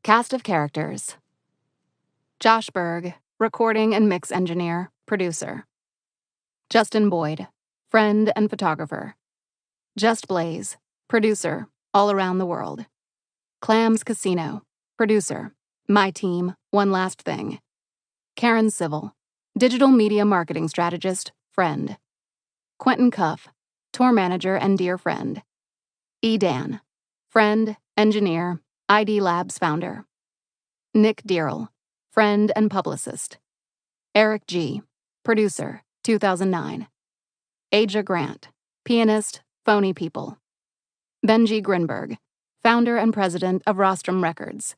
Cast of characters. Josh Berg, recording and mix engineer, producer. Justin Boyd, friend and photographer. Just Blaze, producer, all around the world. Clams Casino, producer, my team, One Last Thing. Karen Civil, digital media marketing strategist, friend. Quentin Cuff, tour manager and dear friend. E. Dan, friend, engineer, ID Labs founder. Nick Dearl, friend and publicist. Eric G., producer, 2009. Aja Grant, pianist, Phony People. Benji Grinberg, founder and president of Rostrum Records.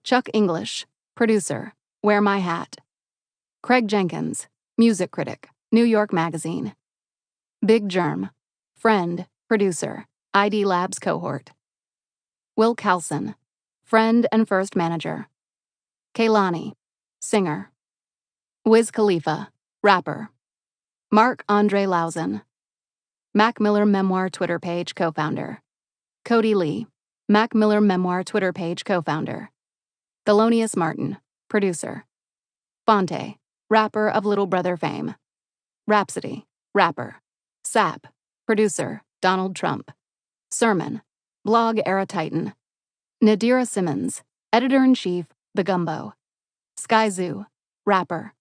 Chuck English, producer, Wear My Hat. Craig Jenkins, music critic, New York Magazine. Big Germ, friend, producer, ID Labs cohort. Will Calson, friend and first manager. Kaylani, singer. Wiz Khalifa, rapper. Mark Andre Lausen, Mac Miller Memoir Twitter page co-founder. Cody Lee, Mac Miller Memoir Twitter page co-founder. Thelonious Martin, producer. Fonte, rapper of Little Brother fame. Rhapsody, rapper. Sap, producer, Donald Trump. Sermon, blog era titan. Nadira Simmons, editor-in-chief, The Gumbo. Sky Zoo, rapper.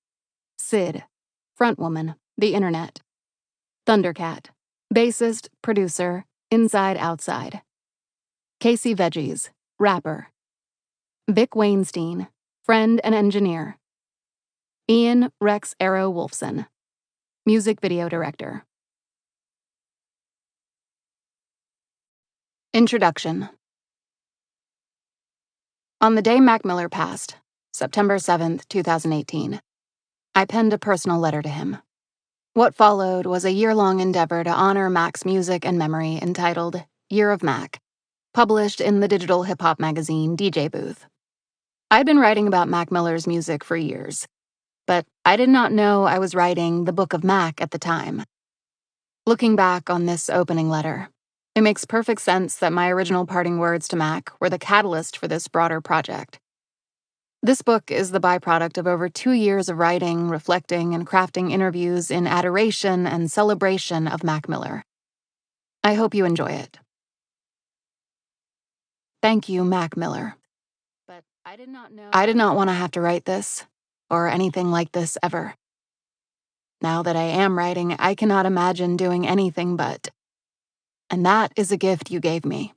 Sid, frontwoman, The Internet. Thundercat, bassist, producer, Inside Outside. Casey Veggies, rapper. Vic Weinstein, friend and engineer. Ian Rex Arrow Wolfson, music video director. Introduction. On the day Mac Miller passed, September 7th, 2018, I penned a personal letter to him. What followed was a year-long endeavor to honor Mac's music and memory entitled Year of Mac, published in the digital hip-hop magazine DJ Booth. I'd been writing about Mac Miller's music for years, but I did not know I was writing the Book of Mac at the time. Looking back on this opening letter, it makes perfect sense that my original parting words to Mac were the catalyst for this broader project. This book is the byproduct of over 2 years of writing, reflecting, and crafting interviews in adoration and celebration of Mac Miller. I hope you enjoy it. Thank you, Mac Miller. But I did not want to have to write this, or anything like this ever. Now that I am writing, I cannot imagine doing anything but. And that is a gift you gave me.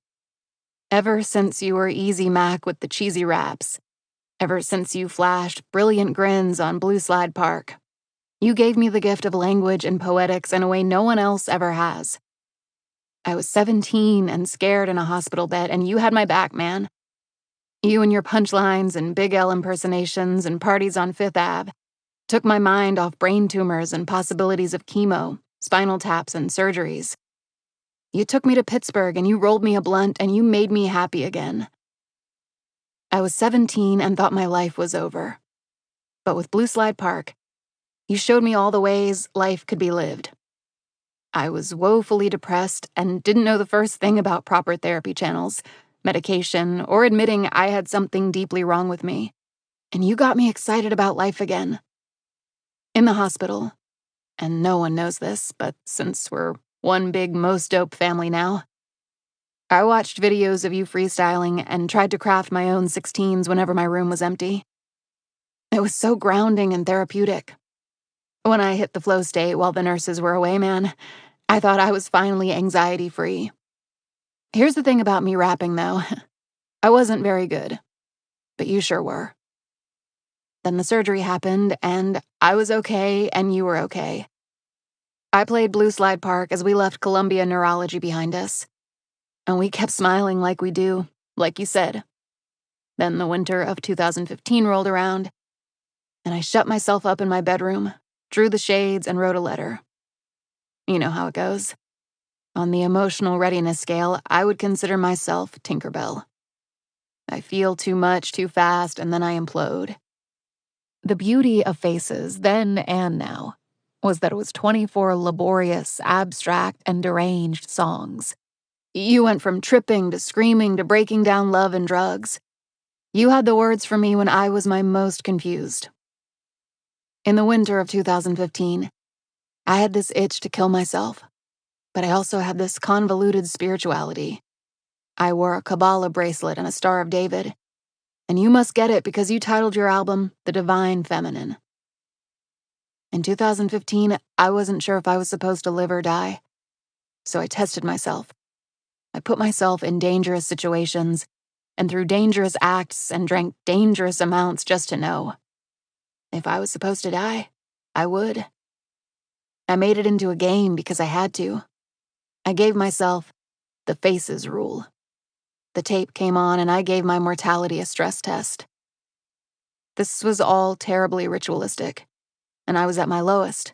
Ever since you were Easy Mac with the cheesy raps, ever since you flashed brilliant grins on Blue Slide Park, you gave me the gift of language and poetics in a way no one else ever has. I was 17 and scared in a hospital bed, and you had my back, man. You and your punchlines and Big L impersonations and parties on Fifth Ave took my mind off brain tumors and possibilities of chemo, spinal taps, and surgeries. You took me to Pittsburgh and you rolled me a blunt and you made me happy again. I was 17 and thought my life was over. But with Blue Slide Park, you showed me all the ways life could be lived. I was woefully depressed and didn't know the first thing about proper therapy channels, medication, or admitting I had something deeply wrong with me. And you got me excited about life again. In the hospital, and no one knows this, but since we're one big most dope family now, I watched videos of you freestyling and tried to craft my own 16s whenever my room was empty. It was so grounding and therapeutic. When I hit the flow state while the nurses were away, man, I thought I was finally anxiety-free. Here's the thing about me rapping, though. I wasn't very good, but you sure were. Then the surgery happened, and I was okay, and you were okay. I played Blue Slide Park as we left Columbia Neurology behind us. And we kept smiling like we do, like you said. Then the winter of 2015 rolled around, and I shut myself up in my bedroom, drew the shades, and wrote a letter. You know how it goes. On the emotional readiness scale, I would consider myself Tinkerbell. I feel too much too fast, and then I implode. The beauty of Faces, then and now, was that it was 24 laborious, abstract, and deranged songs. You went from tripping to screaming to breaking down love and drugs. You had the words for me when I was my most confused. In the winter of 2015, I had this itch to kill myself, but I also had this convoluted spirituality. I wore a Kabbalah bracelet and a Star of David, and you must get it because you titled your album The Divine Feminine. In 2015, I wasn't sure if I was supposed to live or die, so I tested myself. I put myself in dangerous situations and through dangerous acts and drank dangerous amounts just to know. If I was supposed to die, I would. I made it into a game because I had to. I gave myself the faces rule. The tape came on and I gave my mortality a stress test. This was all terribly ritualistic, and I was at my lowest.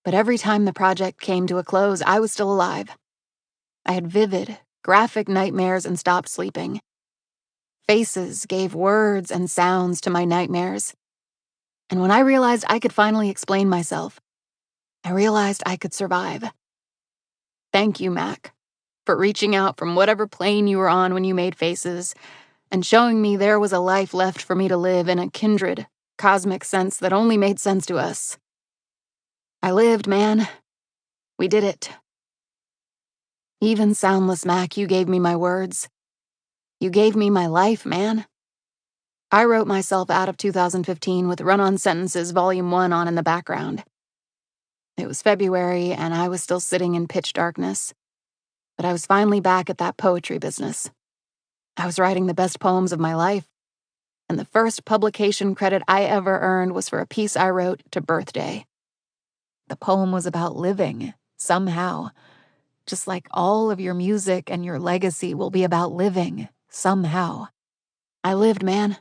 But every time the project came to a close, I was still alive. I had vivid, graphic nightmares and stopped sleeping. Faces gave words and sounds to my nightmares. And when I realized I could finally explain myself, I realized I could survive. Thank you, Mac, for reaching out from whatever plane you were on when you made Faces and showing me there was a life left for me to live in a kindred, cosmic sense that only made sense to us. I lived, man. We did it. Even soundless, Mac, you gave me my words. You gave me my life, man. I wrote myself out of 2015 with Run-On Sentences Volume 1 on in the background. It was February, and I was still sitting in pitch darkness. But I was finally back at that poetry business. I was writing the best poems of my life, and the first publication credit I ever earned was for a piece I wrote to Birthday. The poem was about living, somehow. Just like all of your music and your legacy will be about living, somehow. I lived, man.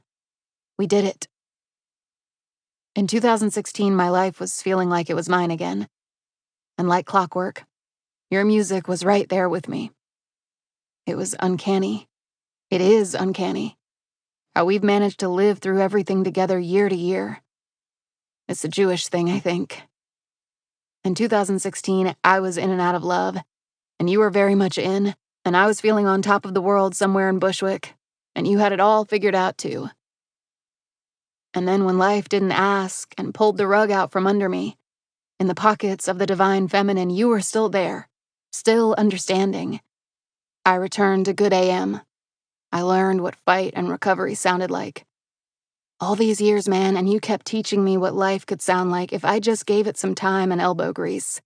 We did it. In 2016, my life was feeling like it was mine again. And like clockwork, your music was right there with me. It was uncanny. It is uncanny. How we've managed to live through everything together year to year. It's a Jewish thing, I think. In 2016, I was in and out of love, and you were very much in, and I was feeling on top of the world somewhere in Bushwick, and you had it all figured out too. And then when life didn't ask and pulled the rug out from under me, in the pockets of the divine feminine, you were still there, still understanding. I returned to good AM. I learned what fight and recovery sounded like. All these years, man, and you kept teaching me what life could sound like if I just gave it some time and elbow grease.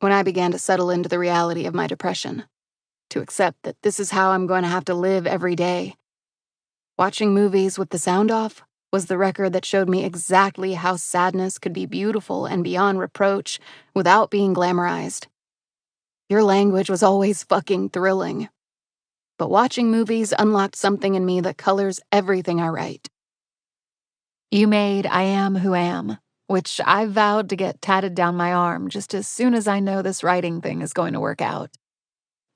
When I began to settle into the reality of my depression, to accept that this is how I'm going to have to live every day, watching movies with the sound off was the record that showed me exactly how sadness could be beautiful and beyond reproach without being glamorized. Your language was always fucking thrilling. But watching movies unlocked something in me that colors everything I write. You made I Am Who Am, which I vowed to get tatted down my arm just as soon as I know this writing thing is going to work out.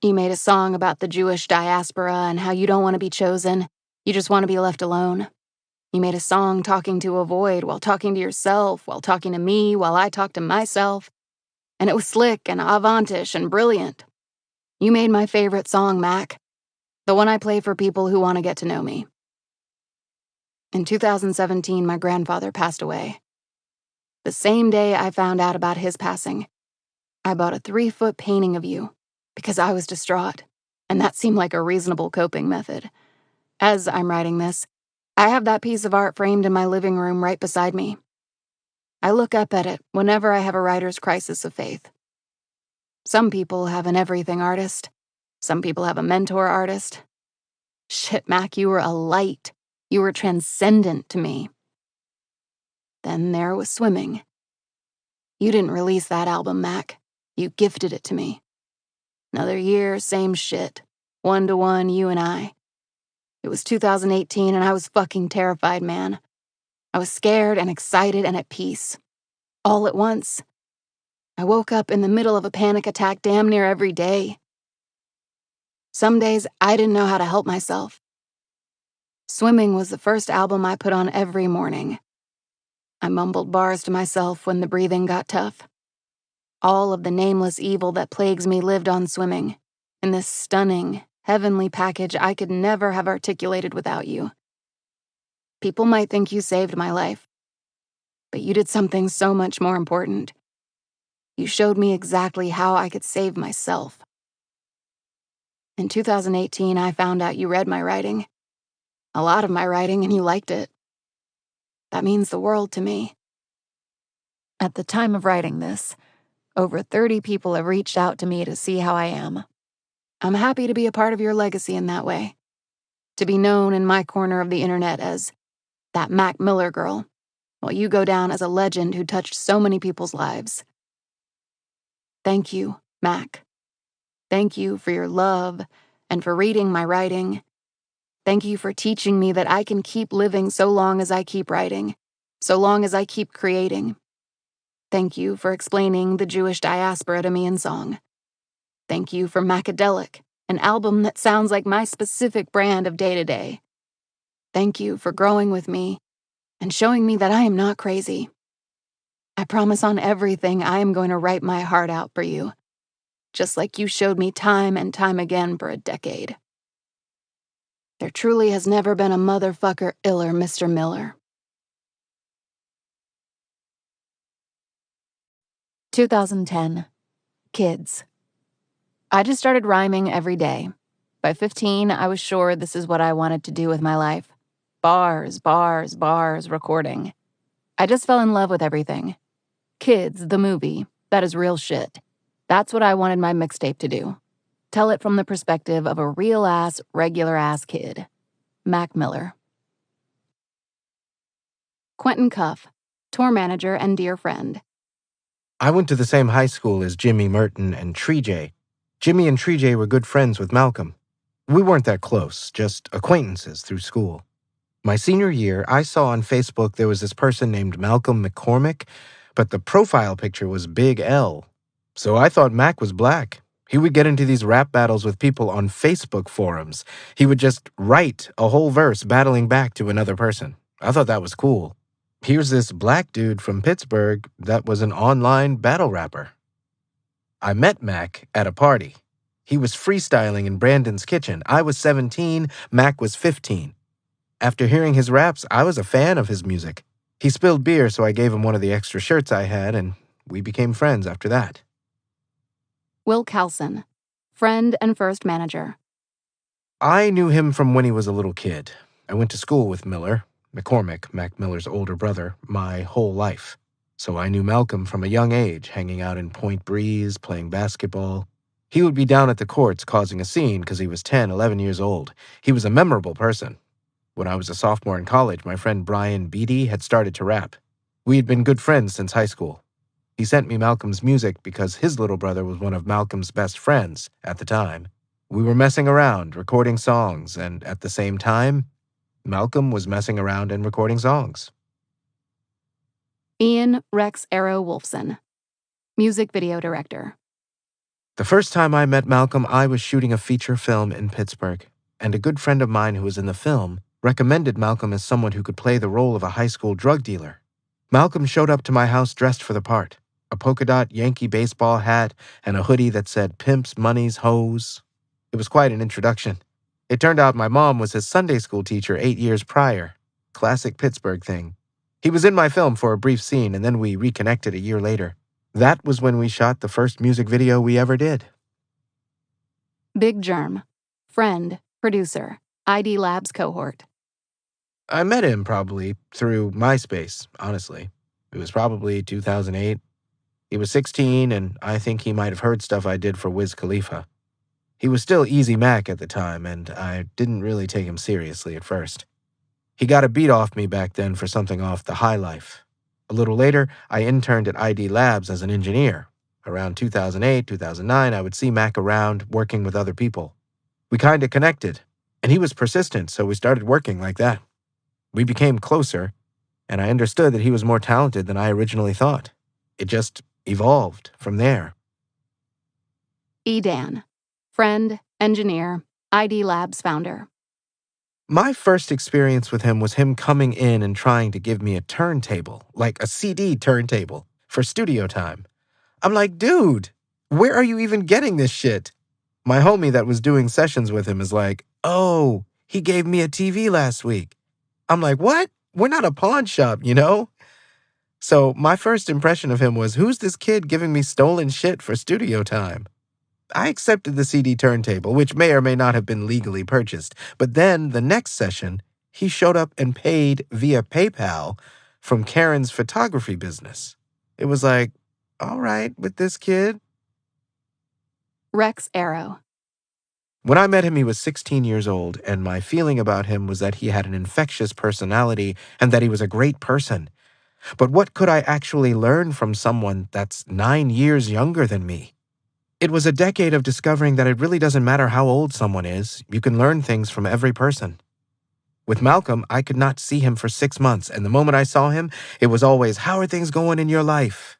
You made a song about the Jewish diaspora and how you don't want to be chosen, you just want to be left alone. You made a song talking to a void while talking to yourself, while talking to me, while I talked to myself. And it was slick and avantish and brilliant. You made my favorite song, Mac. The one I play for people who want to get to know me. In 2017, my grandfather passed away. The same day I found out about his passing, I bought a 3-foot painting of you because I was distraught, and that seemed like a reasonable coping method. As I'm writing this, I have that piece of art framed in my living room right beside me. I look up at it whenever I have a writer's crisis of faith. Some people have an everything artist. Some people have a mentor artist. Shit, Mac, you were a light. You were transcendent to me. Then there was swimming. You didn't release that album, Mac. You gifted it to me. Another year, same shit. 1-to-1, you and I. It was 2018 and I was fucking terrified, man. I was scared and excited and at peace. All at once. I woke up in the middle of a panic attack damn near every day. Some days I didn't know how to help myself. Swimming was the first album I put on every morning. I mumbled bars to myself when the breathing got tough. All of the nameless evil that plagues me lived on swimming, in this stunning, heavenly package I could never have articulated without you. People might think you saved my life, but you did something so much more important. You showed me exactly how I could save myself. In 2018, I found out you read my writing. A lot of my writing, and you liked it. That means the world to me. At the time of writing this, over 30 people have reached out to me to see how I am. I'm happy to be a part of your legacy in that way. To be known in my corner of the internet as that Mac Miller girl, while you go down as a legend who touched so many people's lives. Thank you, Mac. Thank you for your love and for reading my writing. Thank you for teaching me that I can keep living so long as I keep writing, so long as I keep creating. Thank you for explaining the Jewish diaspora to me in song. Thank you for Macadelic, an album that sounds like my specific brand of day-to-day. Thank you for growing with me and showing me that I am not crazy. I promise on everything I am going to write my heart out for you, just like you showed me time and time again for a decade. There truly has never been a motherfucker iller, Mr. Miller. 2010. Kids. I just started rhyming every day. By 15, I was sure this is what I wanted to do with my life. Bars, bars, bars, recording. I just fell in love with everything. Kids, the movie, that is real shit. That's what I wanted my mixtape to do. Tell it from the perspective of a real-ass, regular-ass kid. Mac Miller. Quentin Cuff, tour manager and dear friend. I went to the same high school as Jimmy Merton and Tree Jimmy and Tree were good friends with Malcolm. We weren't that close, just acquaintances through school. My senior year, I saw on Facebook there was this person named Malcolm McCormick, but the profile picture was Big L. So I thought Mac was black. He would get into these rap battles with people on Facebook forums. He would just write a whole verse battling back to another person. I thought that was cool. Here's this black dude from Pittsburgh that was an online battle rapper. I met Mac at a party. He was freestyling in Brandon's kitchen. I was 17, Mac was 15. After hearing his raps, I was a fan of his music. He spilled beer, so I gave him one of the extra shirts I had, and we became friends after that. Will Carlson, friend and first manager. I knew him from when he was a little kid. I went to school with Miller, McCormick, Mac Miller's older brother, my whole life. So I knew Malcolm from a young age, hanging out in Point Breeze, playing basketball. He would be down at the courts causing a scene because he was 10, 11 years old. He was a memorable person. When I was a sophomore in college, my friend Brian Beatty had started to rap. We had been good friends since high school. He sent me Malcolm's music because his little brother was one of Malcolm's best friends at the time. We were messing around, recording songs, and at the same time, Malcolm was messing around and recording songs. Ian Rex Arrow Wolfson, music video director. The first time I met Malcolm, I was shooting a feature film in Pittsburgh, and a good friend of mine who was in the film recommended Malcolm as someone who could play the role of a high school drug dealer. Malcolm showed up to my house dressed for the part, a polka dot Yankee baseball hat and a hoodie that said Pimps, Money's, Hoes. It was quite an introduction. It turned out my mom was his Sunday school teacher 8 years prior. Classic Pittsburgh thing. He was in my film for a brief scene, and then we reconnected a year later. That was when we shot the first music video we ever did. Big Germ, friend, producer, ID Labs cohort. I met him probably through MySpace, honestly. It was probably 2008. He was 16, and I think he might have heard stuff I did for Wiz Khalifa. He was still Easy Mac at the time, and I didn't really take him seriously at first. He got a beat off me back then for something off the High Life. A little later, I interned at ID Labs as an engineer. Around 2008, 2009, I would see Mac around working with other people. We kinda connected, and he was persistent, so we started working like that. We became closer, and I understood that he was more talented than I originally thought. It just evolved from there. Dan, friend, engineer, ID Labs founder. My first experience with him was him coming in and trying to give me a turntable, like a CD turntable, for studio time. I'm like, dude, where are you even getting this shit? My homie that was doing sessions with him is like, "Oh, he gave me a TV last week." I'm like, "What? We're not a pawn shop, you know?" So my first impression of him was, who's this kid giving me stolen shit for studio time? I accepted the CD turntable, which may or may not have been legally purchased. But then the next session, he showed up and paid via PayPal from Karen's photography business. It was like, all right with this kid. Rex Arrow. When I met him, he was 16 years old, and my feeling about him was that he had an infectious personality and that he was a great person. But what could I actually learn from someone that's 9 years younger than me? It was a decade of discovering that it really doesn't matter how old someone is, you can learn things from every person. With Malcolm, I could not see him for 6 months, and the moment I saw him, it was always, how are things going in your life?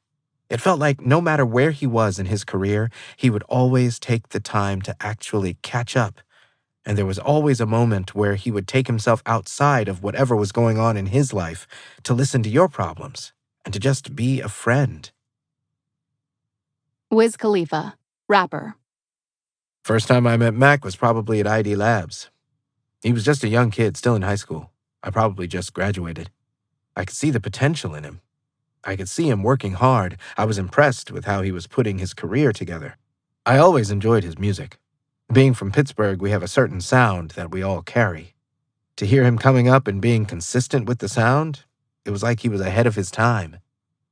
It felt like no matter where he was in his career, he would always take the time to actually catch up. And there was always a moment where he would take himself outside of whatever was going on in his life to listen to your problems and to just be a friend. Wiz Khalifa, rapper. First time I met Mac was probably at ID Labs. He was just a young kid, still in high school. I probably just graduated. I could see the potential in him. I could see him working hard. I was impressed with how he was putting his career together. I always enjoyed his music. Being from Pittsburgh, we have a certain sound that we all carry. To hear him coming up and being consistent with the sound, it was like he was ahead of his time.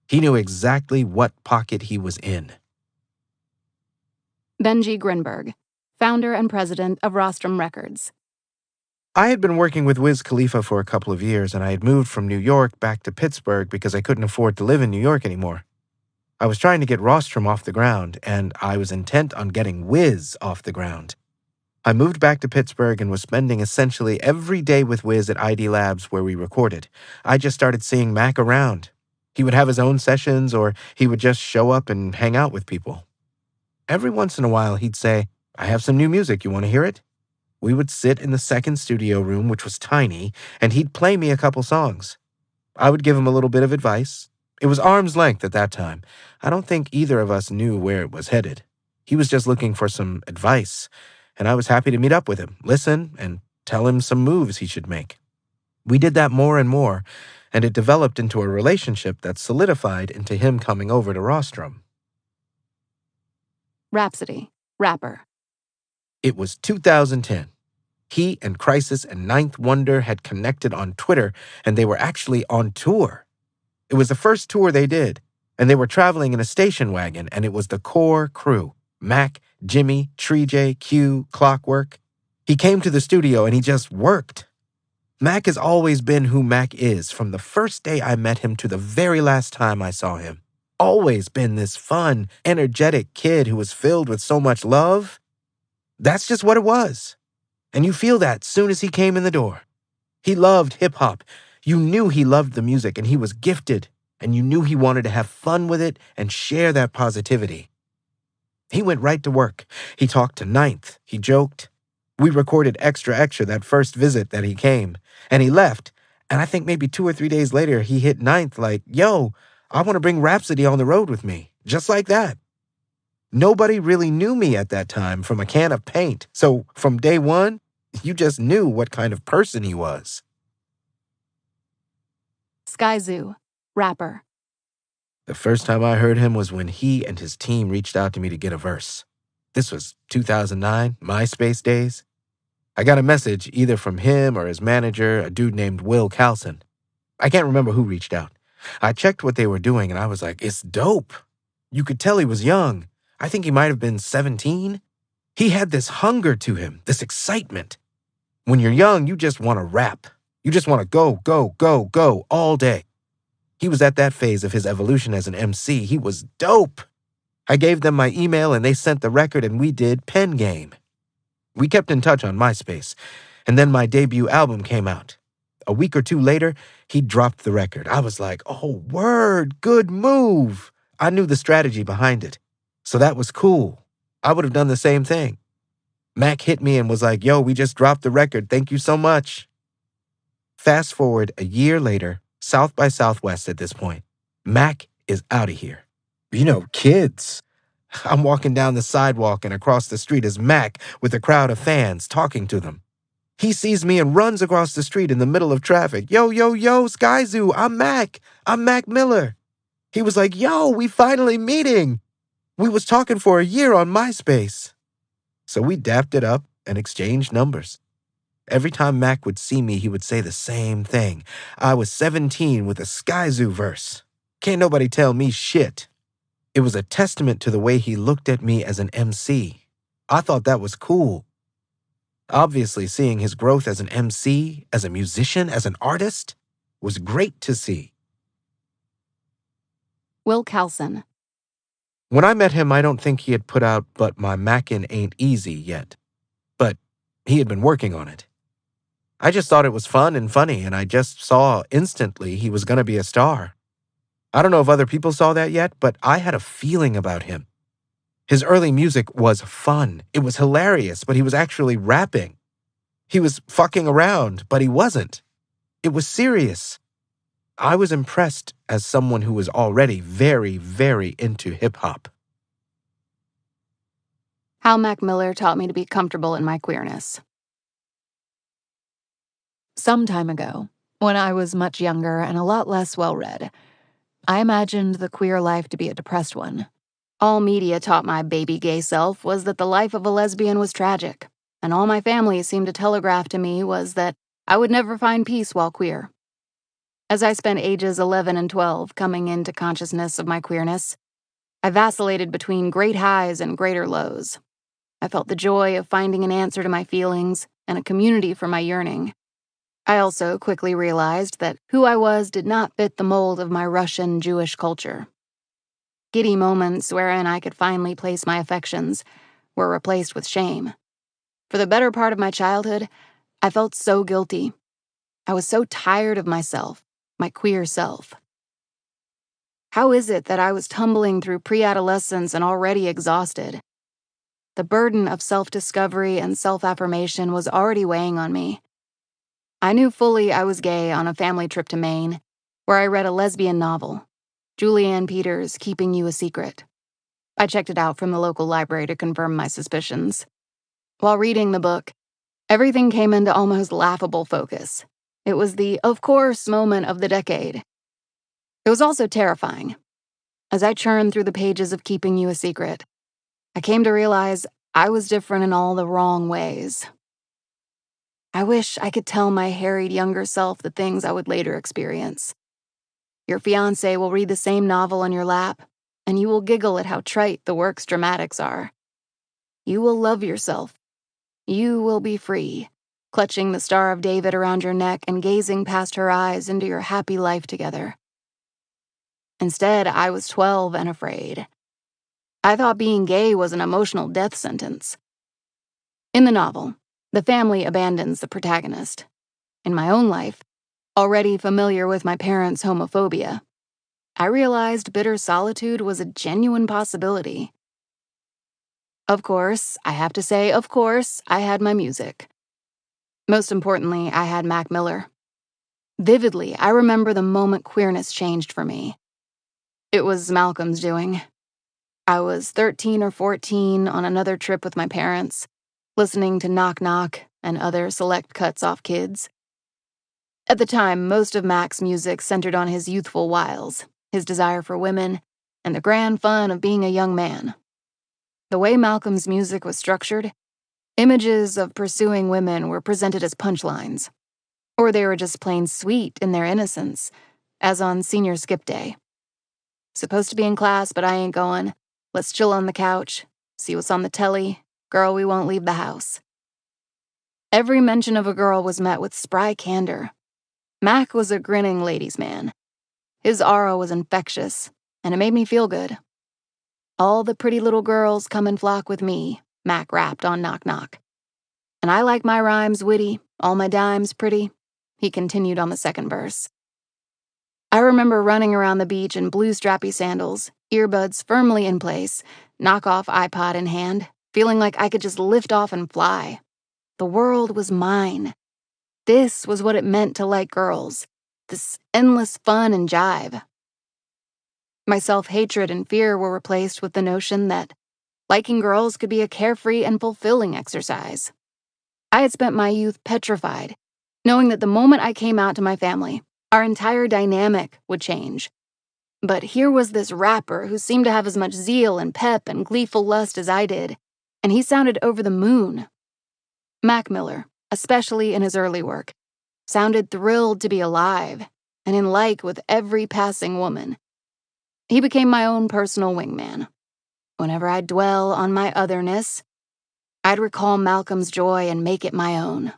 He knew exactly what pocket he was in. Benji Grinberg, founder and president of Rostrum Records. I had been working with Wiz Khalifa for a couple of years, and I had moved from New York back to Pittsburgh because I couldn't afford to live in New York anymore. I was trying to get Rostrum off the ground, and I was intent on getting Wiz off the ground. I moved back to Pittsburgh and was spending essentially every day with Wiz at ID Labs where we recorded. I just started seeing Mac around. He would have his own sessions, or he would just show up and hang out with people. Every once in a while, he'd say, "I have some new music, you want to hear it?" We would sit in the second studio room, which was tiny, and he'd play me a couple songs. I would give him a little bit of advice. It was arm's length at that time. I don't think either of us knew where it was headed. He was just looking for some advice, and I was happy to meet up with him, listen, and tell him some moves he should make. We did that more and more, and it developed into a relationship that solidified into him coming over to Rostrum. Rhapsody, rapper. It was 2010. He and Crisis and Ninth Wonder had connected on Twitter, and they were actually on tour. It was the first tour they did, and they were traveling in a station wagon, and it was the core crew: Mac, Jimmy, Tree J, Q, Clockwork. He came to the studio, and he just worked. Mac has always been who Mac is, from the first day I met him to the very last time I saw him. Always been this fun, energetic kid who was filled with so much love. That's just what it was. And you feel that soon as he came in the door. He loved hip-hop. You knew he loved the music, and he was gifted, and you knew he wanted to have fun with it and share that positivity. He went right to work. He talked to Ninth. He joked. We recorded Extra Extra that first visit that he came, and he left, and I think maybe 2 or 3 days later, he hit Ninth like, "Yo, I want to bring Rhapsody on the road with me," just like that. Nobody really knew me at that time from a can of paint, so from day one, you just knew what kind of person he was. Sky Zoo, rapper. The first time I heard him was when he and his team reached out to me to get a verse. This was 2009, MySpace days. I got a message either from him or his manager, a dude named Will Calson. I can't remember who reached out. I checked what they were doing, and I was like, it's dope. You could tell he was young. I think he might have been 17. He had this hunger to him, this excitement. When you're young, you just want to rap. You just want to go, go, go, go all day. He was at that phase of his evolution as an MC. He was dope. I gave them my email, and they sent the record, and we did Pen Game. We kept in touch on MySpace, and then my debut album came out. A week or two later, he dropped the record. I was like, oh, word, good move. I knew the strategy behind it. So that was cool. I would have done the same thing. Mac hit me and was like, yo, we just dropped the record. Thank you so much. Fast forward a year later, South by Southwest at this point. Mac is out of here. You know, kids. I'm walking down the sidewalk and across the street is Mac with a crowd of fans talking to them. He sees me and runs across the street in the middle of traffic. Yo, yo, yo, Sky Zoo, I'm Mac. I'm Mac Miller. He was like, yo, we finally meeting. We was talking for a year on MySpace. So we dapped it up and exchanged numbers. Every time Mac would see me, he would say the same thing. I was 17 with a Sky Zoo verse. Can't nobody tell me shit. It was a testament to the way he looked at me as an MC. I thought that was cool. Obviously, seeing his growth as an MC, as a musician, as an artist, was great to see. Will Kelson. When I met him, I don't think he had put out But My Mackin' Ain't Easy yet. But he had been working on it. I just thought it was fun and funny, and I just saw instantly he was going to be a star. I don't know if other people saw that yet, but I had a feeling about him. His early music was fun. It was hilarious, but he was actually rapping. He was fucking around, but he wasn't. It was serious. I was impressed as someone who was already very, very into hip-hop. How Mac Miller taught me to be comfortable in my queerness. Some time ago, when I was much younger and a lot less well-read, I imagined the queer life to be a depressed one. All media taught my baby gay self was that the life of a lesbian was tragic, and all my family seemed to telegraph to me was that I would never find peace while queer. As I spent ages 11 and 12 coming into consciousness of my queerness, I vacillated between great highs and greater lows. I felt the joy of finding an answer to my feelings and a community for my yearning. I also quickly realized that who I was did not fit the mold of my Russian Jewish culture. Giddy moments wherein I could finally place my affections were replaced with shame. For the better part of my childhood, I felt so guilty. I was so tired of myself, my queer self. How is it that I was tumbling through pre-adolescence and already exhausted? The burden of self-discovery and self-affirmation was already weighing on me. I knew fully I was gay on a family trip to Maine, where I read a lesbian novel, Julianne Peters' Keeping You a Secret. I checked it out from the local library to confirm my suspicions. While reading the book, everything came into almost laughable focus. It was the of course moment of the decade. It was also terrifying. As I churned through the pages of Keeping You a Secret, I came to realize I was different in all the wrong ways. I wish I could tell my harried younger self the things I would later experience. Your fiancé will read the same novel on your lap, and you will giggle at how trite the work's dramatics are. You will love yourself. You will be free, clutching the Star of David around your neck and gazing past her eyes into your happy life together. Instead, I was 12 and afraid. I thought being gay was an emotional death sentence. In the novel, the family abandons the protagonist. In my own life, already familiar with my parents' homophobia, I realized bitter solitude was a genuine possibility. Of course, I have to say, of course, I had my music. Most importantly, I had Mac Miller. Vividly, I remember the moment queerness changed for me. It was Malcolm's doing. I was 13 or 14 on another trip with my parents, listening to Knock Knock and other select cuts off Kids. At the time, most of Mac's music centered on his youthful wiles, his desire for women, and the grand fun of being a young man. The way Malcolm's music was structured, images of pursuing women were presented as punchlines, or they were just plain sweet in their innocence, as on senior skip day. Supposed to be in class, but I ain't going. Let's chill on the couch, see what's on the telly. Girl, we won't leave the house. Every mention of a girl was met with spry candor. Mac was a grinning ladies' man. His aura was infectious, and it made me feel good. All the pretty little girls come and flock with me, Mac rapped on Knock Knock. And I like my rhymes witty, all my dimes pretty, he continued on the second verse. I remember running around the beach in blue strappy sandals, earbuds firmly in place, knockoff iPod in hand, feeling like I could just lift off and fly. The world was mine. This was what it meant to like girls, this endless fun and jive. My self-hatred and fear were replaced with the notion that Liking girls could be a carefree and fulfilling exercise. I had spent my youth petrified, knowing that the moment I came out to my family, our entire dynamic would change. But here was this rapper who seemed to have as much zeal and pep and gleeful lust as I did, and he sounded over the moon. Mac Miller, especially in his early work, sounded thrilled to be alive and in like with every passing woman. He became my own personal wingman. Whenever I'd dwell on my otherness, I'd recall Malcolm's joy and make it my own.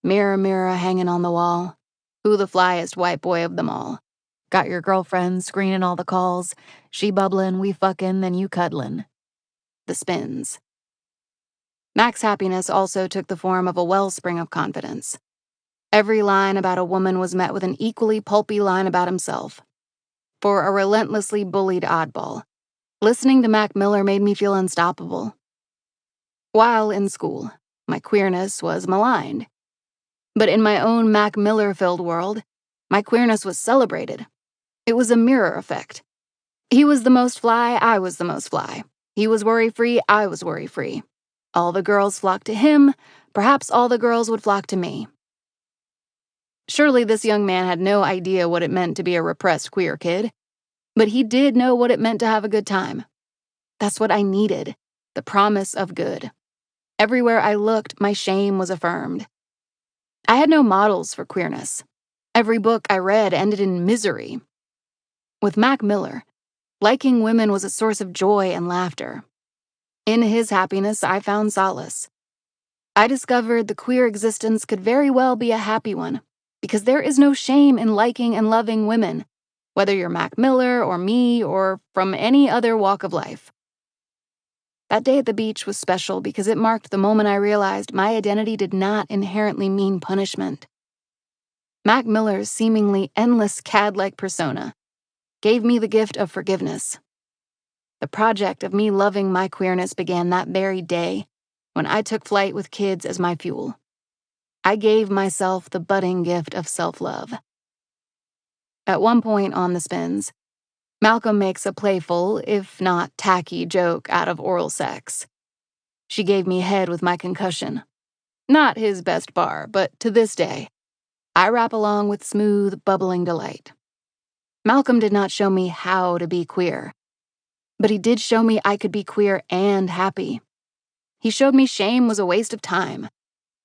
Mirror, mirror hanging on the wall, who the flyest white boy of them all? Got your girlfriend screening all the calls, she bubbling, we fucking, then you cuddling. The spins. Mac's happiness also took the form of a wellspring of confidence. Every line about a woman was met with an equally pulpy line about himself. For a relentlessly bullied oddball, listening to Mac Miller made me feel unstoppable. While in school, my queerness was maligned. But in my own Mac Miller-filled world, my queerness was celebrated. It was a mirror effect. He was the most fly, I was the most fly. He was worry-free, I was worry-free. All the girls flocked to him, perhaps all the girls would flock to me. Surely this young man had no idea what it meant to be a repressed queer kid, but he did know what it meant to have a good time. That's what I needed, the promise of good. Everywhere I looked, my shame was affirmed. I had no models for queerness. Every book I read ended in misery. With Mac Miller, liking women was a source of joy and laughter. In his happiness, I found solace. I discovered the queer existence could very well be a happy one, because there is no shame in liking and loving women, whether you're Mac Miller or me or from any other walk of life. That day at the beach was special because it marked the moment I realized my identity did not inherently mean punishment. Mac Miller's seemingly endless cad-like persona gave me the gift of forgiveness. The project of me loving my queerness began that very day when I took flight with kids as my fuel. I gave myself the budding gift of self-love. At one point on the spins, Malcolm makes a playful, if not tacky, joke out of oral sex. She gave me head with my concussion. Not his best bar, but to this day, I rap along with smooth, bubbling delight. Malcolm did not show me how to be queer, but he did show me I could be queer and happy. He showed me shame was a waste of time.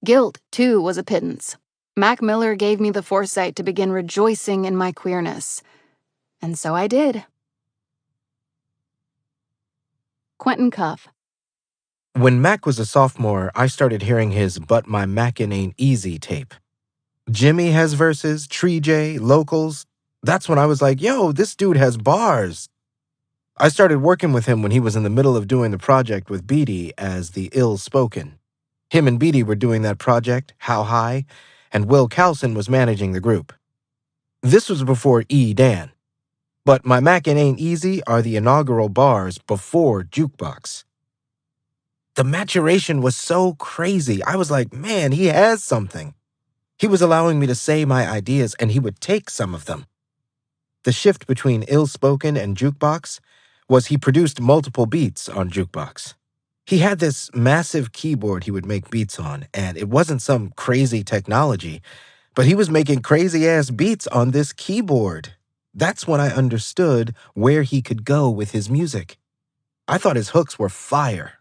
Guilt, too, was a pittance. Mac Miller gave me the foresight to begin rejoicing in my queerness. And so I did. Quentin Cuff. When Mac was a sophomore, I started hearing his But My Mackin' Ain't Easy tape. Jimmy has verses, Tree J, Locals. That's when I was like, yo, this dude has bars. I started working with him when he was in the middle of doing the project with Beatty as the ill-spoken. Him and Beatty were doing that project, How High, and Will Calson was managing the group. This was before E. Dan. But My Mackin' Ain't Easy are the inaugural bars before Jukebox. The maturation was so crazy. I was like, man, he has something. He was allowing me to say my ideas, and he would take some of them. The shift between ill-spoken and Jukebox was he produced multiple beats on Jukebox. He had this massive keyboard he would make beats on, and it wasn't some crazy technology, but he was making crazy-ass beats on this keyboard. That's when I understood where he could go with his music. I thought his hooks were fire,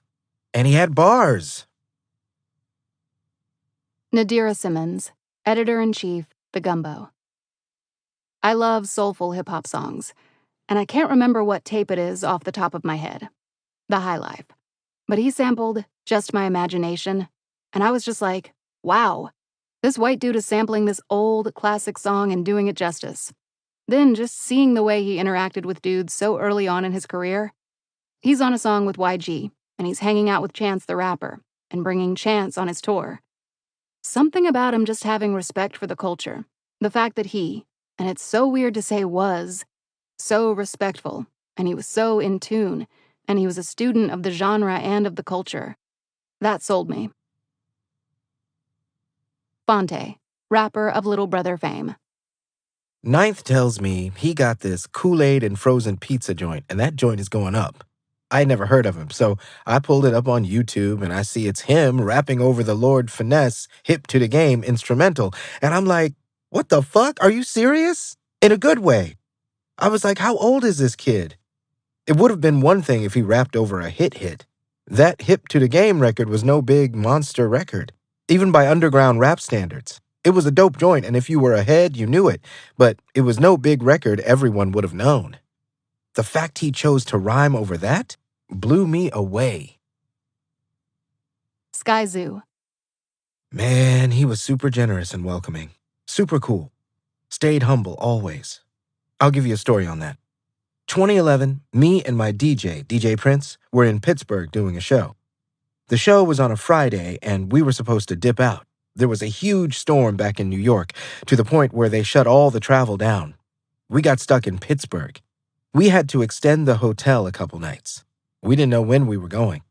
and he had bars. Nadira Simmons, Editor-in-Chief, The Gumbo. I love soulful hip-hop songs, and I can't remember what tape it is off the top of my head. The High Life. But he sampled Just My Imagination, and I was just like, wow, this white dude is sampling this old classic song and doing it justice. Then just seeing the way he interacted with dudes so early on in his career. He's on a song with YG, and he's hanging out with Chance the Rapper, and bringing Chance on his tour. Something about him just having respect for the culture. The fact that he, and it's so weird to say was, so respectful, and he was so in tune, and he was a student of the genre and of the culture. That sold me. Fonte, rapper of Little Brother fame. Ninth tells me he got this Kool-Aid and frozen pizza joint, and that joint is going up. I never heard of him, so I pulled it up on YouTube and I see it's him rapping over the Lord Finesse Hip to the Game instrumental. And I'm like, what the fuck? Are you serious? In a good way. I was like, how old is this kid? It would have been one thing if he rapped over a hit. That Hip to the Game record was no big monster record, even by underground rap standards. It was a dope joint, and if you were ahead, you knew it, but it was no big record everyone would have known. The fact he chose to rhyme over that blew me away. Sky Zoo. Man, he was super generous and welcoming. Super cool. Stayed humble always. I'll give you a story on that. 2011, me and my DJ Prince, were in Pittsburgh doing a show. The show was on a Friday, and we were supposed to dip out. There was a huge storm back in New York, to the point where they shut all the travel down. We got stuck in Pittsburgh. We had to extend the hotel a couple nights. We didn't know when we were going.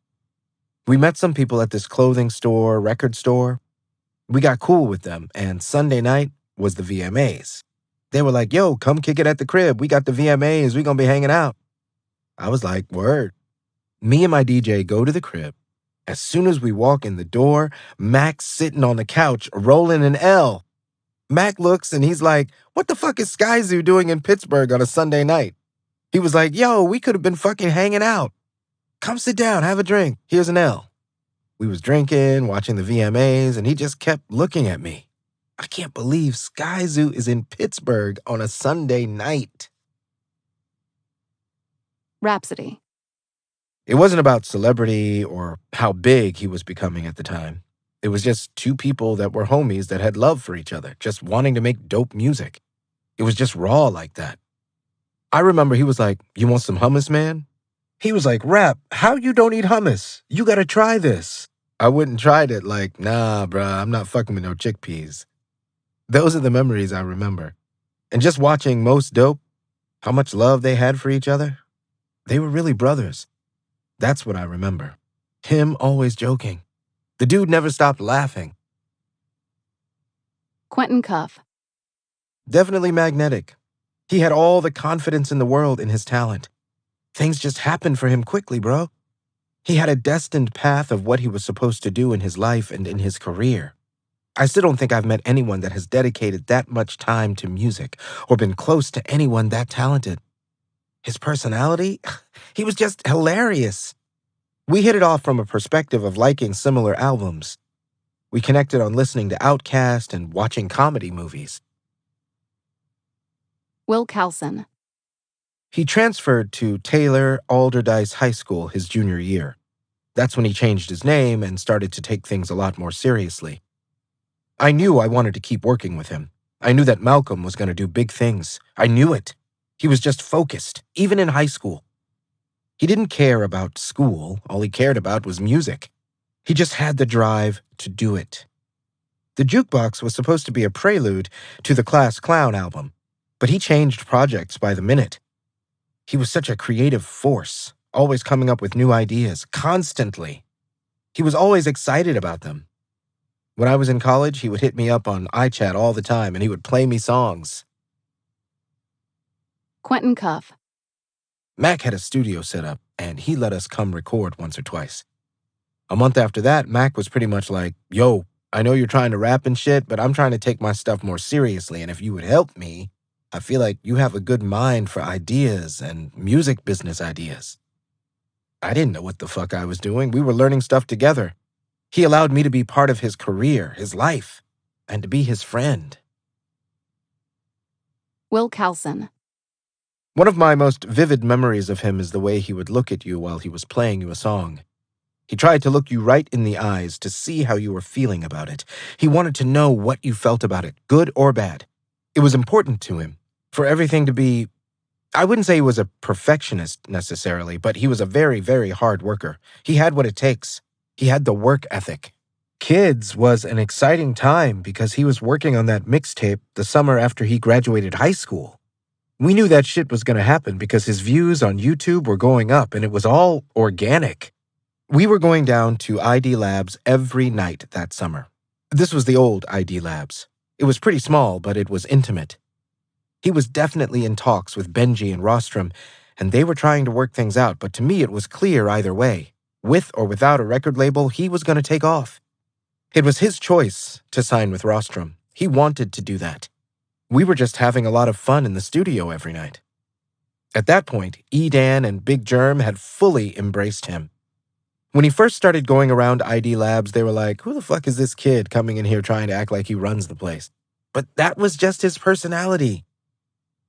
We met some people at this clothing store, record store. We got cool with them, and Sunday night was the VMAs. They were like, yo, come kick it at the crib. We got the VMAs. We gonna be hanging out. I was like, word. Me and my DJ go to the crib. As soon as we walk in the door, Mac's sitting on the couch, rolling an L. Mac looks and he's like, what the fuck is Sky Zoo doing in Pittsburgh on a Sunday night? He was like, yo, we could have been fucking hanging out. Come sit down, have a drink. Here's an L. We was drinking, watching the VMAs, and he just kept looking at me. I can't believe Sky Zoo is in Pittsburgh on a Sunday night. Rhapsody. It wasn't about celebrity or how big he was becoming at the time. It was just two people that were homies that had love for each other, just wanting to make dope music. It was just raw like that. I remember he was like, you want some hummus, man? He was like, Rap, how you don't eat hummus? You gotta try this. I wouldn't tried it like, nah, bruh, I'm not fucking with no chickpeas. Those are the memories I remember. And just watching Most Dope, how much love they had for each other. They were really brothers. That's what I remember. Him always joking. The dude never stopped laughing. Quentin Cuff. Definitely magnetic. He had all the confidence in the world in his talent. Things just happened for him quickly, bro. He had a destined path of what he was supposed to do in his life and in his career. I still don't think I've met anyone that has dedicated that much time to music or been close to anyone that talented. His personality, he was just hilarious. We hit it off from a perspective of liking similar albums. We connected on listening to Outkast and watching comedy movies. Will Calson. He transferred to Taylor Alderdice High School his junior year. That's when he changed his name and started to take things a lot more seriously. I knew I wanted to keep working with him. I knew that Malcolm was going to do big things. I knew it. He was just focused, even in high school. He didn't care about school. All he cared about was music. He just had the drive to do it. The jukebox was supposed to be a prelude to the Class Clown album, but he changed projects by the minute. He was such a creative force, always coming up with new ideas, constantly. He was always excited about them. When I was in college, he would hit me up on iChat all the time, and he would play me songs. Quentin Cuff. Mac had a studio set up, and he let us come record once or twice. A month after that, Mac was pretty much like, yo, I know you're trying to rap and shit, but I'm trying to take my stuff more seriously, and if you would help me, I feel like you have a good mind for ideas and music business ideas. I didn't know what the fuck I was doing. We were learning stuff together. He allowed me to be part of his career, his life, and to be his friend. Will Calson. One of my most vivid memories of him is the way he would look at you while he was playing you a song. He tried to look you right in the eyes to see how you were feeling about it. He wanted to know what you felt about it, good or bad. It was important to him for everything to be, I wouldn't say he was a perfectionist necessarily, but he was a very, very hard worker. He had what it takes. He had the work ethic. Kids was an exciting time because he was working on that mixtape the summer after he graduated high school. We knew that shit was going to happen because his views on YouTube were going up and it was all organic. We were going down to ID Labs every night that summer. This was the old ID Labs. It was pretty small, but it was intimate. He was definitely in talks with Benji and Rostrum, and they were trying to work things out, but to me it was clear either way. With or without a record label, he was going to take off. It was his choice to sign with Rostrum. He wanted to do that. We were just having a lot of fun in the studio every night. At that point, E-Dan and Big Germ had fully embraced him. When he first started going around ID Labs, they were like, who the fuck is this kid coming in here trying to act like he runs the place? But that was just his personality.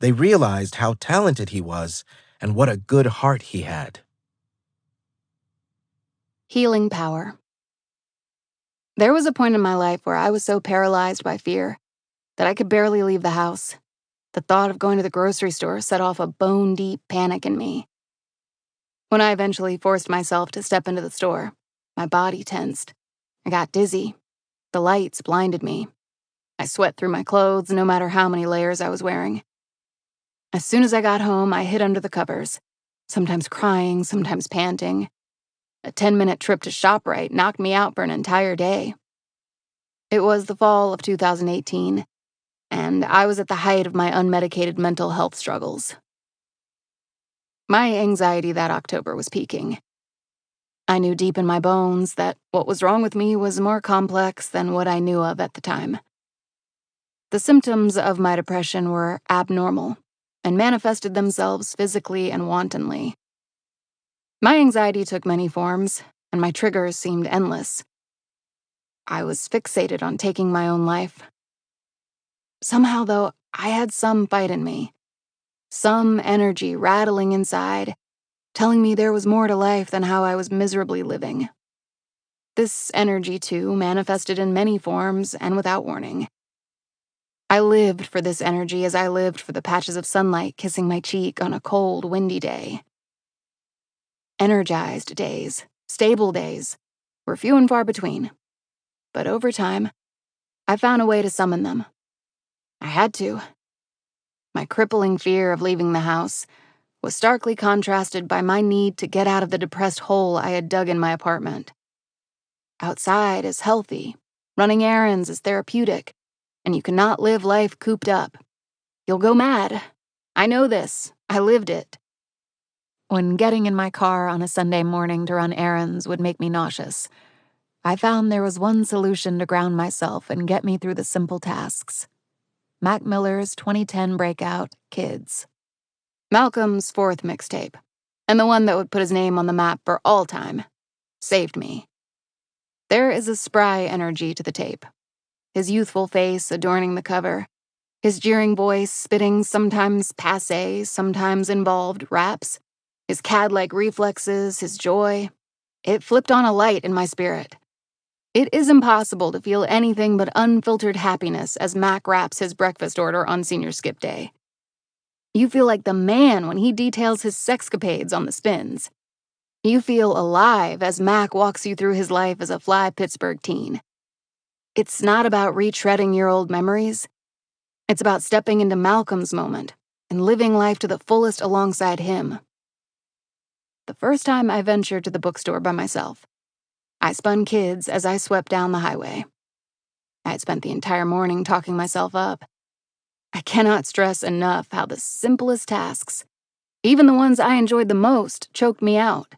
They realized how talented he was and what a good heart he had. Healing power. There was a point in my life where I was so paralyzed by fear that I could barely leave the house. The thought of going to the grocery store set off a bone-deep panic in me. When I eventually forced myself to step into the store, my body tensed. I got dizzy. The lights blinded me. I sweat through my clothes, no matter how many layers I was wearing. As soon as I got home, I hid under the covers, sometimes crying, sometimes panting. A 10-minute trip to ShopRite knocked me out for an entire day. It was the fall of 2018, and I was at the height of my unmedicated mental health struggles. My anxiety that October was peaking. I knew deep in my bones that what was wrong with me was more complex than what I knew of at the time. The symptoms of my depression were abnormal and manifested themselves physically and wantonly. My anxiety took many forms, and my triggers seemed endless. I was fixated on taking my own life. Somehow, though, I had some fight in me. Some energy rattling inside, telling me there was more to life than how I was miserably living. This energy, too, manifested in many forms and without warning. I lived for this energy as I lived for the patches of sunlight kissing my cheek on a cold, windy day. Energized days, stable days, were few and far between. But over time, I found a way to summon them. I had to. My crippling fear of leaving the house was starkly contrasted by my need to get out of the depressed hole I had dug in my apartment. Outside is healthy, running errands is therapeutic, and you cannot live life cooped up. You'll go mad. I know this. I lived it. When getting in my car on a Sunday morning to run errands would make me nauseous, I found there was one solution to ground myself and get me through the simple tasks. Mac Miller's 2010 breakout, Kids. Malcolm's fourth mixtape, and the one that would put his name on the map for all time, saved me. There is a spry energy to the tape. His youthful face adorning the cover, his jeering voice spitting sometimes passé, sometimes involved raps, his cad-like reflexes, his joy. It flipped on a light in my spirit. It is impossible to feel anything but unfiltered happiness as Mac raps his breakfast order on senior skip day. You feel like the man when he details his sexcapades on the spins. You feel alive as Mac walks you through his life as a fly Pittsburgh teen. It's not about retreading your old memories. It's about stepping into Malcolm's moment and living life to the fullest alongside him. The first time I ventured to the bookstore by myself, I spun Kids as I swept down the highway. I had spent the entire morning talking myself up. I cannot stress enough how the simplest tasks, even the ones I enjoyed the most, choked me out.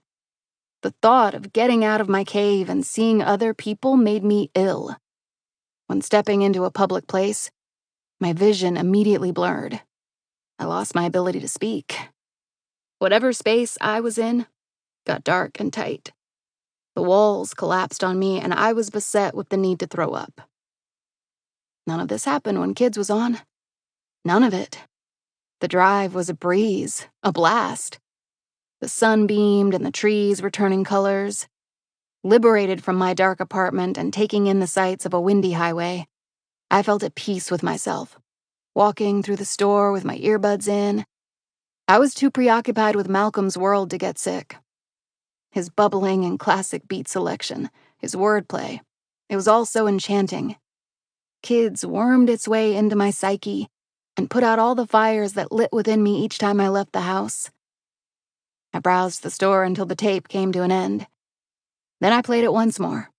The thought of getting out of my cave and seeing other people made me ill. When stepping into a public place, my vision immediately blurred. I lost my ability to speak. Whatever space I was in got dark and tight. The walls collapsed on me, and I was beset with the need to throw up. None of this happened when Kids was on. None of it. The drive was a breeze, a blast. The sun beamed and the trees were turning colors. Liberated from my dark apartment and taking in the sights of a windy highway, I felt at peace with myself, walking through the store with my earbuds in. I was too preoccupied with Malcolm's world to get sick. His bubbling and classic beat selection, his wordplay, it was all so enchanting. Kids wormed its way into my psyche and put out all the fires that lit within me each time I left the house. I browsed the store until the tape came to an end. Then I played it once more.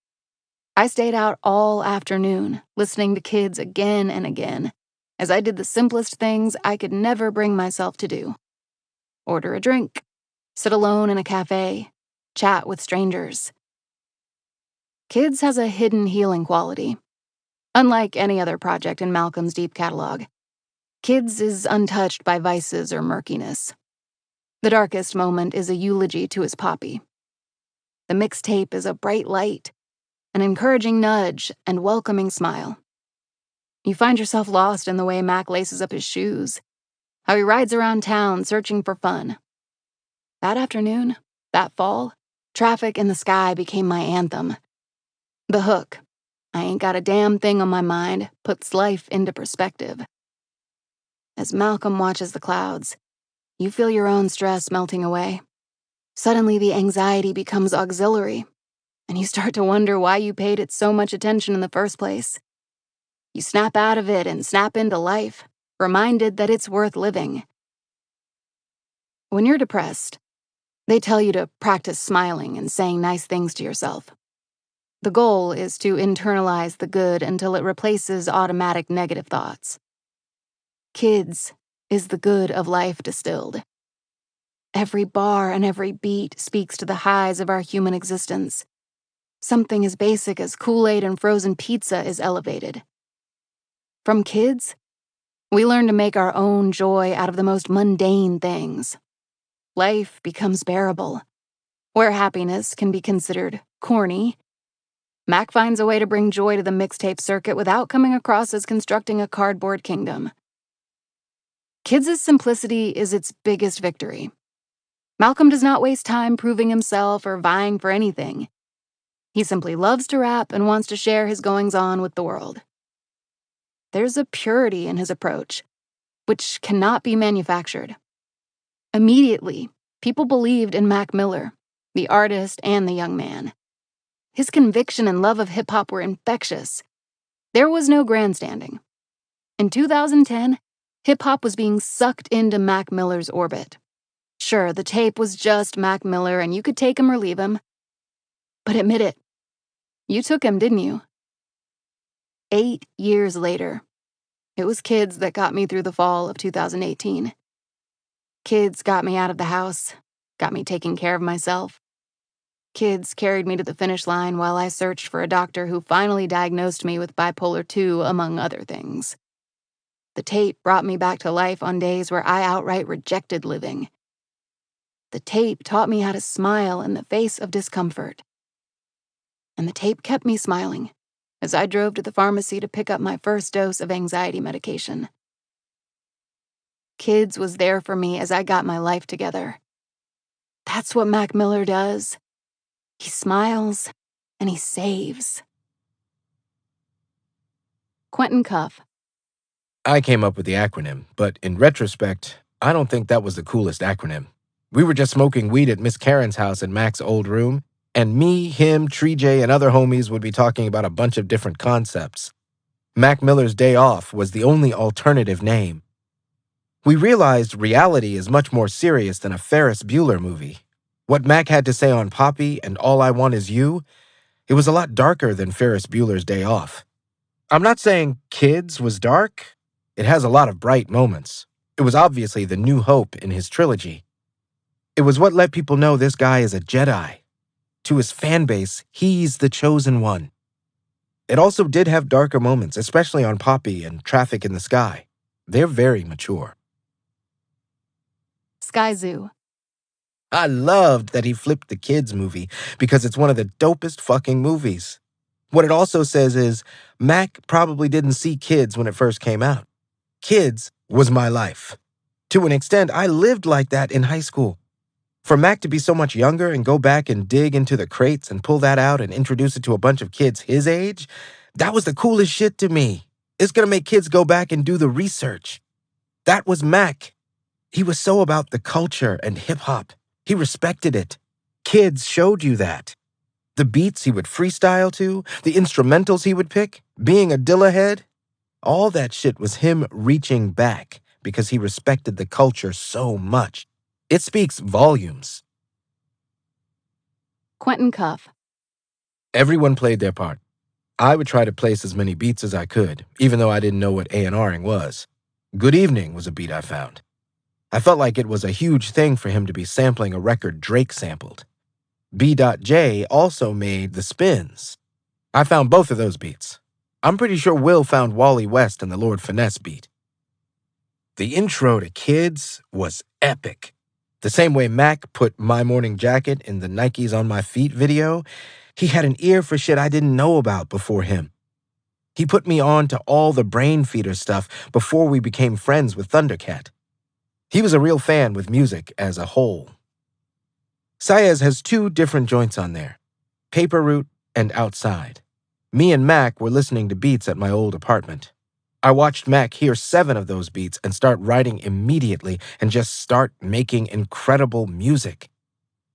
I stayed out all afternoon, listening to Kids again and again, as I did the simplest things I could never bring myself to do. order a drink, sit alone in a cafe, chat with strangers. Kids has a hidden healing quality. Unlike any other project in Malcolm's deep catalog, Kids is untouched by vices or murkiness. The darkest moment is a eulogy to his poppy. The mixtape is a bright light, an encouraging nudge, and welcoming smile. You find yourself lost in the way Mac laces up his shoes, how he rides around town searching for fun. That afternoon, that fall, Traffic in the Sky became my anthem. The hook, I ain't got a damn thing on my mind, puts life into perspective. As Malcolm watches the clouds, you feel your own stress melting away. Suddenly, the anxiety becomes auxiliary, and you start to wonder why you paid it so much attention in the first place. You snap out of it and snap into life, reminded that it's worth living. When you're depressed, they tell you to practice smiling and saying nice things to yourself. The goal is to internalize the good until it replaces automatic negative thoughts. Kids is the good of life distilled. Every bar and every beat speaks to the highs of our human existence. Something as basic as Kool-Aid and frozen pizza is elevated. From Kids, we learn to make our own joy out of the most mundane things. Life becomes bearable. Where happiness can be considered corny, Mac finds a way to bring joy to the mixtape circuit without coming across as constructing a cardboard kingdom. Kids' simplicity is its biggest victory. Malcolm does not waste time proving himself or vying for anything. He simply loves to rap and wants to share his goings-on with the world. There's a purity in his approach, which cannot be manufactured. Immediately, people believed in Mac Miller, the artist and the young man. His conviction and love of hip-hop were infectious. There was no grandstanding. In 2010, hip-hop was being sucked into Mac Miller's orbit. Sure, the tape was just Mac Miller and you could take him or leave him. But admit it, you took him, didn't you? 8 years later, it was Kids that got me through the fall of 2018. Kids got me out of the house, got me taking care of myself. Kids carried me to the finish line while I searched for a doctor who finally diagnosed me with bipolar 2, among other things. The tape brought me back to life on days where I outright rejected living. The tape taught me how to smile in the face of discomfort. And the tape kept me smiling as I drove to the pharmacy to pick up my first dose of anxiety medication. Kids was there for me as I got my life together. That's what Mac Miller does. He smiles and he saves. Quentin Cuff. I came up with the acronym, but in retrospect, I don't think that was the coolest acronym. We were just smoking weed at Miss Karen's house in Mac's old room, and me, him, Tree J, and other homies would be talking about a bunch of different concepts. Mac Miller's Day Off was the only alternative name. We realized reality is much more serious than a Ferris Bueller movie. What Mac had to say on Poppy and All I Want Is You, it was a lot darker than Ferris Bueller's Day Off. I'm not saying Kids was dark. It has a lot of bright moments. It was obviously the new hope in his trilogy. It was what let people know this guy is a Jedi. To his fan base, he's the chosen one. It also did have darker moments, especially on Poppy and Traffic in the Sky. They're very mature. Sky Zoo. I loved that he flipped the Kids movie because it's one of the dopest fucking movies. What it also says is, Mac probably didn't see Kids when it first came out. Kids was my life. To an extent, I lived like that in high school. For Mac to be so much younger and go back and dig into the crates and pull that out and introduce it to a bunch of kids his age, that was the coolest shit to me. It's gonna make kids go back and do the research. That was Mac. He was so about the culture and hip-hop. He respected it. Kids showed you that. The beats he would freestyle to, the instrumentals he would pick, being a Dilla head, all that shit was him reaching back because he respected the culture so much. It speaks volumes. Quentin Cuff. Everyone played their part. I would try to place as many beats as I could, even though I didn't know what A&Ring was. Good Evening was a beat I found. I felt like it was a huge thing for him to be sampling a record Drake sampled. B.J. also made The Spins. I found both of those beats. I'm pretty sure Will found Wally West and the Lord Finesse beat. The intro to Kids was epic. The same way Mac put My Morning Jacket in the Nikes on My Feet video, he had an ear for shit I didn't know about before him. He put me on to all the brain feeder stuff before we became friends with Thundercat. He was a real fan with music as a whole. Saez has 2 different joints on there, Paper Route and Outside. Me and Mac were listening to beats at my old apartment. I watched Mac hear 7 of those beats and start writing immediately and just start making incredible music.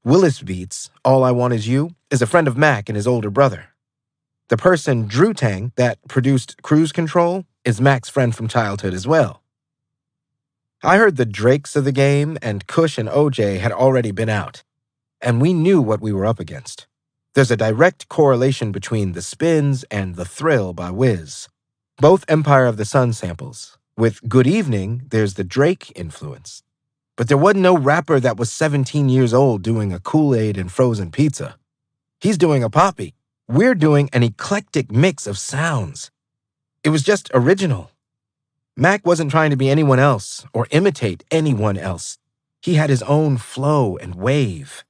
Willis Beats, All I Want Is You, is a friend of Mac and his older brother. The person, Drew Tang, that produced Cruise Control, is Mac's friend from childhood as well. I heard the Drakes of the game and Kush and OJ had already been out, and we knew what we were up against. There's a direct correlation between The Spins and The Thrill by Wiz, both Empire of the Sun samples. With Good Evening, there's the Drake influence. But there wasn't no rapper that was 17 years old doing a Kool-Aid and frozen pizza. He's doing a poppy. We're doing an eclectic mix of sounds. It was just original. Mac wasn't trying to be anyone else or imitate anyone else. He had his own flow and wave.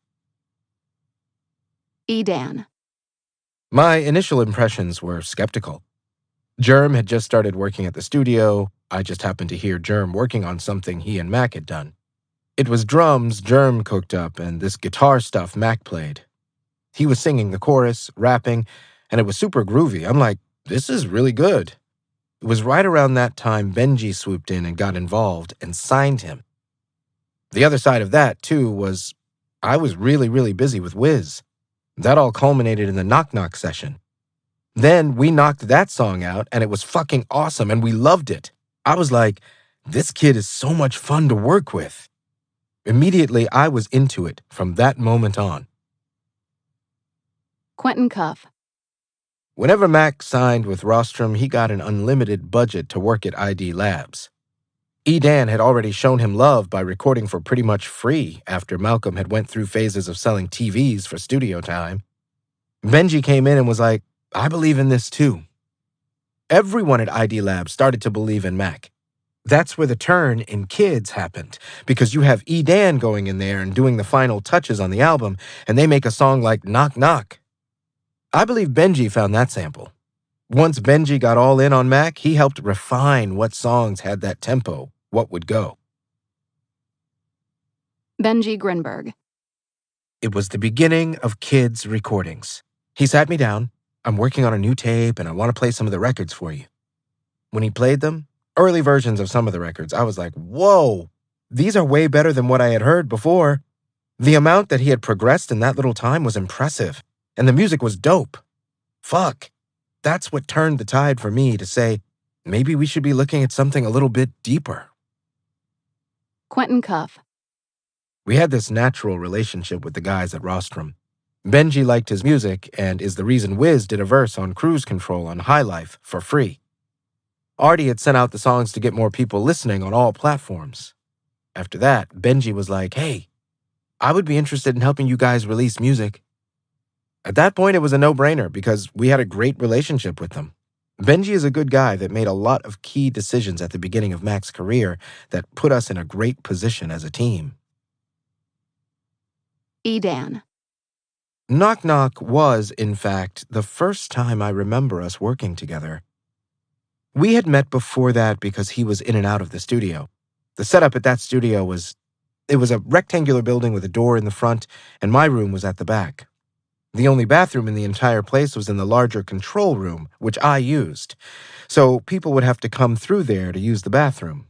Edan. My initial impressions were skeptical. Germ had just started working at the studio. I just happened to hear Germ working on something he and Mac had done. It was drums Germ cooked up and this guitar stuff Mac played. He was singing the chorus, rapping, and it was super groovy. I'm like, this is really good. It was right around that time Benji swooped in and got involved and signed him. The other side of that, too, was I was really, really busy with Wiz. That all culminated in the Knock Knock session. Then we knocked that song out, and it was fucking awesome, and we loved it. I was like, this kid is so much fun to work with. Immediately, I was into it from that moment on. Quentin Cuff. Whenever Mac signed with Rostrum, he got an unlimited budget to work at ID Labs. Edan had already shown him love by recording for pretty much free after Malcolm had went through phases of selling TVs for studio time. Benji came in and was like, I believe in this too. Everyone at ID Labs started to believe in Mac. That's where the turn in Kids happened, because you have Edan going in there and doing the final touches on the album, and they make a song like Knock Knock. I believe Benji found that sample. Once Benji got all in on Mac, he helped refine what songs had that tempo, what would go. Benji Grinberg. It was the beginning of Kids recordings. He sat me down. I'm working on a new tape, and I want to play some of the records for you. When he played them, early versions of some of the records, I was like, whoa, these are way better than what I had heard before. The amount that he had progressed in that little time was impressive, and the music was dope. Fuck. That's what turned the tide for me to say, maybe we should be looking at something a little bit deeper. Quentin Cuff. We had this natural relationship with the guys at Rostrum. Benji liked his music and is the reason Wiz did a verse on Cruise Control on High Life for free. Artie had sent out the songs to get more people listening on all platforms. After that, Benji was like, hey, I would be interested in helping you guys release music. At that point, it was a no-brainer because we had a great relationship with them. Benji is a good guy that made a lot of key decisions at the beginning of Mac's career that put us in a great position as a team. Edan. Knock Knock was, in fact, the first time I remember us working together. We had met before that because he was in and out of the studio. The setup at that studio was a rectangular building with a door in the front, and my room was at the back. The only bathroom in the entire place was in the larger control room, which I used. So people would have to come through there to use the bathroom.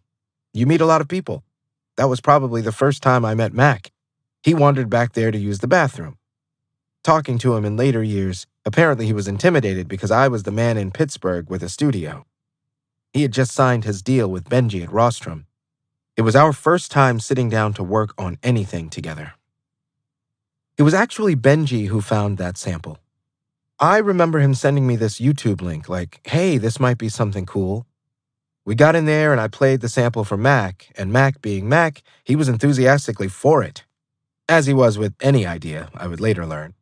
You meet a lot of people. That was probably the first time I met Mac. He wandered back there to use the bathroom. Talking to him in later years, apparently he was intimidated because I was the man in Pittsburgh with a studio. He had just signed his deal with Benji at Rostrum. It was our first time sitting down to work on anything together. It was actually Benji who found that sample. I remember him sending me this YouTube link like, hey, this might be something cool. We got in there and I played the sample for Mac, and Mac being Mac, he was enthusiastically for it. As he was with any idea, I would later learn.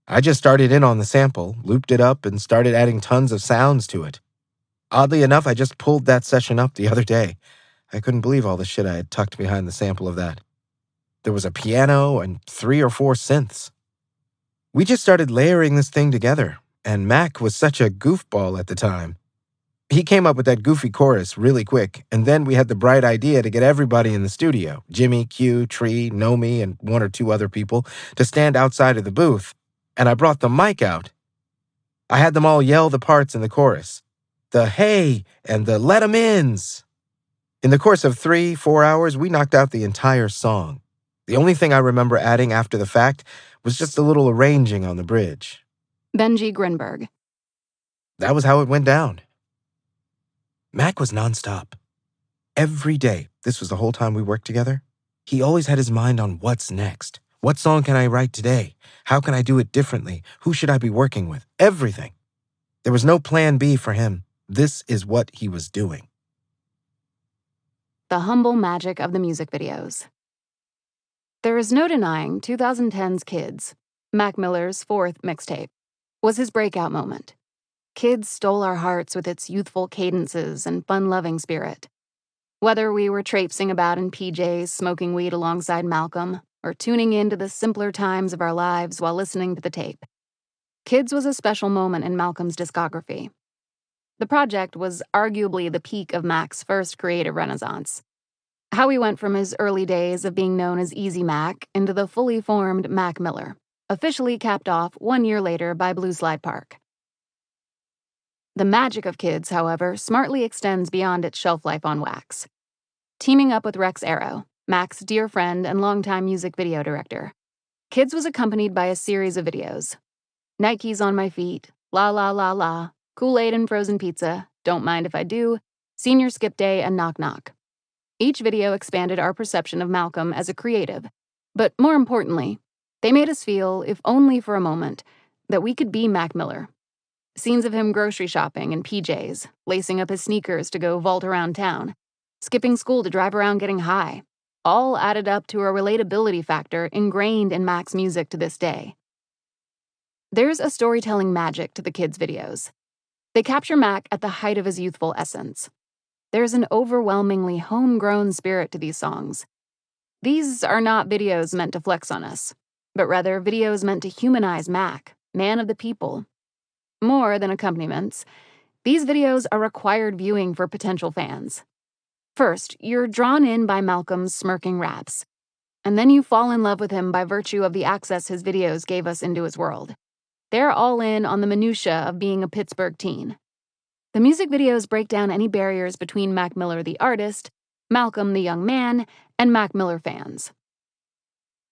I just started in on the sample, looped it up, and started adding tons of sounds to it. Oddly enough, I just pulled that session up the other day. I couldn't believe all the shit I had tucked behind the sample of that. There was a piano and 3 or 4 synths. We just started layering this thing together, and Mac was such a goofball at the time. He came up with that goofy chorus really quick, and then we had the bright idea to get everybody in the studio, Jimmy, Q, Tree, Nomi, and 1 or 2 other people, to stand outside of the booth, and I brought the mic out. I had them all yell the parts in the chorus. The hey and the let 'em ins. In the course of 3-4 hours, we knocked out the entire song. The only thing I remember adding after the fact was just a little arranging on the bridge. Benji Grinberg. That was how it went down. Mac was nonstop. Every day, this was the whole time we worked together, he always had his mind on what's next. What song can I write today? How can I do it differently? Who should I be working with? Everything. There was no plan B for him. This is what he was doing. The humble magic of the music videos. There is no denying 2010's Kids, Mac Miller's 4th mixtape, was his breakout moment. Kids stole our hearts with its youthful cadences and fun-loving spirit. Whether we were traipsing about in PJs, smoking weed alongside Malcolm, or tuning into the simpler times of our lives while listening to the tape, Kids was a special moment in Malcolm's discography. The project was arguably the peak of Mac's first creative renaissance. How he went from his early days of being known as Easy Mac into the fully formed Mac Miller, officially capped off 1 year later by Blue Slide Park. The magic of Kids, however, smartly extends beyond its shelf life on wax. Teaming up with Rex Arrow, Mac's dear friend and longtime music video director, Kids was accompanied by a series of videos. Nike's on My Feet, La La La La, Kool-Aid and Frozen Pizza, Don't Mind If I Do, Senior Skip Day, and Knock Knock. Each video expanded our perception of Malcolm as a creative, but more importantly, they made us feel, if only for a moment, that we could be Mac Miller. Scenes of him grocery shopping in PJs, lacing up his sneakers to go vault around town, skipping school to drive around getting high, all added up to a relatability factor ingrained in Mac's music to this day. There's a storytelling magic to the Kids' videos. They capture Mac at the height of his youthful essence. There's an overwhelmingly homegrown spirit to these songs. These are not videos meant to flex on us, but rather videos meant to humanize Mac, man of the people. More than accompaniments, these videos are required viewing for potential fans. First, you're drawn in by Malcolm's smirking raps, and then you fall in love with him by virtue of the access his videos gave us into his world. They're all in on the minutia of being a Pittsburgh teen. The music videos break down any barriers between Mac Miller the artist, Malcolm the young man, and Mac Miller fans.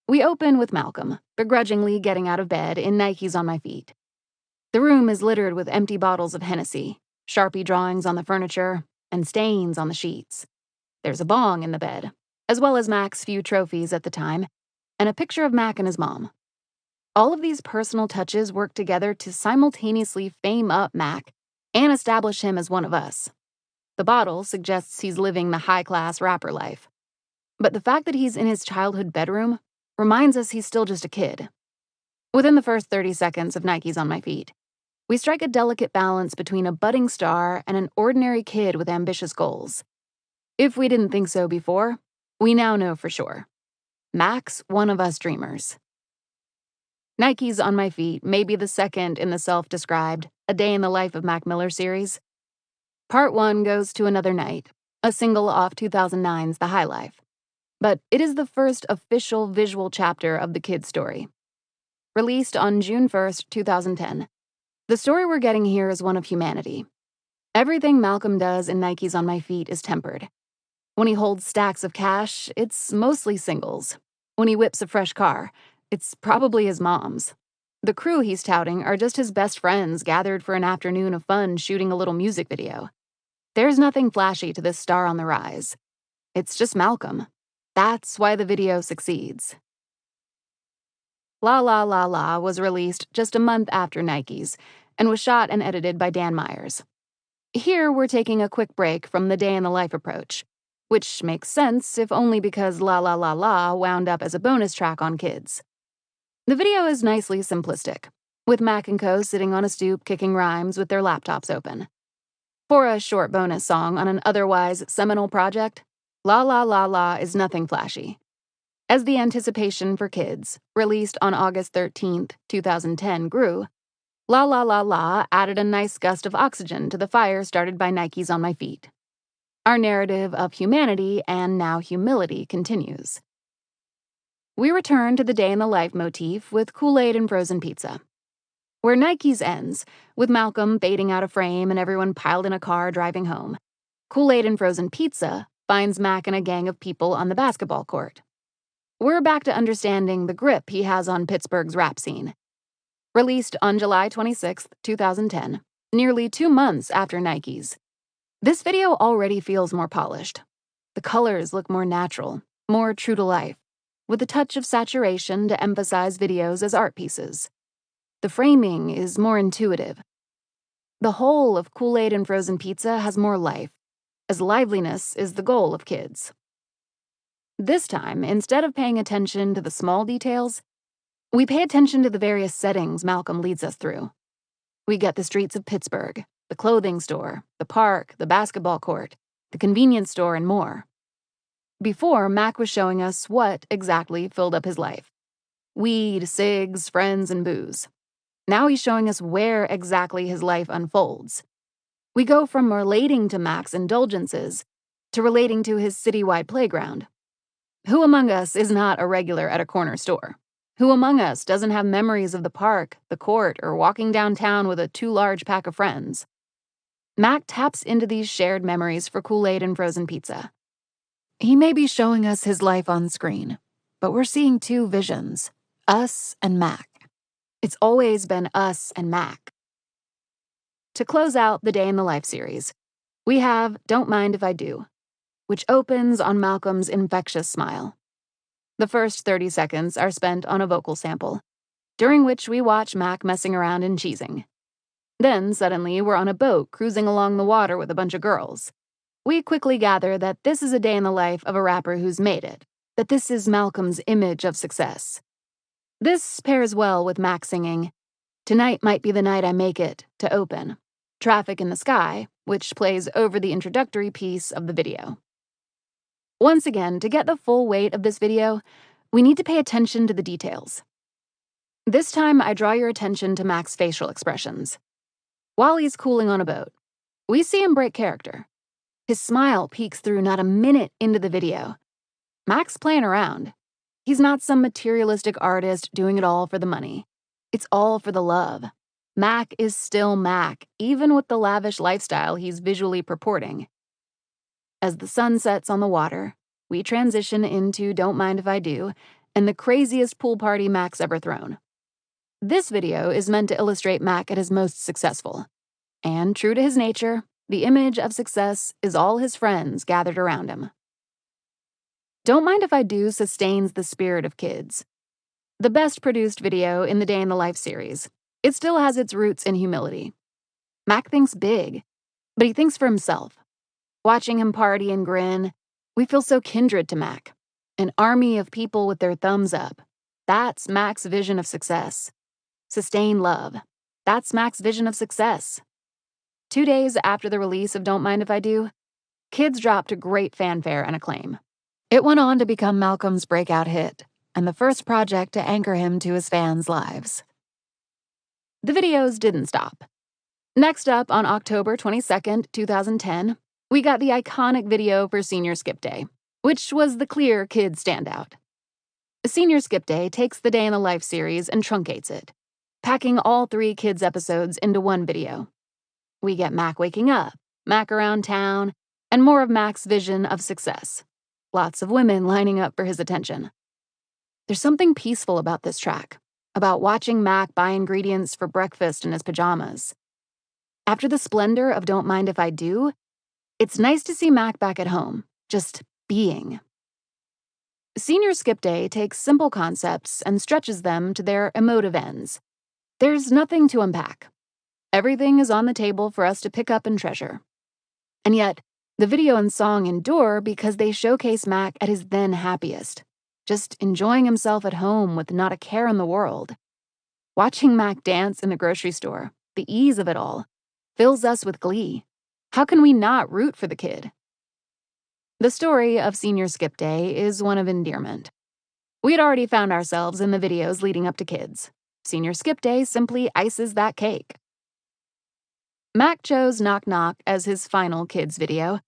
We open with Malcolm, begrudgingly getting out of bed in Nike's on My Feet. The room is littered with empty bottles of Hennessy, Sharpie drawings on the furniture, and stains on the sheets. There's a bong in the bed, as well as Mac's few trophies at the time, and a picture of Mac and his mom. All of these personal touches work together to simultaneously fame up Mac and establish him as one of us. The bottle suggests he's living the high-class rapper life. But the fact that he's in his childhood bedroom reminds us he's still just a kid. Within the first 30 seconds of Nike's on My Feet, we strike a delicate balance between a budding star and an ordinary kid with ambitious goals. If we didn't think so before, we now know for sure. Mac's one of us dreamers. Nike's on My Feet may be the second in the self-described A Day in the Life of Mac Miller series. Part 1 goes to Another Night, a single off 2009's The High Life. But it is the first official visual chapter of the Kid story. Released on June 1st, 2010, the story we're getting here is one of humanity. Everything Malcolm does in Nike's on My Feet is tempered. When he holds stacks of cash, it's mostly singles. When he whips a fresh car, it's probably his mom's. The crew he's touting are just his best friends gathered for an afternoon of fun shooting a little music video. There's nothing flashy to this star on the rise. It's just Malcolm. That's why the video succeeds. La La La La was released just a month after Nike's and was shot and edited by Dan Myers. Here we're taking a quick break from the day in the life approach, which makes sense if only because La La La La wound up as a bonus track on Kids. The video is nicely simplistic, with Mac and Co. sitting on a stoop kicking rhymes with their laptops open. For a short bonus song on an otherwise seminal project, La La La La is nothing flashy. As the anticipation for Kids, released on August 13th, 2010, grew, La La La La added a nice gust of oxygen to the fire started by Nikes on My Feet. Our narrative of humanity and now humility continues. We return to the day in the life motif with Kool-Aid and frozen pizza. Where Nikes ends, with Malcolm fading out of frame and everyone piled in a car driving home, Kool-Aid and frozen pizza finds Mac and a gang of people on the basketball court. We're back to understanding the grip he has on Pittsburgh's rap scene. Released on July 26, 2010, nearly 2 months after Nikes. This video already feels more polished. The colors look more natural, more true to life, with a touch of saturation to emphasize videos as art pieces. The framing is more intuitive. The whole of Kool-Aid and frozen pizza has more life, as liveliness is the goal of Kids. This time, instead of paying attention to the small details, we pay attention to the various settings Malcolm leads us through. We get the streets of Pittsburgh, the clothing store, the park, the basketball court, the convenience store, and more. Before, Mac was showing us what exactly filled up his life. Weed, cigs, friends, and booze. Now he's showing us where exactly his life unfolds. We go from relating to Mac's indulgences to relating to his citywide playground. Who among us is not a regular at a corner store? Who among us doesn't have memories of the park, the court, or walking downtown with a too large pack of friends? Mac taps into these shared memories for Kool-Aid and frozen pizza. He may be showing us his life on screen, but we're seeing two visions, us and Mac. It's always been us and Mac. To close out the Day in the Life series, we have Don't Mind If I Do, which opens on Malcolm's infectious smile. The first 30 seconds are spent on a vocal sample, during which we watch Mac messing around and cheesing. Then, suddenly, we're on a boat cruising along the water with a bunch of girls. We quickly gather that this is a day in the life of a rapper who's made it, that this is Malcolm's image of success. This pairs well with Mac singing, "Tonight might be the night I make it," to open, "Traffic in the Sky," which plays over the introductory piece of the video. Once again, to get the full weight of this video, we need to pay attention to the details. This time, I draw your attention to Mac's facial expressions. While he's cooling on a boat, we see him break character. His smile peeks through not a minute into the video. Mac's playing around. He's not some materialistic artist doing it all for the money. It's all for the love. Mac is still Mac, even with the lavish lifestyle he's visually purporting. As the sun sets on the water, we transition into Don't Mind If I Do and the craziest pool party Mac's ever thrown. This video is meant to illustrate Mac at his most successful. And true to his nature, the image of success is all his friends gathered around him. Don't Mind If I Do sustains the spirit of Kids. The best produced video in the Day in the Life series, it still has its roots in humility. Mac thinks big, but he thinks for himself. Watching him party and grin, we feel so kindred to Mac. An army of people with their thumbs up. That's Mac's vision of success. Sustained love. That's Mac's vision of success. 2 days after the release of Don't Mind If I Do, Kids dropped a great fanfare and acclaim. It went on to become Malcolm's breakout hit, and the first project to anchor him to his fans' lives. The videos didn't stop. Next up, on October 22nd, 2010, we got the iconic video for Senior Skip Day, which was the clear kid standout. Senior Skip Day takes the Day in the Life series and truncates it, packing all 3 Kids episodes into one video. We get Mac waking up, Mac around town, and more of Mac's vision of success. Lots of women lining up for his attention. There's something peaceful about this track, about watching Mac buy ingredients for breakfast in his pajamas. After the splendor of Don't Mind If I Do, it's nice to see Mac back at home, just being. Senior Skip Day takes simple concepts and stretches them to their emotive ends. There's nothing to unpack. Everything is on the table for us to pick up and treasure. And yet, the video and song endure because they showcase Mac at his then happiest, just enjoying himself at home with not a care in the world. Watching Mac dance in the grocery store, the ease of it all, fills us with glee. How can we not root for the kid? The story of Senior Skip Day is one of endearment. We had already found ourselves in the videos leading up to kids. Senior Skip Day simply ices that cake. Mac chose Knock Knock as his final kids video,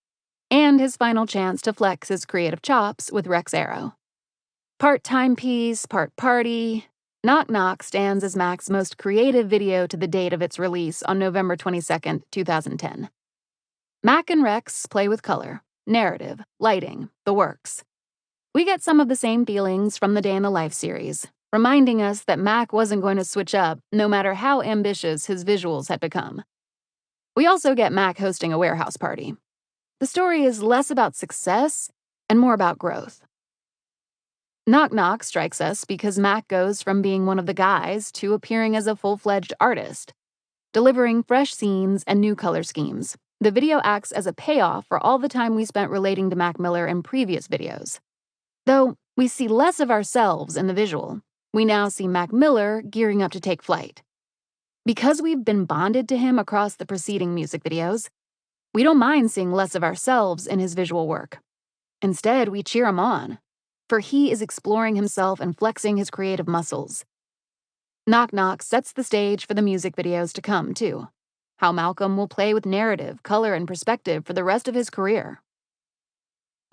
and his final chance to flex his creative chops with Rex Arrow. Part timepiece, part party, Knock Knock stands as Mac's most creative video to the date of its release on November 22nd, 2010. Mac and Rex play with color, narrative, lighting, the works. We get some of the same feelings from the Day in the Life series, reminding us that Mac wasn't going to switch up no matter how ambitious his visuals had become. We also get Mac hosting a warehouse party. The story is less about success and more about growth. Knock Knock strikes us because Mac goes from being one of the guys to appearing as a full-fledged artist, delivering fresh scenes and new color schemes. The video acts as a payoff for all the time we spent relating to Mac Miller in previous videos. Though we see less of ourselves in the visual, we now see Mac Miller gearing up to take flight. Because we've been bonded to him across the preceding music videos, we don't mind seeing less of ourselves in his visual work. Instead, we cheer him on, for he is exploring himself and flexing his creative muscles. Knock Knock sets the stage for the music videos to come, too. How Malcolm will play with narrative, color, and perspective for the rest of his career.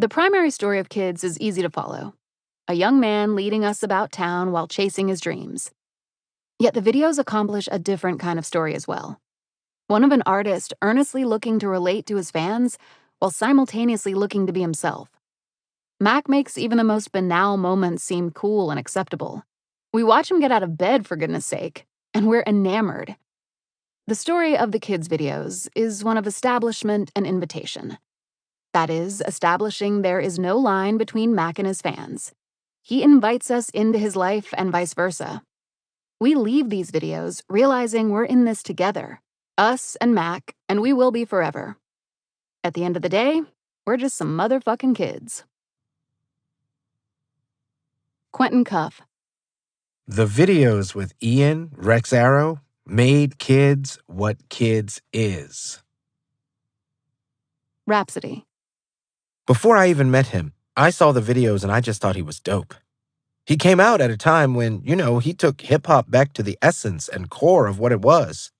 The primary story of Kids is easy to follow. A young man leading us about town while chasing his dreams. Yet the videos accomplish a different kind of story as well. One of an artist earnestly looking to relate to his fans while simultaneously looking to be himself. Mac makes even the most banal moments seem cool and acceptable. We watch him get out of bed, for goodness sake, and we're enamored. The story of the Kids videos is one of establishment and invitation. That is, establishing there is no line between Mac and his fans. He invites us into his life and vice versa. We leave these videos realizing we're in this together, us and Mac, and we will be forever. At the end of the day, we're just some motherfucking kids. Quentin Cuff. The videos with Ian, Rex Arrow, made Kids what Kids is. Rhapsody. Before I even met him, I saw the videos and I just thought he was dope. He came out at a time when, he took hip-hop back to the essence and core of what it was.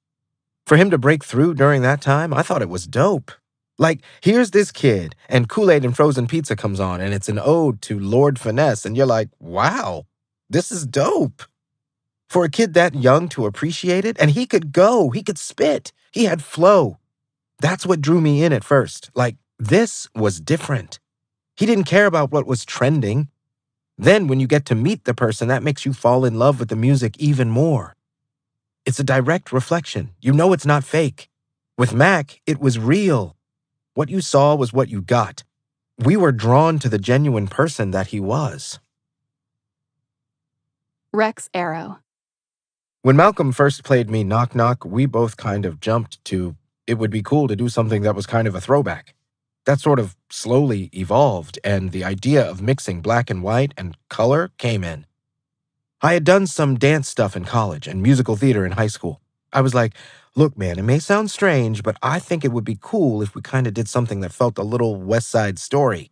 For him to break through during that time, I thought it was dope. Like, here's this kid, and Kool-Aid and frozen pizza comes on, and it's an ode to Lord Finesse, and you're like, wow, this is dope. For a kid that young to appreciate it, and he could go, he could spit, he had flow. That's what drew me in at first. Like, this was different. He didn't care about what was trending. Then when you get to meet the person, that makes you fall in love with the music even more. It's a direct reflection. You know it's not fake. With Mac, it was real. What you saw was what you got. We were drawn to the genuine person that he was. Rex Arrow. When Malcolm first played me Knock Knock, we both kind of jumped to, it would be cool to do something that was kind of a throwback. That sort of slowly evolved, and the idea of mixing black and white and color came in. I had done some dance stuff in college and musical theater in high school. I was like, look, man, it may sound strange, but I think it would be cool if we kind of did something that felt a little West Side Story.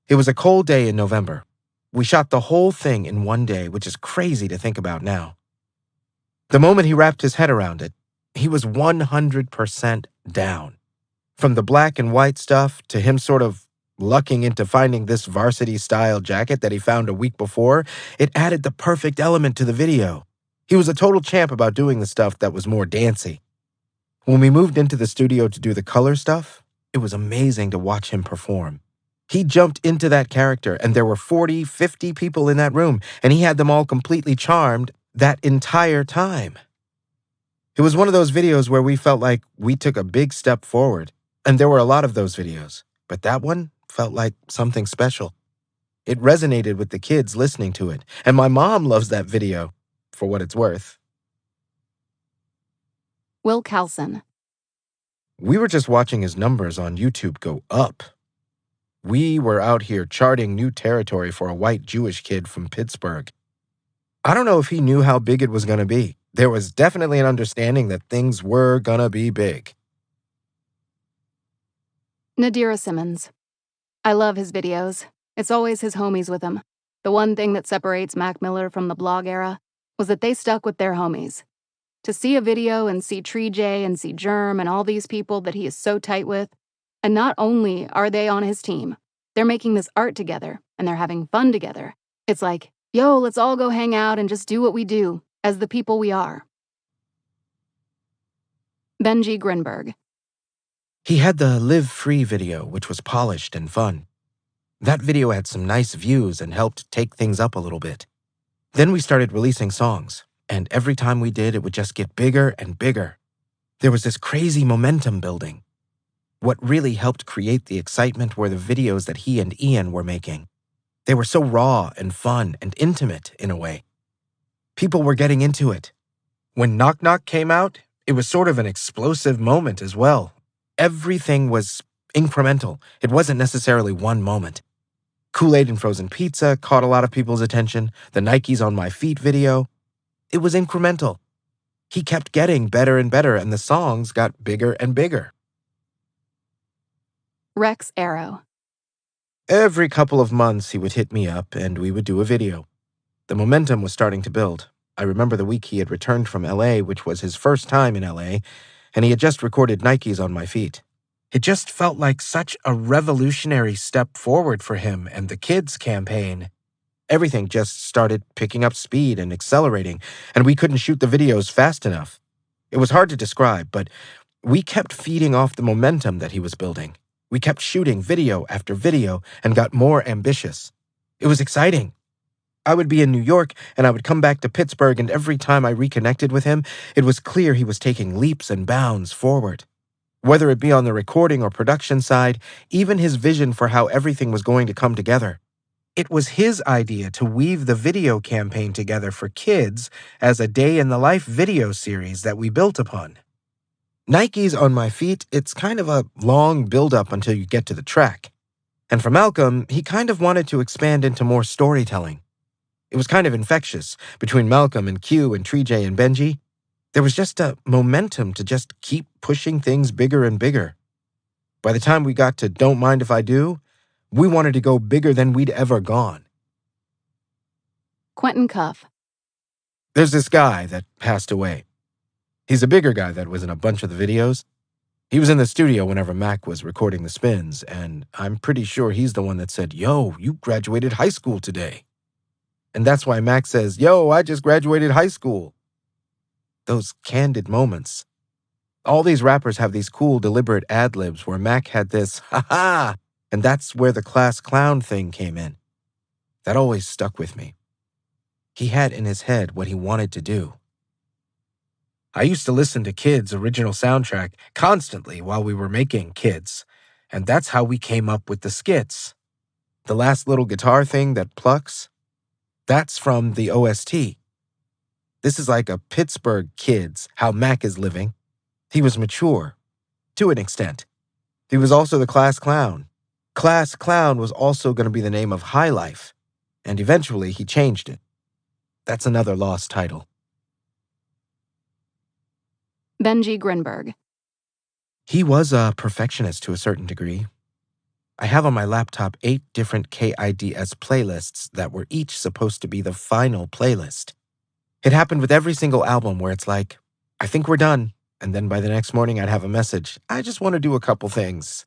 It was a cold day in November. We shot the whole thing in one day, which is crazy to think about now. The moment he wrapped his head around it, he was 100% down. From the black and white stuff to him sort of lucking into finding this varsity-style jacket that he found a week before, it added the perfect element to the video. He was a total champ about doing the stuff that was more dancey. When we moved into the studio to do the color stuff, it was amazing to watch him perform. He jumped into that character, and there were 40, 50 people in that room, and he had them all completely charmed that entire time. It was one of those videos where we felt like we took a big step forward. And there were a lot of those videos, but that one felt like something special. It resonated with the kids listening to it, and my mom loves that video, for what it's worth. Will Carlson. We were just watching his numbers on YouTube go up. We were out here charting new territory for a white Jewish kid from Pittsburgh. I don't know if he knew how big it was going to be. There was definitely an understanding that things were going to be big. Nadira Simmons. I love his videos. It's always his homies with him. The one thing that separates Mac Miller from the blog era was that they stuck with their homies. To see a video and see Tree J and see Germ and all these people that he is so tight with, and not only are they on his team, they're making this art together and they're having fun together. It's like, yo, let's all go hang out and just do what we do as the people we are. Benji Grinberg. He had the Live Free video, which was polished and fun. That video had some nice views and helped take things up a little bit. Then we started releasing songs, and every time we did, it would just get bigger and bigger. There was this crazy momentum building. What really helped create the excitement were the videos that he and Ian were making. They were so raw and fun and intimate in a way. People were getting into it. When Knock Knock came out, it was sort of an explosive moment as well. Everything was incremental. It wasn't necessarily one moment. Kool-Aid and Frozen Pizza caught a lot of people's attention. The Nikes on My Feet video. It was incremental. He kept getting better and better, and the songs got bigger and bigger. Rex Arrow. Every couple of months, he would hit me up, and we would do a video. The momentum was starting to build. I remember the week he had returned from L.A., which was his first time in L.A., and he had just recorded Nikes on My Feet. It just felt like such a revolutionary step forward for him and the kids' campaign. Everything just started picking up speed and accelerating, and we couldn't shoot the videos fast enough. It was hard to describe, but we kept feeding off the momentum that he was building. We kept shooting video after video and got more ambitious. It was exciting. I would be in New York, and I would come back to Pittsburgh, and every time I reconnected with him, it was clear he was taking leaps and bounds forward. Whether it be on the recording or production side, even his vision for how everything was going to come together. It was his idea to weave the video campaign together for kids as a day-in-the-life video series that we built upon. Nikes on My Feet, it's kind of a long build-up until you get to the track. And for Malcolm, he kind of wanted to expand into more storytelling. It was kind of infectious between Malcolm and Q and Tree J and Benji. There was just a momentum to just keep pushing things bigger and bigger. By the time we got to Don't Mind If I Do, we wanted to go bigger than we'd ever gone. Quentin Cuff. There's this guy that passed away. He's a bigger guy that was in a bunch of the videos. He was in the studio whenever Mac was recording the spins, and I'm pretty sure he's the one that said, "Yo, you graduated high school today." And that's why Mac says, "Yo, I just graduated high school." Those candid moments. All these rappers have these cool, deliberate ad-libs where Mac had this, ha-ha, and that's where the class clown thing came in. That always stuck with me. He had in his head what he wanted to do. I used to listen to Kids' original soundtrack constantly while we were making Kids, and that's how we came up with the skits. The last little guitar thing that plucks, that's from the OST. This is like a Pittsburgh Kids, how Mac is living. He was mature, to an extent. He was also the class clown. Class clown was also going to be the name of High Life, and eventually he changed it. That's another lost title. Benji Grinberg. He was a perfectionist to a certain degree. I have on my laptop 8 different KIDS playlists that were each supposed to be the final playlist. It happened with every single album where it's like, I think we're done. And then by the next morning, I'd have a message. I just want to do a couple things.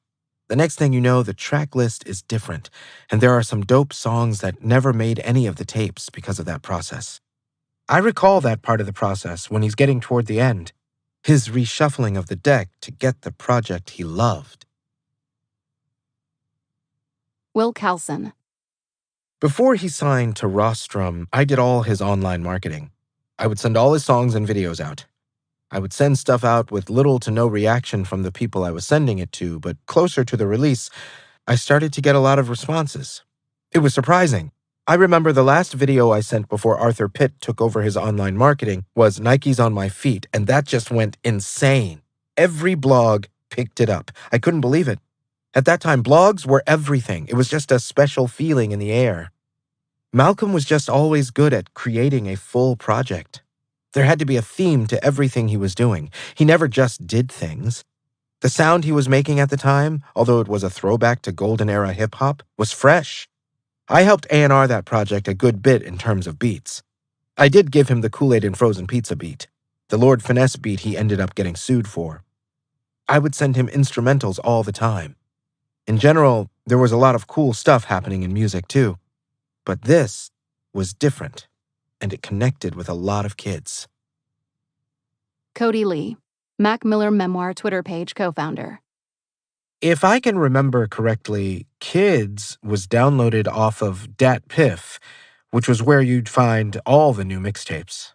The next thing you know, the track list is different. And there are some dope songs that never made any of the tapes because of that process. I recall that part of the process when he's getting toward the end. His reshuffling of the deck to get the project he loved. Will Carlson. Before he signed to Rostrum, I did all his online marketing. I would send all his songs and videos out. I would send stuff out with little to no reaction from the people I was sending it to, but closer to the release, I started to get a lot of responses. It was surprising. I remember the last video I sent before Arthur Pitt took over his online marketing was Nike's on My Feet, and that just went insane. Every blog picked it up. I couldn't believe it. At that time, blogs were everything. It was just a special feeling in the air. Malcolm was just always good at creating a full project. There had to be a theme to everything he was doing. He never just did things. The sound he was making at the time, although it was a throwback to golden era hip-hop, was fresh. I helped A&R that project a good bit in terms of beats. I did give him the Kool-Aid and Frozen Pizza beat, the Lord Finesse beat he ended up getting sued for. I would send him instrumentals all the time. In general, there was a lot of cool stuff happening in music too. But this was different, and it connected with a lot of kids. Cody Lee, Mac Miller Memoir Twitter page co-founder. If I can remember correctly, Kids was downloaded off of Dat Piff, which was where you'd find all the new mixtapes.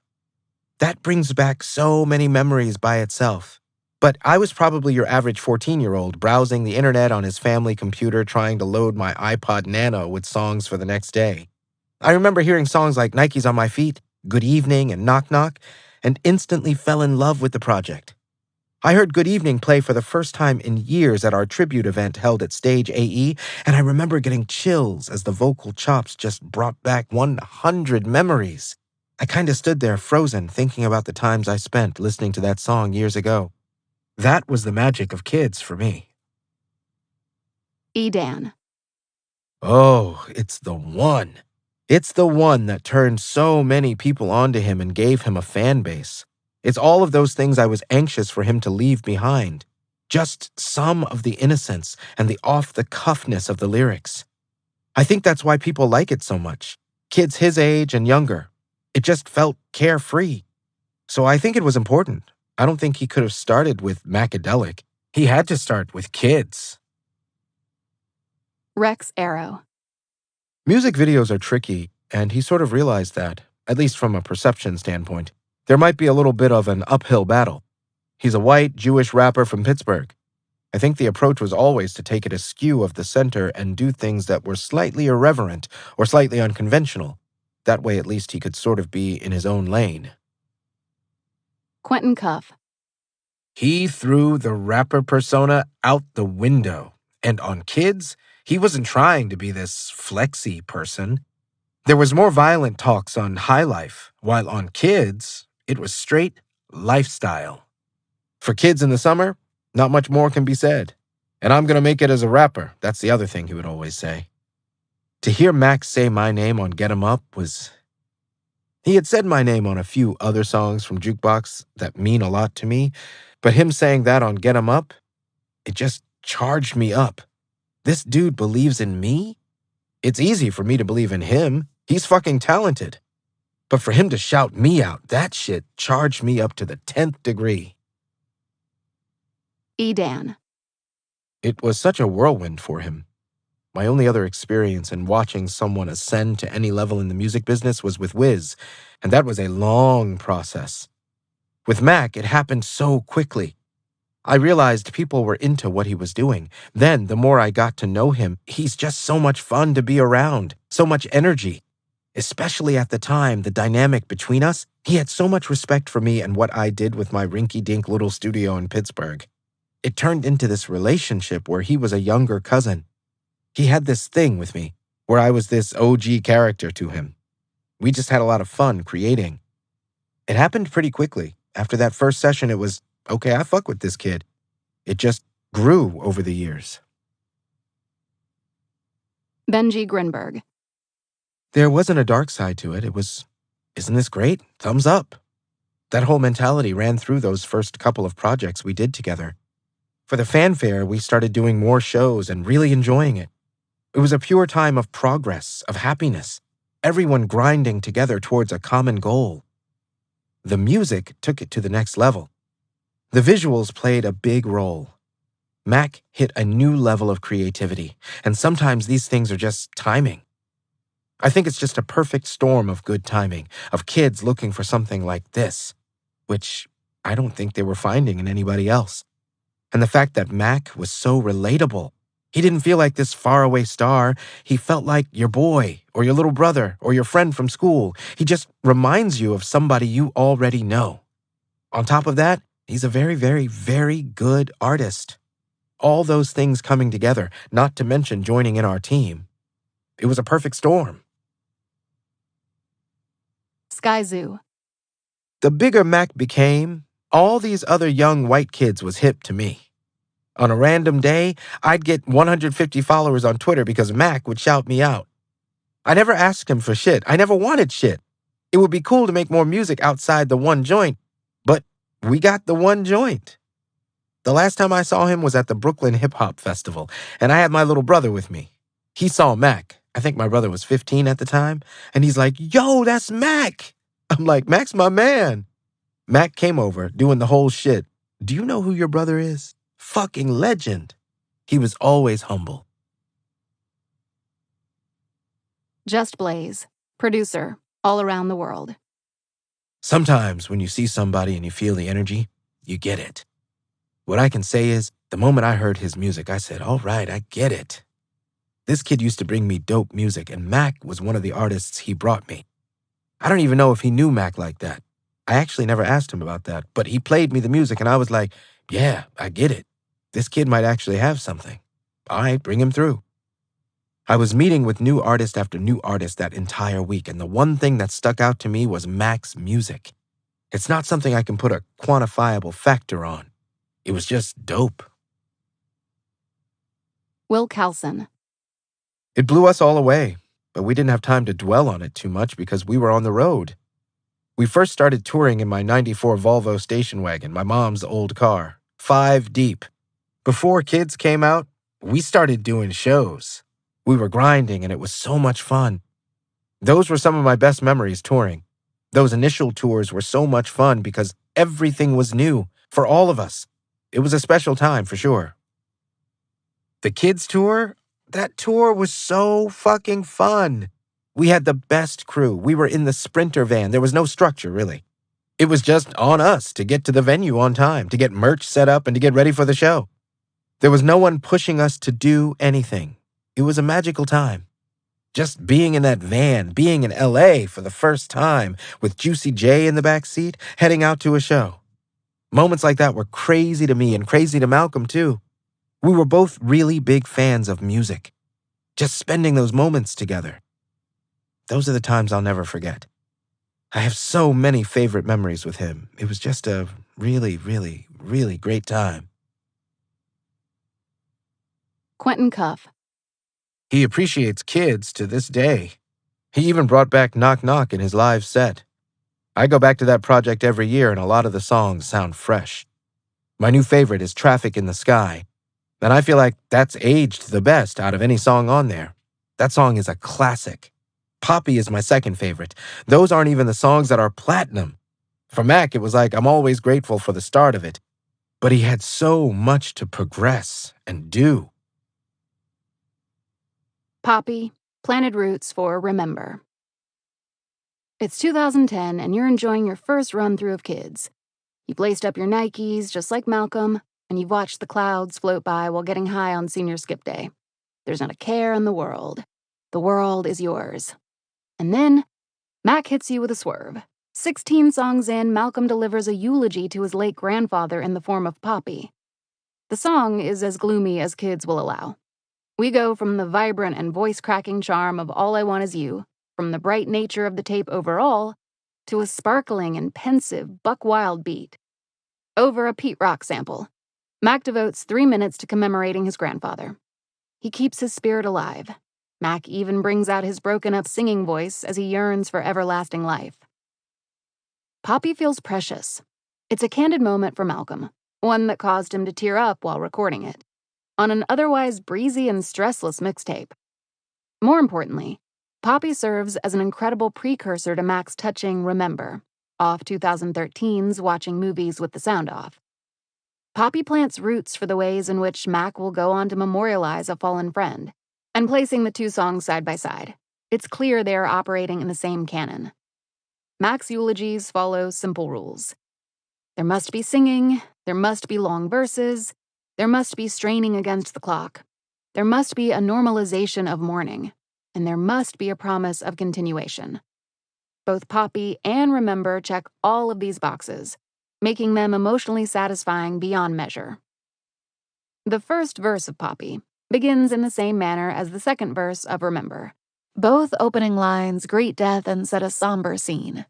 That brings back so many memories by itself. But I was probably your average 14-year-old browsing the internet on his family computer trying to load my iPod Nano with songs for the next day. I remember hearing songs like Nike's on My Feet, Good Evening, and Knock Knock, and instantly fell in love with the project. I heard Good Evening play for the first time in years at our tribute event held at Stage AE, and I remember getting chills as the vocal chops just brought back 100 memories. I kinda stood there frozen thinking about the times I spent listening to that song years ago. That was the magic of Kids for me. Dan. Oh, it's the one. It's the one that turned so many people onto him and gave him a fan base. It's all of those things I was anxious for him to leave behind. Just some of the innocence and the off-the-cuffness of the lyrics. I think that's why people like it so much. Kids his age and younger. It just felt carefree. So I think it was important. I don't think he could have started with Macadelic. He had to start with Kids. Rex Arrow. Music videos are tricky, and he sort of realized that, at least from a perception standpoint. There might be a little bit of an uphill battle. He's a white, Jewish rapper from Pittsburgh. I think the approach was always to take it askew of the center and do things that were slightly irreverent or slightly unconventional. That way, at least, he could sort of be in his own lane. Quentin Cuff. He threw the rapper persona out the window. And on Kids, he wasn't trying to be this flexy person. There was more violent talks on High Life, while on Kids, it was straight lifestyle. For kids in the summer, not much more can be said. And I'm gonna make it as a rapper. That's the other thing he would always say. To hear Max say my name on Get 'Em Up was... He had said my name on a few other songs from Jukebox that mean a lot to me, but him saying that on Get 'Em Up, it just charged me up. This dude believes in me? It's easy for me to believe in him. He's fucking talented. But for him to shout me out, that shit charged me up to the 10th degree. Dan. It was such a whirlwind for him. My only other experience in watching someone ascend to any level in the music business was with Wiz, and that was a long process. With Mac, it happened so quickly. I realized people were into what he was doing. Then, the more I got to know him, he's just so much fun to be around, so much energy. Especially at the time, the dynamic between us, he had so much respect for me and what I did with my rinky-dink little studio in Pittsburgh. It turned into this relationship where he was a younger cousin. He had this thing with me, where I was this OG character to him. We just had a lot of fun creating. It happened pretty quickly. After that first session, it was, okay, I fuck with this kid. It just grew over the years. Benji Grinberg. There wasn't a dark side to it. It was, isn't this great? Thumbs up. That whole mentality ran through those first couple of projects we did together. For the fanfare, we started doing more shows and really enjoying it. It was a pure time of progress, of happiness, everyone grinding together towards a common goal. The music took it to the next level. The visuals played a big role. Mac hit a new level of creativity, and sometimes these things are just timing. I think it's just a perfect storm of good timing, of kids looking for something like this, which I don't think they were finding in anybody else. And the fact that Mac was so relatable, He didn't feel like this faraway star. He felt like your boy or your little brother or your friend from school. He just reminds you of somebody you already know. On top of that, he's a very, very, very good artist. All those things coming together, not to mention joining in our team. It was a perfect storm. Sky Zoo. The bigger Mac became, all these other young white kids was hip to me. On a random day, I'd get 150 followers on Twitter because Mac would shout me out. I never asked him for shit. I never wanted shit. It would be cool to make more music outside the one joint, but we got the one joint. The last time I saw him was at the Brooklyn Hip Hop Festival, and I had my little brother with me. He saw Mac. I think my brother was 15 at the time, and he's like, "Yo, that's Mac." I'm like, "Mac's my man." Mac came over, doing the whole shit. "Do you know who your brother is? Fucking legend." He was always humble. Just Blaze. Producer. All around the world. Sometimes when you see somebody and you feel the energy, you get it. What I can say is, the moment I heard his music, I said, all right, I get it. This kid used to bring me dope music, and Mac was one of the artists he brought me. I don't even know if he knew Mac like that. I actually never asked him about that, but he played me the music, and I was like, yeah, I get it. This kid might actually have something. All right, bring him through. I was meeting with new artist after new artist that entire week, and the one thing that stuck out to me was Mac's music. It's not something I can put a quantifiable factor on. It was just dope. Will Carlson. It blew us all away, but we didn't have time to dwell on it too much because we were on the road. We first started touring in my '94 Volvo station wagon, my mom's old car, 5 deep. Before kids came out, we started doing shows. We were grinding, and it was so much fun. Those were some of my best memories touring. Those initial tours were so much fun because everything was new for all of us. It was a special time for sure. The kids tour, that tour was so fucking fun. We had the best crew. We were in the Sprinter van. There was no structure, really. It was just on us to get to the venue on time, to get merch set up, and to get ready for the show. There was no one pushing us to do anything. It was a magical time. Just being in that van, being in LA for the first time with Juicy J in the back seat, heading out to a show. Moments like that were crazy to me and crazy to Malcolm, too. We were both really big fans of music. Just spending those moments together. Those are the times I'll never forget. I have so many favorite memories with him. It was just a really, really, really great time. Quentin Cuff. He appreciates kids to this day. He even brought back Knock Knock in his live set. I go back to that project every year, and a lot of the songs sound fresh. My new favorite is Traffic in the Sky, and I feel like that's aged the best out of any song on there. That song is a classic. Poppy is my second favorite. Those aren't even the songs that are platinum. For Mac, it was like I'm always grateful for the start of it, but he had so much to progress and do. Poppy. Planted roots for Remember. It's 2010 and you're enjoying your first run-through of kids. You've laced up your Nikes just like Malcolm, and you've watched the clouds float by while getting high on senior skip day. There's not a care in the world. The world is yours. And then, Mac hits you with a swerve. 16 songs in, Malcolm delivers a eulogy to his late grandfather in the form of Poppy. The song is as gloomy as kids will allow. We go from the vibrant and voice-cracking charm of All I Want Is You, from the bright nature of the tape overall, to a sparkling and pensive buck-wild beat. Over a Pete Rock sample, Mac devotes 3 minutes to commemorating his grandfather. He keeps his spirit alive. Mac even brings out his broken-up singing voice as he yearns for everlasting life. Poppy feels precious. It's a candid moment for Malcolm, one that caused him to tear up while recording it, on an otherwise breezy and stressless mixtape. More importantly, Poppy serves as an incredible precursor to Mac's touching Remember, off 2013's Watching Movies with the Sound Off. Poppy plants roots for the ways in which Mac will go on to memorialize a fallen friend, and placing the two songs side by side, it's clear they are operating in the same canon. Mac's eulogies follow simple rules. There must be singing, there must be long verses, there must be straining against the clock. there must be a normalization of mourning, and there must be a promise of continuation. Both Poppy and Remember check all of these boxes, making them emotionally satisfying beyond measure. The first verse of Poppy begins in the same manner as the second verse of Remember. Both opening lines greet death and set a somber scene.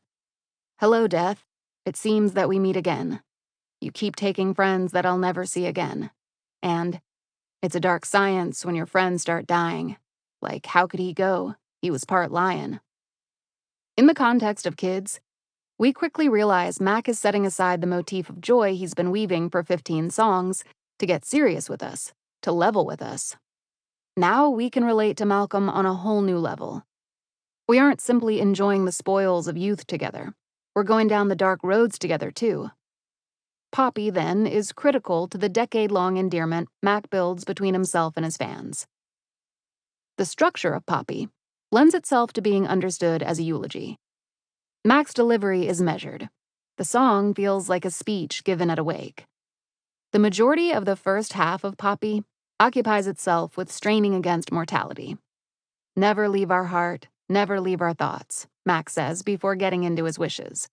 Hello, death. It seems that we meet again. You keep taking friends that I'll never see again. And it's a dark science when your friends start dying. Like, how could he go? He was part lion. In the context of kids, we quickly realize Mac is setting aside the motif of joy he's been weaving for 15 songs to get serious with us, to level with us. Now we can relate to Malcolm on a whole new level. We aren't simply enjoying the spoils of youth together. We're going down the dark roads together, too. Poppy, then, is critical to the decade-long endearment Mac builds between himself and his fans. The structure of Poppy lends itself to being understood as a eulogy. Mac's delivery is measured. The song feels like a speech given at a wake. The majority of the first half of Poppy occupies itself with straining against mortality. Never leave our heart, never leave our thoughts, Mac says before getting into his wishes.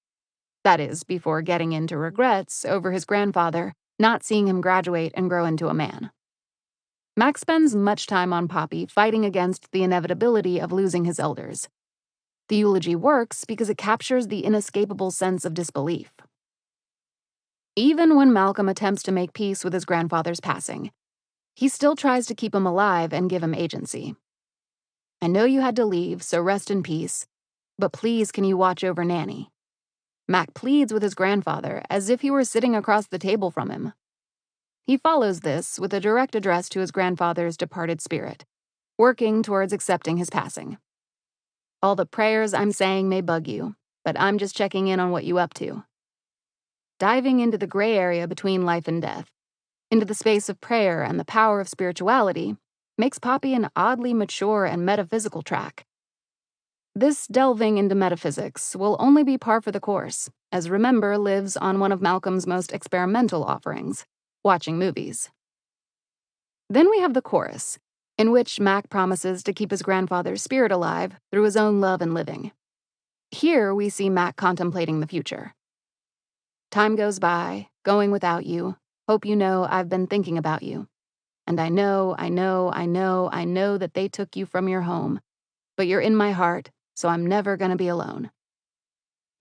That is, before getting into regrets over his grandfather not seeing him graduate and grow into a man. Mac spends much time on Poppy fighting against the inevitability of losing his elders. The eulogy works because it captures the inescapable sense of disbelief. Even when Malcolm attempts to make peace with his grandfather's passing, he still tries to keep him alive and give him agency. I know you had to leave, so rest in peace, but please can you watch over Nanny? Mac pleads with his grandfather as if he were sitting across the table from him. He follows this with a direct address to his grandfather's departed spirit, working towards accepting his passing. All the prayers I'm saying may bug you, but I'm just checking in on what you up to. Diving into the gray area between life and death, into the space of prayer and the power of spirituality, makes Poppy an oddly mature and metaphysical track. This delving into metaphysics will only be par for the course, as Remember lives on one of Malcolm's most experimental offerings, watching movies. Then we have the chorus, in which Mac promises to keep his grandfather's spirit alive through his own love and living. Here we see Mac contemplating the future. Time goes by, going without you. Hope you know I've been thinking about you. And I know that they took you from your home. But you're in my heart, so I'm never gonna be alone.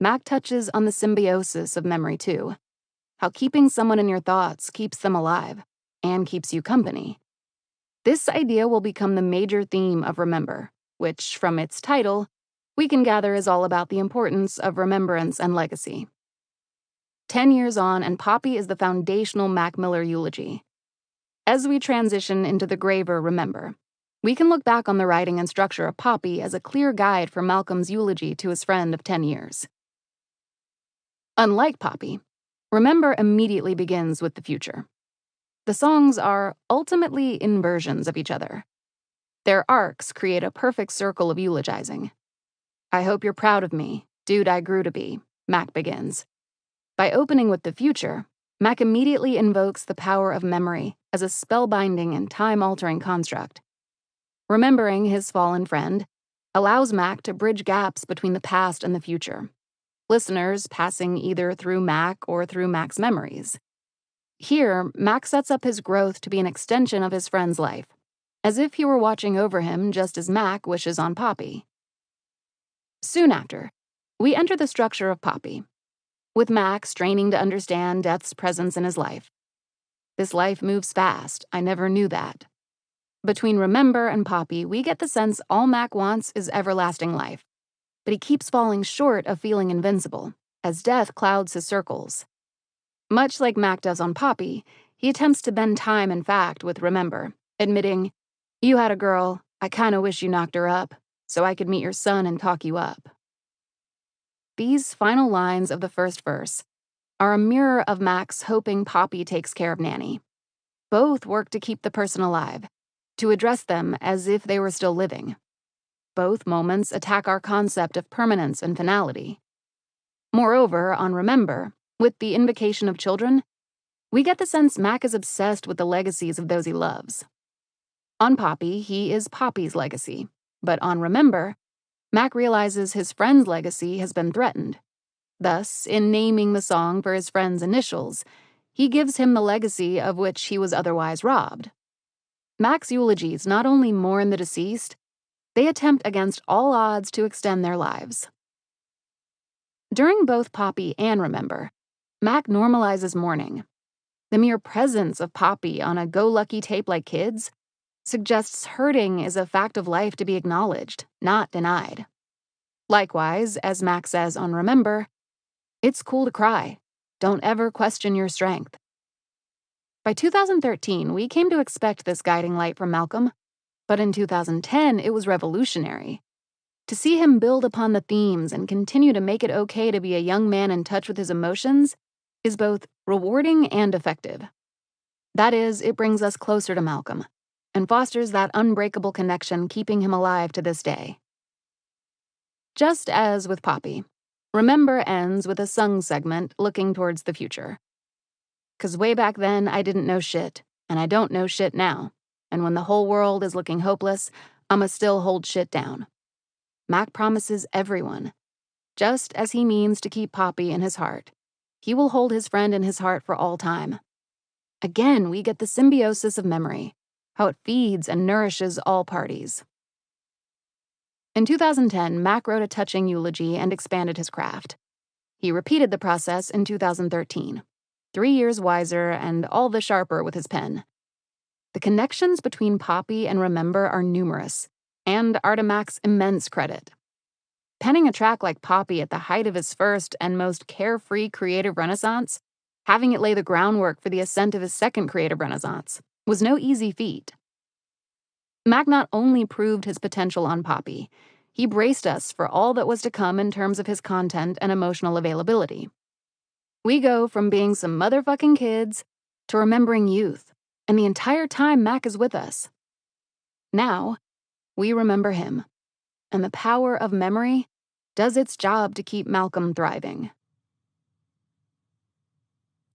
Mac touches on the symbiosis of memory too. How keeping someone in your thoughts keeps them alive, and keeps you company. This idea will become the major theme of Remember, which, from its title, we can gather is all about the importance of remembrance and legacy. 10 years on, and Poppy is the foundational Mac Miller eulogy. As we transition into the graver Remember, we can look back on the writing and structure of Poppy as a clear guide for Malcolm's eulogy to his friend of 10 years. Unlike Poppy, Remember immediately begins with the future. The songs are ultimately inversions of each other. Their arcs create a perfect circle of eulogizing. I hope you're proud of me, dude I grew to be, Mac begins. By opening with the future, Mac immediately invokes the power of memory as a spellbinding and time-altering construct. Remembering his fallen friend allows Mac to bridge gaps between the past and the future, listeners passing either through Mac or through Mac's memories. Here, Mac sets up his growth to be an extension of his friend's life, as if he were watching over him just as Mac wishes on Poppy. Soon after, we enter the structure of Poppy, with Mac straining to understand death's presence in his life. This life moves fast, I never knew that. Between Remember and Poppy, we get the sense all Mac wants is everlasting life, but he keeps falling short of feeling invincible, as death clouds his circles. Much like Mac does on Poppy, he attempts to bend time and fact with Remember, admitting, you had a girl, I kinda wish you knocked her up, so I could meet your son and talk you up. These final lines of the first verse are a mirror of Mac's hoping Poppy takes care of Nanny. Both work to keep the person alive, to address them as if they were still living. Both moments attack our concept of permanence and finality. Moreover, on Remember, with the invocation of children, we get the sense Mac is obsessed with the legacies of those he loves. On Poppy, he is Poppy's legacy. But on Remember, Mac realizes his friend's legacy has been threatened. Thus, in naming the song for his friend's initials, he gives him the legacy of which he was otherwise robbed. Mac's eulogies not only mourn the deceased, they attempt against all odds to extend their lives. During both Poppy and Remember, Mac normalizes mourning. The mere presence of Poppy on a go-lucky tape like Kids suggests hurting is a fact of life to be acknowledged, not denied. Likewise, as Mac says on Remember, it's cool to cry. Don't ever question your strength. By 2013, we came to expect this guiding light from Malcolm, but in 2010, it was revolutionary. To see him build upon the themes and continue to make it okay to be a young man in touch with his emotions is both rewarding and effective. That is, it brings us closer to Malcolm and fosters that unbreakable connection keeping him alive to this day. Just as with Poppy, Remember ends with a sung segment looking towards the future. 'Cause way back then, I didn't know shit, and I don't know shit now. And when the whole world is looking hopeless, I'ma still hold shit down. Mac promises everyone. Just as he means to keep Poppy in his heart, he will hold his friend in his heart for all time. Again, we get the symbiosis of memory, how it feeds and nourishes all parties. In 2010, Mac wrote a touching eulogy and expanded his craft. He repeated the process in 2013, 3 years wiser and all the sharper with his pen. The connections between Poppy and Remember are numerous, and are to Mac's immense credit. Penning a track like Poppy at the height of his first and most carefree creative renaissance, having it lay the groundwork for the ascent of his second creative renaissance, was no easy feat. Mac not only proved his potential on Poppy, he braced us for all that was to come in terms of his content and emotional availability. We go from being some motherfucking kids to remembering youth, and the entire time Mac is with us. Now, we remember him, and the power of memory does its job to keep Malcolm thriving.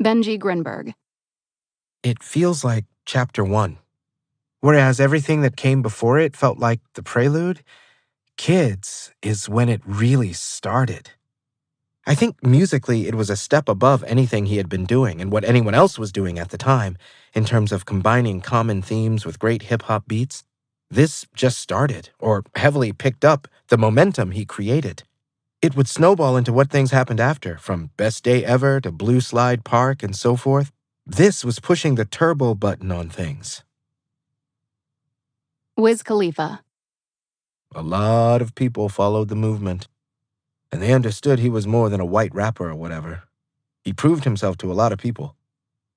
Benji Grinberg. It feels like chapter 1. Whereas everything that came before it felt like the prelude, Kids is when it really started. I think musically it was a step above anything he had been doing and what anyone else was doing at the time in terms of combining common themes with great hip-hop beats. This just started, or heavily picked up, the momentum he created. It would snowball into what things happened after, from Best Day Ever to Blue Slide Park and so forth. This was pushing the turbo button on things. Wiz Khalifa. A lot of people followed the movement, and they understood he was more than a white rapper or whatever. He proved himself to a lot of people.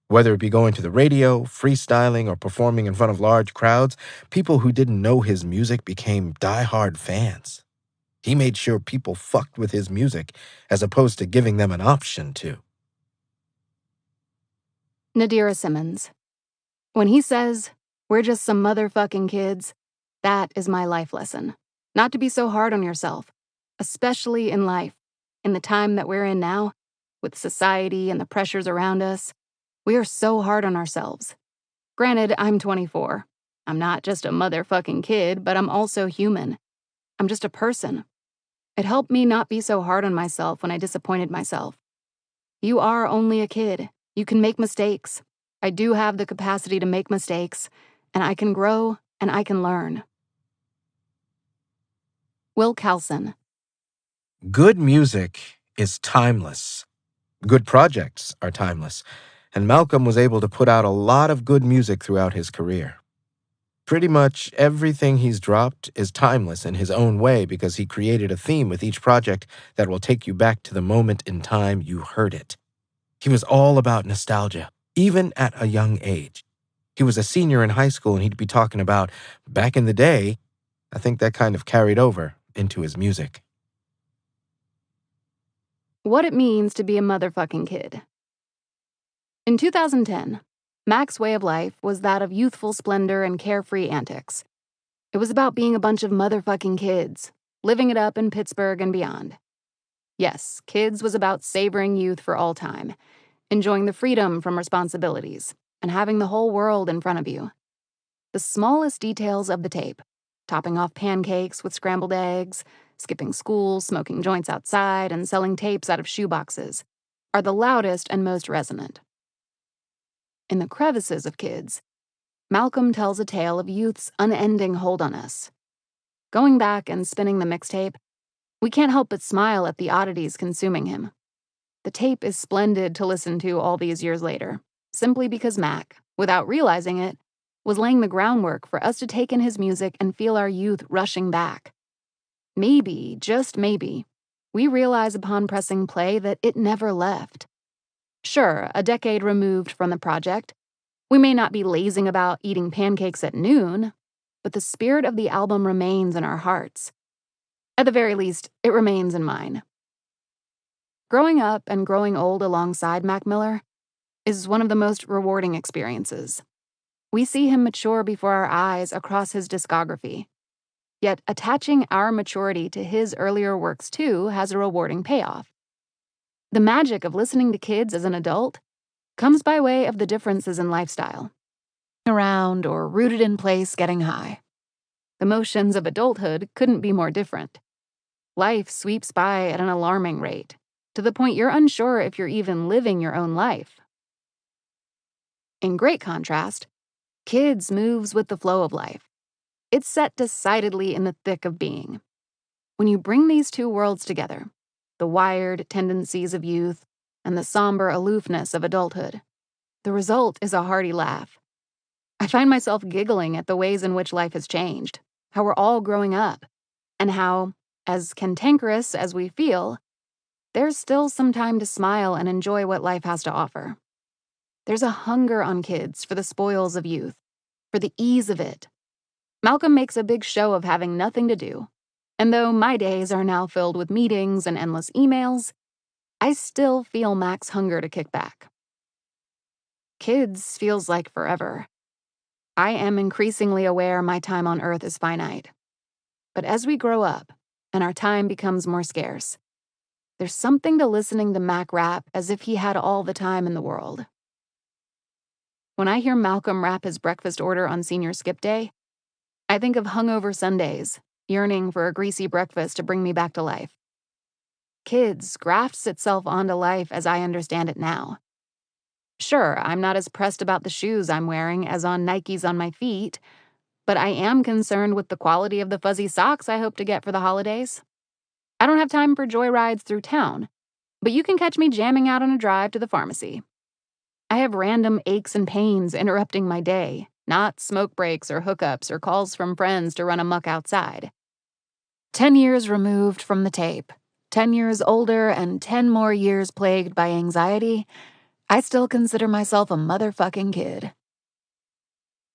Whether it be going to the radio, freestyling, or performing in front of large crowds, people who didn't know his music became diehard fans. He made sure people fucked with his music as opposed to giving them an option to. Nadira Simmons. When he says, "We're just some motherfucking kids," that is my life lesson. Not to be so hard on yourself, especially in life. In the time that we're in now, with society and the pressures around us, we are so hard on ourselves. Granted, I'm 24. I'm not just a motherfucking kid, but I'm also human. I'm just a person. It helped me not be so hard on myself when I disappointed myself. You are only a kid. You can make mistakes. I do have the capacity to make mistakes, and I can grow and I can learn. Will Carlson. Good music is timeless. Good projects are timeless, and Malcolm was able to put out a lot of good music throughout his career. Pretty much everything he's dropped is timeless in his own way because he created a theme with each project that will take you back to the moment in time you heard it. He was all about nostalgia, even at a young age. He was a senior in high school and he'd be talking about, back in the day. I think that kind of carried over into his music. What it means to be a motherfucking kid. In 2010, Mac's way of life was that of youthful splendor and carefree antics. It was about being a bunch of motherfucking kids, living it up in Pittsburgh and beyond. Yes, Kids was about savoring youth for all time, enjoying the freedom from responsibilities, and having the whole world in front of you. The smallest details of the tape, topping off pancakes with scrambled eggs, skipping school, smoking joints outside, and selling tapes out of shoeboxes, are the loudest and most resonant. In the crevices of kids, Malcolm tells a tale of youth's unending hold on us. Going back and spinning the mixtape, we can't help but smile at the oddities consuming him. The tape is splendid to listen to all these years later, simply because Mac, without realizing it, was laying the groundwork for us to take in his music and feel our youth rushing back. Maybe, just maybe, we realize upon pressing play that it never left. Sure, a decade removed from the project, we may not be lazing about eating pancakes at noon, but the spirit of the album remains in our hearts. At the very least, it remains in mine. Growing up and growing old alongside Mac Miller is one of the most rewarding experiences. We see him mature before our eyes across his discography. Yet attaching our maturity to his earlier works too has a rewarding payoff. The magic of listening to kids as an adult comes by way of the differences in lifestyle. Around or rooted in place getting high. The motions of adulthood couldn't be more different. Life sweeps by at an alarming rate, to the point you're unsure if you're even living your own life. In great contrast, Kids moves with the flow of life. It's set decidedly in the thick of being. When you bring these two worlds together, the wired tendencies of youth and the somber aloofness of adulthood, the result is a hearty laugh. I find myself giggling at the ways in which life has changed, how we're all growing up, and how, as cantankerous as we feel, there's still some time to smile and enjoy what life has to offer. There's a hunger on kids for the spoils of youth, for the ease of it. Malcolm makes a big show of having nothing to do, and though my days are now filled with meetings and endless emails, I still feel Mac's hunger to kick back. Kids feels like forever. I am increasingly aware my time on Earth is finite. But as we grow up, and our time becomes more scarce, there's something to listening to Mac rap as if he had all the time in the world. When I hear Malcolm rap his breakfast order on senior skip day, I think of hungover Sundays, yearning for a greasy breakfast to bring me back to life. Kids grafts itself onto life as I understand it now. Sure, I'm not as pressed about the shoes I'm wearing as on Nikes on my feet, but I am concerned with the quality of the fuzzy socks I hope to get for the holidays. I don't have time for joyrides through town, but you can catch me jamming out on a drive to the pharmacy. I have random aches and pains interrupting my day, not smoke breaks or hookups or calls from friends to run amok outside. 10 years removed from the tape, 10 years older and 10 more years plagued by anxiety, I still consider myself a motherfucking kid.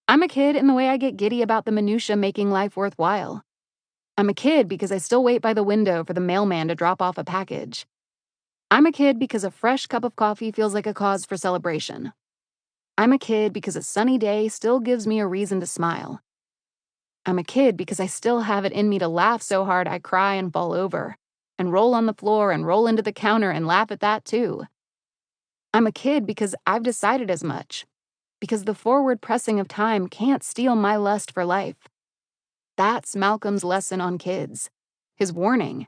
I'm a kid in the way I get giddy about the minutia making life worthwhile. I'm a kid because I still wait by the window for the mailman to drop off a package. I'm a kid because a fresh cup of coffee feels like a cause for celebration. I'm a kid because a sunny day still gives me a reason to smile. I'm a kid because I still have it in me to laugh so hard I cry and fall over, and roll on the floor and roll into the counter and laugh at that too. I'm a kid because I've decided as much, because the forward pressing of time can't steal my lust for life. That's Malcolm's lesson on kids, his warning.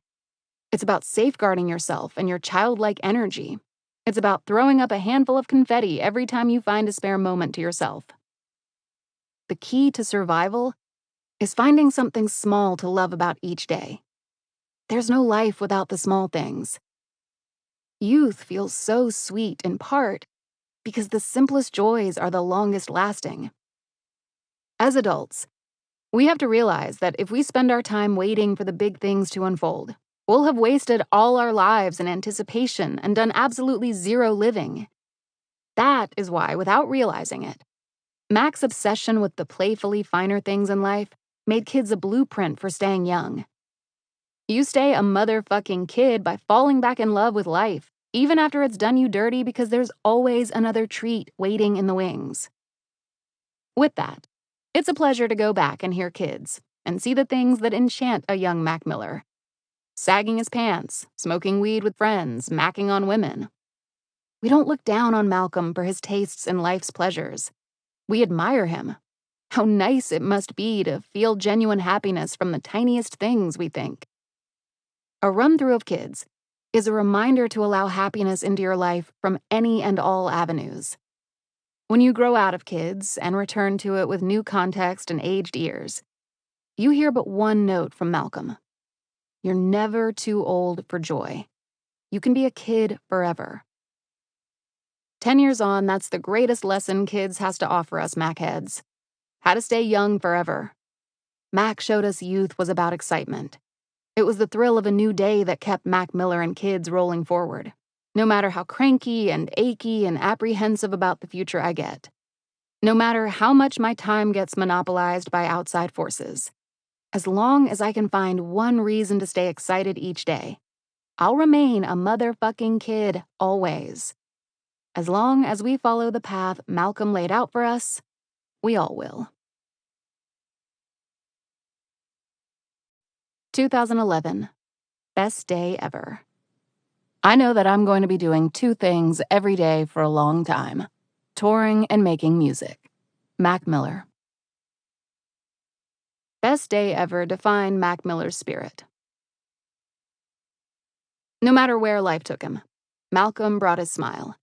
It's about safeguarding yourself and your childlike energy. It's about throwing up a handful of confetti every time you find a spare moment to yourself. The key to survival is finding something small to love about each day. There's no life without the small things. Youth feels so sweet in part because the simplest joys are the longest lasting. As adults, we have to realize that if we spend our time waiting for the big things to unfold, we'll have wasted all our lives in anticipation and done absolutely zero living. That is why, without realizing it, Mac's obsession with the playfully finer things in life made kids a blueprint for staying young. You stay a motherfucking kid by falling back in love with life, even after it's done you dirty, because there's always another treat waiting in the wings. With that, it's a pleasure to go back and hear kids and see the things that enchant a young Mac Miller. Sagging his pants, smoking weed with friends, macking on women. We don't look down on Malcolm for his tastes in life's pleasures. We admire him. How nice it must be to feel genuine happiness from the tiniest things, we think. A run-through of kids is a reminder to allow happiness into your life from any and all avenues. When you grow out of kids and return to it with new context and aged ears, you hear but one note from Malcolm. You're never too old for joy. You can be a kid forever. 10 years on, that's the greatest lesson kids has to offer us, Mac heads. How to stay young forever. Mac showed us youth was about excitement. It was the thrill of a new day that kept Mac Miller and kids rolling forward, no matter how cranky and achy and apprehensive about the future I get. No matter how much my time gets monopolized by outside forces. As long as I can find one reason to stay excited each day, I'll remain a motherfucking kid always. As long as we follow the path Malcolm laid out for us, we all will. 2011. Best day ever. I know that I'm going to be doing two things every day for a long time: touring and making music. Mac Miller. Best day ever defined Mac Miller's spirit. No matter where life took him, Malcolm brought his smile.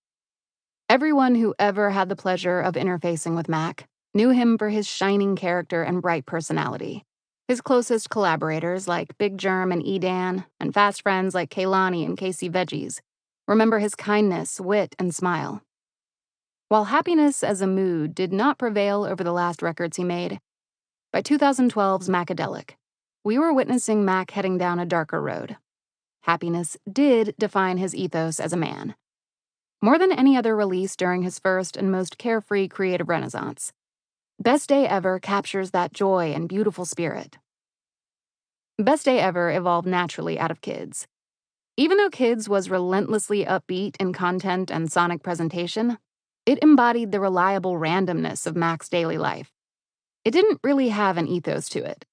Everyone who ever had the pleasure of interfacing with Mac knew him for his shining character and bright personality. His closest collaborators, like Big Germ and E-Dan, and fast friends like Kaylani and Casey Veggies, remember his kindness, wit, and smile. While happiness as a mood did not prevail over the last records he made, by 2012's Macadelic, we were witnessing Mac heading down a darker road. Happiness did define his ethos as a man. More than any other release during his first and most carefree creative renaissance, Best Day Ever captures that joy and beautiful spirit. Best Day Ever evolved naturally out of Kids. Even though Kids was relentlessly upbeat in content and sonic presentation, it embodied the reliable randomness of Mac's daily life. It didn't really have an ethos to it.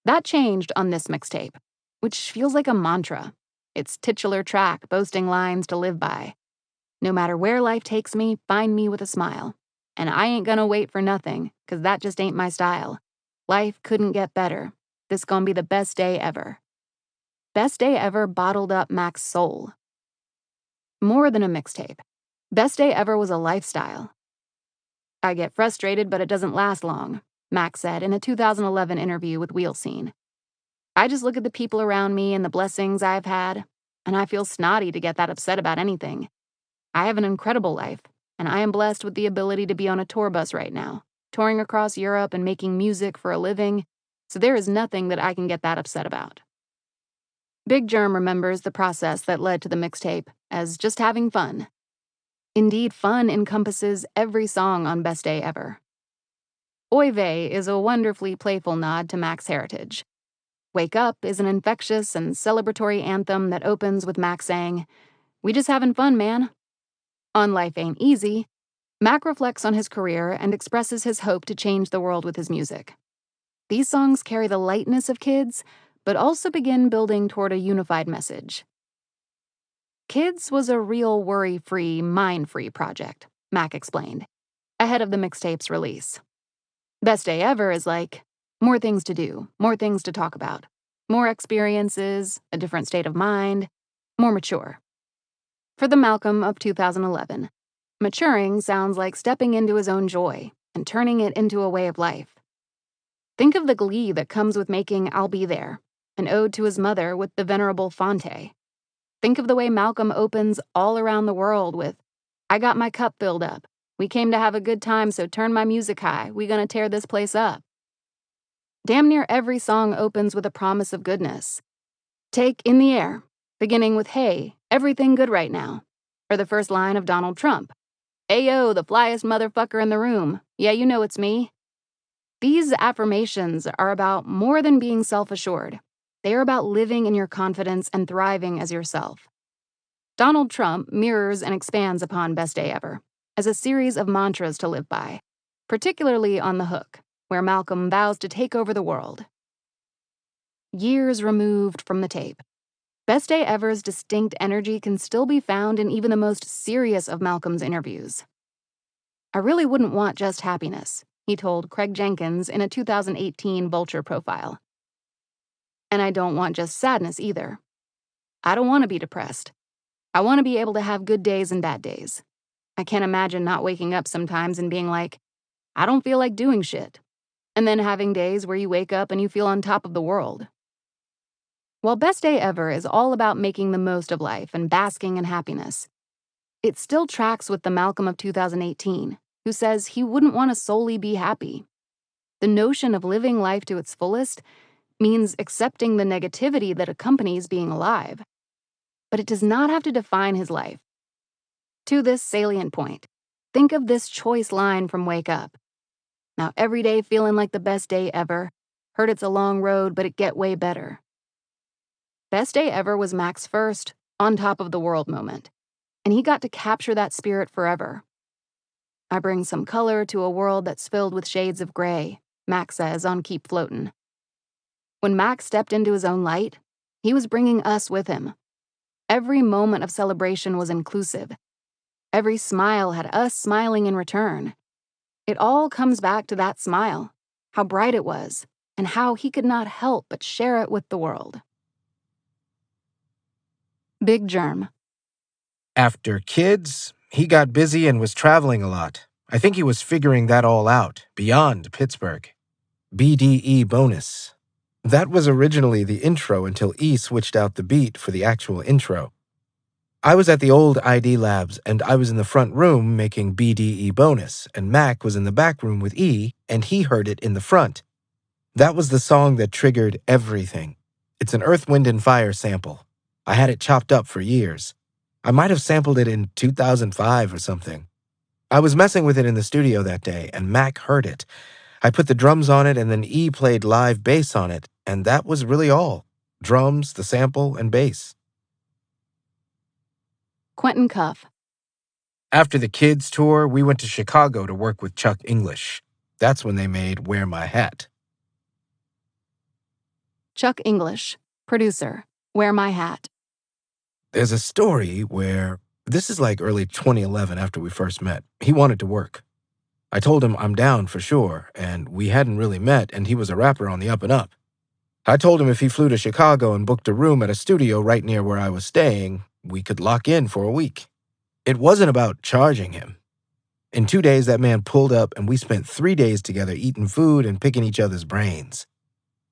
That changed on this mixtape, which feels like a mantra, its titular track boasting lines to live by. No matter where life takes me, find me with a smile. And I ain't gonna wait for nothing, 'cause that just ain't my style. Life couldn't get better. This gonna be the best day ever. Best Day Ever bottled up Mac's soul. More than a mixtape, Best Day Ever was a lifestyle. I get frustrated, but it doesn't last long, Mac said in a 2011 interview with Wheel Scene. I just look at the people around me and the blessings I've had, and I feel snotty to get that upset about anything. I have an incredible life, and I am blessed with the ability to be on a tour bus right now, touring across Europe and making music for a living, so there is nothing that I can get that upset about. Big Germ remembers the process that led to the mixtape as just having fun. Indeed, fun encompasses every song on Best Day Ever. Oy Vey is a wonderfully playful nod to Mac's heritage. Wake Up is an infectious and celebratory anthem that opens with Mac saying, "We just having fun, man." On Life Ain't Easy, Mac reflects on his career and expresses his hope to change the world with his music. These songs carry the lightness of Kids, but also begin building toward a unified message. Kids was a real worry-free, mind-free project, Mac explained, ahead of the mixtape's release. Best Day Ever is like, more things to do, more things to talk about, more experiences, a different state of mind, more mature. For the Malcolm of 2011, maturing sounds like stepping into his own joy and turning it into a way of life. Think of the glee that comes with making I'll Be There, an ode to his mother with the venerable Fonte. Think of the way Malcolm opens All Around the World with, I got my cup filled up. We came to have a good time, so turn my music high. We gonna tear this place up. Damn near every song opens with a promise of goodness. Take In the Air, beginning with, hey, everything good right now. Or the first line of Donald Trump. Ayo, the flyest motherfucker in the room. Yeah, you know it's me. These affirmations are about more than being self-assured. They are about living in your confidence and thriving as yourself. Donald Trump mirrors and expands upon Best Day Ever as a series of mantras to live by, particularly on the hook, where Malcolm vows to take over the world. Years removed from the tape, Best Day Ever's distinct energy can still be found in even the most serious of Malcolm's interviews. I really wouldn't want just happiness, he told Craig Jenkins in a 2018 Vulture profile. And I don't want just sadness either. I don't want to be depressed. I want to be able to have good days and bad days. I can't imagine not waking up sometimes and being like, I don't feel like doing shit. And then having days where you wake up and you feel on top of the world. While Best Day Ever is all about making the most of life and basking in happiness, it still tracks with the Malcolm of 2018, who says he wouldn't want to solely be happy. The notion of living life to its fullest means accepting the negativity that accompanies being alive. But it does not have to define his life. To this salient point, think of this choice line from Wake Up. Now every day feeling like the best day ever. Heard it's a long road, but it get way better. Best Day Ever was Mac's first on top of the world moment, and he got to capture that spirit forever. I bring some color to a world that's filled with shades of gray, Mac says on Keep Floatin'. When Mac stepped into his own light, he was bringing us with him. Every moment of celebration was inclusive. Every smile had us smiling in return. It all comes back to that smile, how bright it was, and how he could not help but share it with the world. Big Germ. After kids, he got busy and was traveling a lot. I think he was figuring that all out, beyond Pittsburgh. BDE bonus. That was originally the intro until E switched out the beat for the actual intro. I was at the old ID labs, and I was in the front room making BDE bonus, and Mac was in the back room with E, and he heard it in the front. That was the song that triggered everything. It's an Earth, Wind, and Fire sample. I had it chopped up for years. I might have sampled it in 2005 or something. I was messing with it in the studio that day, and Mac heard it. I put the drums on it, and then E played live bass on it, and that was really all. Drums, the sample, and bass. Quentin Cuff. After the kids' tour, we went to Chicago to work with Chuck English. That's when they made Wear My Hat. Chuck English, producer, Wear My Hat. There's a story where, this is like early 2011 after we first met. He wanted to work. I told him I'm down for sure, and we hadn't really met, and he was a rapper on the up and up. I told him if he flew to Chicago and booked a room at a studio right near where I was staying, we could lock in for a week. It wasn't about charging him. In 2 days, that man pulled up, and we spent 3 days together eating food and picking each other's brains.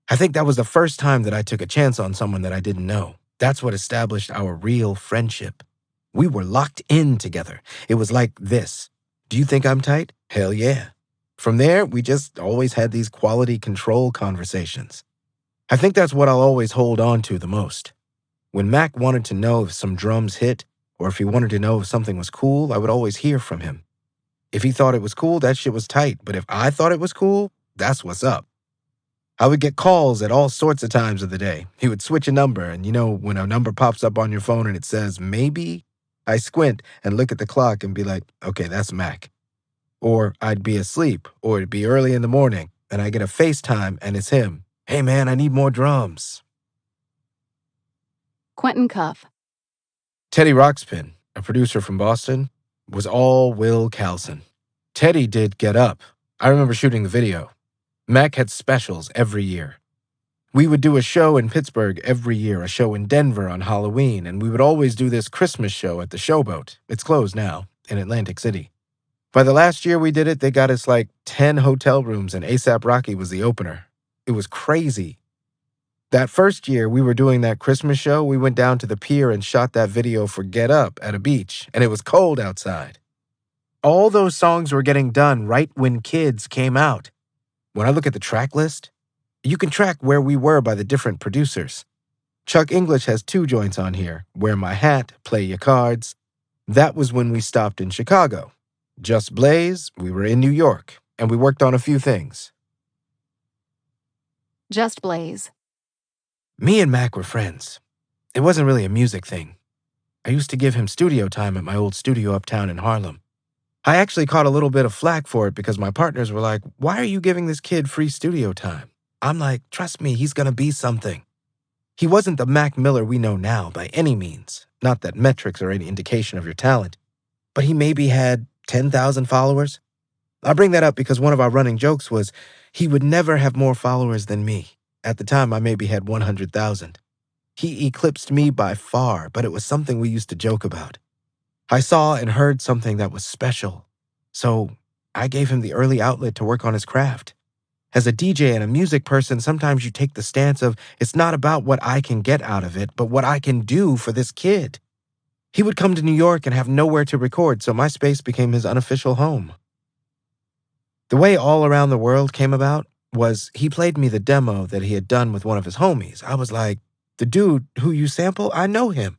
I think that was the first time that I took a chance on someone that I didn't know. That's what established our real friendship. We were locked in together. It was like this. Do you think I'm tight? Hell yeah. From there, we just always had these quality control conversations. I think that's what I'll always hold on to the most. When Mac wanted to know if some drums hit, or if he wanted to know if something was cool, I would always hear from him. If he thought it was cool, that shit was tight. But if I thought it was cool, that's what's up. I would get calls at all sorts of times of the day. He would switch a number, and when a number pops up on your phone and it says, maybe, I squint and look at the clock and be like, okay, that's Mac. Or I'd be asleep, or it'd be early in the morning, and I get a FaceTime and it's him. Hey man, I need more drums. Quentin Cuff. Teddy Rockspin, a producer from Boston, was all Will Calson. Teddy did Get Up. I remember shooting the video. Mac had specials every year. We would do a show in Pittsburgh every year, a show in Denver on Halloween, and we would always do this Christmas show at the Showboat. It's closed now, in Atlantic City. By the last year we did it, they got us like 10 hotel rooms, and A$AP Rocky was the opener. It was crazy. That first year we were doing that Christmas show, we went down to the pier and shot that video for Get Up at a beach, and it was cold outside. All those songs were getting done right when Kids came out. When I look at the track list, you can track where we were by the different producers. Chuck English has 2 joints on here, Wear My Hat, Play Your Cards. That was when we stopped in Chicago. Just Blaze, we were in New York, and we worked on a few things. Just Blaze. Me and Mac were friends. It wasn't really a music thing. I used to give him studio time at my old studio uptown in Harlem. I actually caught a little bit of flack for it because my partners were like, why are you giving this kid free studio time? I'm like, trust me, he's gonna be something. He wasn't the Mac Miller we know now by any means. Not that metrics are any indication of your talent. But he maybe had 10,000 followers. I bring that up because one of our running jokes was he would never have more followers than me. At the time, I maybe had 100,000. He eclipsed me by far, but it was something we used to joke about. I saw and heard something that was special, so I gave him the early outlet to work on his craft. As a DJ and a music person, sometimes you take the stance of it's not about what I can get out of it, but what I can do for this kid. He would come to New York and have nowhere to record, so my space became his unofficial home. The way All Around the World came about was he played me the demo that he had done with one of his homies. I was like, the dude who you sample, I know him.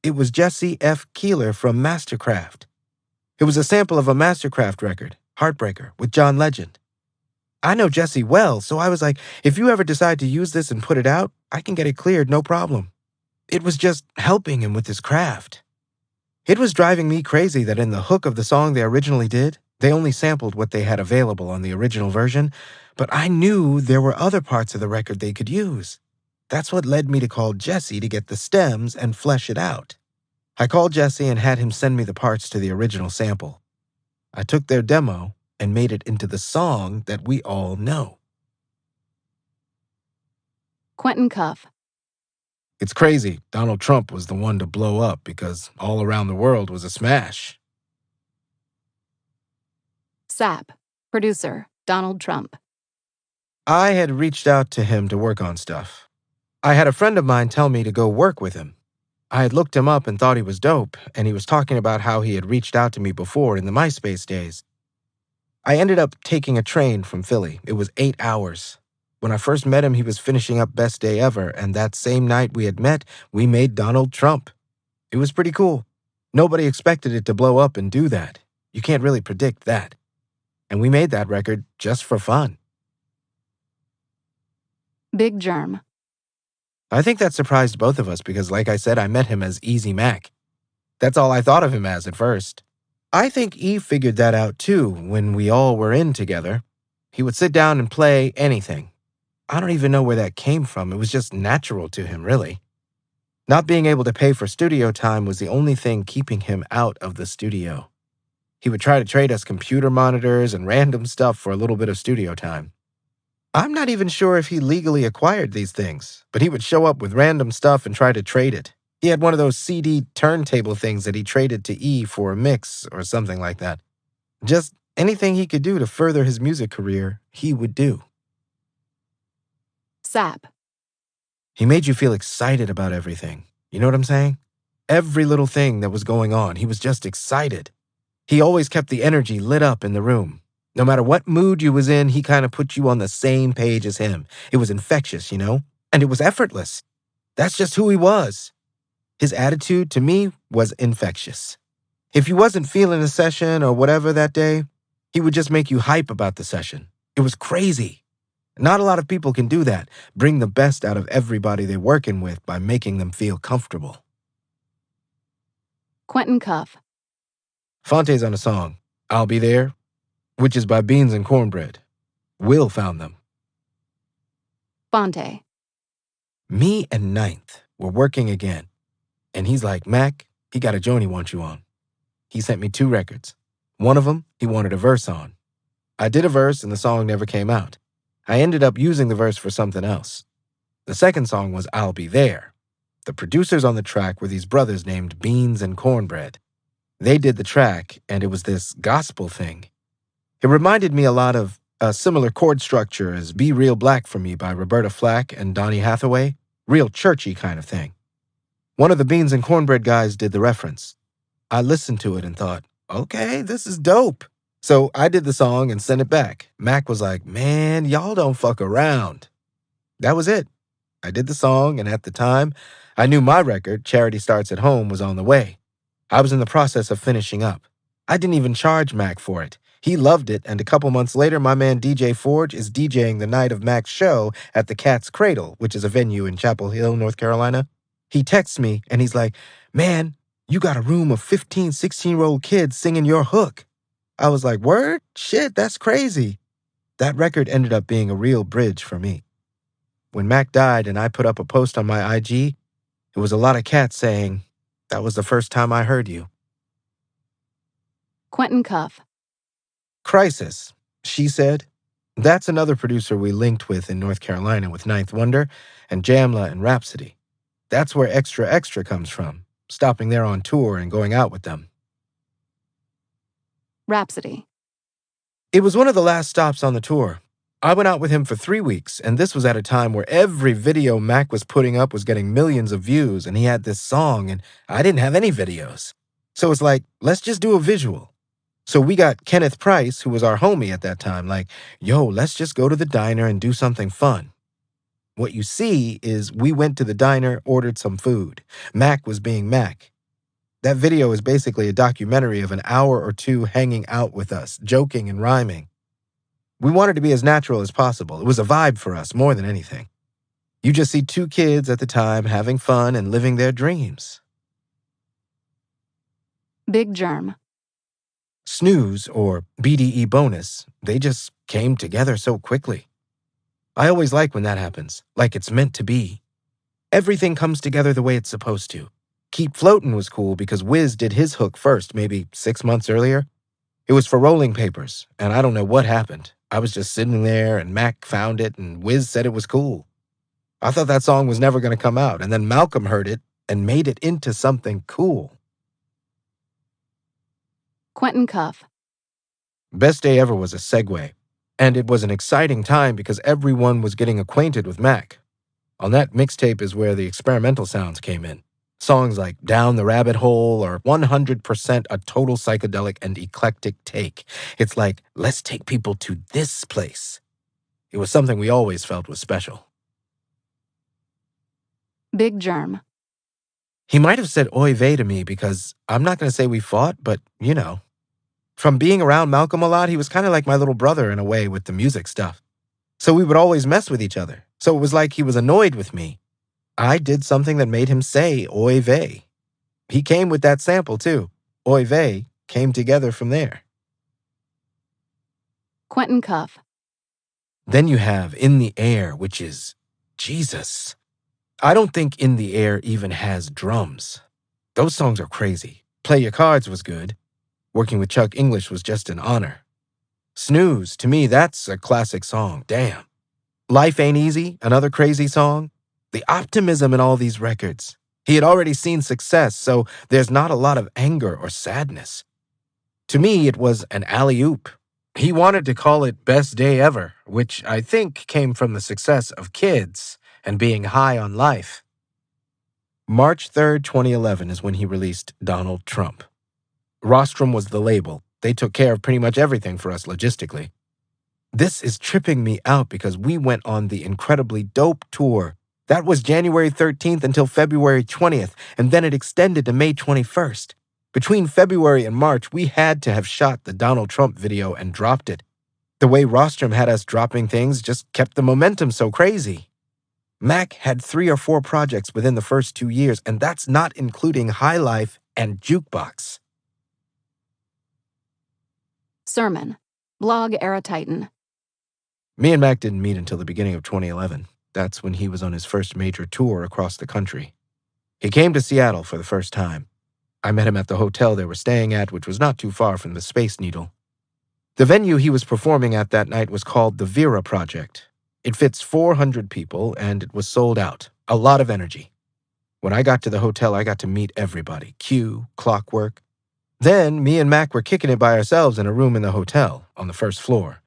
It was Jesse F. Keeler from Mastercraft. It was a sample of a Mastercraft record, Heartbreaker, with John Legend. I know Jesse well, so I was like, if you ever decide to use this and put it out, I can get it cleared, no problem. It was just helping him with his craft. It was driving me crazy that in the hook of the song they originally did, they only sampled what they had available on the original version, but I knew there were other parts of the record they could use. That's what led me to call Jesse to get the stems and flesh it out. I called Jesse and had him send me the parts to the original sample. I took their demo and made it into the song that we all know. Quentin Cuff. It's crazy. Donald Trump was the one to blow up because All Around the World was a smash. Sap. Producer, Donald Trump. I had reached out to him to work on stuff. I had a friend of mine tell me to go work with him. I had looked him up and thought he was dope, and he was talking about how he had reached out to me before in the MySpace days. I ended up taking a train from Philly. It was 8 hours. When I first met him, he was finishing up Best Day Ever, and that same night we had met, we made Donald Trump. It was pretty cool. Nobody expected it to blow up and do that. You can't really predict that. And we made that record just for fun. Big Germ. I think that surprised both of us because, like I said, I met him as Easy Mac. That's all I thought of him as at first. I think Eve figured that out too when we all were in together. He would sit down and play anything. I don't even know where that came from. It was just natural to him, really. Not being able to pay for studio time was the only thing keeping him out of the studio. He would try to trade us computer monitors and random stuff for a little bit of studio time. I'm not even sure if he legally acquired these things, but he would show up with random stuff and try to trade it. He had one of those CD turntable things that he traded to E for a mix or something like that. Just anything he could do to further his music career, he would do. Sap. He made you feel excited about everything. You know what I'm saying? Every little thing that was going on, he was just excited. He always kept the energy lit up in the room. No matter what mood you was in, he kind of put you on the same page as him. It was infectious, you know? And it was effortless. That's just who he was. His attitude, to me, was infectious. If you wasn't feeling a session or whatever that day, he would just make you hype about the session. It was crazy. Not a lot of people can do that, bring the best out of everybody they're working with by making them feel comfortable. Quentin Cuff. Fonte's on a song, I'll Be There, which is by Beans and Cornbread. Will found them. Fonte. Me and Ninth were working again, and he's like, Mac, he got a joint he wants you on. He sent me 2 records. One of them he wanted a verse on. I did a verse and the song never came out. I ended up using the verse for something else. The second song was I'll Be There. The producers on the track were these brothers named Beans and Cornbread. They did the track, and it was this gospel thing. It reminded me a lot of a similar chord structure as Be Real Black for Me by Roberta Flack and Donny Hathaway. Real churchy kind of thing. One of the Beans and Cornbread guys did the reference. I listened to it and thought, okay, this is dope. So I did the song and sent it back. Mac was like, man, y'all don't fuck around. That was it. I did the song, and at the time, I knew my record, Charity Starts at Home, was on the way. I was in the process of finishing up. I didn't even charge Mac for it. He loved it, and a couple months later, my man DJ Forge is DJing the night of Mac's show at the Cat's Cradle, which is a venue in Chapel Hill, North Carolina. He texts me, and he's like, man, you got a room of 15, 16-year-old kids singing your hook. I was like, word? Shit, that's crazy. That record ended up being a real bridge for me. When Mac died and I put up a post on my IG, it was a lot of cats saying, that was the first time I heard you. Quentin Cuff. Crisis, she said. That's another producer we linked with in North Carolina with Ninth Wonder and Jamla and Rhapsody. That's where Extra Extra comes from, stopping there on tour and going out with them. Rhapsody. It was one of the last stops on the tour. I went out with him for 3 weeks, and this was at a time where every video Mac was putting up was getting millions of views, and he had this song, and I didn't have any videos. So it's like, let's just do a visual. So we got Kenneth Price, who was our homie at that time, like, yo, let's just go to the diner and do something fun. What you see is we went to the diner, ordered some food. Mac was being Mac. That video is basically a documentary of an hour or two hanging out with us, joking and rhyming. We wanted to be as natural as possible. It was a vibe for us more than anything. You just see two kids at the time having fun and living their dreams. Big Germ. Snooze, or BDE bonus, they just came together so quickly. I always like when that happens, like it's meant to be. Everything comes together the way it's supposed to. Keep Floatin' was cool because Wiz did his hook first, maybe 6 months earlier. It was for Rolling Papers, and I don't know what happened. I was just sitting there, and Mac found it, and Wiz said it was cool. I thought that song was never going to come out, and then Malcolm heard it and made it into something cool. Quentin Cuff. Best Day Ever was a segue, and it was an exciting time because everyone was getting acquainted with Mac. On that mixtape is where the experimental sounds came in. Songs like Down the Rabbit Hole or 100% a total psychedelic and eclectic take. It's like, let's take people to this place. It was something we always felt was special. Big Germ. He might have said oy vey to me because I'm not going to say we fought, but you know. From being around Malcolm a lot, he was kind of like my little brother in a way with the music stuff. So we would always mess with each other. So it was like he was annoyed with me. I did something that made him say oy vey. He came with that sample too. Oy vey came together from there. Quentin Cuff. Then you have In the Air, which is Jesus. I don't think In the Air even has drums. Those songs are crazy. Play Your Cards was good. Working with Chuck English was just an honor. Snooze, to me, that's a classic song. Damn. Life Ain't Easy, another crazy song. The optimism in all these records. He had already seen success, so there's not a lot of anger or sadness. To me, it was an alley-oop. He wanted to call it Best Day Ever, which I think came from the success of Kids and being high on life. March 3rd, 2011 is when he released Donald Trump. Rostrum was the label. They took care of pretty much everything for us logistically. This is tripping me out because we went on the incredibly dope tour. That was January 13th until February 20th, and then it extended to May 21st. Between February and March, we had to have shot the Donald Trump video and dropped it. The way Rostrum had us dropping things just kept the momentum so crazy. Mac had 3 or 4 projects within the first 2 years, and that's not including High Life and Jukebox. Sermon. Blog Era Titan. Me and Mac didn't meet until the beginning of 2011. That's when he was on his first major tour across the country. He came to Seattle for the first time. I met him at the hotel they were staying at, which was not too far from the Space Needle. The venue he was performing at that night was called the Vera Project. It fits 400 people, and it was sold out. A lot of energy. When I got to the hotel, I got to meet everybody. Q, Clockwork. Then, me and Mac were kicking it by ourselves in a room in the hotel, on the first floor.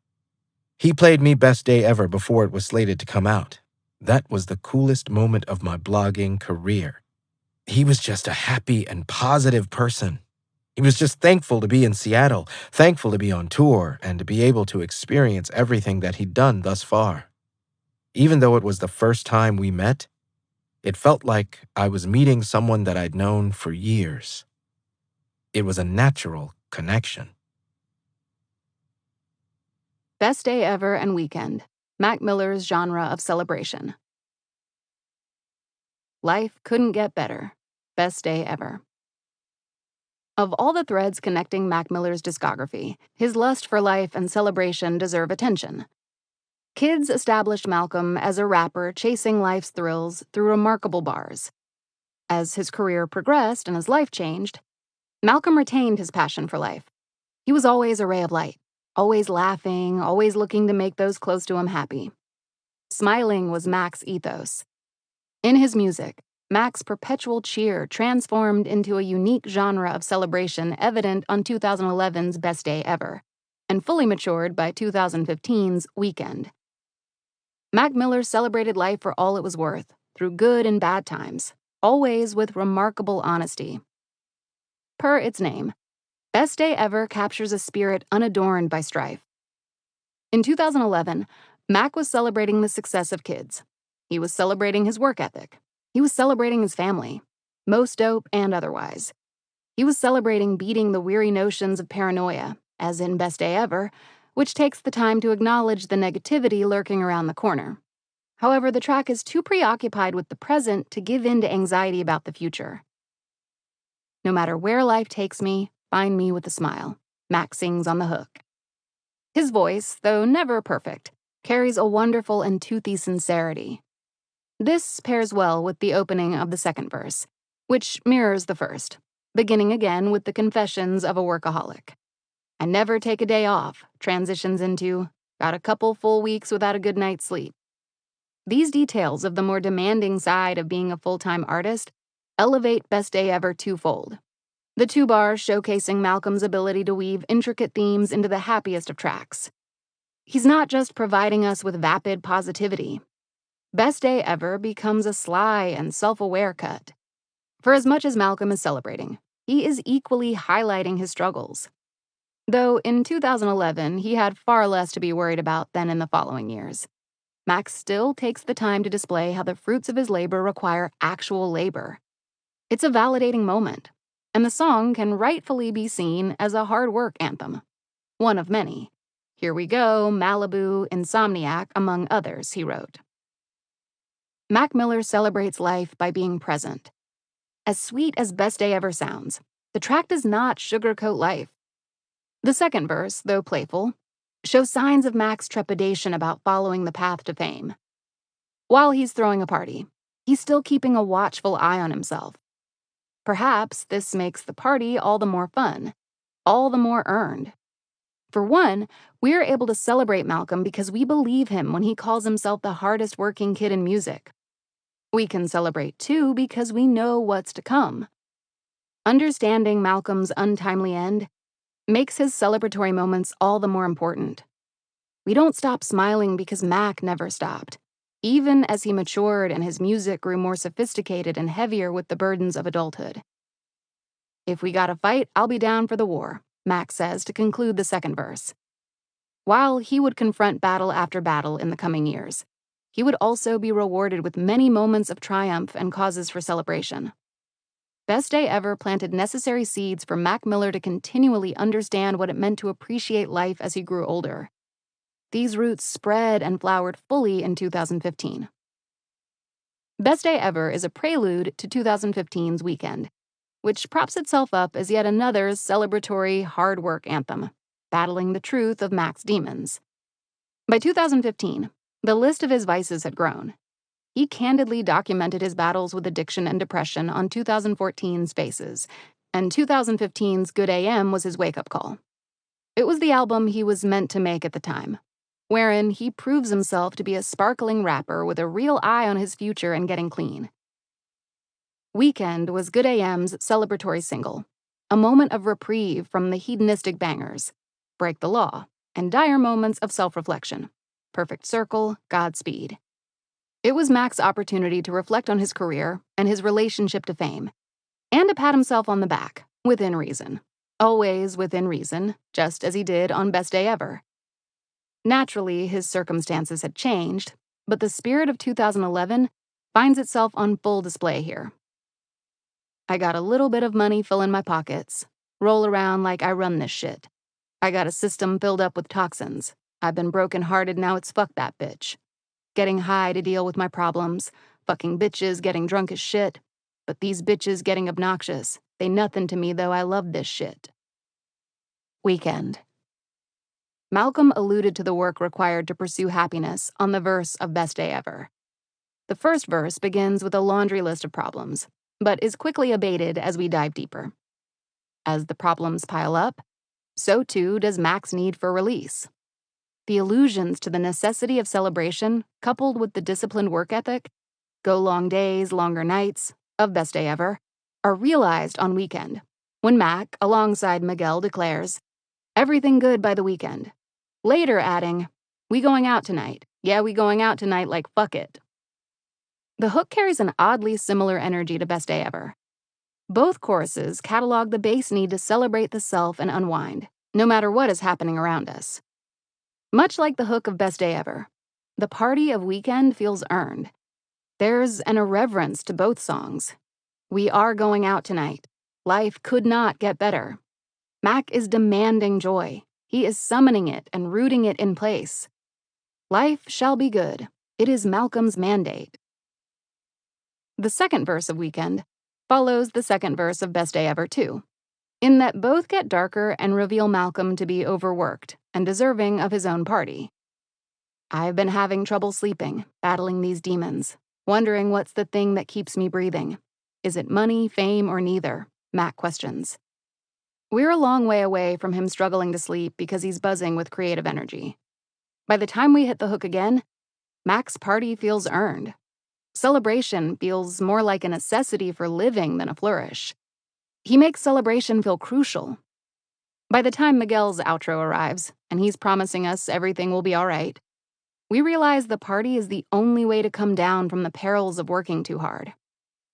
He played me Best Day Ever before it was slated to come out. That was the coolest moment of my blogging career. He was just a happy and positive person. He was just thankful to be in Seattle, thankful to be on tour, and to be able to experience everything that he'd done thus far. Even though it was the first time we met, it felt like I was meeting someone that I'd known for years. It was a natural connection. Best Day Ever and Weekend. Mac Miller's genre of celebration. Life couldn't get better. Best Day Ever. Of all the threads connecting Mac Miller's discography, his lust for life and celebration deserve attention. Kids established Malcolm as a rapper chasing life's thrills through remarkable bars. As his career progressed and his life changed, Malcolm retained his passion for life. He was always a ray of light, Always laughing, always looking to make those close to him happy. Smiling was Mac's ethos. In his music, Mac's perpetual cheer transformed into a unique genre of celebration evident on 2011's Best Day Ever, and fully matured by 2015's Weekend. Mac Miller celebrated life for all it was worth, through good and bad times, always with remarkable honesty. Per its name, Best Day Ever captures a spirit unadorned by strife. In 2011, Mac was celebrating the success of kids. He was celebrating his work ethic. He was celebrating his family, most dope and otherwise. He was celebrating beating the weary notions of paranoia, as in Best Day Ever, which takes the time to acknowledge the negativity lurking around the corner. However, the track is too preoccupied with the present to give in to anxiety about the future. No matter where life takes me, find me with a smile, Mac sings on the hook. His voice, though never perfect, carries a wonderful and toothy sincerity. This pairs well with the opening of the second verse, which mirrors the first, beginning again with the confessions of a workaholic. I never take a day off, transitions into, got a couple full weeks without a good night's sleep. These details of the more demanding side of being a full-time artist elevate Best Day Ever twofold. The two bars showcasing Malcolm's ability to weave intricate themes into the happiest of tracks. He's not just providing us with vapid positivity. Best Day Ever becomes a sly and self-aware cut. For as much as Malcolm is celebrating, he is equally highlighting his struggles. Though in 2011, he had far less to be worried about than in the following years. Max still takes the time to display how the fruits of his labor require actual labor. It's a validating moment, and the song can rightfully be seen as a hard work anthem. One of many. Here We Go, Malibu, Insomniac, among others, he wrote. Mac Miller celebrates life by being present. As sweet as Best Day Ever sounds, the track does not sugarcoat life. The second verse, though playful, shows signs of Mac's trepidation about following the path to fame. While he's throwing a party, he's still keeping a watchful eye on himself. Perhaps this makes the party all the more fun, all the more earned. For one, we're able to celebrate Malcolm because we believe him when he calls himself the hardest working kid in music. We can celebrate, too, because we know what's to come. Understanding Malcolm's untimely end makes his celebratory moments all the more important. We don't stop smiling because Mac never stopped, even as he matured and his music grew more sophisticated and heavier with the burdens of adulthood. If we gotta fight, I'll be down for the war, Mac says to conclude the second verse. While he would confront battle after battle in the coming years, he would also be rewarded with many moments of triumph and causes for celebration. Best Day Ever planted necessary seeds for Mac Miller to continually understand what it meant to appreciate life as he grew older. These roots spread and flowered fully in 2015. Best Day Ever is a prelude to 2015's Weekend, which props itself up as yet another celebratory hard work anthem, battling the truth of Mac's demons. By 2015, the list of his vices had grown. He candidly documented his battles with addiction and depression on 2014's Faces, and 2015's Good AM was his wake-up call. It was the album he was meant to make at the time, wherein he proves himself to be a sparkling rapper with a real eye on his future and getting clean. Weekend was Good AM's celebratory single, a moment of reprieve from the hedonistic bangers, Break the Law, and dire moments of self-reflection, Perfect Circle, Godspeed. It was Mac's opportunity to reflect on his career and his relationship to fame, and to pat himself on the back, within reason. Always within reason, just as he did on Best Day Ever. Naturally, his circumstances had changed, but the spirit of 2011 finds itself on full display here. I got a little bit of money filling my pockets, roll around like I run this shit. I got a system filled up with toxins. I've been broken-hearted, now it's fuck that bitch. Getting high to deal with my problems, fucking bitches getting drunk as shit, but these bitches getting obnoxious. They nothing to me though, I love this shit. Weekend. Malcolm alluded to the work required to pursue happiness on the verse of Best Day Ever. The first verse begins with a laundry list of problems, but is quickly abated as we dive deeper. As the problems pile up, so too does Mac's need for release. The allusions to the necessity of celebration, coupled with the disciplined work ethic, go long days, longer nights, of Best Day Ever, are realized on Weekend, when Mac, alongside Miguel, declares, "Everything good by the weekend," later adding, "We going out tonight. Yeah, we going out tonight like fuck it." The hook carries an oddly similar energy to Best Day Ever. Both choruses catalog the bass need to celebrate the self and unwind, no matter what is happening around us. Much like the hook of Best Day Ever, the party of Weekend feels earned. There's an irreverence to both songs. We are going out tonight. Life could not get better. Mac is demanding joy. He is summoning it and rooting it in place. Life shall be good. It is Malcolm's mandate. The second verse of Weekend follows the second verse of Best Day Ever too, in that both get darker and reveal Malcolm to be overworked and deserving of his own party. "I've been having trouble sleeping, battling these demons, wondering what's the thing that keeps me breathing. Is it money, fame, or neither?" Mac questions. We're a long way away from him struggling to sleep because he's buzzing with creative energy. By the time we hit the hook again, Mac's party feels earned. Celebration feels more like a necessity for living than a flourish. He makes celebration feel crucial. By the time Miguel's outro arrives, and he's promising us everything will be all right, we realize the party is the only way to come down from the perils of working too hard.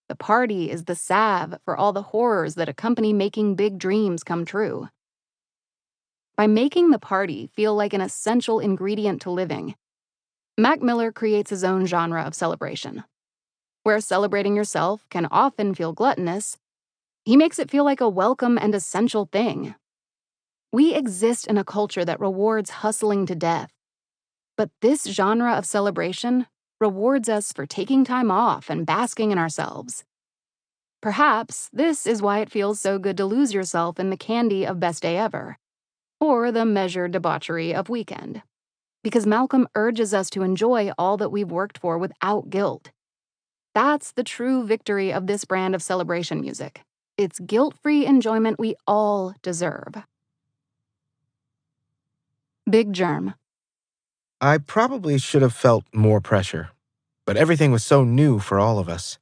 The party is the salve for all the horrors that accompany making big dreams come true. By making the party feel like an essential ingredient to living, Mac Miller creates his own genre of celebration. Where celebrating yourself can often feel gluttonous, he makes it feel like a welcome and essential thing. We exist in a culture that rewards hustling to death, but this genre of celebration rewards us for taking time off and basking in ourselves. Perhaps this is why it feels so good to lose yourself in the candy of Best Day Ever, or the measured debauchery of Weekend, because Malcolm urges us to enjoy all that we've worked for without guilt. That's the true victory of this brand of celebration music. It's guilt-free enjoyment we all deserve. Big Germ. I probably should have felt more pressure, but everything was so new for all of us.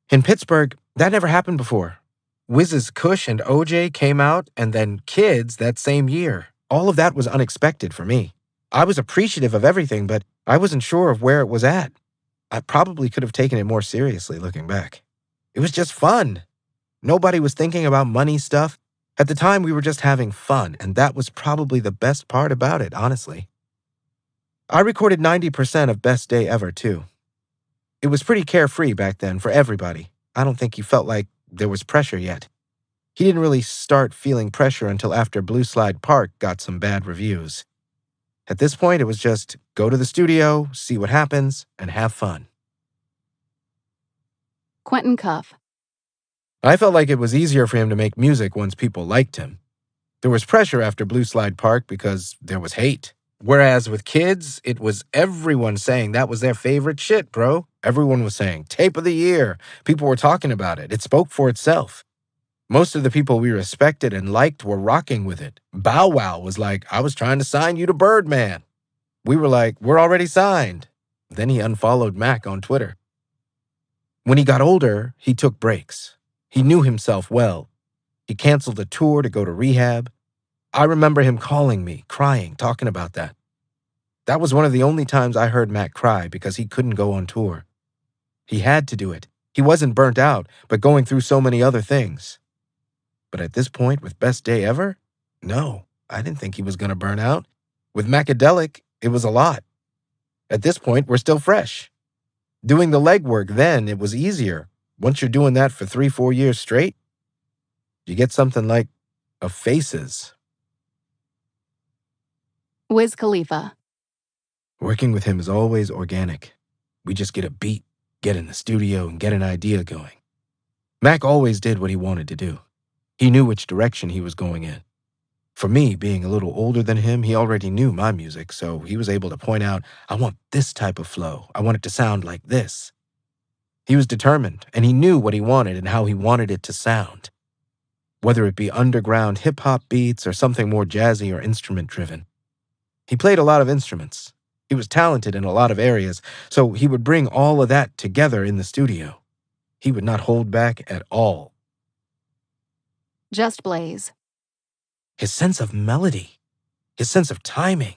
In Pittsburgh, that never happened before. Wiz's Kush and OJ came out, and then Kids that same year. All of that was unexpected for me. I was appreciative of everything, but I wasn't sure of where it was at. I probably could have taken it more seriously looking back. It was just fun. Nobody was thinking about money stuff. At the time, we were just having fun, and that was probably the best part about it, honestly. I recorded 90% of Best Day Ever, too. It was pretty carefree back then for everybody. I don't think he felt like there was pressure yet. He didn't really start feeling pressure until after Blue Slide Park got some bad reviews. At this point, it was just go to the studio, see what happens, and have fun. Quentin Cuff. I felt like it was easier for him to make music once people liked him. There was pressure after Blue Slide Park because there was hate. Whereas with Kids, it was everyone saying that was their favorite shit, bro. Everyone was saying, tape of the year. People were talking about it. It spoke for itself. Most of the people we respected and liked were rocking with it. Bow Wow was like, I was trying to sign you to Birdman. We were like, we're already signed. Then he unfollowed Mac on Twitter. When he got older, he took breaks. He knew himself well. He canceled a tour to go to rehab. I remember him calling me, crying, talking about that. That was one of the only times I heard Mac cry because he couldn't go on tour. He had to do it. He wasn't burnt out, but going through so many other things. But at this point, with Best Day Ever, no, I didn't think he was going to burn out. With Macadelic, it was a lot. At this point, we're still fresh. Doing the legwork then, it was easier. Once you're doing that for 3-4 years straight, you get something like a Faces. Wiz Khalifa. Working with him is always organic. We just get a beat, get in the studio, and get an idea going. Mac always did what he wanted to do. He knew which direction he was going in. For me, being a little older than him, he already knew my music, so he was able to point out, I want this type of flow. I want it to sound like this. He was determined, and he knew what he wanted and how he wanted it to sound. whether it be underground hip-hop beats or something more jazzy or instrument-driven. He played a lot of instruments. He was talented in a lot of areas, so he would bring all of that together in the studio. He would not hold back at all. Just Blaze. His sense of melody, his sense of timing.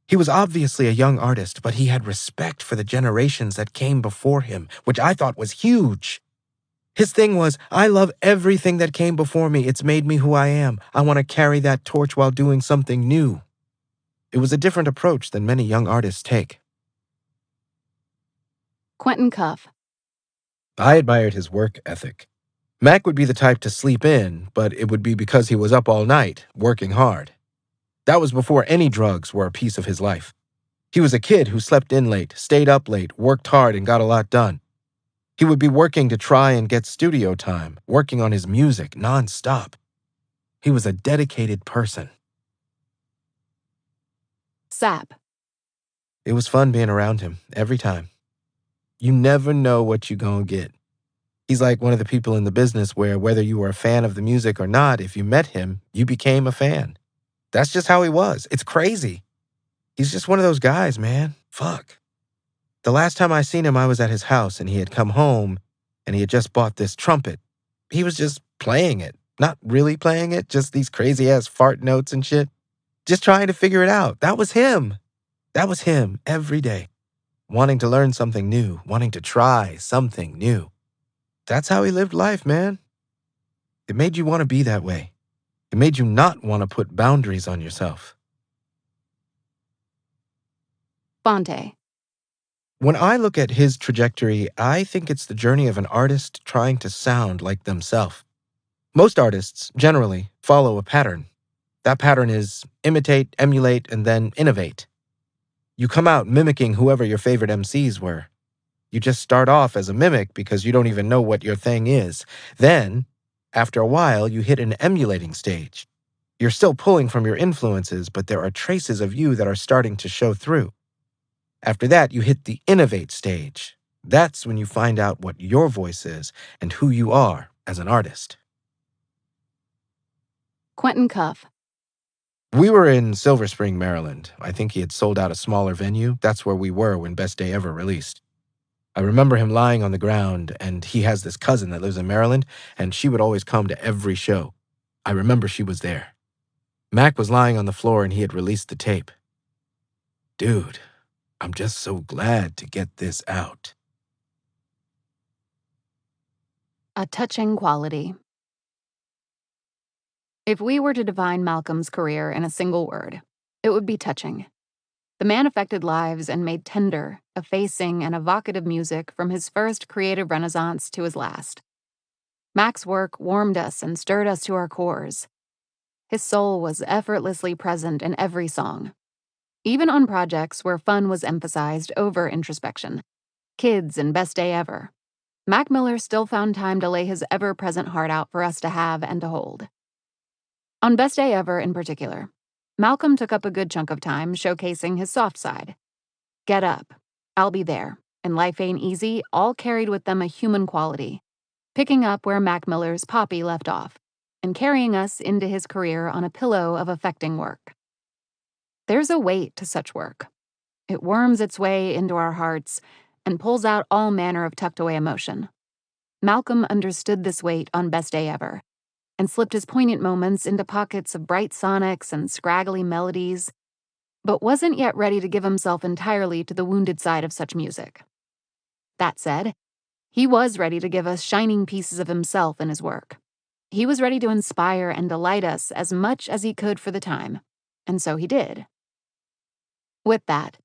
He was obviously a young artist, but he had respect for the generations that came before him, which I thought was huge. His thing was, I love everything that came before me. It's made me who I am. I want to carry that torch while doing something new. It was a different approach than many young artists take. Quentin Cuff. I admired his work ethic. Mac would be the type to sleep in, but it would be because he was up all night, working hard. That was before any drugs were a piece of his life. He was a kid who slept in late, stayed up late, worked hard, and got a lot done. He would be working to try and get studio time, working on his music nonstop. He was a dedicated person. Sap. It was fun being around him, every time. You never know what you're gonna get. He's like one of the people in the business where whether you were a fan of the music or not, if you met him, you became a fan. That's just how he was. It's crazy. He's just one of those guys, man. Fuck. The last time I seen him, I was at his house and he had come home and he had just bought this trumpet. He was just playing it. Not really playing it, just these crazy-ass fart notes and shit. Just trying to figure it out. That was him. That was him every day. Wanting to learn something new, wanting to try something new. That's how he lived life, man. It made you want to be that way. It made you not want to put boundaries on yourself. Fonte. When I look at his trajectory, I think it's the journey of an artist trying to sound like themselves. Most artists, generally, follow a pattern. That pattern is imitate, emulate, and then innovate. You come out mimicking whoever your favorite MCs were. You just start off as a mimic because you don't even know what your thing is. Then, after a while, you hit an emulating stage. You're still pulling from your influences, but there are traces of you that are starting to show through. After that, you hit the innovate stage. That's when you find out what your voice is and who you are as an artist. Quentin Cuff. We were in Silver Spring, Maryland. I think he had sold out a smaller venue. That's where we were when Best Day Ever released. I remember him lying on the ground, and he has this cousin that lives in Maryland, and she would always come to every show. I remember she was there. Mac was lying on the floor, and he had released the tape. Dude, I'm just so glad to get this out. A touching quality. If we were to define Malcolm's career in a single word, it would be touching. The man affected lives and made tender, effacing, and evocative music from his first creative renaissance to his last. Mac's work warmed us and stirred us to our cores. His soul was effortlessly present in every song. Even on projects where fun was emphasized over introspection, Kids and Best Day Ever, Mac Miller still found time to lay his ever-present heart out for us to have and to hold. On Best Day Ever in particular, Malcolm took up a good chunk of time showcasing his soft side. Get Up, I'll Be There, and Life Ain't Easy all carried with them a human quality, picking up where Mac Miller's Poppy left off, and carrying us into his career on a pillow of affecting work. There's a weight to such work. It worms its way into our hearts and pulls out all manner of tucked-away emotion. Malcolm understood this weight on Best Day Ever, and slipped his poignant moments into pockets of bright sonics and scraggly melodies, but wasn't yet ready to give himself entirely to the wounded side of such music. That said, he was ready to give us shining pieces of himself in his work. He was ready to inspire and delight us as much as he could for the time, and so he did. With that,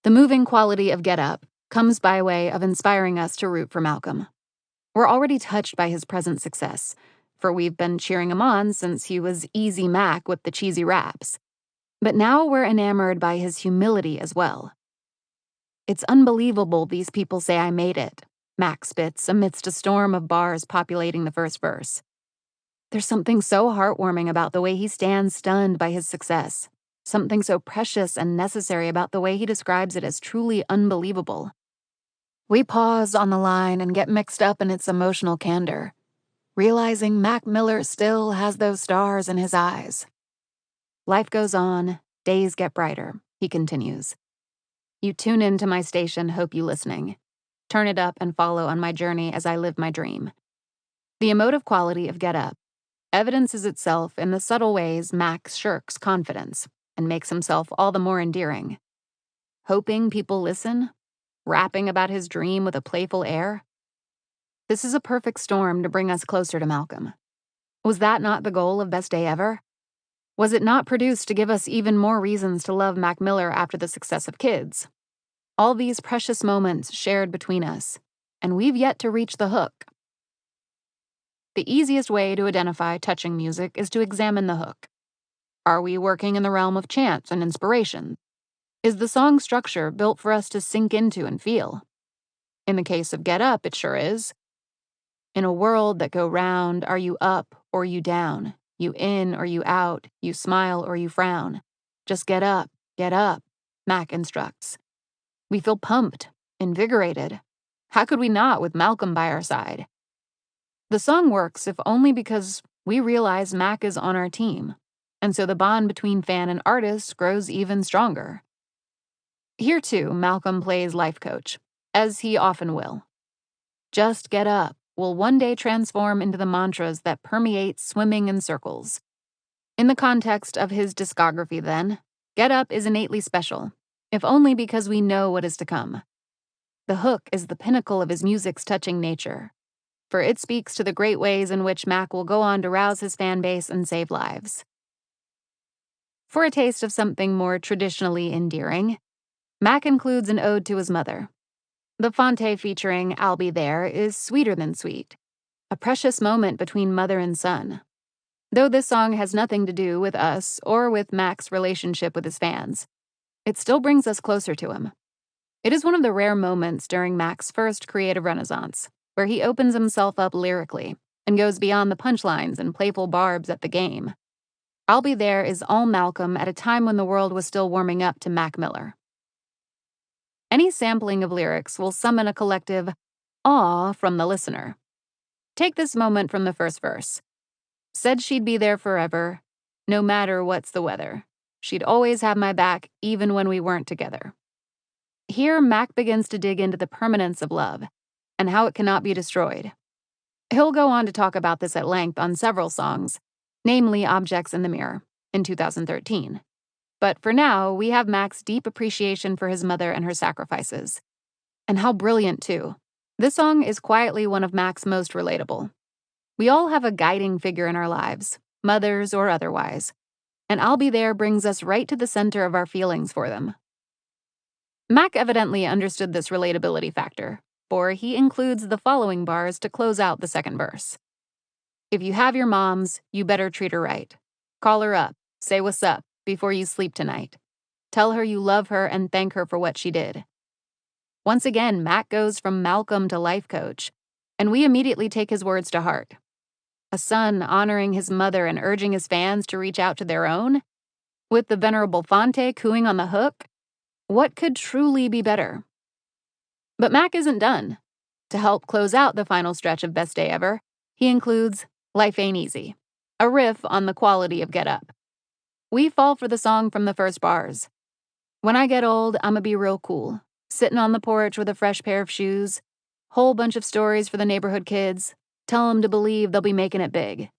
the moving quality of Get Up comes by way of inspiring us to root for Malcolm. We're already touched by his present success, for we've been cheering him on since he was Easy Mac with the cheesy raps. But now we're enamored by his humility as well. It's unbelievable these people say I made it, Mac spits amidst a storm of bars populating the first verse. There's something so heartwarming about the way he stands stunned by his success, something so precious and necessary about the way he describes it as truly unbelievable. We pause on the line and get mixed up in its emotional candor. realizing Mac Miller still has those stars in his eyes. Life goes on, days get brighter, he continues. You tune into my station, hope you listening. Turn it up and follow on my journey as I live my dream. The emotive quality of Get Up evidences itself in the subtle ways Mac shirks confidence and makes himself all the more endearing. Hoping people listen, rapping about his dream with a playful air. This is a perfect storm to bring us closer to Malcolm. Was that not the goal of Best Day Ever? Was it not produced to give us even more reasons to love Mac Miller after the success of Kids? All these precious moments shared between us, and we've yet to reach the hook. The easiest way to identify touching music is to examine the hook. Are we working in the realm of chance and inspiration? Is the song structure built for us to sink into and feel? In the case of Get Up, it sure is. In a world that go round, are you up or you down? You in or you out? You smile or you frown? Just get up, Mac instructs. We feel pumped, invigorated. How could we not with Malcolm by our side? The song works if only because we realize Mac is on our team, and so the bond between fan and artist grows even stronger. Here, too, Malcolm plays life coach, as he often will. Just get up will one day transform into the mantras that permeate swimming in circles. In the context of his discography, then, Get Up is innately special, if only because we know what is to come. The hook is the pinnacle of his music's touching nature, for it speaks to the great ways in which Mac will go on to rouse his fan base and save lives. For a taste of something more traditionally endearing, Mac includes an ode to his mother. The Fonte featuring I'll Be There is sweeter than sweet, a precious moment between mother and son. Though this song has nothing to do with us or with Mac's relationship with his fans, it still brings us closer to him. It is one of the rare moments during Mac's first creative renaissance, where he opens himself up lyrically and goes beyond the punchlines and playful barbs at the game. I'll Be There is all Malcolm at a time when the world was still warming up to Mac Miller. Any sampling of lyrics will summon a collective awe from the listener. Take this moment from the first verse. Said she'd be there forever, no matter what's the weather. She'd always have my back, even when we weren't together. Here, Mac begins to dig into the permanence of love and how it cannot be destroyed. He'll go on to talk about this at length on several songs, namely Objects in the Mirror, in 2013. But for now, we have Mac's deep appreciation for his mother and her sacrifices. And how brilliant, too. This song is quietly one of Mac's most relatable. We all have a guiding figure in our lives, mothers or otherwise, and I'll Be There brings us right to the center of our feelings for them. Mac evidently understood this relatability factor, for he includes the following bars to close out the second verse. If you have your moms, you better treat her right. Call her up, say what's up before you sleep tonight. Tell her you love her and thank her for what she did. Once again, Mac goes from Malcolm to life coach, and we immediately take his words to heart. A son honoring his mother and urging his fans to reach out to their own? With the venerable Fonte cooing on the hook? What could truly be better? But Mac isn't done. To help close out the final stretch of Best Day Ever, he includes Life Ain't Easy, a riff on the quality of Get Up. We fall for the song from the first bars. When I get old, I'ma be real cool, sitting on the porch with a fresh pair of shoes, whole bunch of stories for the neighborhood kids, tell them to believe they'll be making it big.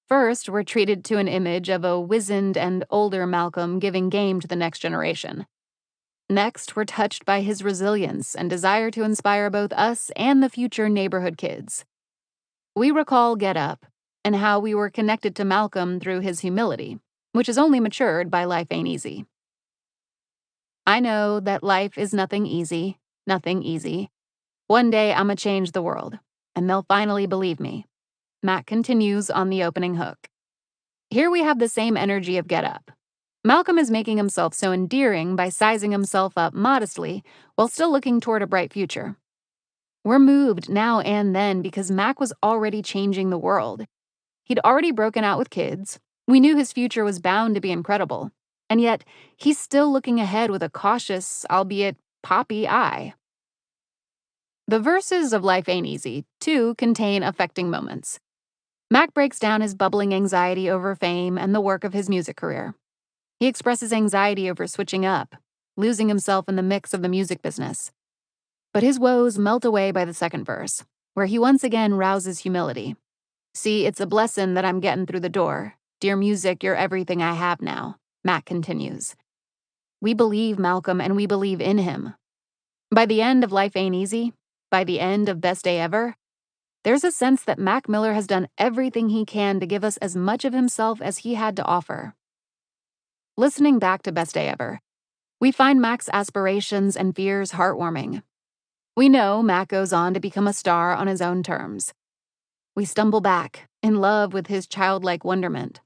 First, we're treated to an image of a wizened and older Malcolm giving game to the next generation. Next, we're touched by his resilience and desire to inspire both us and the future neighborhood kids. We recall Get Up and how we were connected to Malcolm through his humility, which is only matured by Life Ain't Easy. I know that life is nothing easy. One day I'ma change the world, and they'll finally believe me. Mac continues on the opening hook. Here we have the same energy of Get Up. Malcolm is making himself so endearing by sizing himself up modestly while still looking toward a bright future. We're moved now and then because Mac was already changing the world. He'd already broken out with kids. We knew his future was bound to be incredible. And yet, he's still looking ahead with a cautious, albeit poppy, eye. The verses of Life Ain't Easy, too, contain affecting moments. Mac breaks down his bubbling anxiety over fame and the work of his music career. He expresses anxiety over switching up, losing himself in the mix of the music business. But his woes melt away by the second verse, where he once again rouses humility. See, it's a blessin' that I'm gettin' through the door. Dear music, you're everything I have now, Mac continues. We believe Malcolm and we believe in him. By the end of Life Ain't Easy, by the end of Best Day Ever, there's a sense that Mac Miller has done everything he can to give us as much of himself as he had to offer. Listening back to Best Day Ever, we find Mac's aspirations and fears heartwarming. We know Mac goes on to become a star on his own terms. We stumble back, in love with his childlike wonderment.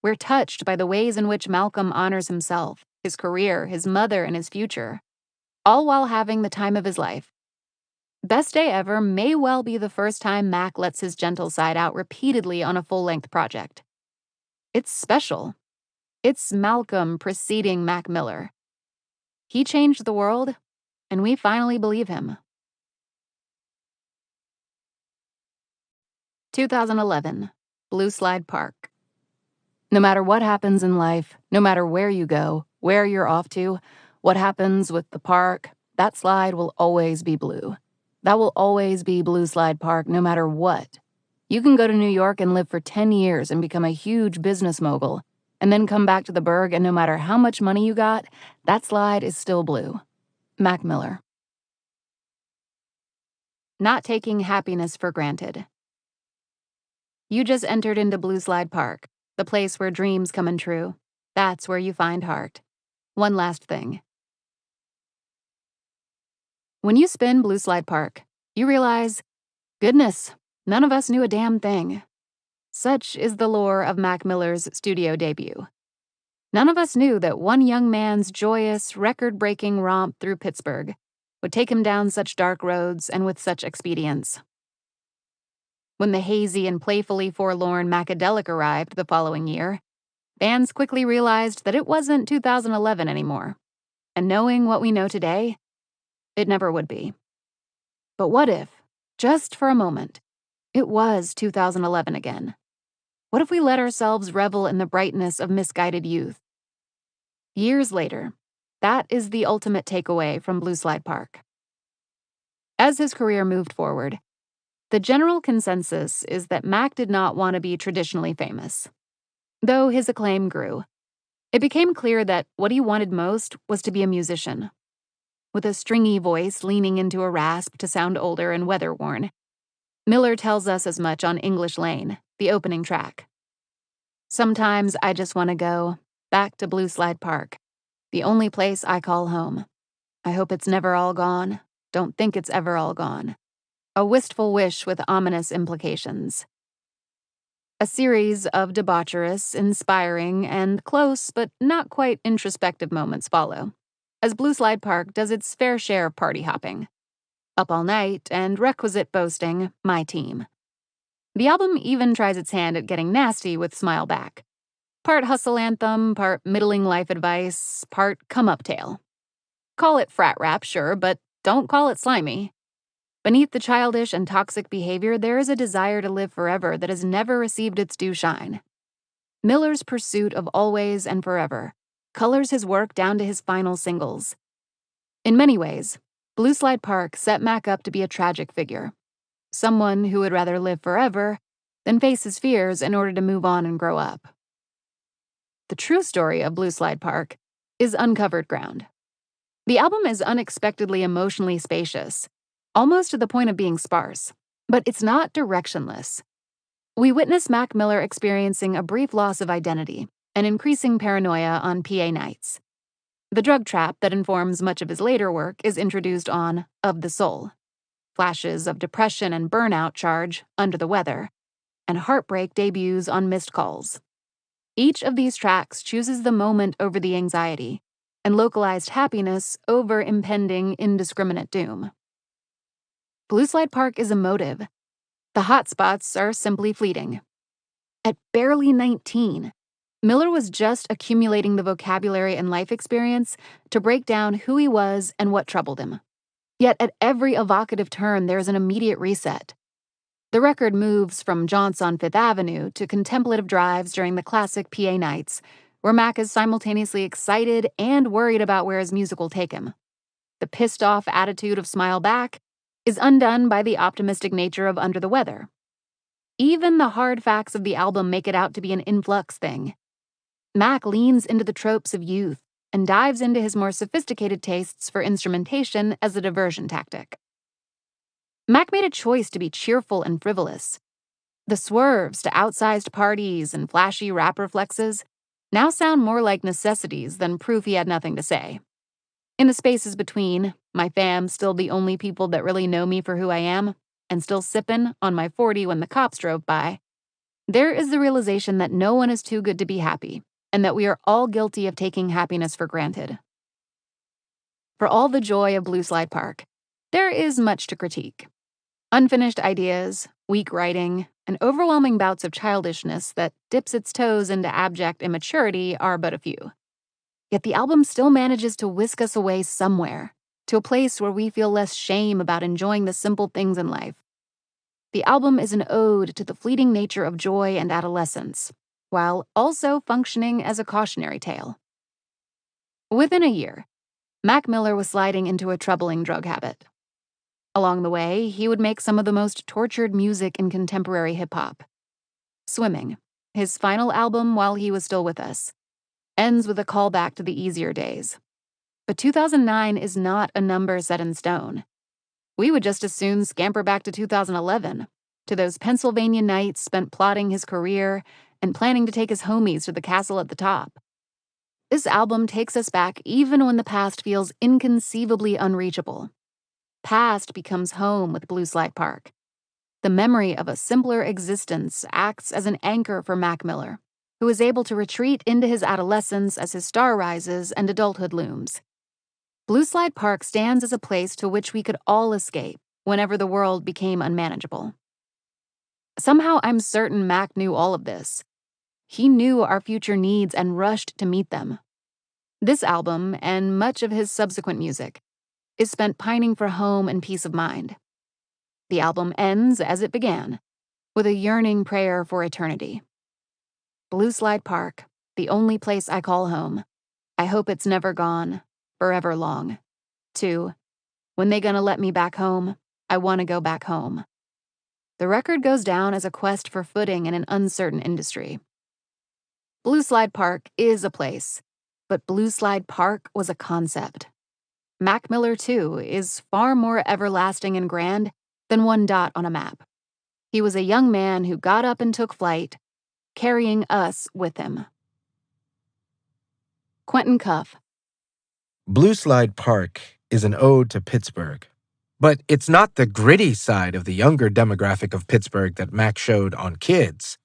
We're touched by the ways in which Malcolm honors himself, his career, his mother, and his future, all while having the time of his life. Best Day Ever may well be the first time Mac lets his gentle side out repeatedly on a full-length project. It's special. It's Malcolm preceding Mac Miller. He changed the world, and we finally believe him. 2011, Blue Slide Park. No matter what happens in life, no matter where you go, where you're off to, what happens with the park, that slide will always be blue. That will always be Blue Slide Park, no matter what. You can go to New York and live for 10 years and become a huge business mogul, and then come back to the Burgh, and no matter how much money you got, that slide is still blue. Mac Miller. Not taking happiness for granted. You just entered into Blue Slide Park, the place where dreams come in true. That's where you find heart. One last thing. When you spin Blue Slide Park, you realize, goodness, none of us knew a damn thing. Such is the lore of Mac Miller's studio debut. None of us knew that one young man's joyous, record-breaking romp through Pittsburgh would take him down such dark roads and with such expedience. When the hazy and playfully forlorn Macadelic arrived the following year, fans quickly realized that it wasn't 2011 anymore. And knowing what we know today, it never would be. But what if, just for a moment, it was 2011 again? What if we let ourselves revel in the brightness of misguided youth? Years later, that is the ultimate takeaway from Blue Slide Park. As his career moved forward, the general consensus is that Mac did not want to be traditionally famous. Though his acclaim grew, it became clear that what he wanted most was to be a musician. With a stringy voice leaning into a rasp to sound older and weather-worn, Miller tells us as much on English Lane, the opening track. Sometimes I just want to go back to Blue Slide Park, the only place I call home. I hope it's never all gone. Don't think it's ever all gone. A wistful wish with ominous implications. A series of debaucherous, inspiring, and close but not quite introspective moments follow, as Blue Slide Park does its fair share of party hopping. Up All Night and requisite boasting, My Team. The album even tries its hand at getting nasty with Smile Back. Part hustle anthem, part middling life advice, part come-up tale. Call it frat rap, sure, but don't call it slimy. Beneath the childish and toxic behavior, there is a desire to live forever that has never received its due shine. Miller's pursuit of always and forever colors his work down to his final singles. In many ways, Blue Slide Park set Mac up to be a tragic figure. Someone who would rather live forever than face his fears in order to move on and grow up. The true story of Blue Slide Park is uncovered ground. The album is unexpectedly emotionally spacious, almost to the point of being sparse, but it's not directionless. We witness Mac Miller experiencing a brief loss of identity and increasing paranoia on PA nights. The drug trap that informs much of his later work is introduced on Of the Soul. Flashes of depression and burnout charge Under the Weather, and heartbreak debuts on Missed Calls. Each of these tracks chooses the moment over the anxiety, and localized happiness over impending indiscriminate doom. Blue Slide Park is emotive. The hot spots are simply fleeting. At barely 19, Miller was just accumulating the vocabulary and life experience to break down who he was and what troubled him. Yet at every evocative turn, there's an immediate reset. The record moves from jaunts on Fifth Avenue to contemplative drives during the classic PA nights, where Mac is simultaneously excited and worried about where his music will take him. The pissed-off attitude of Smile Back is undone by the optimistic nature of Under the Weather. Even the hard facts of the album make it out to be an influx thing. Mac leans into the tropes of youth and dives into his more sophisticated tastes for instrumentation as a diversion tactic. Mac made a choice to be cheerful and frivolous. The swerves to outsized parties and flashy rap reflexes now sound more like necessities than proof he had nothing to say. In the spaces between, my fam still the only people that really know me for who I am, and still sippin' on my 40 when the cops drove by, there is the realization that no one is too good to be happy, and that we are all guilty of taking happiness for granted. For all the joy of Blue Slide Park, there is much to critique. Unfinished ideas, weak writing, and overwhelming bouts of childishness that dips its toes into abject immaturity are but a few. Yet the album still manages to whisk us away somewhere, to a place where we feel less shame about enjoying the simple things in life. The album is an ode to the fleeting nature of joy and adolescence, while also functioning as a cautionary tale. Within a year, Mac Miller was sliding into a troubling drug habit. Along the way, he would make some of the most tortured music in contemporary hip-hop. Swimming, his final album while he was still with us, ends with a callback to the easier days. But 2009 is not a number set in stone. We would just as soon scamper back to 2011, to those Pennsylvania nights spent plotting his career and planning to take his homies to the castle at the top. This album takes us back even when the past feels inconceivably unreachable. Past becomes home with Blue Slide Park. The memory of a simpler existence acts as an anchor for Mac Miller, who is able to retreat into his adolescence as his star rises and adulthood looms. Blue Slide Park stands as a place to which we could all escape whenever the world became unmanageable. Somehow I'm certain Mac knew all of this. He knew our future needs and rushed to meet them. This album, and much of his subsequent music, is spent pining for home and peace of mind. The album ends as it began, with a yearning prayer for eternity. Blue Slide Park, the only place I call home. I hope it's never gone, forever long. 2. When they gonna let me back home? I want to go back home. The record goes down as a quest for footing in an uncertain industry. Blue Slide Park is a place, but Blue Slide Park was a concept. Mac Miller, too, is far more everlasting and grand than one dot on a map. He was a young man who got up and took flight, carrying us with him. Quentin Cuff. Blue Slide Park is an ode to Pittsburgh. But it's not the gritty side of the younger demographic of Pittsburgh that Mac showed on Kids.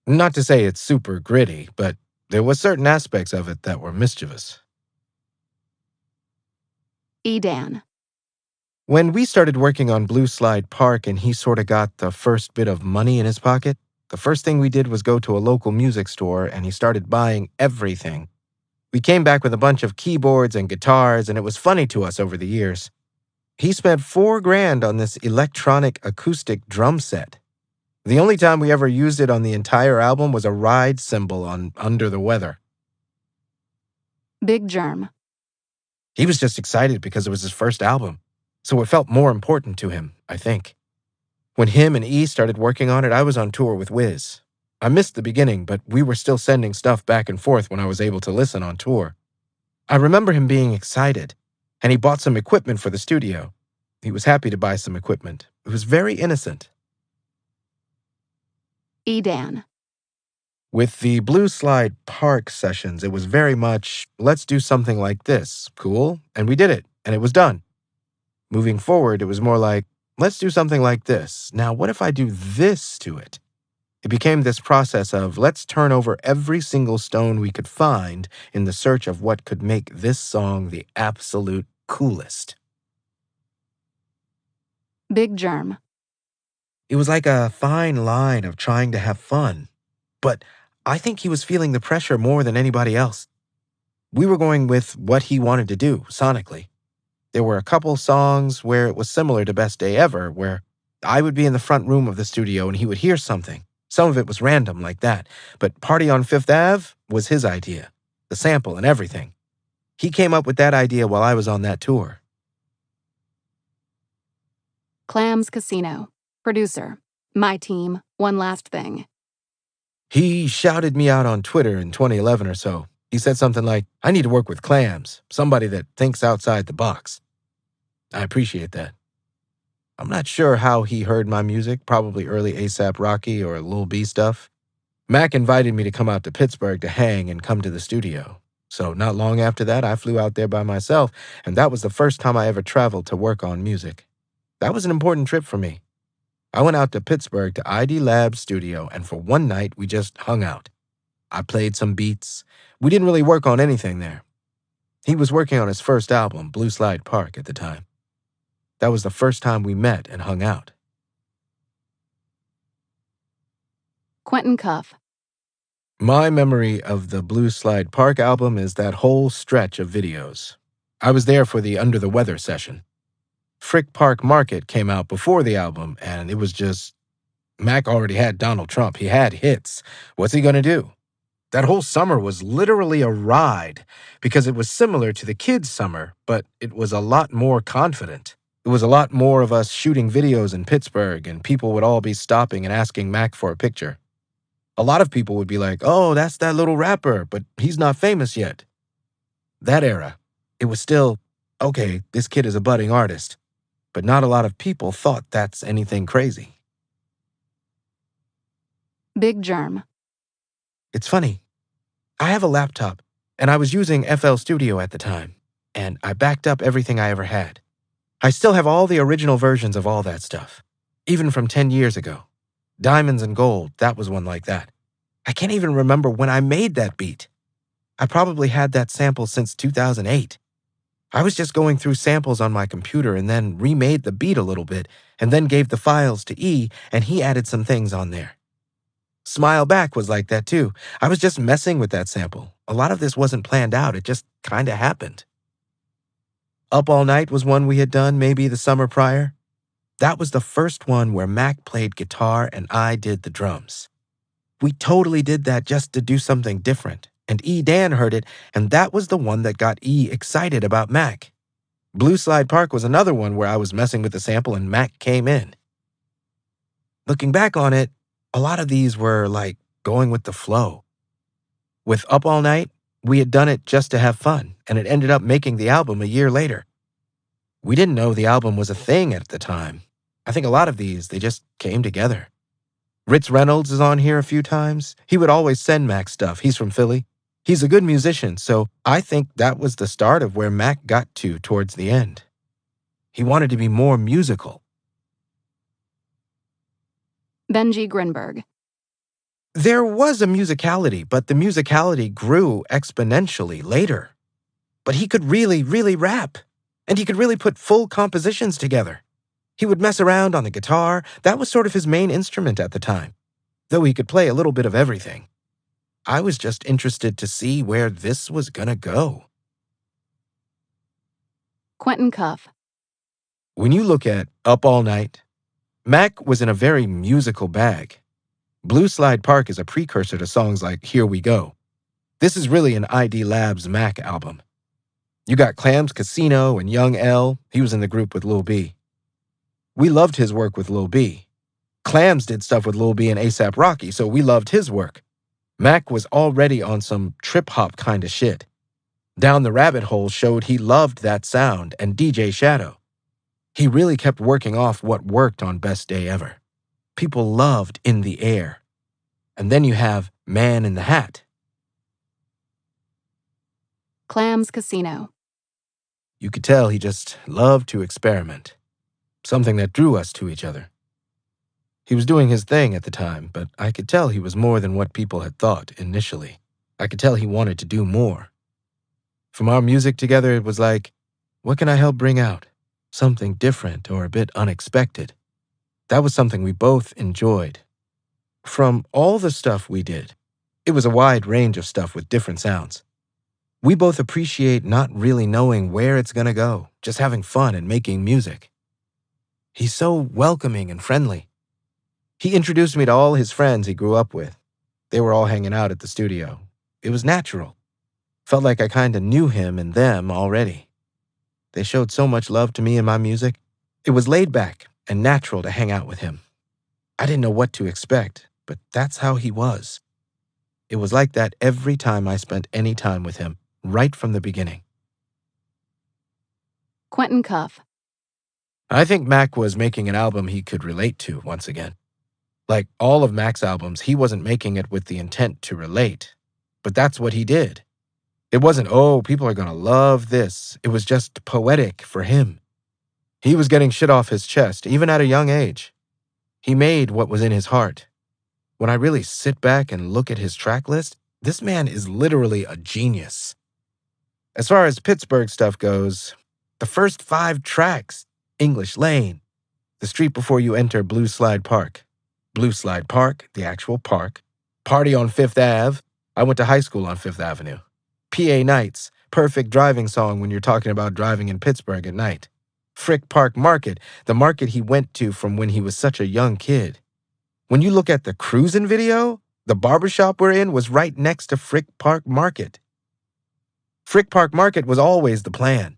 Not to say it's super gritty, but there were certain aspects of it that were mischievous. Dan. When we started working on Blue Slide Park and he sort of got the first bit of money in his pocket, the first thing we did was go to a local music store and he started buying everything. We came back with a bunch of keyboards and guitars, and it was funny to us over the years. He spent $4,000 on this electronic acoustic drum set. The only time we ever used it on the entire album was a ride cymbal on Under the Weather. Big Germ. He was just excited because it was his first album, so it felt more important to him, I think. When him and E started working on it, I was on tour with Wiz. I missed the beginning, but we were still sending stuff back and forth when I was able to listen on tour. I remember him being excited, and he bought some equipment for the studio. He was happy to buy some equipment. It was very innocent. Dan. With the Blue Slide Park sessions, it was very much, let's do something like this, cool? And we did it, and it was done. Moving forward, it was more like, let's do something like this. Now, what if I do this to it? It became this process of, let's turn over every single stone we could find in the search of what could make this song the absolute coolest. Big Germ. It was like a fine line of trying to have fun. But I think he was feeling the pressure more than anybody else. We were going with what he wanted to do, sonically. There were a couple songs where it was similar to Best Day Ever, where I would be in the front room of the studio and he would hear something. Some of it was random like that, but Party on Fifth Ave was his idea, the sample and everything. He came up with that idea while I was on that tour. Clams Casino. Producer. My team. One last thing. He shouted me out on Twitter in 2011 or so. He said something like, I need to work with Clams, somebody that thinks outside the box. I appreciate that. I'm not sure how he heard my music, probably early A$AP Rocky or Lil B stuff. Mac invited me to come out to Pittsburgh to hang and come to the studio. So not long after that, I flew out there by myself, and that was the first time I ever traveled to work on music. That was an important trip for me. I went out to Pittsburgh to ID Lab's studio, and for one night, we just hung out. I played some beats. We didn't really work on anything there. He was working on his first album, Blue Slide Park, at the time. That was the first time we met and hung out. Quentin Cuff. My memory of the Blue Slide Park album is that whole stretch of videos. I was there for the Under the Weather session. Frick Park Market came out before the album, and it was just, Mac already had Donald Trump. He had hits. What's he gonna do? That whole summer was literally a ride because it was similar to the kids' summer, but it was a lot more confident. It was a lot more of us shooting videos in Pittsburgh, and people would all be stopping and asking Mac for a picture. A lot of people would be like, oh, that's that little rapper, but he's not famous yet. That era, it was still, okay, this kid is a budding artist, but not a lot of people thought that's anything crazy. Big Germ. It's funny. I have a laptop, and I was using FL Studio at the time, and I backed up everything I ever had. I still have all the original versions of all that stuff, even from 10 years ago. Diamonds and Gold, that was one like that. I can't even remember when I made that beat. I probably had that sample since 2008. I was just going through samples on my computer and then remade the beat a little bit, and then gave the files to E, and he added some things on there. Smile Back was like that too. I was just messing with that sample. A lot of this wasn't planned out, it just kinda happened. Up All Night was one we had done maybe the summer prior. That was the first one where Mac played guitar and I did the drums. We totally did that just to do something different, and E. Dan heard it, and that was the one that got E excited about Mac. Blue Slide Park was another one where I was messing with the sample and Mac came in. Looking back on it, a lot of these were like going with the flow. With Up All Night, we had done it just to have fun, and it ended up making the album a year later. We didn't know the album was a thing at the time. I think a lot of these, they just came together. Ritz Reynolds is on here a few times. He would always send Mac stuff. He's from Philly. He's a good musician, so I think that was the start of where Mac got to towards the end. He wanted to be more musical. Benji Grinberg. There was a musicality, but the musicality grew exponentially later. But he could really, really rap, and he could really put full compositions together. He would mess around on the guitar. That was sort of his main instrument at the time, though he could play a little bit of everything. I was just interested to see where this was gonna go. Quentin Cuff. When you look at Up All Night, Mac was in a very musical bag. Blue Slide Park is a precursor to songs like Here We Go. This is really an ID Labs Mac album. You got Clams Casino and Young L. He was in the group with Lil B. We loved his work with Lil B. Clams did stuff with Lil B and A$AP Rocky, so we loved his work. Mac was already on some trip-hop kind of shit. Down the Rabbit Hole showed he loved that sound, and DJ Shadow. He really kept working off what worked on Best Day Ever. People loved In the Air. And then you have Man in the Hat. Clams Casino. You could tell he just loved to experiment. Something that drew us to each other. He was doing his thing at the time, but I could tell he was more than what people had thought initially. I could tell he wanted to do more. From our music together, it was like, what can I help bring out? Something different or a bit unexpected. That was something we both enjoyed. From all the stuff we did, it was a wide range of stuff with different sounds. We both appreciate not really knowing where it's gonna go, just having fun and making music. He's so welcoming and friendly. He introduced me to all his friends he grew up with. They were all hanging out at the studio. It was natural. Felt like I kinda knew him and them already. They showed so much love to me and my music. It was laid back and natural to hang out with him. I didn't know what to expect, but that's how he was. It was like that every time I spent any time with him, right from the beginning. Quentin Cuff. I think Mac was making an album he could relate to once again. Like all of Mac's albums, he wasn't making it with the intent to relate. But that's what he did. It wasn't, oh, people are gonna love this. It was just poetic for him. He was getting shit off his chest, even at a young age. He made what was in his heart. When I really sit back and look at his track list, this man is literally a genius. As far as Pittsburgh stuff goes, the first 5 tracks, English Lane, The Street Before You Enter Blue Slide Park, Blue Slide Park, the actual park, Party on Fifth Ave, I went to high school on Fifth Avenue, PA Nights, perfect driving song when you're talking about driving in Pittsburgh at night, Frick Park Market, the market he went to from when he was such a young kid. When you look at the cruisin' video, the barbershop we're in was right next to Frick Park Market. Frick Park Market was always the plan.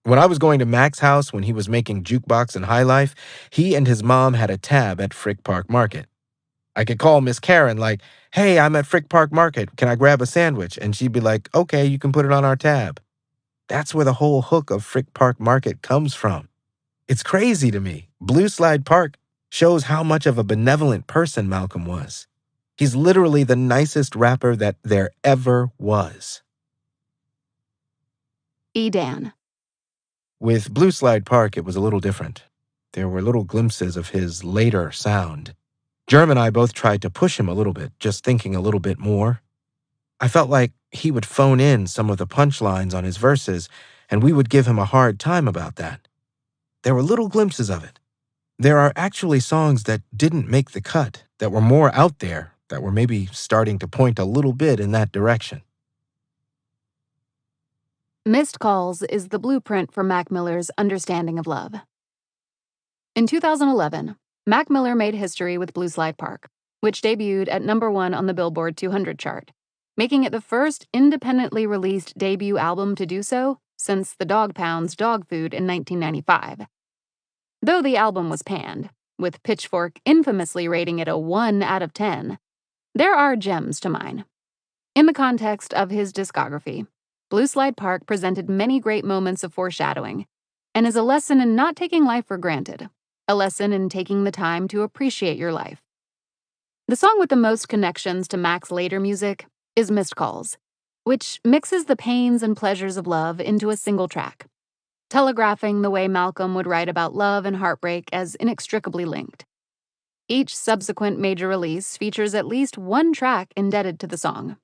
When I was going to Mac's house when he was making Jukebox and High Life, he and his mom had a tab at Frick Park Market. I could call Miss Karen like, hey, I'm at Frick Park Market. Can I grab a sandwich? And she'd be like, okay, you can put it on our tab. That's where the whole hook of Frick Park Market comes from. It's crazy to me. Blue Slide Park shows how much of a benevolent person Malcolm was. He's literally the nicest rapper that there ever was. Dan. With Blue Slide Park, it was a little different. There were little glimpses of his later sound. Germ and I both tried to push him a little bit, just thinking a little bit more. I felt like he would phone in some of the punchlines on his verses, and we would give him a hard time about that. There were little glimpses of it. There are actually songs that didn't make the cut, that were more out there, that were maybe starting to point a little bit in that direction. Missed Calls is the blueprint for Mac Miller's understanding of love. In 2011, Mac Miller made history with Blue Slide Park, which debuted at #1 on the Billboard 200 chart, making it the first independently released debut album to do so since the Dog Pound's Dog Food in 1995. Though the album was panned, with Pitchfork infamously rating it a 1 out of 10, there are gems to mine. In the context of his discography, Blue Slide Park presented many great moments of foreshadowing, and is a lesson in not taking life for granted, a lesson in taking the time to appreciate your life. The song with the most connections to Mac's later music is Missed Calls, which mixes the pains and pleasures of love into a single track, telegraphing the way Malcolm would write about love and heartbreak as inextricably linked. Each subsequent major release features at least one track indebted to the song.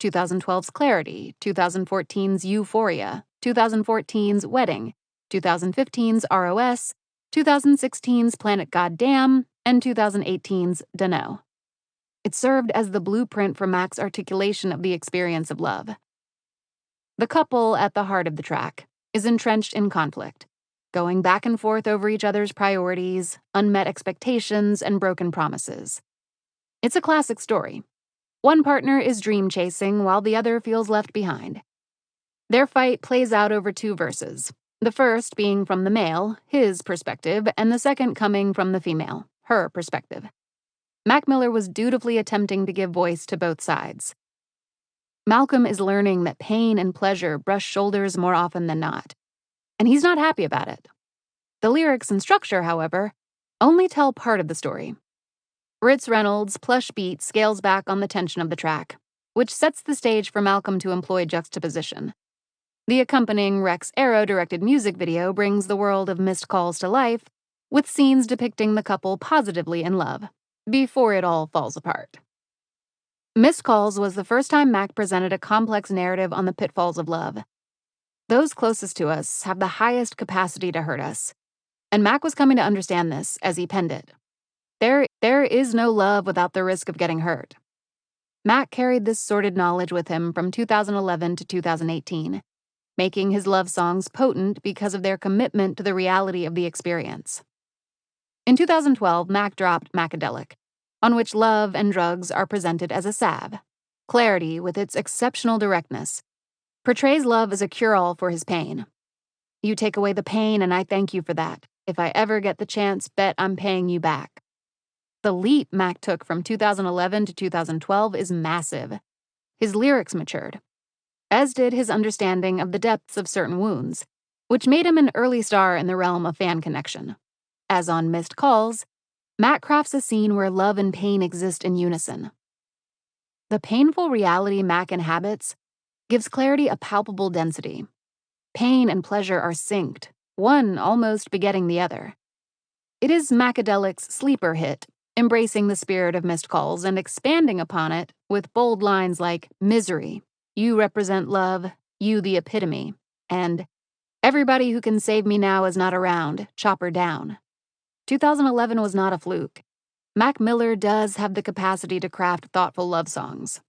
2012's Clarity, 2014's Euphoria, 2014's Wedding, 2015's ROS, 2016's Planet Goddamn, and 2018's Dunno. It served as the blueprint for Mac's articulation of the experience of love. The couple at the heart of the track is entrenched in conflict, going back and forth over each other's priorities, unmet expectations, and broken promises. It's a classic story. One partner is dream chasing while the other feels left behind. Their fight plays out over 2 verses, the first being from the male, his perspective, and the second coming from the female, her perspective. Mac Miller was dutifully attempting to give voice to both sides. Malcolm is learning that pain and pleasure brush shoulders more often than not, and he's not happy about it. The lyrics and structure, however, only tell part of the story. Ritz Reynolds' plush beat scales back on the tension of the track, which sets the stage for Malcolm to employ juxtaposition. The accompanying Rex Arrow-directed music video brings the world of Missed Calls to life, with scenes depicting the couple positively in love, before it all falls apart. Missed Calls was the first time Mac presented a complex narrative on the pitfalls of love. Those closest to us have the highest capacity to hurt us, and Mac was coming to understand this as he penned it. There is no love without the risk of getting hurt. Mac carried this sordid knowledge with him from 2011 to 2018, making his love songs potent because of their commitment to the reality of the experience. In 2012, Mac dropped Macadelic, on which love and drugs are presented as a salve. Clarity, with its exceptional directness, portrays love as a cure-all for his pain. You take away the pain, and I thank you for that. If I ever get the chance, bet I'm paying you back. The leap Mac took from 2011 to 2012 is massive. His lyrics matured, as did his understanding of the depths of certain wounds, which made him an early star in the realm of fan connection. As on Missed Calls, Mac crafts a scene where love and pain exist in unison. The painful reality Mac inhabits gives Clarity a palpable density. Pain and pleasure are synced, one almost begetting the other. It is Macadelic's sleeper hit, embracing the spirit of Missed Calls and expanding upon it with bold lines like "Misery, you represent love, you the epitome," and "Everybody who can save me now is not around, chop her down." 2011 was not a fluke. Mac Miller does have the capacity to craft thoughtful love songs.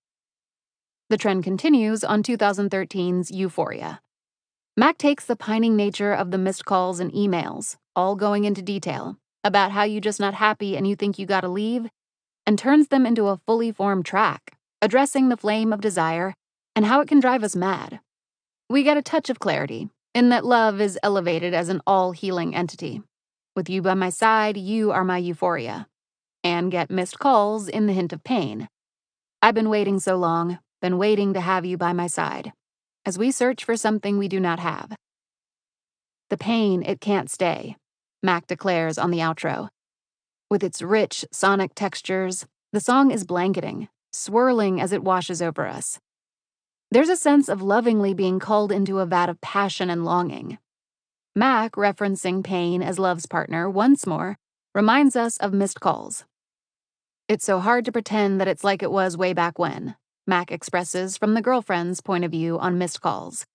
The trend continues on 2013's Euphoria. Mac takes the pining nature of the missed calls and emails, all going into detail, about how you just not happy and you think you gotta leave, and turns them into a fully formed track, addressing the flame of desire and how it can drive us mad. We get a touch of clarity, in that love is elevated as an all-healing entity. With you by my side, you are my euphoria. And get missed calls in the hint of pain. I've been waiting so long, been waiting to have you by my side, as we search for something we do not have. The pain, it can't stay, Mac declares on the outro. With its rich, sonic textures, the song is blanketing, swirling as it washes over us. There's a sense of lovingly being culled into a vat of passion and longing. Mac, referencing pain as love's partner once more, reminds us of missed calls. It's so hard to pretend that it's like it was way back when, Mac expresses from the girlfriend's point of view on Missed Calls.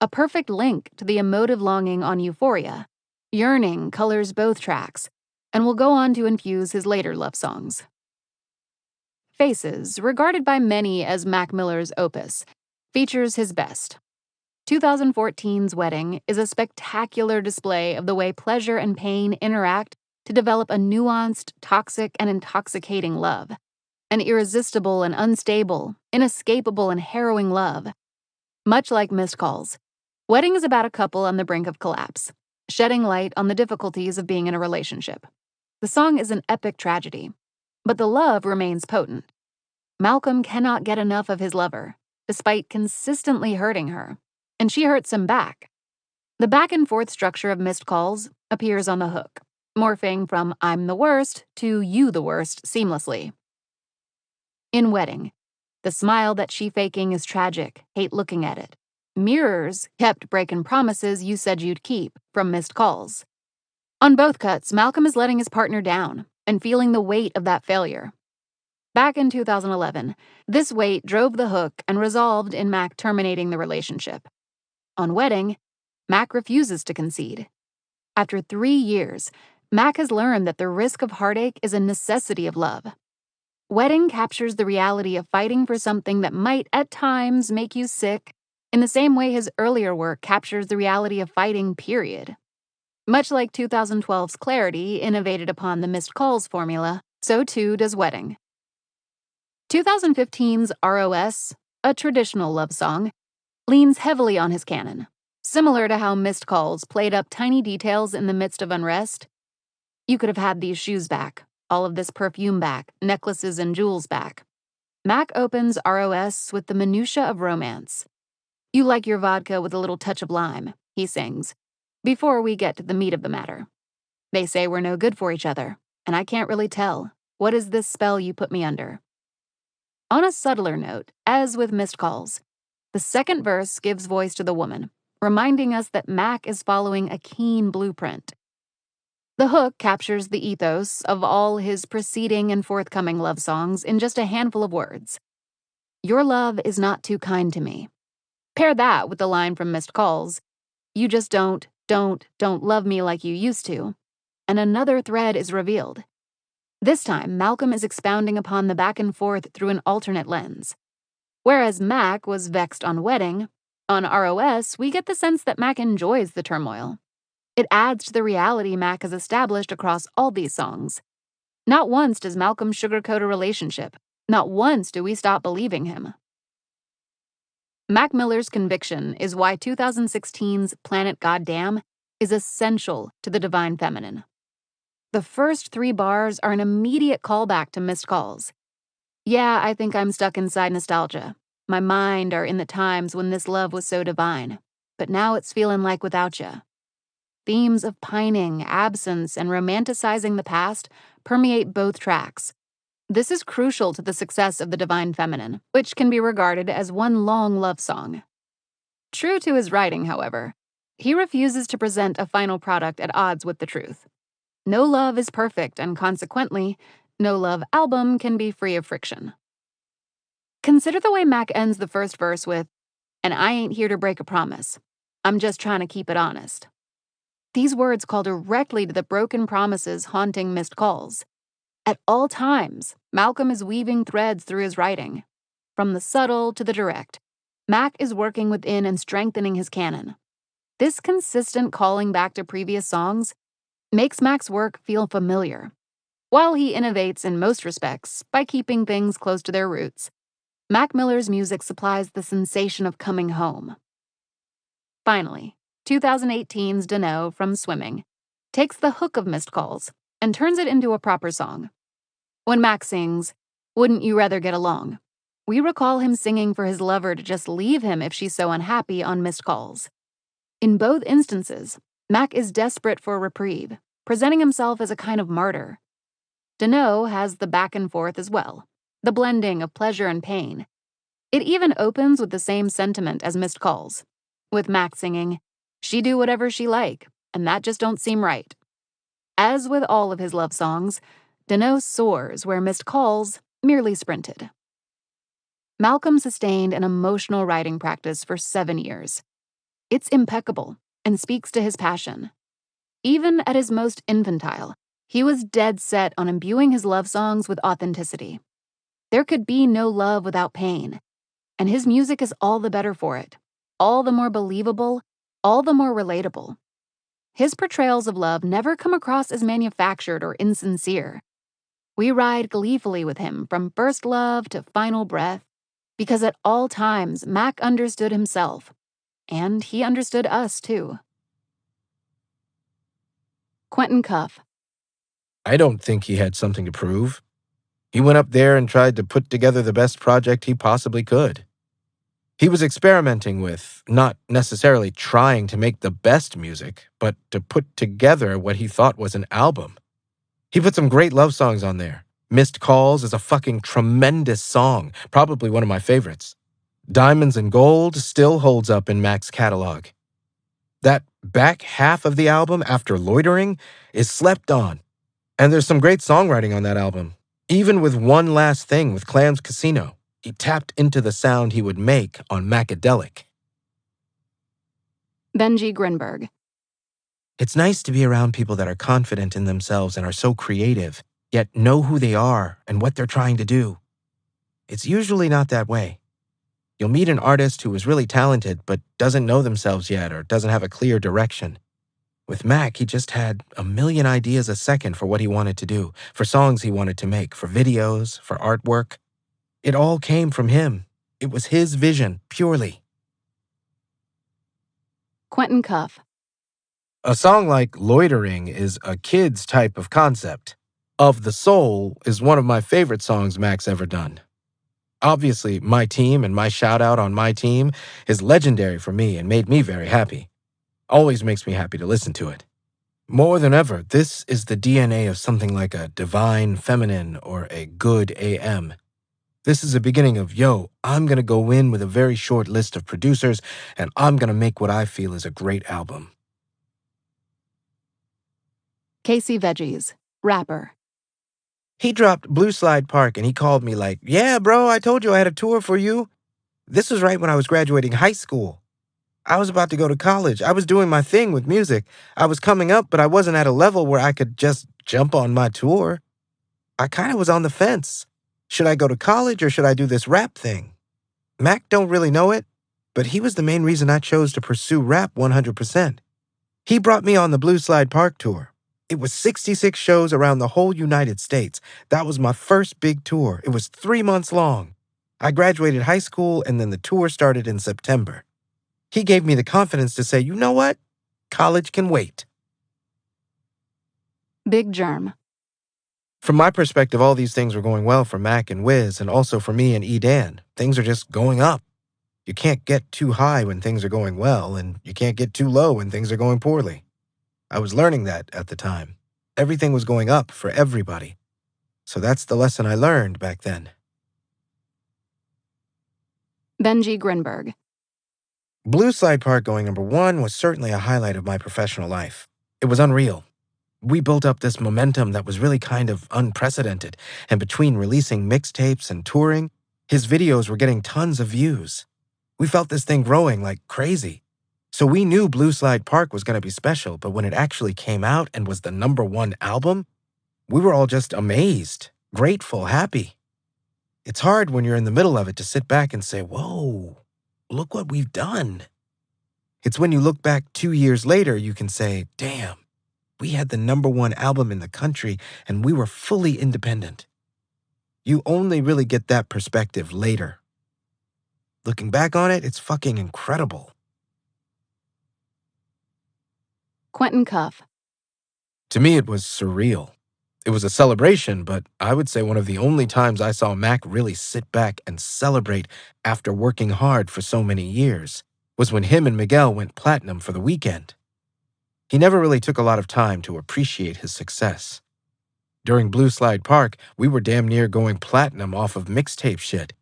A perfect link to the emotive longing on Euphoria. Yearning colors both tracks, and will go on to infuse his later love songs. Faces, regarded by many as Mac Miller's opus, features his best. 2014's Wedding is a spectacular display of the way pleasure and pain interact to develop a nuanced, toxic, and intoxicating love. An irresistible and unstable, inescapable and harrowing love. Much like Missed Calls, Wedding is about a couple on the brink of collapse, shedding light on the difficulties of being in a relationship. The song is an epic tragedy, but the love remains potent. Malcolm cannot get enough of his lover, despite consistently hurting her, and she hurts him back. The back-and-forth structure of Missed Calls appears on the hook, morphing from "I'm the worst" to "you the worst" seamlessly. In Wedding, the smile that she faking is tragic, hate looking at it. Mirrors kept breaking promises you said you'd keep from Missed Calls. On both cuts, Malcolm is letting his partner down and feeling the weight of that failure. Back in 2011, this weight drove the hook and resolved in Mac terminating the relationship. On Wedding, Mac refuses to concede. After 3 years, Mac has learned that the risk of heartache is a necessity of love. Wedding captures the reality of fighting for something that might, at times, make you sick, in the same way his earlier work captures the reality of fighting, period. Much like 2012's Clarity innovated upon the Missed Calls formula, so too does Wedding. 2015's ROS, a traditional love song, leans heavily on his canon. Similar to how Missed Calls played up tiny details in the midst of unrest. You could have had these shoes back, all of this perfume back, necklaces and jewels back. Mac opens ROS with the minutia of romance. You like your vodka with a little touch of lime, he sings, before we get to the meat of the matter. They say we're no good for each other, and I can't really tell. What is this spell you put me under? On a subtler note, as with Missed Calls, the second verse gives voice to the woman, reminding us that Mac is following a keen blueprint. The hook captures the ethos of all his preceding and forthcoming love songs in just a handful of words. Your love is not too kind to me. Pair that with the line from Missed Calls, you just don't love me like you used to, and another thread is revealed. This time, Malcolm is expounding upon the back and forth through an alternate lens. Whereas Mac was vexed on wedding, on ROS, we get the sense that Mac enjoys the turmoil. It adds to the reality Mac has established across all these songs. Not once does Malcolm sugarcoat a relationship. Not once do we stop believing him. Mac Miller's conviction is why 2016's Planet Goddamn is essential to the divine feminine. The first 3 bars are an immediate callback to missed calls. Yeah, I think I'm stuck inside nostalgia. My mind are in the times when this love was so divine, but now it's feeling like without ya. Themes of pining, absence, and romanticizing the past permeate both tracks. This is crucial to the success of the divine feminine, which can be regarded as one long love song. True to his writing, however, he refuses to present a final product at odds with the truth. No love is perfect, and consequently, no love album can be free of friction. Consider the way Mac ends the first verse with, "And I ain't here to break a promise. I'm just trying to keep it honest." These words call directly to the broken promises haunting missed calls. At all times, Malcolm is weaving threads through his writing. From the subtle to the direct, Mac is working within and strengthening his canon. This consistent calling back to previous songs makes Mac's work feel familiar. While he innovates in most respects by keeping things close to their roots, Mac Miller's music supplies the sensation of coming home. Finally, 2018's Dunno from Swimming takes the hook of missed calls and turns it into a proper song. When Mac sings, "Wouldn't you rather get along?" we recall him singing for his lover to just leave him if she's so unhappy on missed calls. In both instances, Mac is desperate for a reprieve, presenting himself as a kind of martyr. Dunno has the back and forth as well, the blending of pleasure and pain. It even opens with the same sentiment as missed calls, with Mac singing, "She do whatever she like, and that just don't seem right." As with all of his love songs, Dunno soars where missed calls merely sprinted. Malcolm sustained an emotional writing practice for 7 years. It's impeccable and speaks to his passion. Even at his most infantile, he was dead set on imbuing his love songs with authenticity. There could be no love without pain, and his music is all the better for it, all the more believable, all the more relatable. His portrayals of love never come across as manufactured or insincere. We ride gleefully with him from first love to final breath, because at all times Mac understood himself, and he understood us too. Quentin Cuff. I don't think he had something to prove. He went up there and tried to put together the best project he possibly could. He was experimenting with, not necessarily trying to make the best music, but to put together what he thought was an album. He put some great love songs on there. Missed Calls is a fucking tremendous song, probably one of my favorites. Diamonds and Gold still holds up in Mac's catalog. That back half of the album, after Loitering, is slept on. And there's some great songwriting on that album. Even with One Last Thing with Clams Casino, he tapped into the sound he would make on Macadelic. Benji Grinberg. It's nice to be around people that are confident in themselves and are so creative, yet know who they are and what they're trying to do. It's usually not that way. You'll meet an artist who is really talented but doesn't know themselves yet or doesn't have a clear direction. With Mac, he just had a million ideas a second for what he wanted to do, for songs he wanted to make, for videos, for artwork. It all came from him. It was his vision, purely. Quentin Cuff. A song like Loitering is a kid's type of concept. Of the Soul is one of my favorite songs Mac's ever done. Obviously, My Team and my shout-out on My Team is legendary for me and made me very happy. Always makes me happy to listen to it. More than ever, this is the DNA of something like a divine feminine or a good AM. This is the beginning of, yo, I'm going to go in with a very short list of producers and I'm going to make what I feel is a great album. Casey Veggies, rapper. He dropped Blue Slide Park and he called me like, "Yeah, bro, I told you I had a tour for you." This was right when I was graduating high school. I was about to go to college. I was doing my thing with music. I was coming up, but I wasn't at a level where I could just jump on my tour. I kind of was on the fence. Should I go to college or should I do this rap thing? Mac don't really know it, but he was the main reason I chose to pursue rap 100%. He brought me on the Blue Slide Park tour. It was 66 shows around the whole United States. That was my first big tour. It was 3 months long. I graduated high school and then the tour started in September. He gave me the confidence to say, you know what? College can wait. Big Germ. From my perspective, all these things were going well for Mac and Wiz, and also for me and E-Dan. Things are just going up. You can't get too high when things are going well, and you can't get too low when things are going poorly. I was learning that at the time. Everything was going up for everybody. So that's the lesson I learned back then. Benji Grinberg. Blue Slide Park going #1 was certainly a highlight of my professional life. It was unreal. We built up this momentum that was really kind of unprecedented, and between releasing mixtapes and touring, his videos were getting tons of views. We felt this thing growing like crazy. So we knew Blue Slide Park was going to be special, but when it actually came out and was the #1 album, we were all just amazed, grateful, happy. It's hard when you're in the middle of it to sit back and say, whoa, look what we've done. It's when you look back 2 years later, you can say, damn, we had the #1 album in the country and we were fully independent. You only really get that perspective later. Looking back on it, it's fucking incredible. Quentin Cuff. To me, it was surreal. It was a celebration, but I would say one of the only times I saw Mac really sit back and celebrate after working hard for so many years was when him and Miguel went platinum for the weekend. He never really took a lot of time to appreciate his success. During Blue Slide Park, we were damn near going platinum off of mixtape shit.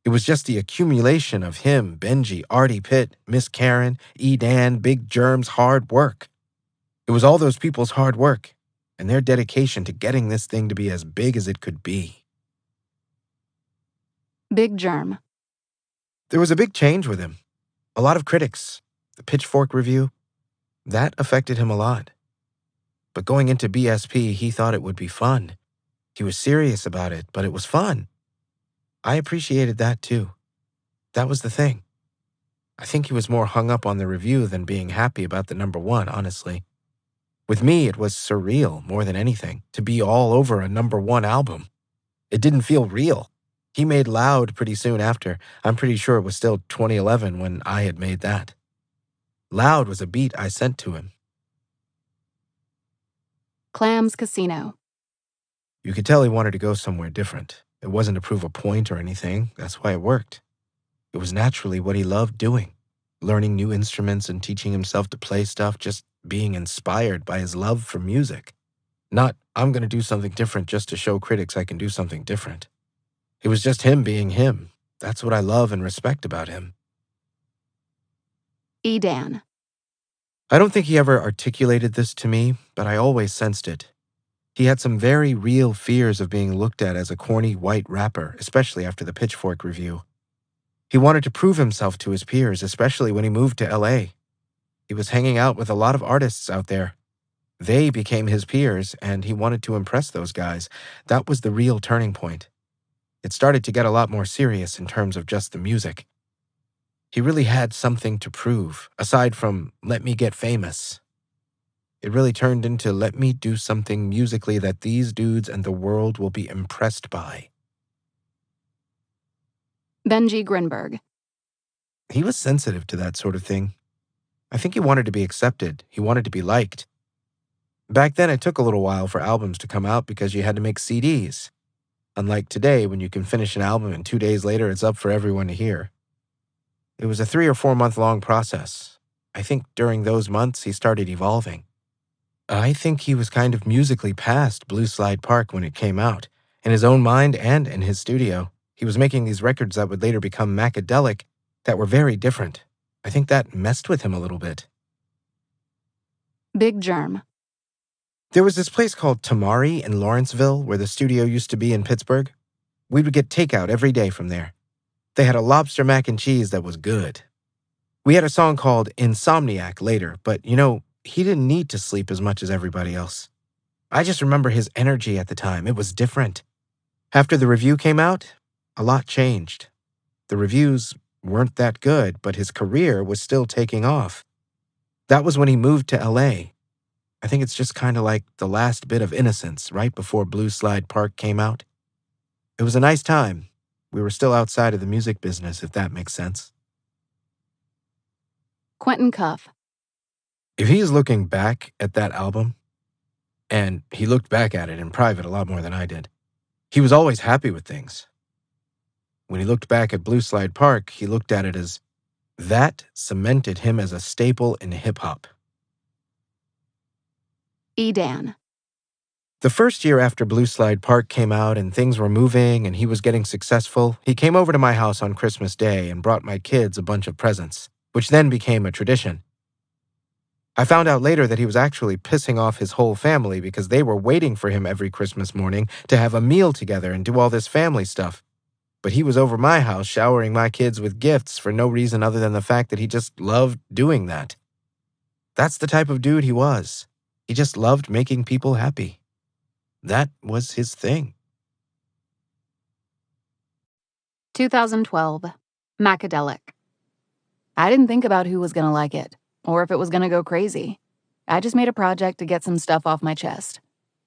It was just the accumulation of him, Benji, Artie Pitt, Miss Karen, E-Dan, Big Germ's hard work. It was all those people's hard work and their dedication to getting this thing to be as big as it could be. Big Germ. There was a big change with him. A lot of critics. The Pitchfork review. That affected him a lot. But going into BSP, he thought it would be fun. He was serious about it, but it was fun. I appreciated that too. That was the thing. I think he was more hung up on the review than being happy about the #1, honestly. With me, it was surreal more than anything, to be all over a #1 album. It didn't feel real. He made Loud pretty soon after. I'm pretty sure it was still 2011 when I had made that. Loud was a beat I sent to him. Clams Casino. You could tell he wanted to go somewhere different. It wasn't to prove a point or anything. That's why it worked. It was naturally what he loved doing. Learning new instruments and teaching himself to play stuff, just being inspired by his love for music. Not, I'm going to do something different just to show critics I can do something different. It was just him being him. That's what I love and respect about him. E-Dan. I don't think he ever articulated this to me, but I always sensed it. He had some very real fears of being looked at as a corny white rapper, especially after the Pitchfork review. He wanted to prove himself to his peers, especially when he moved to LA. He was hanging out with a lot of artists out there. They became his peers, and he wanted to impress those guys. That was the real turning point. It started to get a lot more serious in terms of just the music. He really had something to prove, aside from let me get famous. It really turned into let me do something musically that these dudes and the world will be impressed by. Benji Grinberg. He was sensitive to that sort of thing. I think he wanted to be accepted. He wanted to be liked. Back then, it took a little while for albums to come out because you had to make CDs. Unlike today, when you can finish an album and 2 days later it's up for everyone to hear. It was a 3 or 4 month long process. I think during those months, he started evolving. I think he was kind of musically past Blue Slide Park when it came out, in his own mind and in his studio. He was making these records that would later become Macadelic that were very different. I think that messed with him a little bit. Big Germ. There was this place called Tamari in Lawrenceville where the studio used to be in Pittsburgh. We would get takeout every day from there. They had a lobster mac and cheese that was good. We had a song called Insomniac later, but he didn't need to sleep as much as everybody else. I just remember his energy at the time. It was different. After the review came out, a lot changed. The reviews weren't that good, but his career was still taking off. That was when he moved to LA. I think it's just kind of like the last bit of innocence right before Blue Slide Park came out. It was a nice time. We were still outside of the music business, if that makes sense. Quentin Cuff. If he's looking back at that album, and he looked back at it in private a lot more than I did, he was always happy with things. When he looked back at Blue Slide Park, he looked at it as that cemented him as a staple in hip-hop. E. Dan. The first year after Blue Slide Park came out and things were moving and he was getting successful, he came over to my house on Christmas Day and brought my kids a bunch of presents, which then became a tradition. I found out later that he was actually pissing off his whole family because they were waiting for him every Christmas morning to have a meal together and do all this family stuff. But he was over my house showering my kids with gifts for no reason other than the fact that he just loved doing that. That's the type of dude he was. He just loved making people happy. That was his thing. 2012. Macadelic. I didn't think about who was going to like it, or if it was going to go crazy. I just made a project to get some stuff off my chest.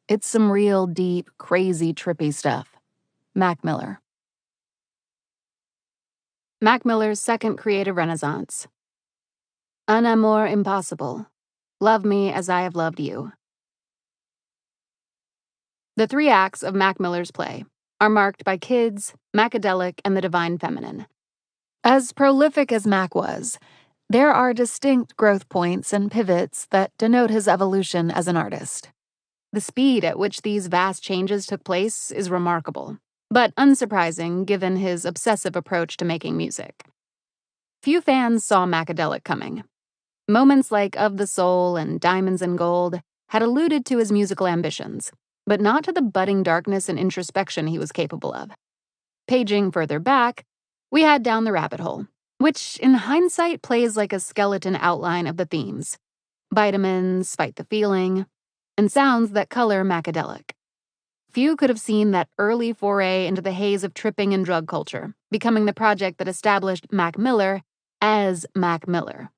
It's some real deep, crazy, trippy stuff. Mac Miller. Mac Miller's second creative renaissance. Un amour impossible. Love me as I have loved you. The three acts of Mac Miller's play are marked by kids, Macadelic, and the divine feminine. As prolific as Mac was, there are distinct growth points and pivots that denote his evolution as an artist. The speed at which these vast changes took place is remarkable, but unsurprising given his obsessive approach to making music. Few fans saw Macadelic coming. Moments like Of the Soul and Diamonds and Gold had alluded to his musical ambitions, but not to the budding darkness and introspection he was capable of. Paging further back, we head down the rabbit hole, which in hindsight plays like a skeleton outline of the themes: vitamins, fight the feeling, and sounds that color Macadelic. Few could have seen that early foray into the haze of tripping and drug culture, becoming the project that established Mac Miller as Mac Miller.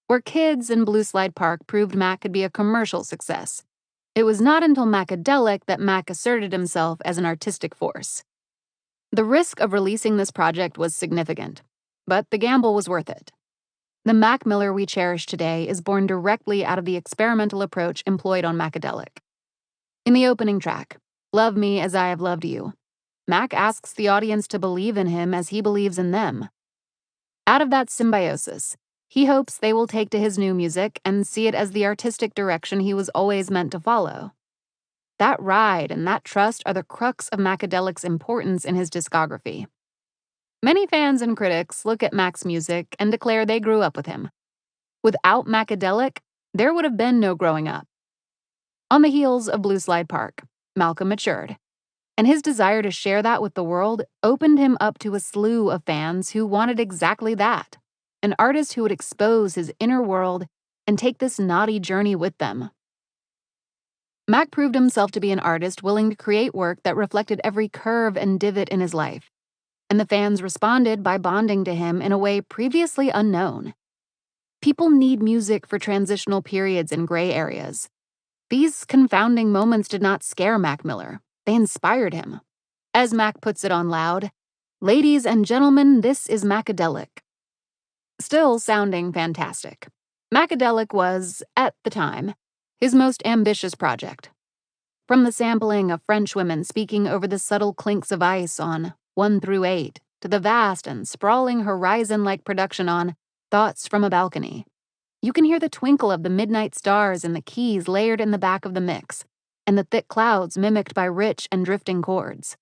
Where Kids and Blue Slide Park proved Mac could be a commercial success, it was not until Macadelic that Mac asserted himself as an artistic force. The risk of releasing this project was significant, but the gamble was worth it. The Mac Miller we cherish today is born directly out of the experimental approach employed on Macadelic. In the opening track, Love Me as I Have Loved You, Mac asks the audience to believe in him as he believes in them. Out of that symbiosis, he hopes they will take to his new music and see it as the artistic direction he was always meant to follow. That ride and that trust are the crux of Macadelic's importance in his discography. Many fans and critics look at Mac's music and declare they grew up with him. Without Macadelic, there would have been no growing up. On the heels of Blue Slide Park, Malcolm matured, and his desire to share that with the world opened him up to a slew of fans who wanted exactly that: an artist who would expose his inner world and take this naughty journey with them. Mac proved himself to be an artist willing to create work that reflected every curve and divot in his life, and the fans responded by bonding to him in a way previously unknown. People need music for transitional periods and gray areas. These confounding moments did not scare Mac Miller. They inspired him. As Mac puts it on Loud, "Ladies and gentlemen, this is Macadelic." Still sounding fantastic, Macadelic was, at the time, his most ambitious project. From the sampling of French women speaking over the subtle clinks of ice on 1 through 8, to the vast and sprawling horizon-like production on Thoughts from a Balcony, you can hear the twinkle of the midnight stars in the keys layered in the back of the mix, and the thick clouds mimicked by rich and drifting chords.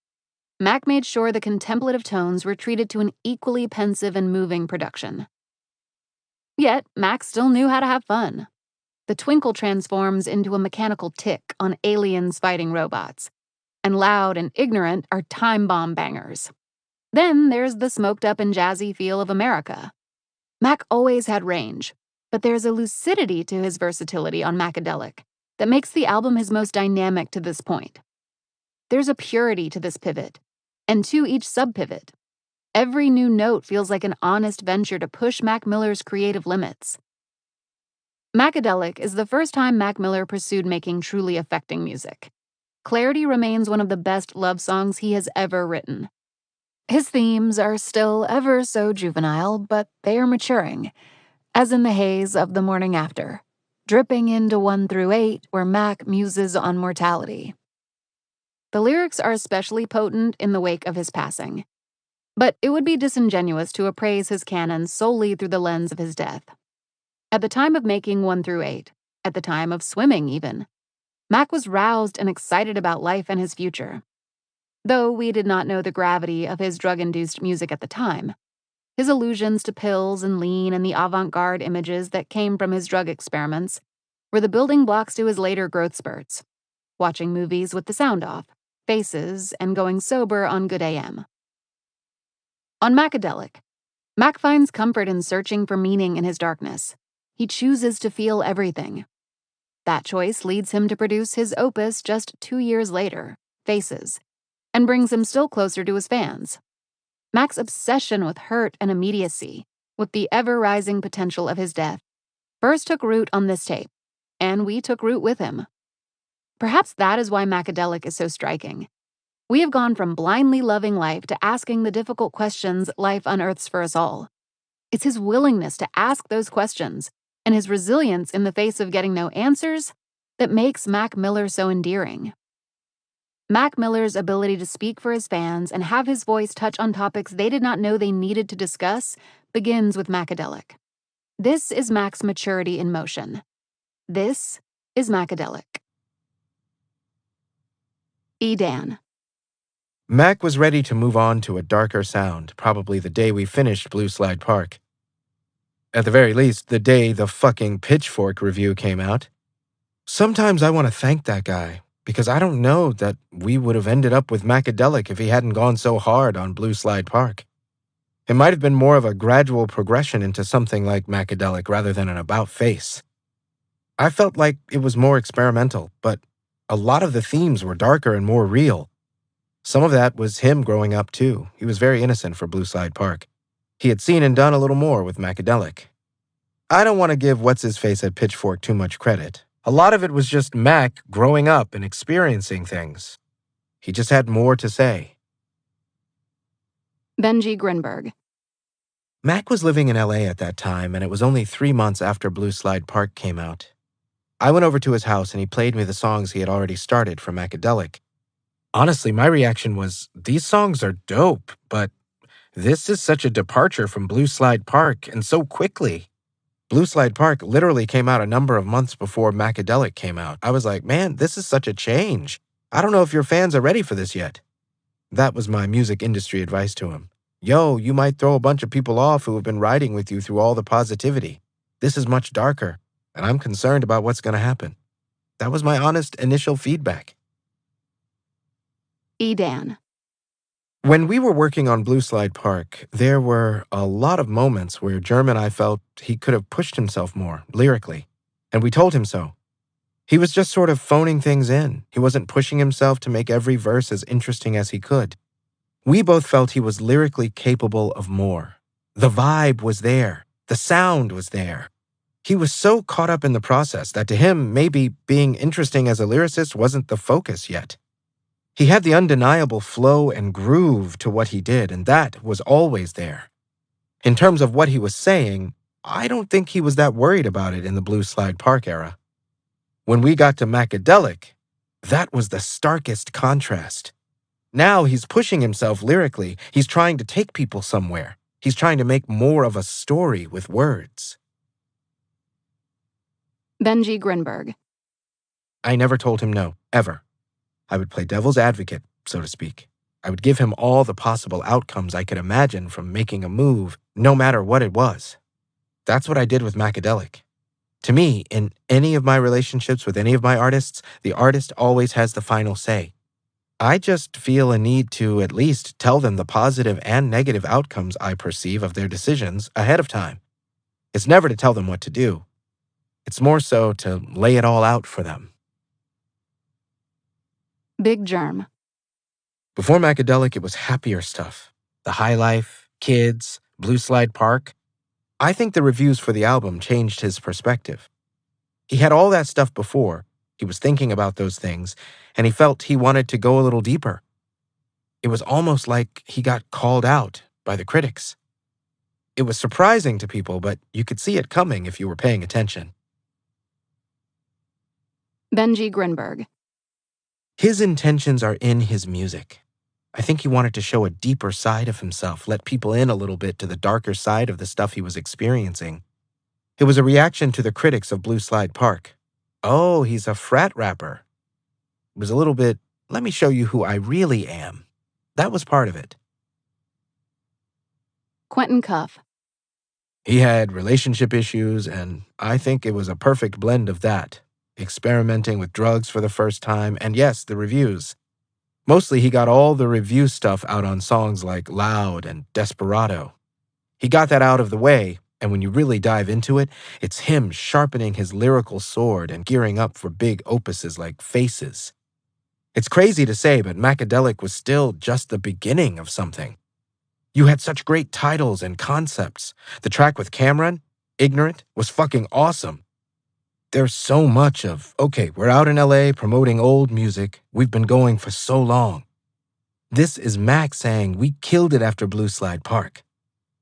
Mac made sure the contemplative tones were treated to an equally pensive and moving production. Yet, Mac still knew how to have fun. The twinkle transforms into a mechanical tick on aliens fighting robots, and Loud and Ignorant are time bomb bangers. Then there's the smoked up and jazzy feel of America. Mac always had range, but there's a lucidity to his versatility on Macadelic that makes the album his most dynamic to this point. There's a purity to this pivot, and to each sub-pivot. Every new note feels like an honest venture to push Mac Miller's creative limits. Macadelic is the first time Mac Miller pursued making truly affecting music. Clarity remains one of the best love songs he has ever written. His themes are still ever so juvenile, but they are maturing, as in the haze of The Morning After, dripping into 1 through 8 where Mac muses on mortality. The lyrics are especially potent in the wake of his passing, but it would be disingenuous to appraise his canon solely through the lens of his death. At the time of making 1 through 8, at the time of swimming even, Mac was roused and excited about life and his future. Though we did not know the gravity of his drug-induced music at the time, his allusions to pills and lean and the avant-garde images that came from his drug experiments were the building blocks to his later growth spurts, watching movies with the sound off, faces, and going sober on Good AM. On Macadelic, Mac finds comfort in searching for meaning in his darkness. He chooses to feel everything. That choice leads him to produce his opus just 2 years later, Faces, and brings him still closer to his fans. Mac's obsession with hurt and immediacy, with the ever-rising potential of his death, first took root on this tape, and we took root with him. Perhaps that is why Macadelic is so striking. We have gone from blindly loving life to asking the difficult questions life unearths for us all. It's his willingness to ask those questions and his resilience in the face of getting no answers that makes Mac Miller so endearing. Mac Miller's ability to speak for his fans and have his voice touch on topics they did not know they needed to discuss begins with Macadelic. This is Mac's maturity in motion. This is Macadelic. Dan. Mac was ready to move on to a darker sound, probably the day we finished Blue Slide Park. At the very least, the day the fucking Pitchfork review came out. Sometimes I want to thank that guy, because I don't know that we would have ended up with Macadelic if he hadn't gone so hard on Blue Slide Park. It might have been more of a gradual progression into something like Macadelic rather than an about-face. I felt like it was more experimental, but a lot of the themes were darker and more real. Some of that was him growing up, too. He was very innocent for Blue Slide Park. He had seen and done a little more with Macadelic. I don't want to give What's-His-Face at Pitchfork too much credit. A lot of it was just Mac growing up and experiencing things. He just had more to say. Benji Grinberg. Mac was living in LA at that time, and it was only 3 months after Blue Slide Park came out. I went over to his house and he played me the songs he had already started for Macadelic. Honestly, my reaction was, these songs are dope, but this is such a departure from Blue Slide Park, and so quickly. Blue Slide Park literally came out a number of months before Macadelic came out. I was like, man, this is such a change. I don't know if your fans are ready for this yet. That was my music industry advice to him. Yo, you might throw a bunch of people off who have been riding with you through all the positivity. This is much darker, and I'm concerned about what's going to happen. That was my honest initial feedback. Dan. When we were working on Blue Slide Park, there were a lot of moments where Germ and I felt he could have pushed himself more, lyrically, and we told him so. He was just sort of phoning things in. He wasn't pushing himself to make every verse as interesting as he could. We both felt he was lyrically capable of more. The vibe was there. The sound was there. He was so caught up in the process that to him, maybe being interesting as a lyricist wasn't the focus yet. He had the undeniable flow and groove to what he did, and that was always there. In terms of what he was saying, I don't think he was that worried about it in the Blue Slide Park era. When we got to Macadelic, that was the starkest contrast. Now he's pushing himself lyrically. He's trying to take people somewhere. He's trying to make more of a story with words. Benji Grinberg. I never told him no, ever. I would play devil's advocate, so to speak. I would give him all the possible outcomes I could imagine from making a move, no matter what it was. That's what I did with Macadelic. To me, in any of my relationships with any of my artists, the artist always has the final say. I just feel a need to at least tell them the positive and negative outcomes I perceive of their decisions ahead of time. It's never to tell them what to do. It's more so to lay it all out for them. Big Germ. Before Macadelic, it was happier stuff. The High Life, Kids, Blue Slide Park. I think the reviews for the album changed his perspective. He had all that stuff before. He was thinking about those things, and he felt he wanted to go a little deeper. It was almost like he got called out by the critics. It was surprising to people, but you could see it coming if you were paying attention. Benji Grinberg. His intentions are in his music. I think he wanted to show a deeper side of himself, let people in a little bit to the darker side of the stuff he was experiencing. It was a reaction to the critics of Blue Slide Park. Oh, he's a frat rapper. It was a little bit, let me show you who I really am. That was part of it. Quentin Cuff. He had relationship issues, and I think it was a perfect blend of that. Experimenting with drugs for the first time, and yes, the reviews. Mostly he got all the review stuff out on songs like Loud and Desperado. He got that out of the way, and when you really dive into it, it's him sharpening his lyrical sword and gearing up for big opuses like Faces. It's crazy to say, but Macadelic was still just the beginning of something. You had such great titles and concepts. The track with Cameron, Ignorant, was fucking awesome. There's so much of, okay, we're out in LA promoting old music. We've been going for so long. This is Mac saying we killed it after Blue Slide Park.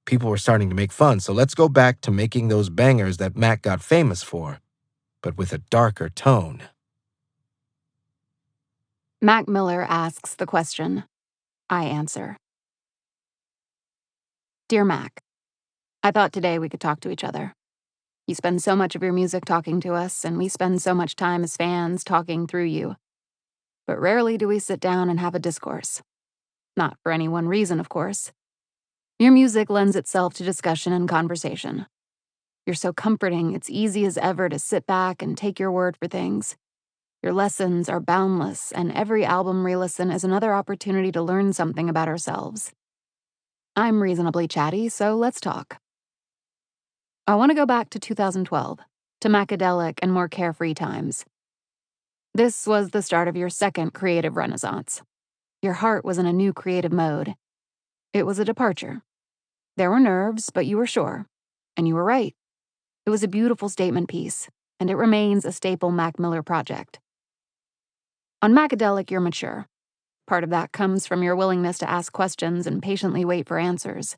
People were starting to make fun, so let's go back to making those bangers that Mac got famous for, but with a darker tone. Mac Miller asks the question. I answer. Dear Mac, I thought today we could talk to each other. You spend so much of your music talking to us, and we spend so much time as fans talking through you. But rarely do we sit down and have a discourse. Not for any one reason, of course. Your music lends itself to discussion and conversation. You're so comforting, it's easy as ever to sit back and take your word for things. Your lessons are boundless, and every album re-listen is another opportunity to learn something about ourselves. I'm reasonably chatty, so let's talk. I want to go back to 2012, to Macadelic and more carefree times. This was the start of your second creative renaissance. Your heart was in a new creative mode. It was a departure. There were nerves, but you were sure. And you were right. It was a beautiful statement piece, and it remains a staple Mac Miller project. On Macadelic, you're mature. Part of that comes from your willingness to ask questions and patiently wait for answers.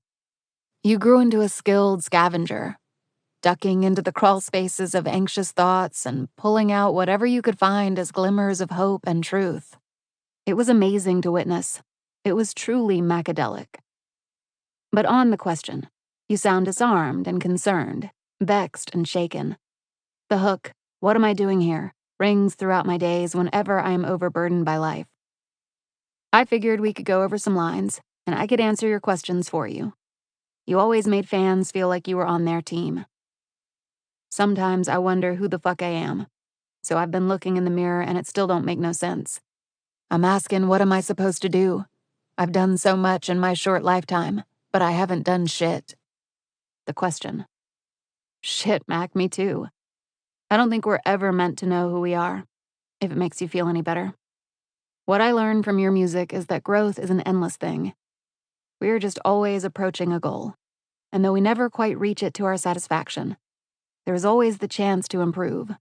You grew into a skilled scavenger, ducking into the crawl spaces of anxious thoughts and pulling out whatever you could find as glimmers of hope and truth. It was amazing to witness. It was truly Macadelic. But on the question, you sound disarmed and concerned, vexed and shaken. The hook, "What am I doing here?" rings throughout my days whenever I am overburdened by life. I figured we could go over some lines, and I could answer your questions for you. You always made fans feel like you were on their team. Sometimes I wonder who the fuck I am. So I've been looking in the mirror and it still don't make no sense. I'm asking, what am I supposed to do? I've done so much in my short lifetime, but I haven't done shit. The question. Shit, Mac, me too. I don't think we're ever meant to know who we are, if it makes you feel any better. What I learned from your music is that growth is an endless thing. We are just always approaching a goal, and though we never quite reach it to our satisfaction, there is always the chance to improve.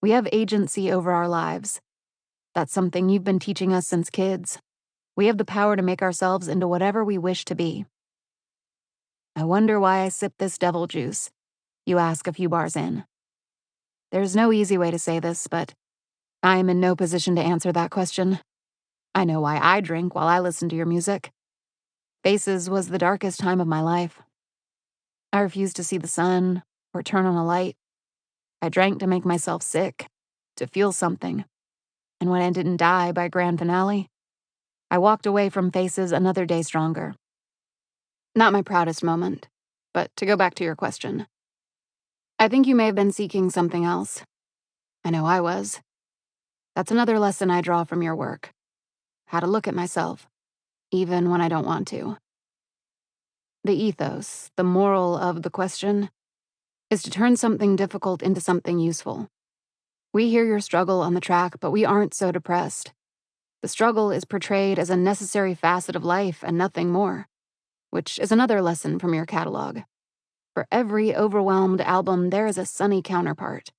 We have agency over our lives. That's something you've been teaching us since kids. We have the power to make ourselves into whatever we wish to be. I wonder why I sip this devil juice, you ask a few bars in. There's no easy way to say this, but I am in no position to answer that question. I know why I drink while I listen to your music. Faces was the darkest time of my life. I refused to see the sun or turn on a light. I drank to make myself sick, to feel something. And when I didn't die by grand finale, I walked away from Faces another day stronger. Not my proudest moment, but to go back to your question. I think you may have been seeking something else. I know I was. That's another lesson I draw from your work. How to look at myself, even when I don't want to. The ethos, the moral of the question, is to turn something difficult into something useful. We hear your struggle on the track, but we aren't so depressed. The struggle is portrayed as a necessary facet of life and nothing more, which is another lesson from your catalog. For every overwhelmed album, there is a sunny counterpart.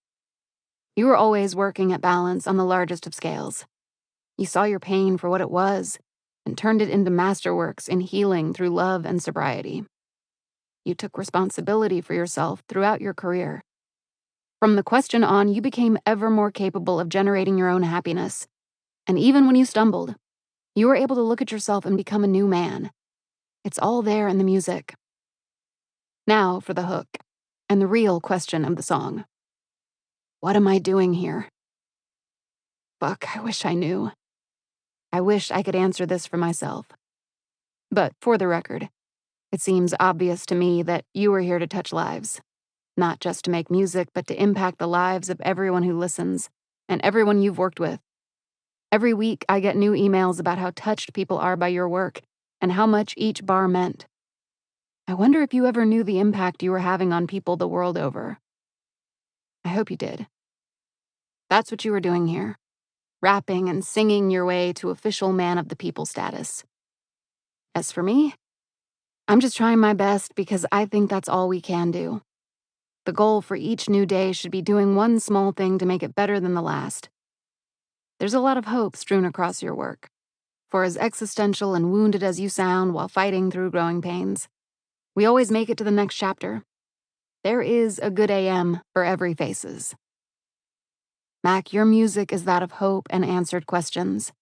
You were always working at balance on the largest of scales. You saw your pain for what it was and turned it into masterworks in healing through love and sobriety. You took responsibility for yourself throughout your career. From the question on, you became ever more capable of generating your own happiness. And even when you stumbled, you were able to look at yourself and become a new man. It's all there in the music. Now for the hook, and the real question of the song. What am I doing here? Fuck, I wish I knew. I wish I could answer this for myself. But for the record, it seems obvious to me that you are here to touch lives. Not just to make music, but to impact the lives of everyone who listens, and everyone you've worked with. Every week, I get new emails about how touched people are by your work, and how much each bar meant. I wonder if you ever knew the impact you were having on people the world over. I hope you did. That's what you were doing here, rapping and singing your way to official man of the people status. As for me, I'm just trying my best because I think that's all we can do. The goal for each new day should be doing one small thing to make it better than the last. There's a lot of hope strewn across your work. For as existential and wounded as you sound while fighting through growing pains, we always make it to the next chapter. There is a good AM for every faces. Mac, your music is that of hope and answered questions.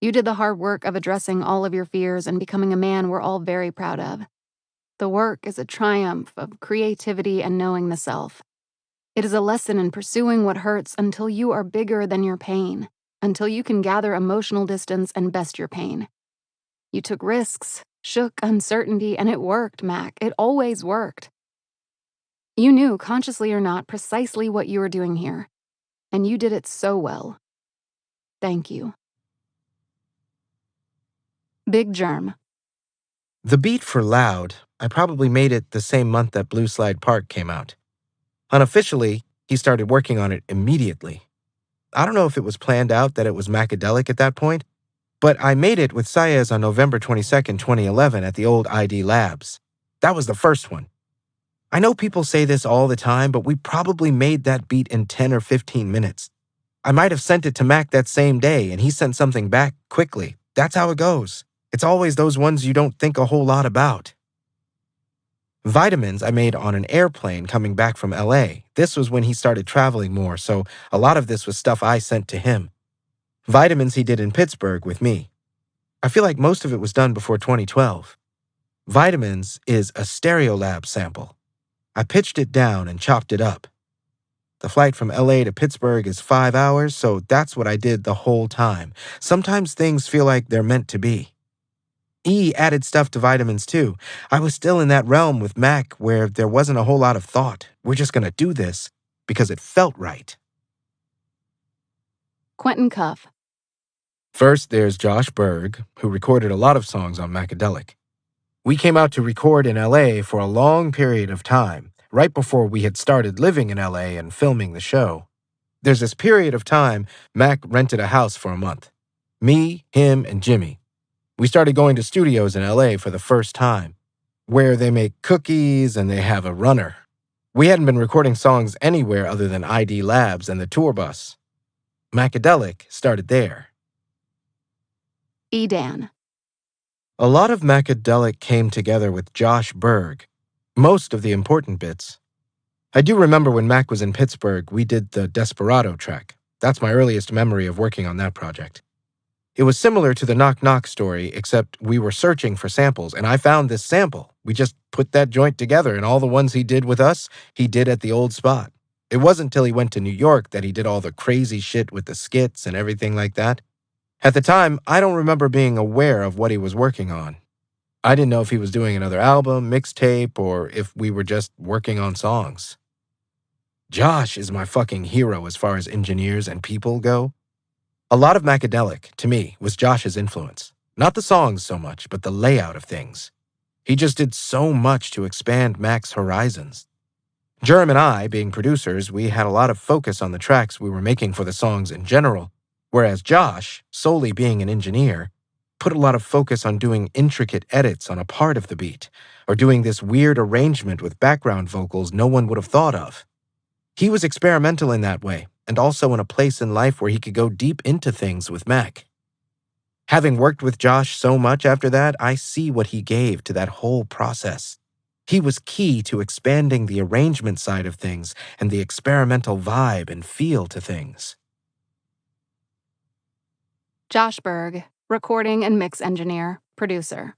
You did the hard work of addressing all of your fears and becoming a man we're all very proud of. The work is a triumph of creativity and knowing the self. It is a lesson in pursuing what hurts until you are bigger than your pain, until you can gather emotional distance and best your pain. You took risks, shook uncertainty, and it worked, Mac. It always worked. You knew, consciously or not, precisely what you were doing here, and you did it so well. Thank you. Big Germ. The beat for Loud, I probably made it the same month that Blue Slide Park came out. Unofficially, he started working on it immediately. I don't know if it was planned out that it was Macadelic at that point, but I made it with Saez on November 22nd, 2011 at the old ID Labs. That was the first one. I know people say this all the time, but we probably made that beat in 10 or 15 minutes. I might have sent it to Mac that same day, and he sent something back quickly. That's how it goes. It's always those ones you don't think a whole lot about. Vitamins I made on an airplane coming back from LA. This was when he started traveling more, so a lot of this was stuff I sent to him. Vitamins he did in Pittsburgh with me. I feel like most of it was done before 2012. Vitamins is a Stereolab sample. I pitched it down and chopped it up. The flight from LA to Pittsburgh is 5 hours, so that's what I did the whole time. Sometimes things feel like they're meant to be. E added stuff to Vitamins too. I was still in that realm with Mac where there wasn't a whole lot of thought. We're just gonna do this because it felt right. Quentin Cuff. First, there's Josh Berg, who recorded a lot of songs on Macadelic. We came out to record in LA for a long period of time, right before we had started living in LA and filming the show. There's this period of time Mac rented a house for a month. Me, him, and Jimmy. We started going to studios in LA for the first time, where they make cookies and they have a runner. We hadn't been recording songs anywhere other than ID Labs and the tour bus. Macadelic started there. E-Dan. A lot of Macadelic came together with Josh Berg, most of the important bits. I do remember when Mac was in Pittsburgh, we did the Desperado track. That's my earliest memory of working on that project. It was similar to the Knock Knock story, except we were searching for samples, and I found this sample. We just put that joint together, and all the ones he did with us, he did at the old spot. It wasn't till he went to New York that he did all the crazy shit with the skits and everything like that. At the time, I don't remember being aware of what he was working on. I didn't know if he was doing another album, mixtape, or if we were just working on songs. Josh is my fucking hero as far as engineers and people go. A lot of Macadelic, to me, was Josh's influence. Not the songs so much, but the layout of things. He just did so much to expand Mac's horizons. Jerem and I, being producers, we had a lot of focus on the tracks we were making for the songs in general, Whereas Josh, solely being an engineer, put a lot of focus on doing intricate edits on a part of the beat, or doing this weird arrangement with background vocals no one would have thought of. He was experimental in that way, and also in a place in life where he could go deep into things with Mac. Having worked with Josh so much after that, I see what he gave to that whole process. He was key to expanding the arrangement side of things and the experimental vibe and feel to things. Josh Berg, recording and mix engineer, producer.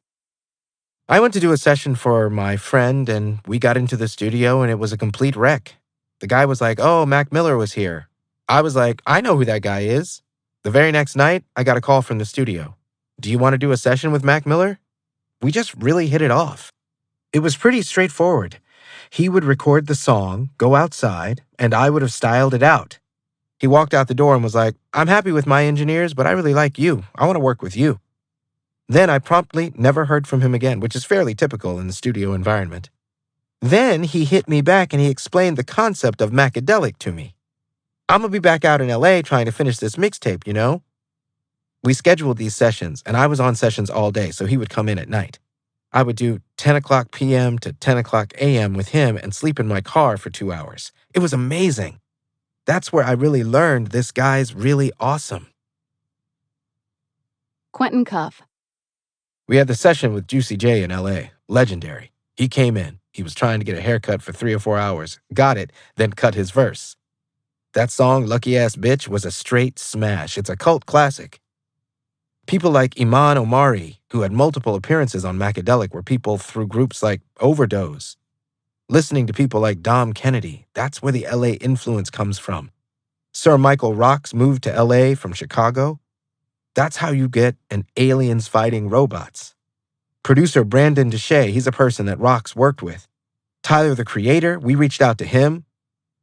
I went to do a session for my friend, and we got into the studio, and it was a complete wreck. The guy was like, "Oh, Mac Miller was here." I was like, "I know who that guy is." The very next night, I got a call from the studio. "Do you want to do a session with Mac Miller?" We just really hit it off. It was pretty straightforward. He would record the song, go outside, and I would have styled it out. He walked out the door and was like, "I'm happy with my engineers, but I really like you. I want to work with you." Then I promptly never heard from him again, which is fairly typical in the studio environment. Then he hit me back and he explained the concept of Macadelic to me. "I'm going to be back out in LA trying to finish this mixtape, you know?" We scheduled these sessions, and I was on sessions all day, so he would come in at night. I would do 10 o'clock p.m. to 10 o'clock a.m. with him and sleep in my car for 2 hours. It was amazing. That's where I really learned this guy's really awesome. Quentin Cuff. We had the session with Juicy J in LA. Legendary. He came in. He was trying to get a haircut for 3 or 4 hours. Got it, then cut his verse. That song, Lucky Ass Bitch, was a straight smash. It's a cult classic. People like Iman Omari, who had multiple appearances on Macadelic, were people through groups like Overdose. Listening to people like Dom Kennedy, that's where the LA influence comes from. Sir Michael Rocks moved to LA from Chicago. That's how you get an aliens fighting robots. Producer Brandon Deshay, he's a person that Rocks worked with. Tyler, the Creator, we reached out to him.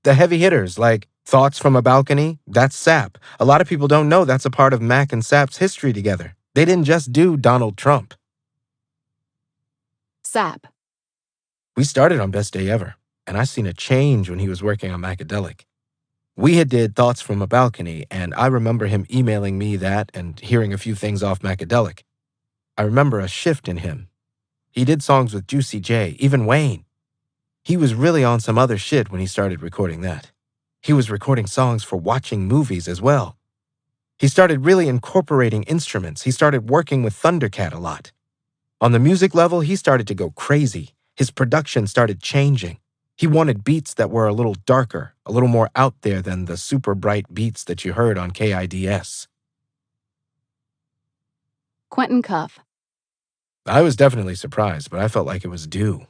The heavy hitters like Thoughts from a Balcony, that's Sap. A lot of people don't know that's a part of Mac and Sap's history together. They didn't just do Donald Trump. Sap. We started on Best Day Ever, and I seen a change when he was working on Macadelic. We had did Thoughts from a Balcony, and I remember him emailing me that and hearing a few things off Macadelic. I remember a shift in him. He did songs with Juicy J, even Wayne. He was really on some other shit when he started recording that. He was recording songs for watching movies as well. He started really incorporating instruments. He started working with Thundercat a lot. On the music level, he started to go crazy. His production started changing. He wanted beats that were a little darker, a little more out there than the super bright beats that you heard on KIDS. Quentin Cuff. I was definitely surprised, but I felt like it was due.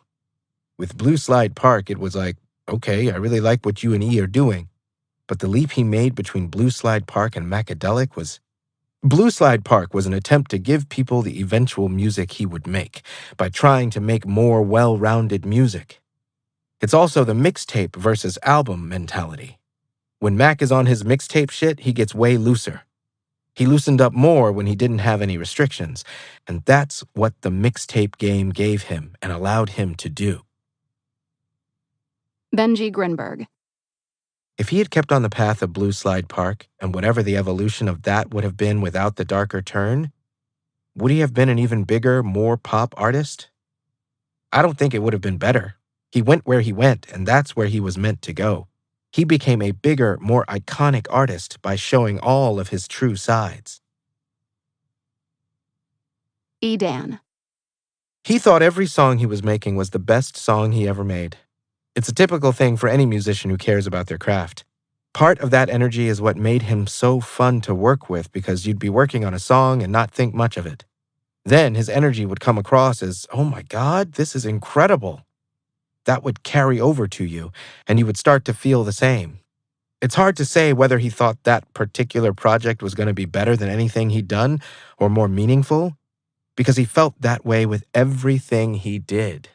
With Blue Slide Park, it was like, okay, I really like what you and E are doing. But the leap he made between Blue Slide Park and Macadelic was... Blue Slide Park was an attempt to give people the eventual music he would make by trying to make more well-rounded music. It's also the mixtape versus album mentality. When Mac is on his mixtape shit, he gets way looser. He loosened up more when he didn't have any restrictions, and that's what the mixtape game gave him and allowed him to do. Benji Grinberg. If he had kept on the path of Blue Slide Park, and whatever the evolution of that would have been without the darker turn, would he have been an even bigger, more pop artist? I don't think it would have been better. He went where he went, and that's where he was meant to go. He became a bigger, more iconic artist by showing all of his true sides. E-Dan. He thought every song he was making was the best song he ever made. It's a typical thing for any musician who cares about their craft. Part of that energy is what made him so fun to work with, because you'd be working on a song and not think much of it. Then his energy would come across as, "Oh my God, this is incredible." That would carry over to you, and you would start to feel the same. It's hard to say whether he thought that particular project was going to be better than anything he'd done or more meaningful, because he felt that way with everything he did.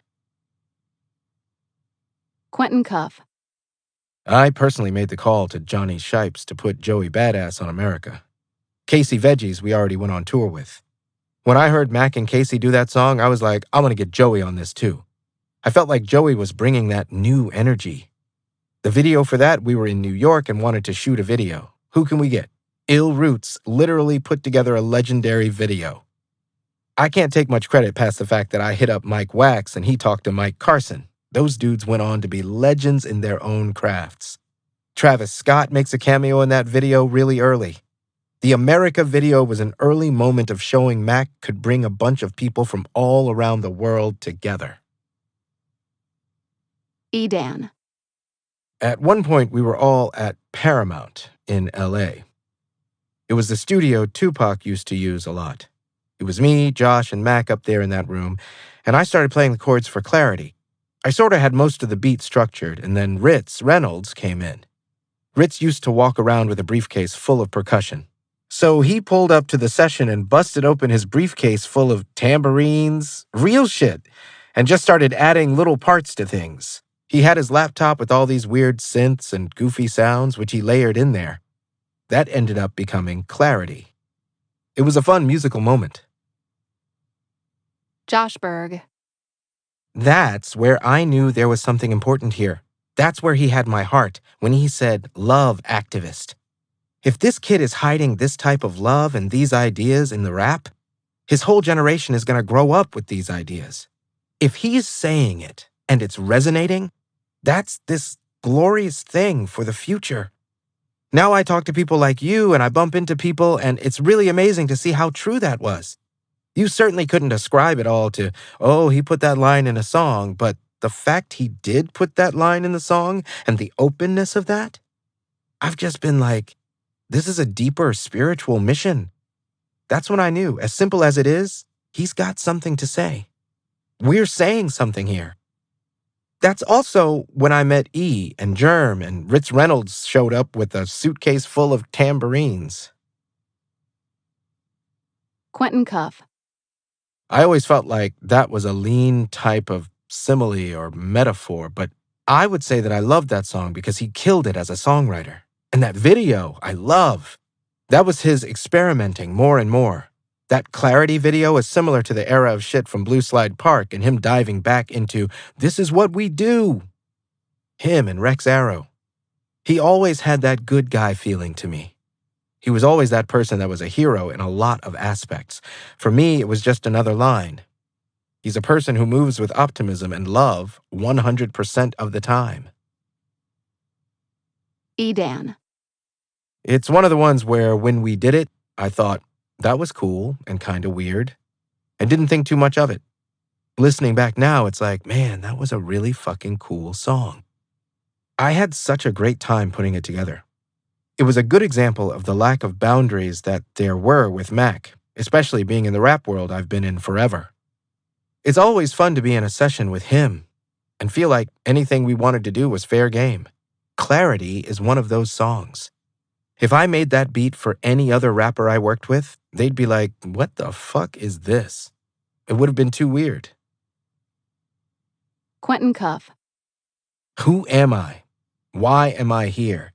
Quentin Cuff. I personally made the call to Johnny Shipes to put Joey Badass on America. Casey Veggies we already went on tour with. When I heard Mac and Casey do that song, I was like, I want to get Joey on this too. I felt like Joey was bringing that new energy. The video for that, we were in New York and wanted to shoot a video. Who can we get? Ill Roots literally put together a legendary video. I can't take much credit past the fact that I hit up Mike Wax and he talked to Mike Carson. Those dudes went on to be legends in their own crafts. Travis Scott makes a cameo in that video really early. The America video was an early moment of showing Mac could bring a bunch of people from all around the world together. Edan. At one point, we were all at Paramount in LA. It was the studio Tupac used to use a lot. It was me, Josh, and Mac up there in that room, and I started playing the chords for clarity. I sort of had most of the beat structured, and then Ritz Reynolds came in. Ritz used to walk around with a briefcase full of percussion. So he pulled up to the session and busted open his briefcase full of tambourines, real shit, and just started adding little parts to things. He had his laptop with all these weird synths and goofy sounds, which he layered in there. That ended up becoming Clarity. It was a fun musical moment. Josh Berg. That's where I knew there was something important here. That's where he had my heart, when he said, love activist. If this kid is hiding this type of love and these ideas in the rap, his whole generation is going to grow up with these ideas. If he's saying it and it's resonating, that's this glorious thing for the future. Now I talk to people like you and I bump into people and it's really amazing to see how true that was. You certainly couldn't ascribe it all to, oh, he put that line in a song, but the fact he did put that line in the song and the openness of that, I've just been like, this is a deeper spiritual mission. That's when I knew, as simple as it is, he's got something to say. We're saying something here. That's also when I met E and Germ and Ritz Reynolds showed up with a suitcase full of tambourines. Quentin Cuff. I always felt like that was a lean type of simile or metaphor, but I would say that I loved that song because he killed it as a songwriter. And that video, I love. That was his experimenting more and more. That Clarity video is similar to the era of shit from Blue Slide Park and him diving back into, this is what we do. Him and Rex Arrow. He always had that good guy feeling to me. He was always that person that was a hero in a lot of aspects. For me, it was just another line. He's a person who moves with optimism and love 100% of the time. Edan. It's one of the ones where when we did it, I thought, that was cool and kind of weird. I didn't think too much of it. Listening back now, it's like, man, that was a really fucking cool song. I had such a great time putting it together. It was a good example of the lack of boundaries that there were with Mac, especially being in the rap world I've been in forever. It's always fun to be in a session with him and feel like anything we wanted to do was fair game. Clarity is one of those songs. If I made that beat for any other rapper I worked with, they'd be like, what the fuck is this? It would have been too weird. Quentin Cuff. Who am I? Why am I here?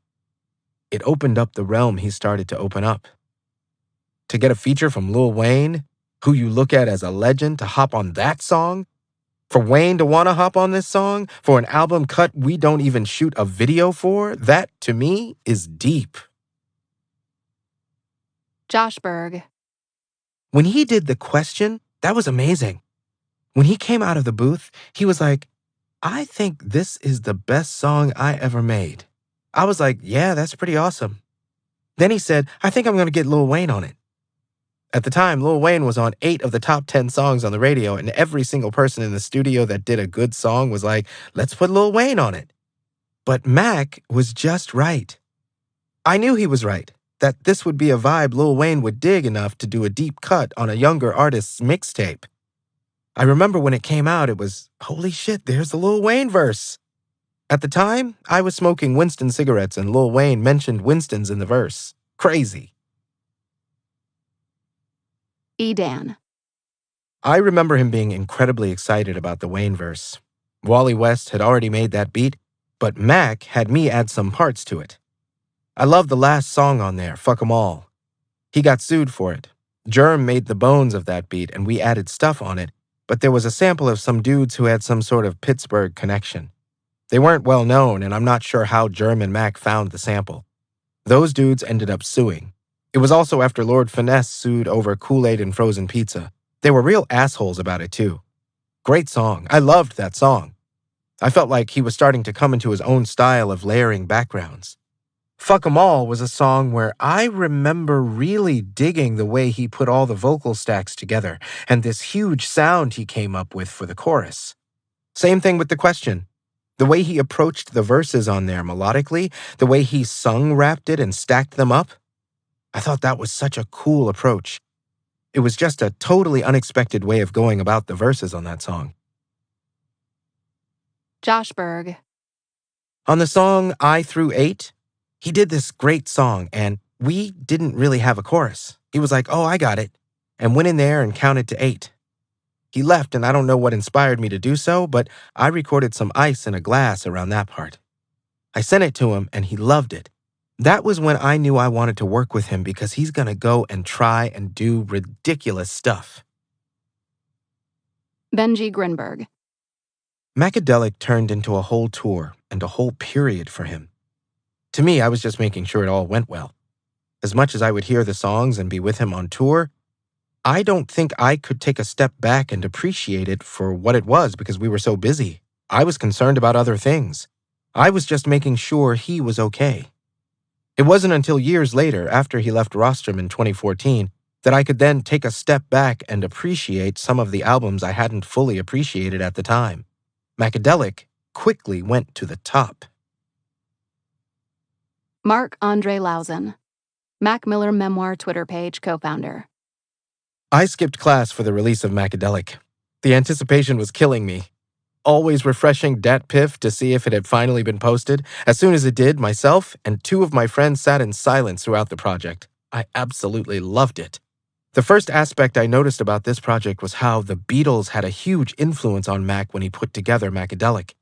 It opened up the realm he started to open up. To get a feature from Lil Wayne, who you look at as a legend, to hop on that song? For Wayne to want to hop on this song? For an album cut we don't even shoot a video for? That, to me, is deep. Josh Berg. When he did The Question, that was amazing. When he came out of the booth, he was like, I think this is the best song I ever made. I was like, yeah, that's pretty awesome. Then he said, I think I'm going to get Lil Wayne on it. At the time, Lil Wayne was on 8 of the top 10 songs on the radio, and every single person in the studio that did a good song was like, let's put Lil Wayne on it. But Mac was just right. I knew he was right, that this would be a vibe Lil Wayne would dig enough to do a deep cut on a younger artist's mixtape. I remember when it came out, it was, holy shit, there's the Lil Wayne verse. At the time, I was smoking Winston cigarettes and Lil Wayne mentioned Winston's in the verse. Crazy. Edan. I remember him being incredibly excited about the Wayne verse. Wally West had already made that beat, but Mac had me add some parts to it. I love the last song on there, Fuck 'Em All. He got sued for it. Germ made the bones of that beat and we added stuff on it, but there was a sample of some dudes who had some sort of Pittsburgh connection. They weren't well known, and I'm not sure how Germ and Mac found the sample. Those dudes ended up suing. It was also after Lord Finesse sued over Kool-Aid and frozen pizza. They were real assholes about it, too. Great song. I loved that song. I felt like he was starting to come into his own style of layering backgrounds. Fuck 'Em All was a song where I remember really digging the way he put all the vocal stacks together and this huge sound he came up with for the chorus. Same thing with The Question. The way he approached the verses on there melodically, the way he rapped it and stacked them up, I thought that was such a cool approach. It was just a totally unexpected way of going about the verses on that song. Josh Berg. On the song I Through 8, he did this great song, and we didn't really have a chorus. He was like, "Oh, I got it," and went in there and counted to 8. He left, and I don't know what inspired me to do so, but I recorded some ice in a glass around that part. I sent it to him, and he loved it. That was when I knew I wanted to work with him because he's going to go and try and do ridiculous stuff. Benji Grinberg. Macadelic turned into a whole tour and a whole period for him. To me, I was just making sure it all went well. As much as I would hear the songs and be with him on tour, I don't think I could take a step back and appreciate it for what it was because we were so busy. I was concerned about other things. I was just making sure he was okay. It wasn't until years later, after he left Rostrum in 2014, that I could then take a step back and appreciate some of the albums I hadn't fully appreciated at the time. Macadelic quickly went to the top. Mark Andre Lausen. Mac Miller Memoir Twitter page co-founder. I skipped class for the release of Macadelic. The anticipation was killing me. Always refreshing Dat Piff to see if it had finally been posted. As soon as it did, myself and 2 of my friends sat in silence throughout the project. I absolutely loved it. The first aspect I noticed about this project was how the Beatles had a huge influence on Mac when he put together Macadelic.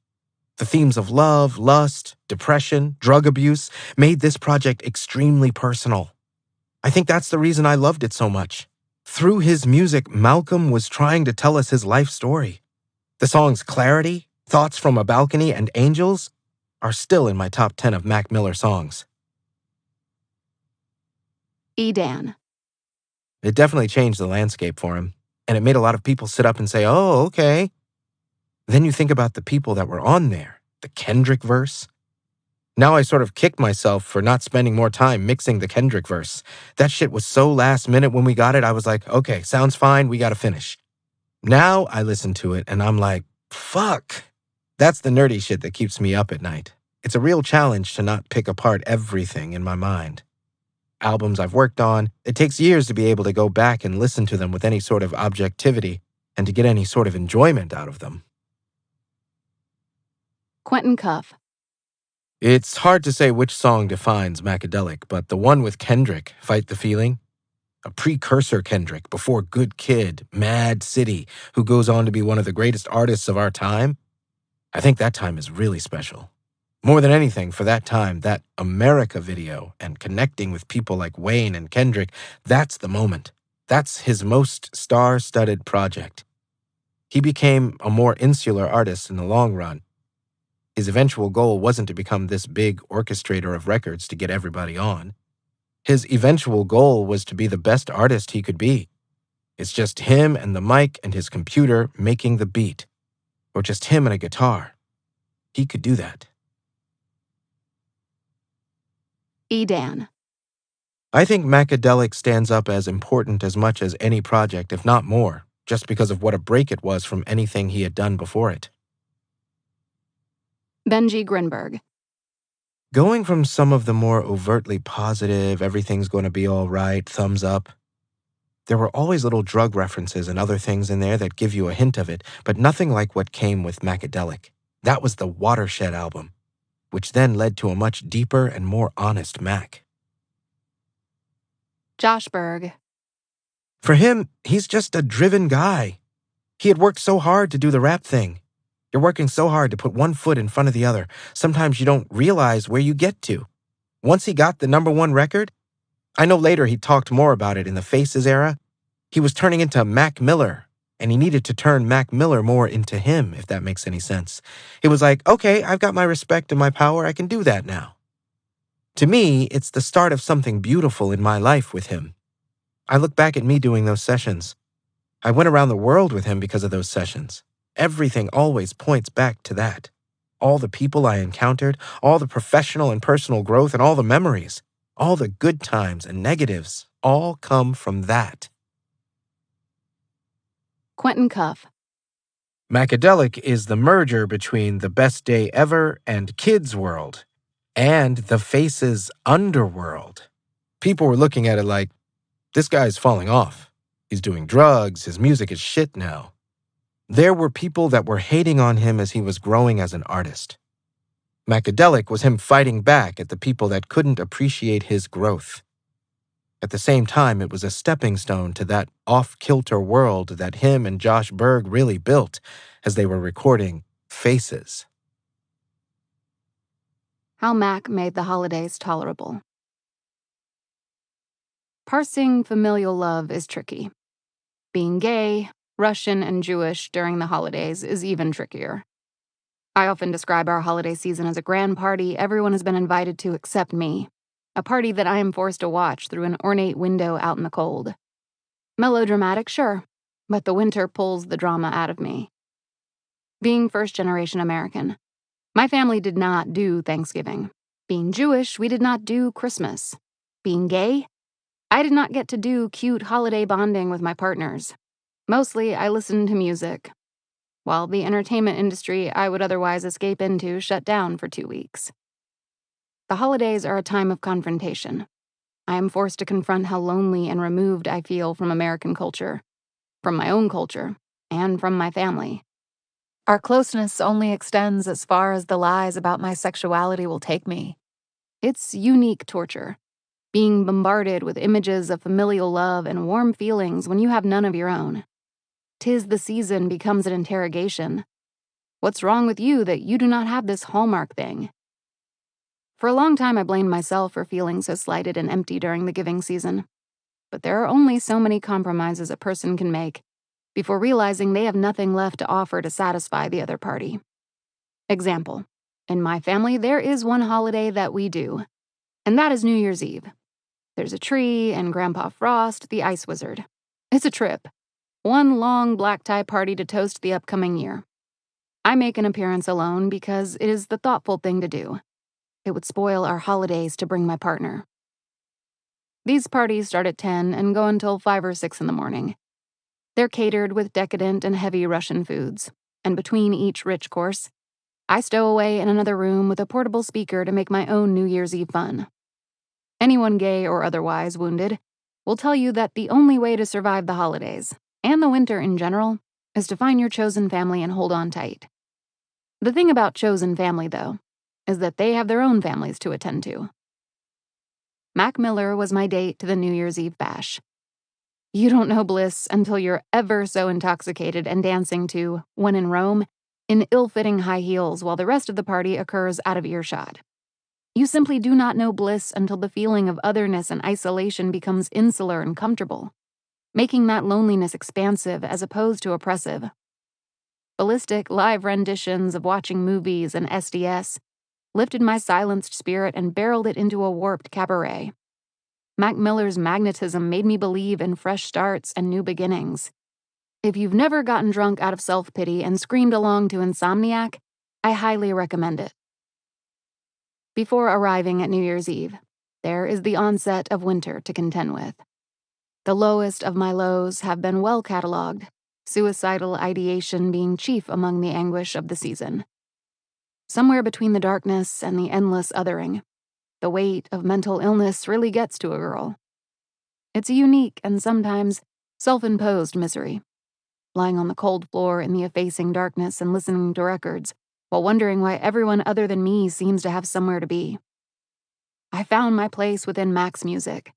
The themes of love, lust, depression, drug abuse made this project extremely personal. I think that's the reason I loved it so much. Through his music, Malcolm was trying to tell us his life story. The songs Clarity, Thoughts from a Balcony, and Angels are still in my top 10 of Mac Miller songs. E-Dan. It definitely changed the landscape for him, and it made a lot of people sit up and say, "Oh, okay." Then you think about the people that were on there, the Kendrick verse. Now I sort of kick myself for not spending more time mixing the Kendrick verse. That shit was so last minute when we got it, I was like, okay, sounds fine, we gotta finish. Now I listen to it and I'm like, fuck. That's the nerdy shit that keeps me up at night. It's a real challenge to not pick apart everything in my mind. Albums I've worked on, it takes years to be able to go back and listen to them with any sort of objectivity and to get any sort of enjoyment out of them. Quentin Cuff. It's hard to say which song defines Macadelic, but the one with Kendrick, Fight the Feeling, a precursor Kendrick before Good Kid, Mad City, who goes on to be one of the greatest artists of our time, I think that time is really special. More than anything, for that time, that America video and connecting with people like Wayne and Kendrick, that's the moment. That's his most star-studded project. He became a more insular artist in the long run. His eventual goal wasn't to become this big orchestrator of records to get everybody on. His eventual goal was to be the best artist he could be. It's just him and the mic and his computer making the beat. Or just him and a guitar. He could do that. E-Dan. I think Macadelic stands up as important as much as any project, if not more, just because of what a break it was from anything he had done before it. Benji Grinberg. Going from some of the more overtly positive, everything's going to be all right, thumbs up, there were always little drug references and other things in there that give you a hint of it, but nothing like what came with Macadelic. That was the Watershed album, which then led to a much deeper and more honest Mac. Josh Berg. For him, he's just a driven guy. He had worked so hard to do the rap thing. You're working so hard to put one foot in front of the other, sometimes you don't realize where you get to. Once he got the #1 record, I know later he talked more about it in the Faces era, he was turning into Mac Miller, and he needed to turn Mac Miller more into him, if that makes any sense. It was like, okay, I've got my respect and my power, I can do that now. To me, it's the start of something beautiful in my life with him. I look back at me doing those sessions. I went around the world with him because of those sessions. Everything always points back to that. All the people I encountered, all the professional and personal growth, and all the memories, all the good times and negatives, all come from that. Quentin Cuff. Macadelic is the merger between The Best Day Ever and Kids World, and The Faces Underworld. People were looking at it like, this guy's falling off. He's doing drugs, his music is shit now. There were people that were hating on him as he was growing as an artist. Macadelic was him fighting back at the people that couldn't appreciate his growth. At the same time, it was a stepping stone to that off-kilter world that him and Josh Berg really built as they were recording Faces. How Mac made the holidays tolerable. Parsing familial love is tricky. Being gay, Russian, and Jewish during the holidays is even trickier. I often describe our holiday season as a grand party everyone has been invited to except me, a party that I am forced to watch through an ornate window out in the cold. Melodramatic, sure, but the winter pulls the drama out of me. Being first-generation American, my family did not do Thanksgiving. Being Jewish, we did not do Christmas. Being gay, I did not get to do cute holiday bonding with my partners. Mostly, I listened to music, while the entertainment industry I would otherwise escape into shut down for 2 weeks. The holidays are a time of confrontation. I am forced to confront how lonely and removed I feel from American culture, from my own culture, and from my family. Our closeness only extends as far as the lies about my sexuality will take me. It's unique torture, being bombarded with images of familial love and warm feelings when you have none of your own. 'Tis the season becomes an interrogation. What's wrong with you that you do not have this hallmark thing? For a long time, I blamed myself for feeling so slighted and empty during the giving season. But there are only so many compromises a person can make before realizing they have nothing left to offer to satisfy the other party. Example, in my family, there is one holiday that we do, and that is New Year's Eve. There's a tree and Grandpa Frost, the ice wizard. It's a trip. One long black tie party to toast the upcoming year. I make an appearance alone because it is the thoughtful thing to do. It would spoil our holidays to bring my partner. These parties start at 10 and go until 5 or 6 in the morning. They're catered with decadent and heavy Russian foods, and between each rich course, I stow away in another room with a portable speaker to make my own New Year's Eve fun. Anyone gay or otherwise wounded will tell you that the only way to survive the holidays, and the winter in general, is to find your chosen family and hold on tight. The thing about chosen family, though, is that they have their own families to attend to. Mac Miller was my date to the New Year's Eve bash. You don't know bliss until you're ever so intoxicated and dancing to When in Rome in ill-fitting high heels while the rest of the party occurs out of earshot. You simply do not know bliss until the feeling of otherness and isolation becomes insular and comfortable, making that loneliness expansive as opposed to oppressive. Ballistic live renditions of watching movies and SDS lifted my silenced spirit and barreled it into a warped cabaret. Mac Miller's magnetism made me believe in fresh starts and new beginnings. If you've never gotten drunk out of self-pity and screamed along to Insomniac, I highly recommend it. Before arriving at New Year's Eve, there is the onset of winter to contend with. The lowest of my lows have been well catalogued, suicidal ideation being chief among the anguish of the season. Somewhere between the darkness and the endless othering, the weight of mental illness really gets to a girl. It's a unique and sometimes self-imposed misery, lying on the cold floor in the effacing darkness and listening to records while wondering why everyone other than me seems to have somewhere to be. I found my place within Mac's music.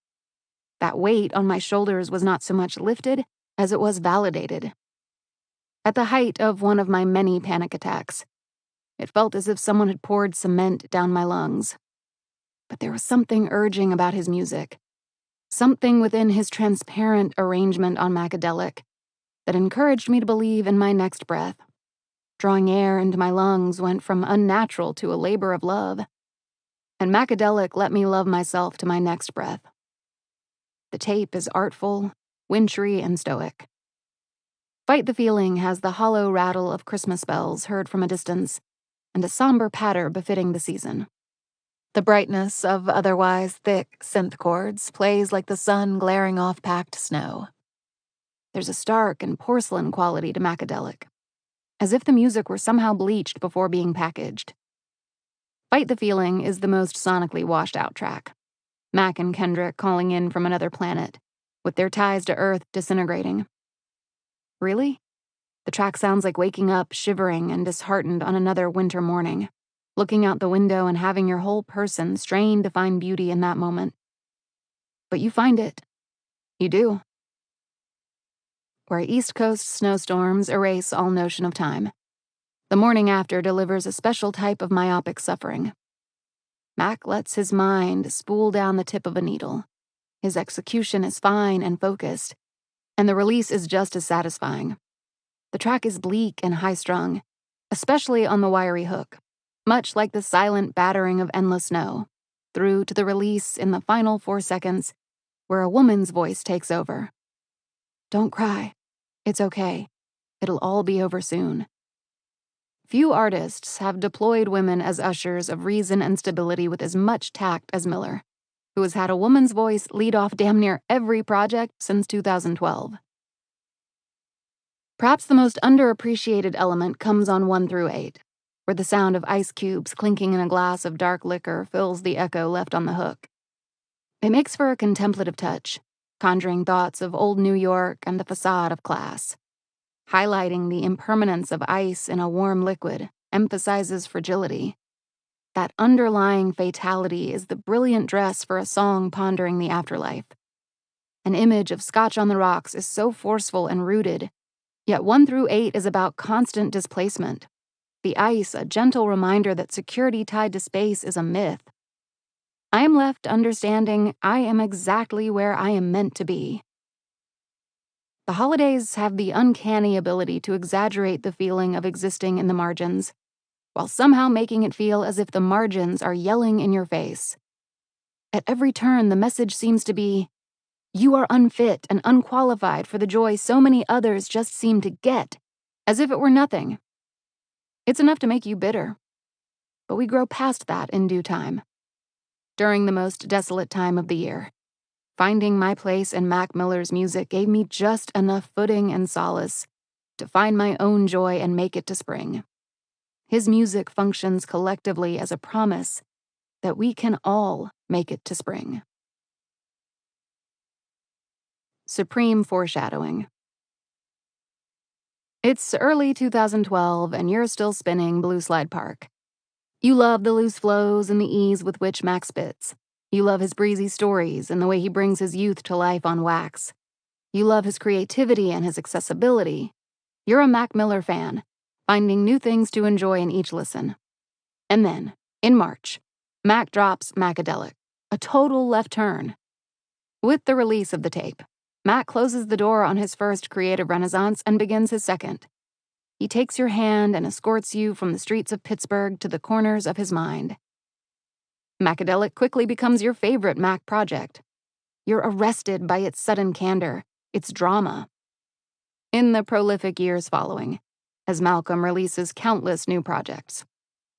That weight on my shoulders was not so much lifted as it was validated. At the height of one of my many panic attacks, it felt as if someone had poured cement down my lungs. But there was something urging about his music, something within his transparent arrangement on Macadelic that encouraged me to believe in my next breath. Drawing air into my lungs went from unnatural to a labor of love. and Macadelic let me love myself to my next breath. The tape is artful, wintry, and stoic. Fight the Feeling has the hollow rattle of Christmas bells heard from a distance, and a somber patter befitting the season. The brightness of otherwise thick synth chords plays like the sun glaring off packed snow. There's a stark and porcelain quality to Macadelic, as if the music were somehow bleached before being packaged. Fight the Feeling is the most sonically washed-out track. Mac and Kendrick calling in from another planet, with their ties to Earth disintegrating. Really? The track sounds like waking up, shivering and disheartened on another winter morning, looking out the window and having your whole person strain to find beauty in that moment. But you find it. You do. Where East Coast snowstorms erase all notion of time, the morning after delivers a special type of myopic suffering. Mac lets his mind spool down the tip of a needle. His execution is fine and focused, and the release is just as satisfying. The track is bleak and high-strung, especially on the wiry hook, much like the silent battering of endless snow, through to the release in the final 4 seconds, where a woman's voice takes over. Don't cry. It's okay. It'll all be over soon. Few artists have deployed women as ushers of reason and stability with as much tact as Miller, who has had a woman's voice lead off damn near every project since 2012. Perhaps the most underappreciated element comes on 1 through 8, where the sound of ice cubes clinking in a glass of dark liquor fills the echo left on the hook. It makes for a contemplative touch, conjuring thoughts of old New York and the facade of class. Highlighting the impermanence of ice in a warm liquid emphasizes fragility. That underlying fatality is the brilliant dress for a song pondering the afterlife. An image of Scotch on the rocks is so forceful and rooted, yet 1 through 8 is about constant displacement. The ice, a gentle reminder that security tied to space is a myth. I am left understanding I am exactly where I am meant to be. The holidays have the uncanny ability to exaggerate the feeling of existing in the margins, while somehow making it feel as if the margins are yelling in your face. At every turn, the message seems to be, you are unfit and unqualified for the joy so many others just seem to get, as if it were nothing. It's enough to make you bitter. But we grow past that in due time. During the most desolate time of the year, finding my place in Mac Miller's music gave me just enough footing and solace to find my own joy and make it to spring. His music functions collectively as a promise that we can all make it to spring. Supreme foreshadowing. It's early 2012 and you're still spinning Blue Slide Park. You love the loose flows and the ease with which Mac spits. You love his breezy stories and the way he brings his youth to life on wax. You love his creativity and his accessibility. You're a Mac Miller fan, finding new things to enjoy in each listen. And then, in March, Mac drops Macadelic, a total left turn. With the release of the tape, Mac closes the door on his first creative renaissance and begins his second. He takes your hand and escorts you from the streets of Pittsburgh to the corners of his mind. Macadelic quickly becomes your favorite Mac project. You're arrested by its sudden candor, its drama. In the prolific years following, as Malcolm releases countless new projects,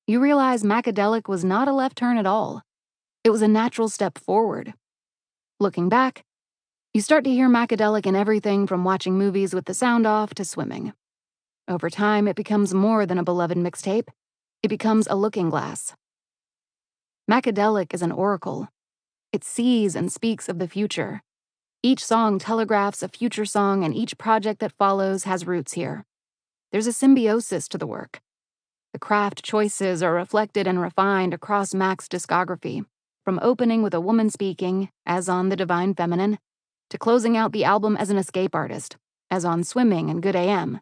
you realize Macadelic was not a left turn at all. It was a natural step forward. Looking back, you start to hear Macadelic in everything from watching movies with the sound off to swimming. Over time, it becomes more than a beloved mixtape. It becomes a looking glass. Macadelic is an oracle. It sees and speaks of the future. Each song telegraphs a future song, and each project that follows has roots here. There's a symbiosis to the work. The craft choices are reflected and refined across Mac's discography, from opening with a woman speaking, as on The Divine Feminine, to closing out the album as an escape artist, as on Swimming and Good AM.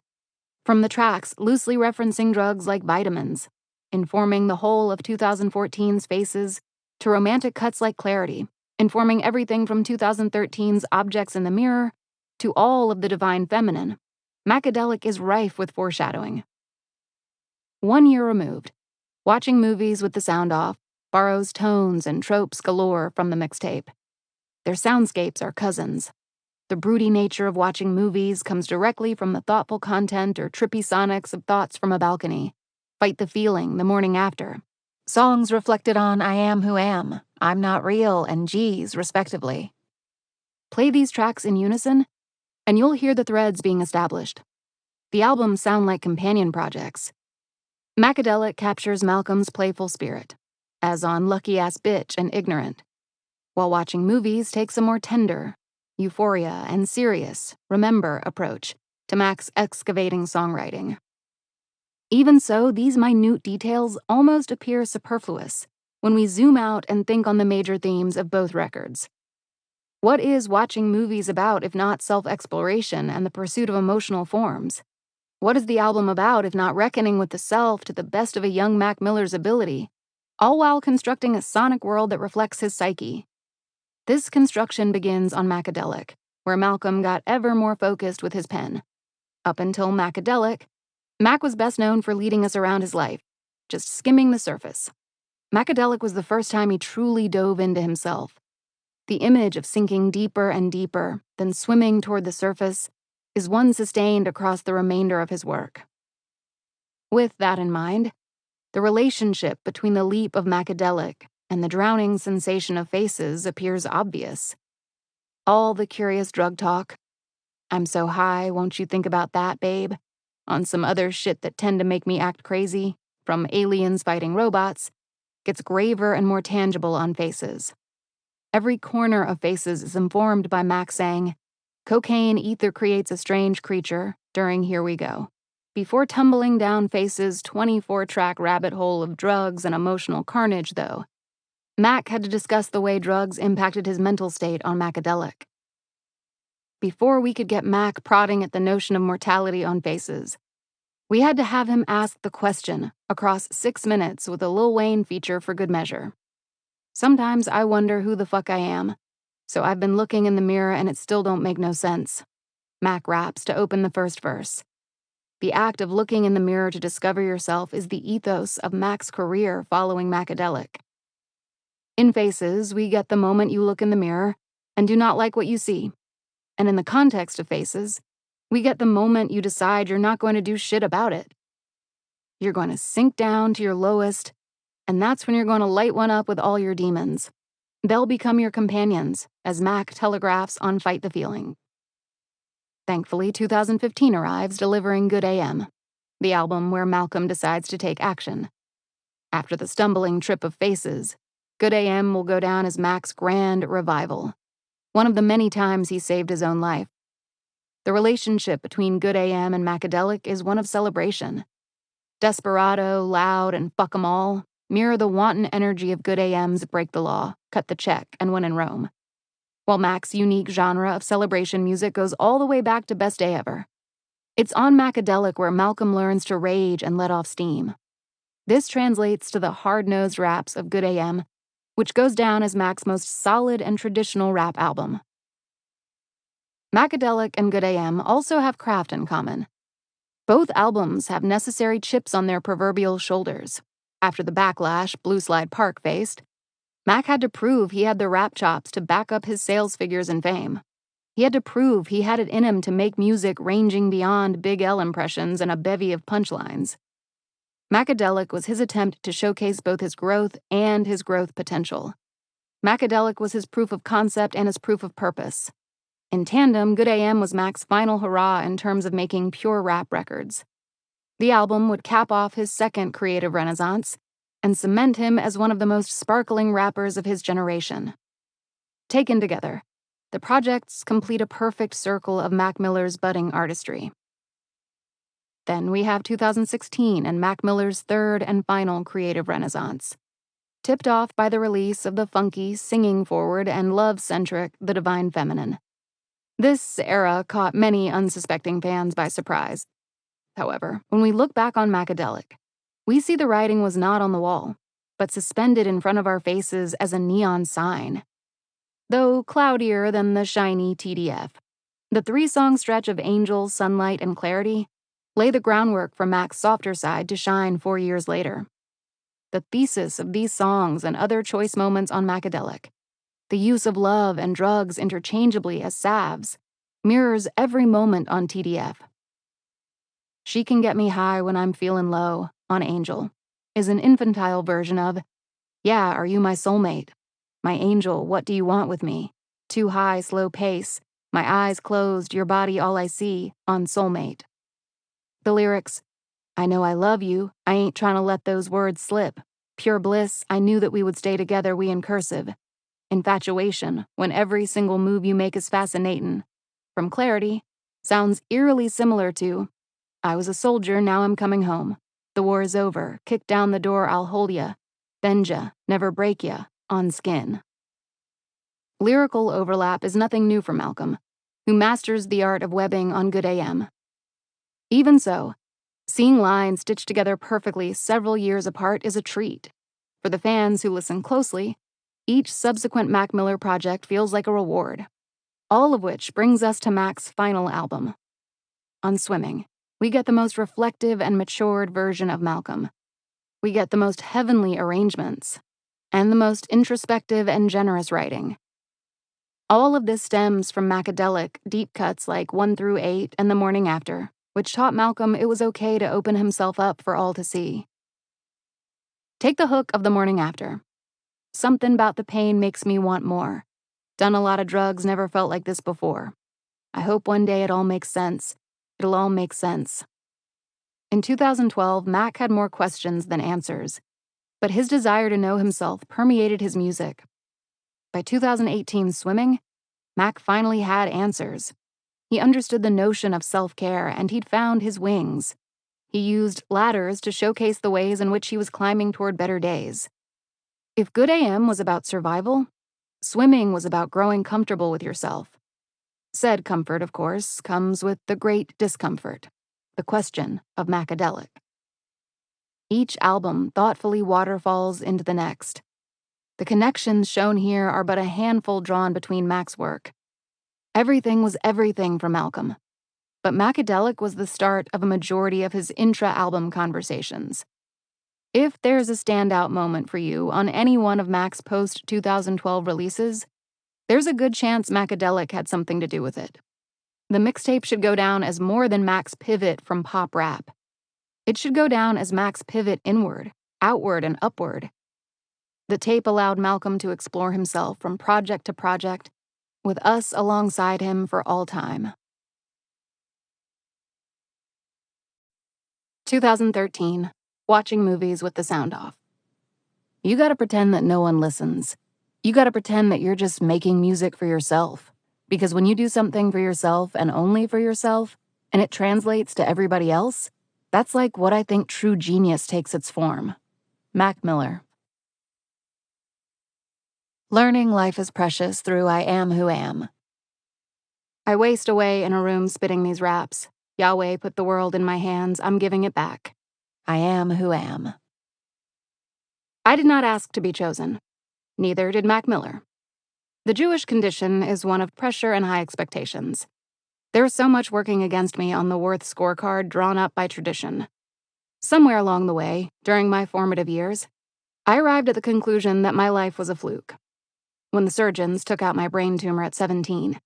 From the tracks loosely referencing drugs like vitamins, informing the whole of 2014's Faces, to romantic cuts like Clarity, informing everything from 2013's Objects in the Mirror to all of The Divine Feminine, Macadelic is rife with foreshadowing. 1 year removed, watching movies with the sound off, borrows tones and tropes galore from the mixtape. Their soundscapes are cousins. The broody nature of watching movies comes directly from the thoughtful content or trippy sonics of Thoughts from a Balcony, Fight the Feeling, The Morning After. Songs reflected on I Am Who Am, I'm Not Real, and G's, respectively. Play these tracks in unison, and you'll hear the threads being established. The albums sound like companion projects. Macadelic captures Malcolm's playful spirit, as on Lucky Ass Bitch and Ignorant, while watching movies takes a more tender, euphoria, and serious, remember approach to Mac's excavating songwriting. Even so, these minute details almost appear superfluous when we zoom out and think on the major themes of both records. What is watching movies about if not self-exploration and the pursuit of emotional forms? What is the album about if not reckoning with the self to the best of a young Mac Miller's ability, all while constructing a sonic world that reflects his psyche? This construction begins on Macadelic, where Malcolm got ever more focused with his pen. Up until Macadelic, Mac was best known for leading us around his life, just skimming the surface. Macadelic was the first time he truly dove into himself. The image of sinking deeper and deeper, then swimming toward the surface, is one sustained across the remainder of his work. With that in mind, the relationship between the leap of Macadelic and the drowning sensation of Faces appears obvious. All the curious drug talk, I'm so high, won't you think about that, babe? On some other shit that tend to make me act crazy, from aliens fighting robots, gets graver and more tangible on Faces. Every corner of Faces is informed by Mac saying, cocaine ether creates a strange creature during Here We Go. Before tumbling down Faces' 24-track rabbit hole of drugs and emotional carnage, though, Mac had to discuss the way drugs impacted his mental state on Macadelic. Before we could get Mac prodding at the notion of mortality on Faces, we had to have him ask the question across 6 minutes with a Lil Wayne feature for good measure. Sometimes I wonder who the fuck I am, so I've been looking in the mirror and it still don't make no sense. Mac raps to open the first verse. The act of looking in the mirror to discover yourself is the ethos of Mac's career following Macadelic. In Faces, we get the moment you look in the mirror and do not like what you see. And in the context of Faces, we get the moment you decide you're not going to do shit about it. You're going to sink down to your lowest, and that's when you're going to light one up with all your demons. They'll become your companions, as Mac telegraphs on Fight the Feeling. Thankfully, 2015 arrives, delivering Good AM, the album where Malcolm decides to take action. After the stumbling trip of Faces, Good AM will go down as Mac's grand revival, one of the many times he saved his own life. The relationship between Good AM and Macadelic is one of celebration. Desperado, Loud, and Fuck 'em All mirror the wanton energy of Good AM's Break the Law, Cut the Check, and When in Rome, while Mac's unique genre of celebration music goes all the way back to Best Day Ever. It's on Macadelic where Malcolm learns to rage and let off steam. This translates to the hard-nosed raps of Good AM, which goes down as Mac's most solid and traditional rap album. Macadelic and Good AM also have craft in common. Both albums have necessary chips on their proverbial shoulders. After the backlash Blue Slide Park faced, Mac had to prove he had the rap chops to back up his sales figures and fame. He had to prove he had it in him to make music ranging beyond Big L impressions and a bevy of punchlines. Macadelic was his attempt to showcase both his growth and his growth potential. Macadelic was his proof of concept and his proof of purpose. In tandem, Good AM was Mac's final hurrah in terms of making pure rap records. The album would cap off his second creative renaissance and cement him as one of the most sparkling rappers of his generation. Taken together, the projects complete a perfect circle of Mac Miller's budding artistry. Then we have 2016 and Mac Miller's third and final creative renaissance, tipped off by the release of the funky, singing forward, and love-centric The Divine Feminine. This era caught many unsuspecting fans by surprise. However, when we look back on Macadelic, we see the writing was not on the wall, but suspended in front of our faces as a neon sign. Though cloudier than the shiny TDF, the 3-song stretch of Angel, Sunlight, and Clarity lay the groundwork for Mac's softer side to shine 4 years later. the thesis of these songs and other choice moments on Macadelic, the use of love and drugs interchangeably as salves, mirrors every moment on TDF. She Can Get Me High When I'm Feeling Low on Angel is an infantile version of Yeah, Are You My Soulmate? My Angel, What Do You Want With Me? Too High, Slow Pace, My Eyes Closed, Your Body All I See on Soulmate. The lyrics, I know I love you, I ain't trying to let those words slip. Pure bliss, I knew that we would stay together, we in cursive. Infatuation, when every single move you make is fascinating. From Clarity, sounds eerily similar to I was a soldier, now I'm coming home. The war is over, kick down the door, I'll hold ya. Bend ya, never break ya, on Skin. Lyrical overlap is nothing new for Malcolm, who masters the art of webbing on Good AM. Even so, seeing lines stitched together perfectly several years apart is a treat. For the fans who listen closely, each subsequent Mac Miller project feels like a reward. All of which brings us to Mac's final album. On Swimming, we get the most reflective and matured version of Malcolm. We get the most heavenly arrangements, and the most introspective and generous writing. All of this stems from Macadelic deep cuts like 1 through 8 and The Morning After, which taught Malcolm it was okay to open himself up for all to see. Take the hook of The Morning After. Something about the pain makes me want more. Done a lot of drugs, never felt like this before. I hope one day it all makes sense. It'll all make sense. In 2012, Mac had more questions than answers, but his desire to know himself permeated his music. By 2018 Swimming, Mac finally had answers. He understood the notion of self-care, and he'd found his wings. He used ladders to showcase the ways in which he was climbing toward better days. If Good AM was about survival, Swimming was about growing comfortable with yourself. Said comfort, of course, comes with the great discomfort, the question of Macadelic. Each album thoughtfully waterfalls into the next. The connections shown here are but a handful drawn between Mac's work. Everything was everything for Malcolm, but Macadelic was the start of a majority of his intra-album conversations. If there's a standout moment for you on any one of Mac's post-2012 releases, there's a good chance Macadelic had something to do with it. The mixtape should go down as more than Mac's pivot from pop rap. It should go down as Mac's pivot inward, outward, and upward. The tape allowed Malcolm to explore himself from project to project, with us alongside him for all time. 2013, watching movies with the sound off. You gotta pretend that no one listens. You gotta pretend that you're just making music for yourself. Because when you do something for yourself and only for yourself, and it translates to everybody else, that's like what I think true genius takes its form. Mac Miller. Learning life is precious through I Am Who Am. I waste away in a room spitting these raps. Yahweh put the world in my hands, I'm giving it back. I am who am. I did not ask to be chosen. Neither did Mac Miller. The Jewish condition is one of pressure and high expectations. There was so much working against me on the worth scorecard drawn up by tradition. Somewhere along the way, during my formative years, I arrived at the conclusion that my life was a fluke. When the surgeons took out my brain tumor at 17,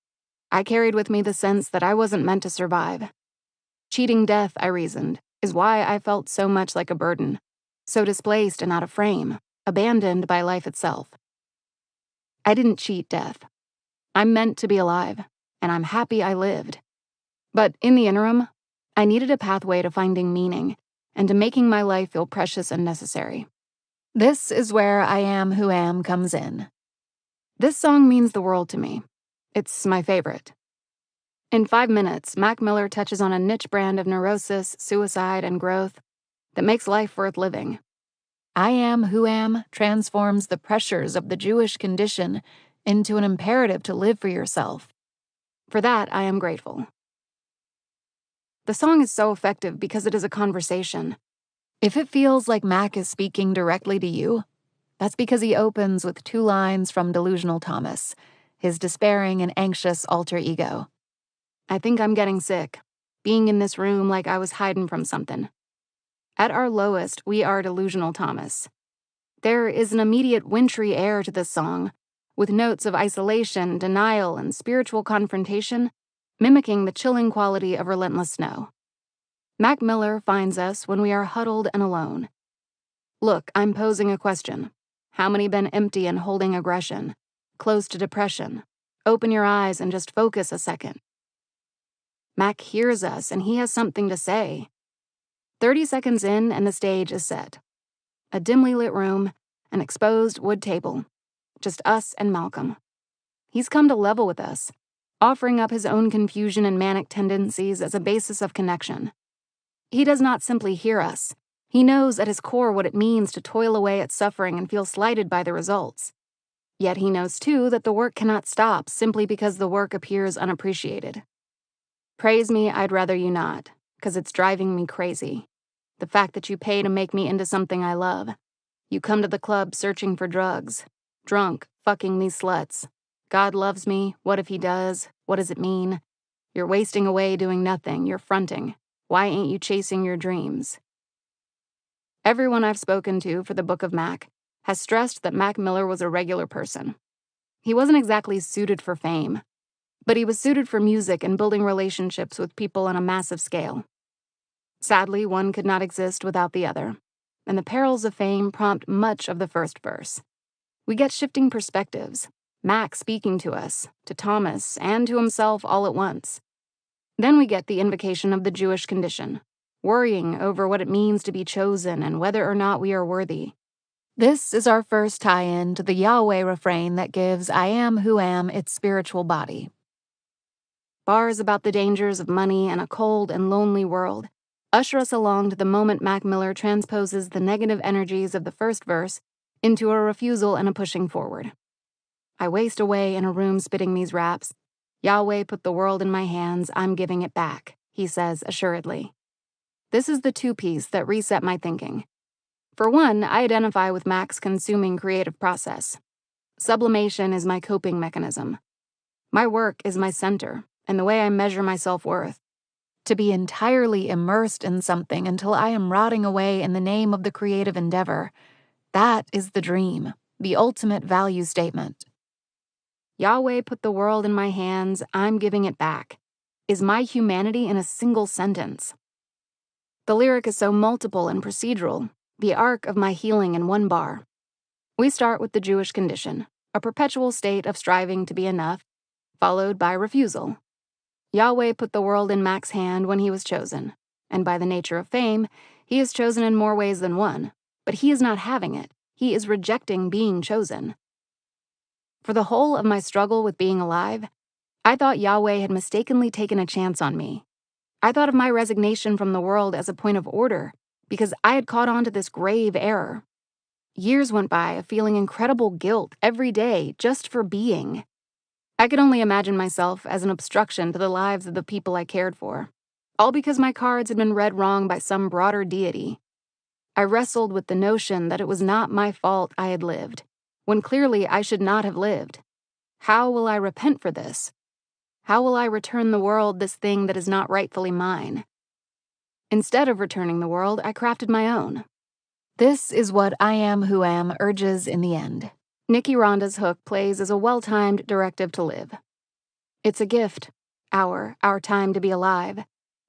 I carried with me the sense that I wasn't meant to survive. Cheating death, I reasoned, is why I felt so much like a burden, so displaced and out of frame, abandoned by life itself. I didn't cheat death. I'm meant to be alive, and I'm happy I lived. But in the interim, I needed a pathway to finding meaning and to making my life feel precious and necessary. This is where I Am Who Am comes in. This song means the world to me. It's my favorite. In 5 minutes, Mac Miller touches on a niche brand of neurosis, suicide, and growth that makes life worth living. I Am Who Am transforms the pressures of the Jewish condition into an imperative to live for yourself. For that, I am grateful. The song is so effective because it is a conversation. If it feels like Mac is speaking directly to you, that's because he opens with 2 lines from Delusional Thomas, his despairing and anxious alter ego. I think I'm getting sick, being in this room like I was hiding from something. At our lowest, we are Delusional Thomas. There is an immediate wintry air to this song, with notes of isolation, denial, and spiritual confrontation, mimicking the chilling quality of relentless snow. Mac Miller finds us when we are huddled and alone. Look, I'm posing a question. How many been empty and holding aggression? Close to depression? Open your eyes and just focus a second. Mac hears us and he has something to say. 30 seconds in and the stage is set. A dimly lit room, an exposed wood table. Just us and Malcolm. He's come to level with us, offering up his own confusion and manic tendencies as a basis of connection. He does not simply hear us. He knows at his core what it means to toil away at suffering and feel slighted by the results. Yet he knows too that the work cannot stop simply because the work appears unappreciated. Praise me, I'd rather you not, 'cause it's driving me crazy. The fact that you pay to make me into something I love. You come to the club searching for drugs. Drunk, fucking these sluts. God loves me, what if he does? What does it mean? You're wasting away doing nothing, you're fronting. Why ain't you chasing your dreams? Everyone I've spoken to for the Book of Mac has stressed that Mac Miller was a regular person. He wasn't exactly suited for fame, but he was suited for music and building relationships with people on a massive scale. Sadly, one could not exist without the other, and the perils of fame prompt much of the first verse. We get shifting perspectives, Mac speaking to us, to Thomas, and to himself all at once. Then we get the invocation of the Jewish condition, worrying over what it means to be chosen and whether or not we are worthy. This is our first tie-in to the Yahweh refrain that gives I Am Who Am its spiritual body. Bars about the dangers of money and a cold and lonely world usher us along to the moment Mac Miller transposes the negative energies of the first verse into a refusal and a pushing forward. I waste away in a room spitting these raps. Yahweh put the world in my hands, I'm giving it back, he says assuredly. This is the two-piece that reset my thinking. For one, I identify with Mac's consuming creative process. Sublimation is my coping mechanism. My work is my center, and the way I measure my self-worth. To be entirely immersed in something until I am rotting away in the name of the creative endeavor, that is the dream, the ultimate value statement. Yahweh put the world in my hands, I'm giving it back, is my humanity in a single sentence. The lyric is so multiple and procedural, the arc of my healing in one bar. We start with the Jewish condition, a perpetual state of striving to be enough, followed by refusal. Yahweh put the world in Mac's hand when he was chosen, and by the nature of fame, he is chosen in more ways than one, but he is not having it, he is rejecting being chosen. For the whole of my struggle with being alive, I thought Yahweh had mistakenly taken a chance on me. I thought of my resignation from the world as a point of order, because I had caught on to this grave error. Years went by of feeling incredible guilt every day just for being. I could only imagine myself as an obstruction to the lives of the people I cared for, all because my cards had been read wrong by some broader deity. I wrestled with the notion that it was not my fault I had lived, when clearly I should not have lived. How will I repent for this? How will I return the world this thing that is not rightfully mine? Instead of returning the world, I crafted my own. This is what I Am Who Am urges in the end. Nikki Rhonda's hook plays as a well-timed directive to live. It's a gift, our time to be alive.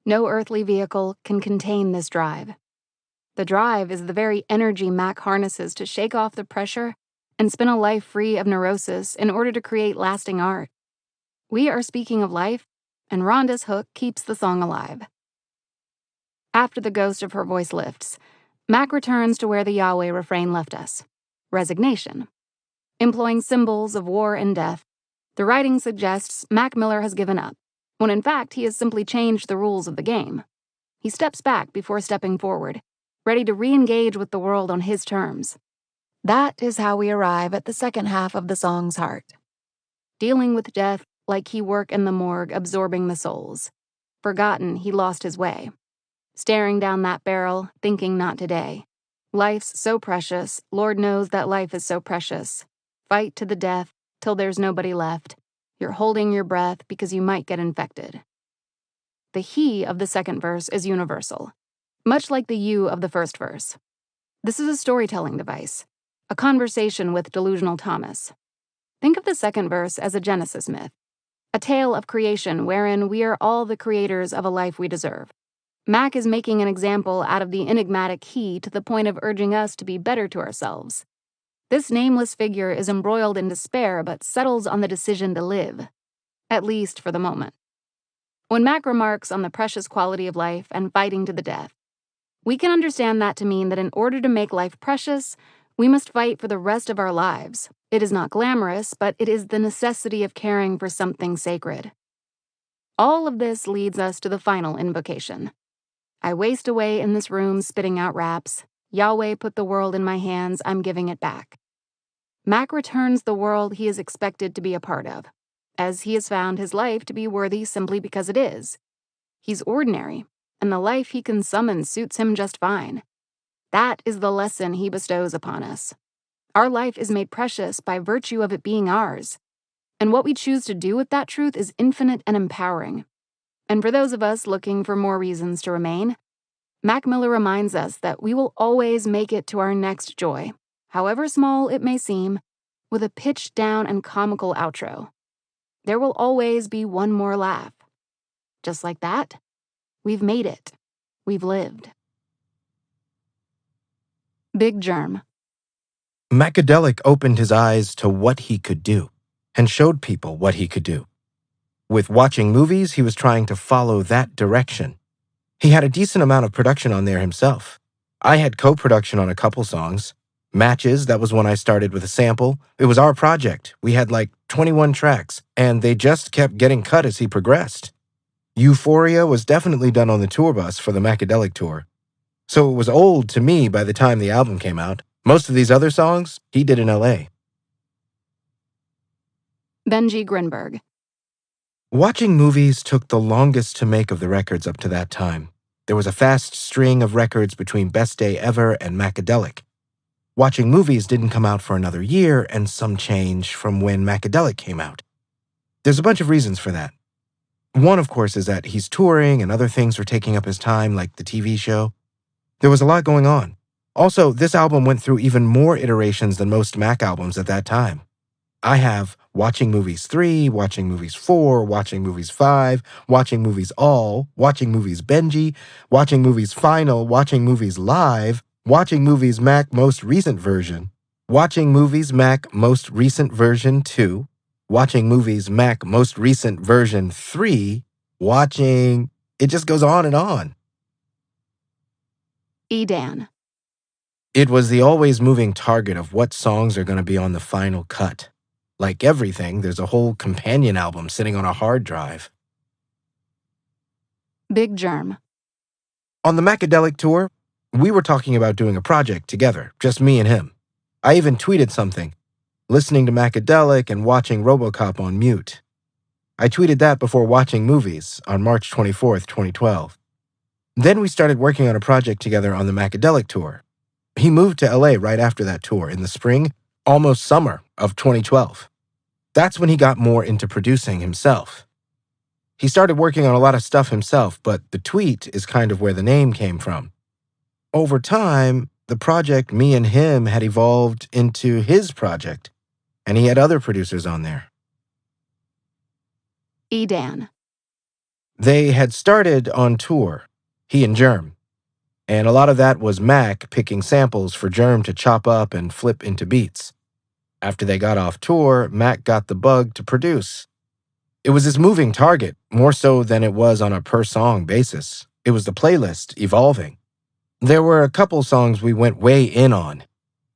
No earthly vehicle can contain this drive. The drive is the very energy Mac harnesses to shake off the pressure and spin a life free of neurosis in order to create lasting art. We are speaking of life, and Rhonda's hook keeps the song alive. After the ghost of her voice lifts, Mac returns to where the Yahweh refrain left us, resignation. Employing symbols of war and death, the writing suggests Mac Miller has given up, when in fact he has simply changed the rules of the game. He steps back before stepping forward, ready to re-engage with the world on his terms. That is how we arrive at the second half of the song's heart. Dealing with death like he work in the morgue absorbing the souls. Forgotten he lost his way. Staring down that barrel, thinking not today. Life's so precious, Lord knows that life is so precious. Fight to the death, till there's nobody left. You're holding your breath because you might get infected. The he of the second verse is universal, much like the you of the first verse. This is a storytelling device, a conversation with delusional Thomas. Think of the second verse as a Genesis myth, a tale of creation wherein we are all the creators of a life we deserve. Mac is making an example out of the enigmatic he to the point of urging us to be better to ourselves. This nameless figure is embroiled in despair but settles on the decision to live, at least for the moment. When Mac remarks on the precious quality of life and fighting to the death, we can understand that to mean that in order to make life precious, we must fight for the rest of our lives. It is not glamorous, but it is the necessity of caring for something sacred. All of this leads us to the final invocation. I waste away in this room spitting out raps. Yahweh put the world in my hands, I'm giving it back. Mac returns the world he is expected to be a part of, as he has found his life to be worthy simply because it is. He's ordinary, and the life he can summon suits him just fine. That is the lesson he bestows upon us. Our life is made precious by virtue of it being ours, and what we choose to do with that truth is infinite and empowering. And for those of us looking for more reasons to remain, Mac Miller reminds us that we will always make it to our next joy, however small it may seem, with a pitched down and comical outro. There will always be one more laugh. Just like that, we've made it. We've lived. Big Germ. Macadelic opened his eyes to what he could do and showed people what he could do. With watching movies, he was trying to follow that direction. He had a decent amount of production on there himself. I had co-production on a couple songs. Matches, that was when I started with a sample. It was our project. We had like 21 tracks, and they just kept getting cut as he progressed. Euphoria was definitely done on the tour bus for the Macadelic tour. So it was old to me by the time the album came out. Most of these other songs, he did in LA. Benji Grinberg. Watching movies took the longest to make of the records up to that time. There was a fast string of records between Best Day Ever and Macadelic. Watching movies didn't come out for another year, and some change from when Macadelic came out. There's a bunch of reasons for that. One, of course, is that he's touring and other things were taking up his time, like the TV show. There was a lot going on. Also, this album went through even more iterations than most Mac albums at that time. I have Watching Movies 3, Watching Movies 4, Watching Movies 5, Watching Movies All, Watching Movies Benji, Watching Movies Final, Watching Movies Live, Watching Movies Mac Most Recent Version, Watching Movies Mac Most Recent Version 2, Watching Movies Mac Most Recent Version 3, Watching... It just goes on and on. Edan. It was the always moving target of what songs are going to be on the final cut. Like everything, there's a whole companion album sitting on a hard drive. Big Germ. On the Macadelic tour, we were talking about doing a project together, just me and him. I even tweeted something, listening to Macadelic and watching RoboCop on mute. I tweeted that before watching movies on March 24th, 2012. Then we started working on a project together on the Macadelic tour. He moved to LA right after that tour in the spring, almost summer of 2012. That's when he got more into producing himself. He started working on a lot of stuff himself, but the tweet is kind of where the name came from. Over time, the project me and him had evolved into his project, and he had other producers on there. Edan. They had started on tour, he and Germ, and a lot of that was Mac picking samples for Germ to chop up and flip into beats. After they got off tour, Mac got the bug to produce. It was his moving target, more so than it was on a per-song basis. It was the playlist evolving. There were a couple songs we went way in on.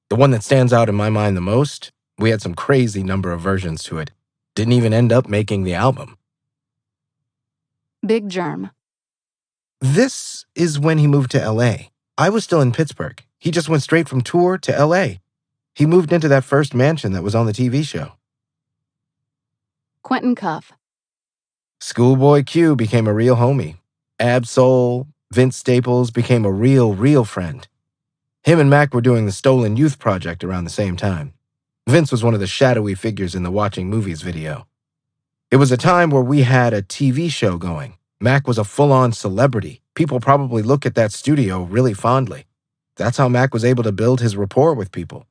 The one that stands out in my mind the most, we had some crazy number of versions to it. Didn't even end up making the album. Big Germ. This is when he moved to LA. I was still in Pittsburgh. He just went straight from tour to LA. He moved into that first mansion that was on the TV show. Quentin Cuff. Schoolboy Q became a real homie. Ab-Soul, Vince Staples became a real friend. Him and Mac were doing the Stolen Youth project around the same time. Vince was one of the shadowy figures in the Watching Movies video. It was a time where we had a TV show going. Mac was a full-on celebrity. People probably look at that studio really fondly. That's how Mac was able to build his rapport with people.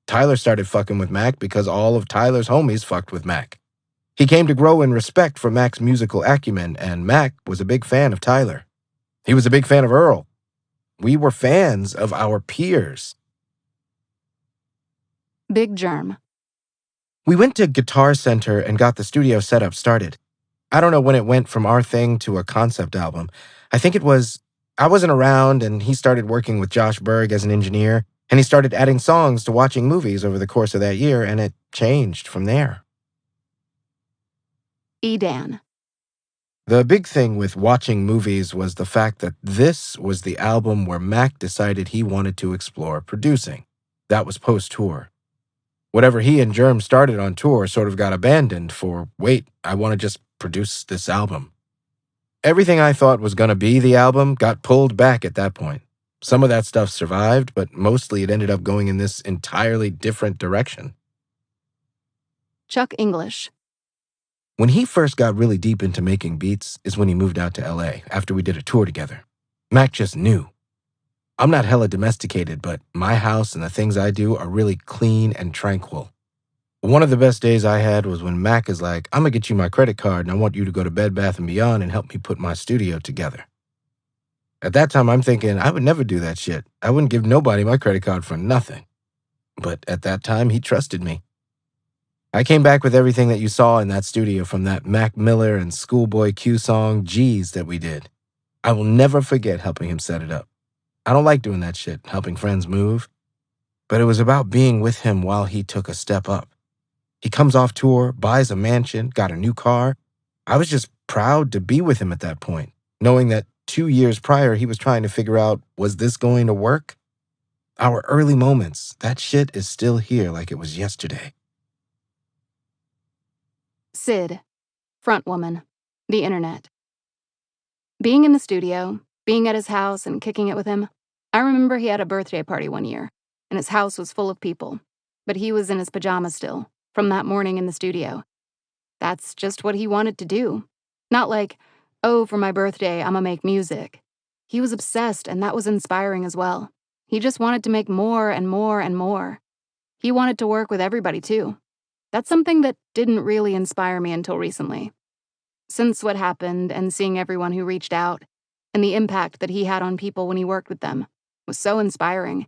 Tyler started fucking with Mac because all of Tyler's homies fucked with Mac. He came to grow in respect for Mac's musical acumen, and Mac was a big fan of Tyler. He was a big fan of Earl. We were fans of our peers. Big Germ. We went to Guitar Center and got the studio setup started. I don't know when it went from our thing to a concept album. I think I wasn't around, and he started working with Josh Berg as an engineer, and he started adding songs to watching movies over the course of that year, and it changed from there. Edan. The big thing with watching movies was the fact that this was the album where Mac decided he wanted to explore producing. That was post-tour. Whatever he and Germ started on tour sort of got abandoned for, wait, I want to just produce this album. Everything I thought was going to be the album got pulled back at that point. Some of that stuff survived, but mostly it ended up going in this entirely different direction. Chuck English. When he first got really deep into making beats is when he moved out to LA after we did a tour together. Mac just knew. I'm not hella domesticated, but my house and the things I do are really clean and tranquil. One of the best days I had was when Mac is like, I'm gonna get you my credit card and I want you to go to Bed Bath & Beyond and help me put my studio together. At that time, I'm thinking, I would never do that shit. I wouldn't give nobody my credit card for nothing. But at that time, he trusted me. I came back with everything that you saw in that studio from that Mac Miller and Schoolboy Q song, G's, that we did. I will never forget helping him set it up. I don't like doing that shit, helping friends move. But it was about being with him while he took a step up. He comes off tour, buys a mansion, got a new car. I was just proud to be with him at that point, knowing that 2 years prior he was trying to figure out, was this going to work? Our early moments, that shit is still here like it was yesterday. Sid. Frontwoman. The Internet. Being in the studio, being at his house and kicking it with him, I remember he had a birthday party one year, and his house was full of people, but he was in his pajamas still, from that morning in the studio. That's just what he wanted to do. Not like, oh, for my birthday, I'ma make music. He was obsessed, and that was inspiring as well. He just wanted to make more and more and more. He wanted to work with everybody, too. That's something that didn't really inspire me until recently. Since what happened and seeing everyone who reached out and the impact that he had on people when he worked with them was so inspiring.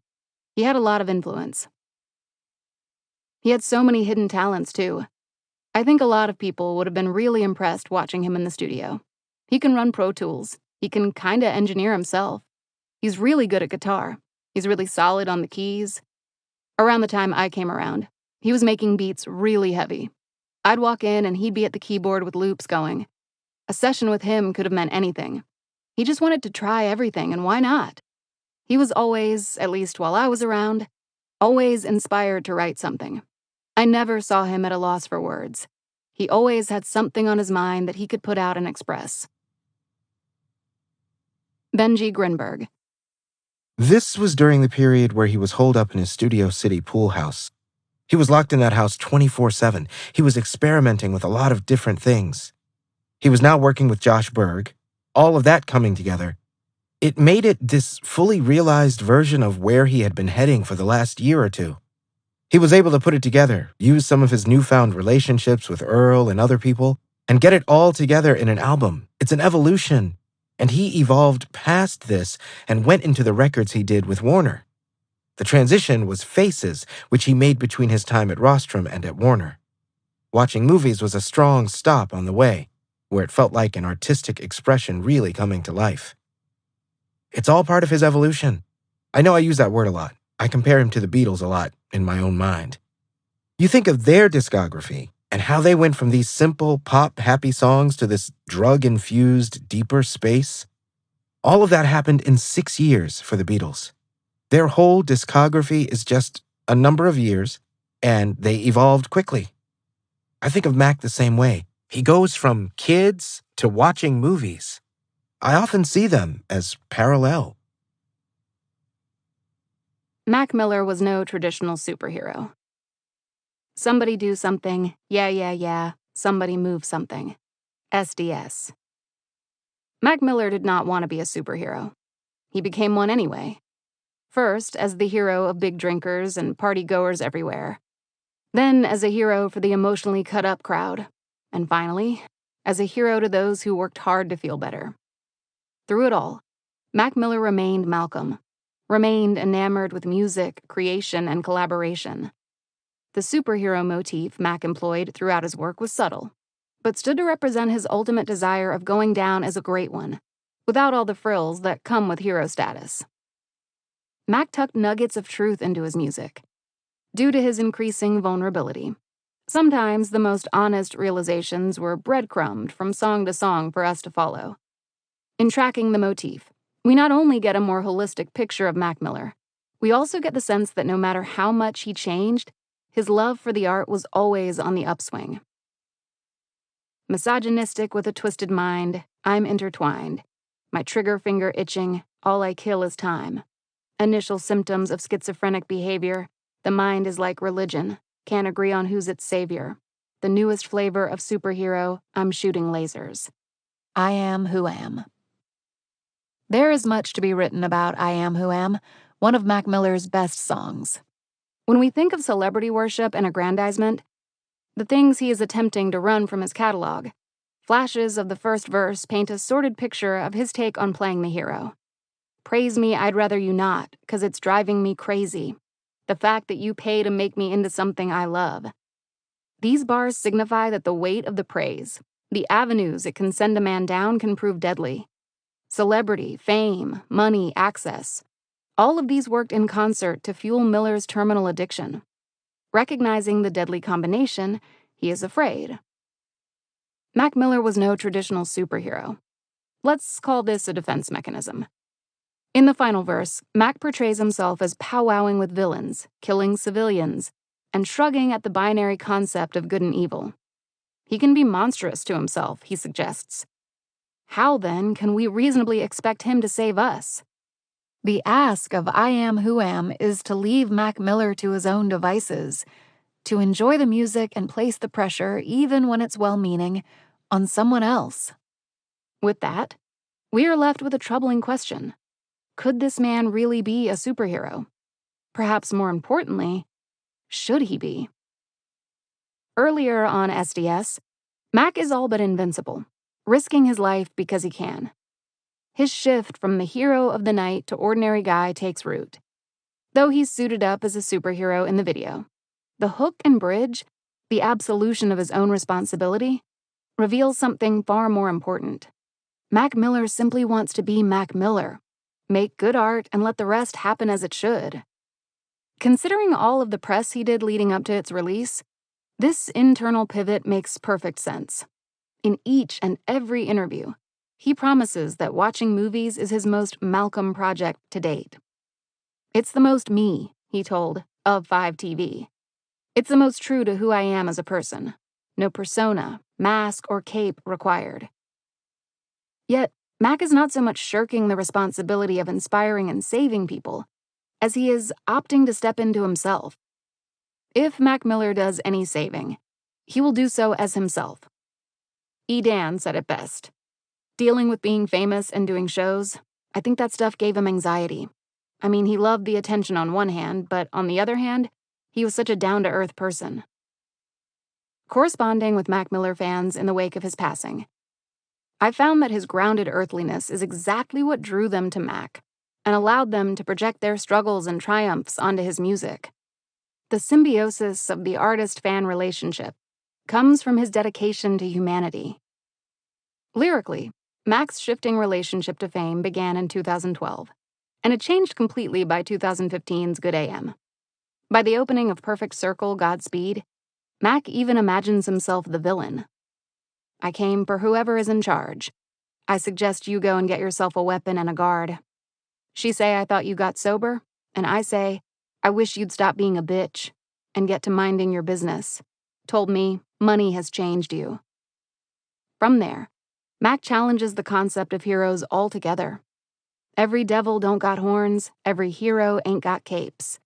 He had a lot of influence. He had so many hidden talents, too. I think a lot of people would have been really impressed watching him in the studio. He can run Pro Tools. He can kinda engineer himself. He's really good at guitar. He's really solid on the keys. Around the time I came around, he was making beats really heavy. I'd walk in and he'd be at the keyboard with loops going. A session with him could have meant anything. He just wanted to try everything, and why not? He was always, at least while I was around, always inspired to write something. I never saw him at a loss for words. He always had something on his mind that he could put out and express. Benji Grinberg. This was during the period where he was holed up in his Studio City pool house. He was locked in that house 24/7. He was experimenting with a lot of different things. He was now working with Josh Berg. All of that coming together, it made it this fully realized version of where he had been heading for the last year or two. He was able to put it together, use some of his newfound relationships with Earl and other people, and get it all together in an album. It's an evolution. And he evolved past this and went into the records he did with Warner. The transition was Faces, which he made between his time at Rostrum and at Warner. Watching Movies was a strong stop on the way, where it felt like an artistic expression really coming to life. It's all part of his evolution. I know I use that word a lot. I compare him to the Beatles a lot in my own mind. You think of their discography and how they went from these simple, pop, happy songs to this drug-infused, deeper space. All of that happened in 6 years for the Beatles. Their whole discography is just a number of years, and they evolved quickly. I think of Mac the same way. He goes from kids to watching movies. I often see them as parallel. Mac Miller was no traditional superhero. Somebody do something, yeah, somebody move something. SDS. Mac Miller did not want to be a superhero. He became one anyway. First, as the hero of big drinkers and party-goers everywhere. Then, as a hero for the emotionally cut-up crowd. And finally, as a hero to those who worked hard to feel better. Through it all, Mac Miller remained Malcolm, remained enamored with music, creation, and collaboration. The superhero motif Mac employed throughout his work was subtle, but stood to represent his ultimate desire of going down as a great one, without all the frills that come with hero status. Mac tucked nuggets of truth into his music, due to his increasing vulnerability. Sometimes the most honest realizations were breadcrumbed from song to song for us to follow. In tracking the motif, we not only get a more holistic picture of Mac Miller, we also get the sense that no matter how much he changed, his love for the art was always on the upswing. Misogynistic with a twisted mind, I'm intertwined. My trigger finger itching, all I kill is time. Initial symptoms of schizophrenic behavior, the mind is like religion, can't agree on who's its savior. The newest flavor of superhero, I'm shooting lasers. I am who am. There is much to be written about I Am Who Am, one of Mac Miller's best songs. When we think of celebrity worship and aggrandizement, the things he is attempting to run from his catalog, flashes of the first verse paint a sordid picture of his take on playing the hero. Praise me, I'd rather you not, 'cause it's driving me crazy. The fact that you pay to make me into something I love. These bars signify that the weight of the praise, the avenues it can send a man down, can prove deadly. Celebrity, fame, money, access. All of these worked in concert to fuel Miller's terminal addiction. Recognizing the deadly combination, he is afraid. Mac Miller was no traditional superhero. Let's call this a defense mechanism. In the final verse, Mac portrays himself as powwowing with villains, killing civilians, and shrugging at the binary concept of good and evil. He can be monstrous to himself, he suggests. How, then, can we reasonably expect him to save us? The ask of I Am Who Am is to leave Mac Miller to his own devices, to enjoy the music and place the pressure, even when it's well-meaning, on someone else. With that, we are left with a troubling question. Could this man really be a superhero? Perhaps more importantly, should he be? Earlier on SDS, Mac is all but invincible, risking his life because he can. His shift from the hero of the night to ordinary guy takes root. Though he's suited up as a superhero in the video, the hook and bridge, the absolution of his own responsibility, reveals something far more important. Mac Miller simply wants to be Mac Miller, make good art, and let the rest happen as it should. Considering all of the press he did leading up to its release, this internal pivot makes perfect sense. In each and every interview, he promises that watching movies is his most Malcolm project to date. It's the most me, he told, of 5TV. It's the most true to who I am as a person. No persona, mask, or cape required. Yet, Mac is not so much shirking the responsibility of inspiring and saving people, as he is opting to step into himself. If Mac Miller does any saving, he will do so as himself. E. Dan said it best. Dealing with being famous and doing shows, I think that stuff gave him anxiety. I mean, he loved the attention on one hand, but on the other hand, he was such a down-to-earth person. Corresponding with Mac Miller fans in the wake of his passing, I found that his grounded earthliness is exactly what drew them to Mac and allowed them to project their struggles and triumphs onto his music. The symbiosis of the artist-fan relationship comes from his dedication to humanity. Lyrically, Mac's shifting relationship to fame began in 2012, and it changed completely by 2015's Good AM. By the opening of Perfect Circle Godspeed, Mac even imagines himself the villain. I came for whoever is in charge. I suggest you go and get yourself a weapon and a guard. She say I thought you got sober, and I say, I wish you'd stop being a bitch and get to minding your business. Told me, money has changed you. From there, Mac challenges the concept of heroes altogether. Every devil don't got horns, every hero ain't got capes.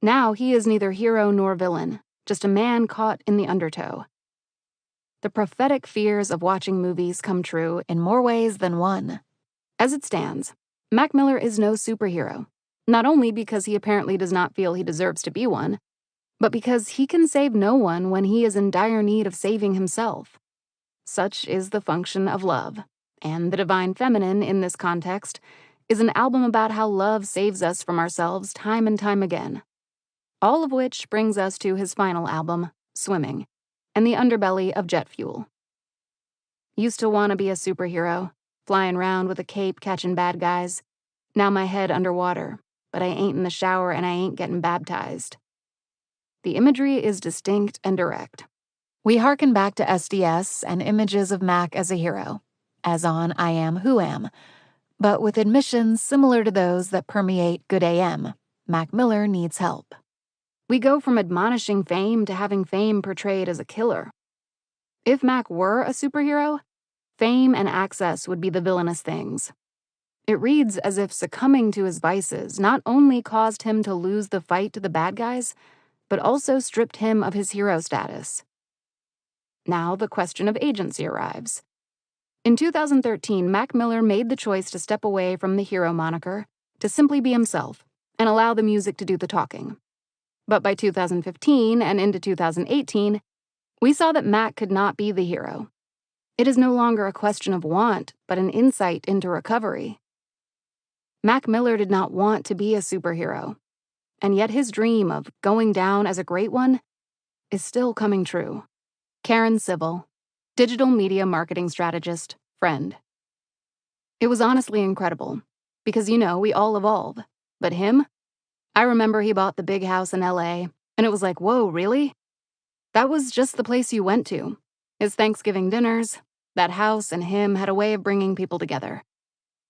Now he is neither hero nor villain, just a man caught in the undertow. The prophetic fears of watching movies come true in more ways than one. As it stands, Mac Miller is no superhero, Not only because he apparently does not feel he deserves to be one, but because he can save no one when he is in dire need of saving himself. Such is the function of love, and The Divine Feminine, in this context, is an album about how love saves us from ourselves time and time again. All of which brings us to his final album, Swimming, and the underbelly of jet fuel. Used to want to be a superhero, flying around with a cape catching bad guys. Now my head underwater, but I ain't in the shower and I ain't getting baptized. The imagery is distinct and direct. We hearken back to SDS and images of Mac as a hero, as on I Am Who Am, but with admissions similar to those that permeate Good AM. Mac Miller needs help. We go from admonishing fame to having fame portrayed as a killer. If Mac were a superhero, fame and access would be the villainous things. It reads as if succumbing to his vices not only caused him to lose the fight to the bad guys, but also stripped him of his hero status. Now the question of agency arrives. In 2013, Mac Miller made the choice to step away from the hero moniker to simply be himself and allow the music to do the talking. But by 2015 and into 2018, we saw that Mac could not be the hero. It is no longer a question of want, but an insight into recovery. Mac Miller did not want to be a superhero, and yet his dream of going down as a great one is still coming true. Karen Civil, digital media marketing strategist, friend. It was honestly incredible, because we all evolve. But him? I remember he bought the big house in LA, and it was like, whoa, really? That was just the place you went to. His Thanksgiving dinners, that house and him had a way of bringing people together.